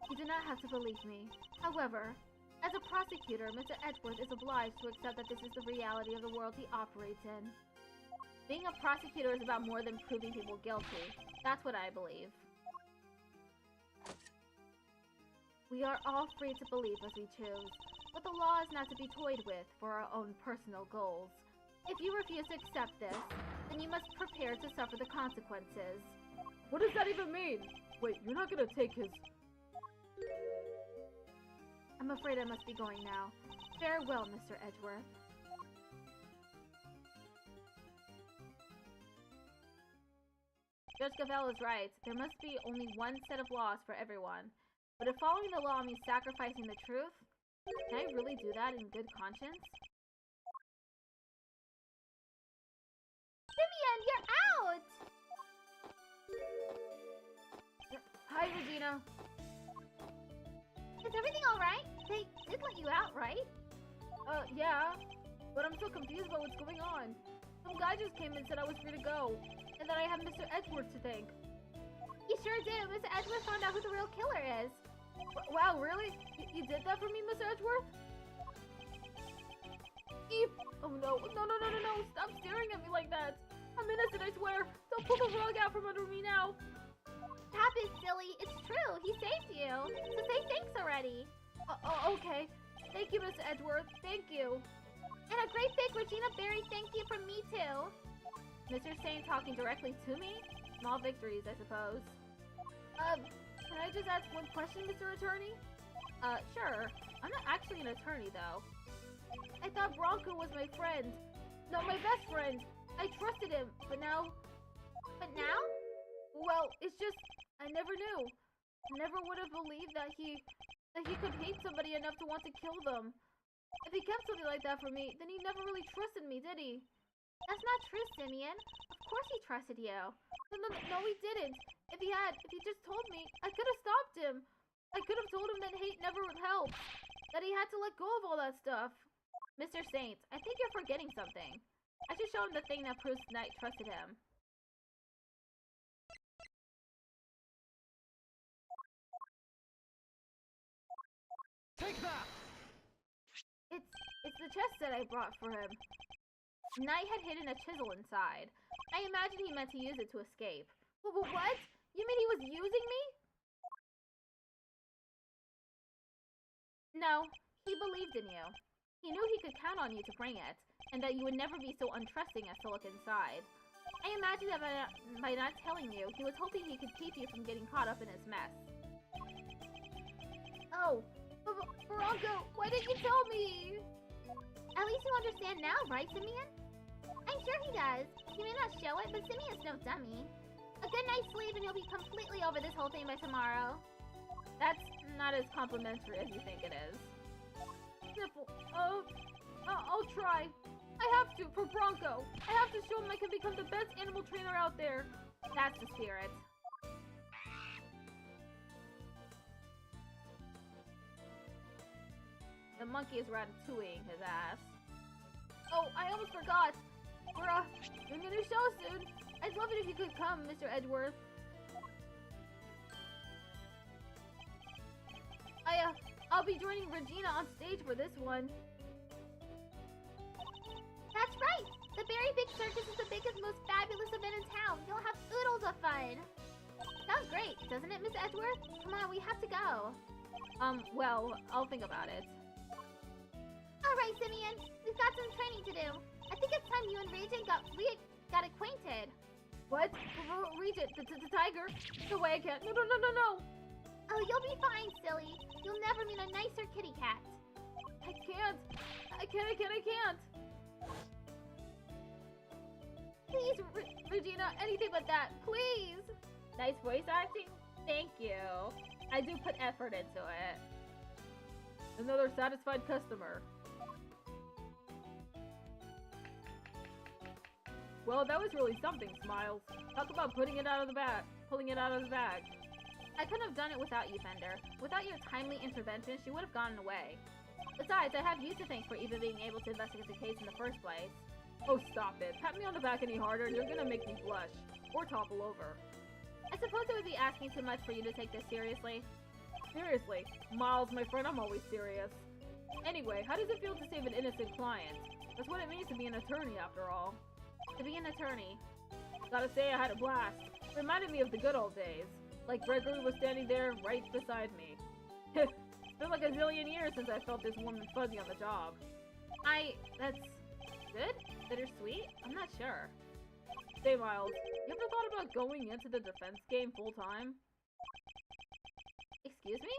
You do not have to believe me. However, as a prosecutor, Mr. Edgeworth is obliged to accept that this is the reality of the world he operates in. Being a prosecutor is about more than proving people guilty. That's what I believe. We are all free to believe as we choose, but the law is not to be toyed with for our own personal goals. If you refuse to accept this, then you must prepare to suffer the consequences. What does that even mean? Wait, you're not gonna take his... I'm afraid I must be going now. Farewell, Mr. Edgeworth. Judge Cavell is right. There must be only one set of laws for everyone. But if following the law means sacrificing the truth, can I really do that in good conscience? Simeon, you're out! Hi, Regina. Is everything alright? They did let you out, right? Yeah. But I'm so confused about what's going on. Some guy just came and said I was free to go, and that I have Mr. Edgeworth to thank. You sure do. Mr. Edgeworth found out who the real killer is. Wow, really? You did that for me, Mr. Edgeworth? Eep! Oh no, no. Stop staring at me like that. I'm innocent, I swear. Don't pull the rug out from under me now. Stop it, silly. It's true. He saved you. So say thanks already. Okay. Thank you, Mr. Edgeworth. Thank you. And a great big Regina Berry thank you from me, too. Mr. Sane talking directly to me? Small victories, I suppose. Can I just ask one question, Mr. Attorney? Sure. I'm not actually an attorney, though. I thought Bronco was my friend. No, my best friend. I trusted him, but now... But now? Well, it's just... I never knew. I never would have believed that he could hate somebody enough to want to kill them. If he kept something like that for me, then he never really trusted me, did he? That's not true, Simeon. Of course he trusted you. No, he didn't. If he just told me, I could have stopped him. I could have told him that hate never would help. That he had to let go of all that stuff. Mr. Saint, I think you're forgetting something. I should show him the thing that proves Knight trusted him. Take that! It's the chest that I brought for him. Knight had hidden a chisel inside. I imagine he meant to use it to escape. What? You mean he was using me? No, he believed in you. He knew he could count on you to bring it, and that you would never be so untrusting as to look inside. I imagine that by not telling you, he was hoping he could keep you from getting caught up in his mess. Oh, Bronco, why didn't you tell me? At least you understand now, right, Simeon? I'm sure he does. He may not show it, but Simeon's no dummy. A good night's sleep and he'll be completely over this whole thing by tomorrow. That's not as complimentary as you think it is. Sniffle. I'll try. I have to, for Bronco. I have to show him I can become the best animal trainer out there. That's the spirit. The monkey is ratatouilleing his ass. Oh, I almost forgot. We're doing a new show soon. I'd love it if you could come, Mr. Edgeworth. I'll be joining Regina on stage for this one. That's right! The Very Big Circus is the biggest, most fabulous event in town. You'll have oodles of fun. Sounds great, doesn't it, Miss Edgeworth? Come on, we have to go. Well, I'll think about it. Alright, Simeon. We've got some training to do. I think it's time you and Regent got acquainted. What? Regent, the tiger? No way I can't. No. Oh, you'll be fine, silly. You'll never meet a nicer kitty cat. I can't. Please, Regina, anything but that, please. Nice voice acting? Thank you. I do put effort into it. Another satisfied customer. Well, that was really something, Smiles. Talk about pulling it out of the bag. I couldn't have done it without you, Fender. Without your timely intervention, she would have gotten away. Besides, I have you to thank for even being able to investigate the case in the first place. Oh, stop it. Pat me on the back any harder and you're gonna make me blush. Or topple over. I suppose it would be asking too much for you to take this seriously. Seriously? Miles, my friend, I'm always serious. Anyway, how does it feel to save an innocent client? That's what it means to be an attorney, after all. To be an attorney. Gotta say, I had a blast. It reminded me of the good old days. Like Gregory was standing there right beside me. It's been like a zillion years since I felt this warm and fuzzy on the job. That's good? Bittersweet? I'm not sure. Say, Miles, you ever thought about going into the defense game full-time? Excuse me?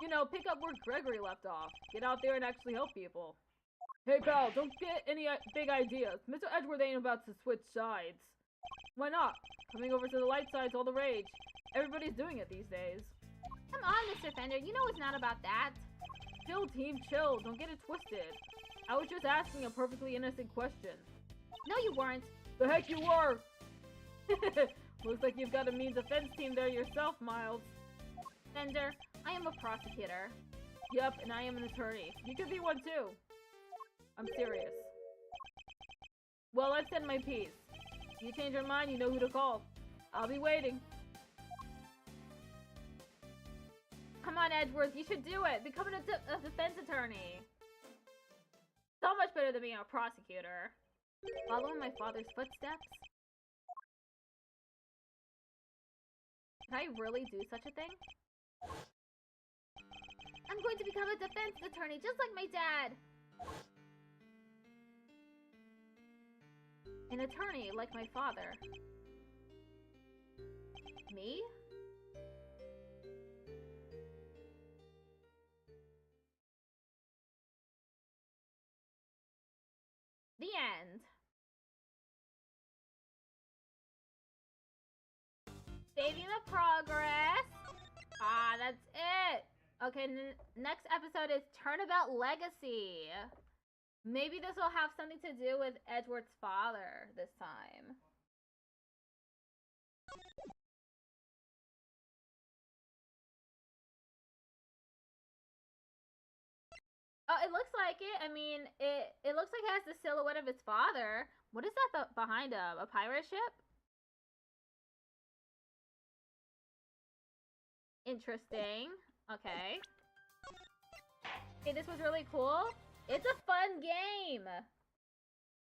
You know, pick up where Gregory left off. Get out there and actually help people. Hey, pal, don't get any big ideas. Mr. Edgeworth ain't about to switch sides. Why not? Coming over to the light side's all the rage. Everybody's doing it these days. Come on, Mr. Fender. You know it's not about that. Chill, team, chill. Don't get it twisted. I was just asking a perfectly innocent question. No, you weren't. The heck you were! Looks like you've got a mean defense team there yourself, Miles. Fender, I am a prosecutor. Yep, and I am an attorney. You could be one too. I'm serious. Well, I've said my piece. If you change your mind, you know who to call. I'll be waiting. Come on, Edgeworth, you should do it. Become a defense attorney. So much better than being a prosecutor. Follow in my father's footsteps? Can I really do such a thing? I'm going to become a defense attorney, just like my dad. An attorney like my father. Me? The end. Saving the progress. Ah, that's it. Okay, next episode is Turnabout Legacy. Maybe this will have something to do with Edgeworth's father this time. Oh, it looks like it. I mean, it looks like it has the silhouette of its father. What is that behind him? A pirate ship? Interesting. Okay. Okay, this was really cool. It's a fun game.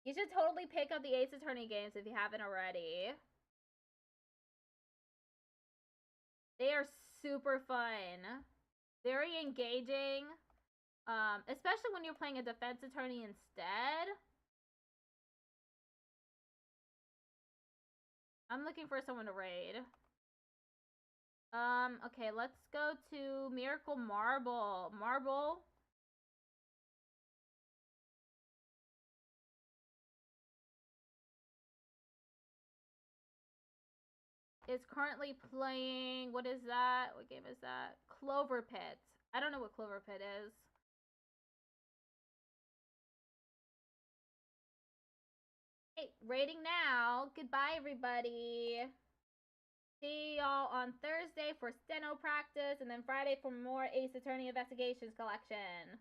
You should totally pick up the Ace Attorney games if you haven't already. They are super fun. Very engaging. Especially when you're playing a defense attorney instead. I'm looking for someone to raid. Okay, let's go to Miracle Marble. Marble. Is currently playing, what is that? What game is that? Clover Pit. I don't know what Clover Pit is. Hey, rating now. Goodbye, everybody. See y'all on Thursday for steno practice, and then Friday for more Ace Attorney Investigations collection.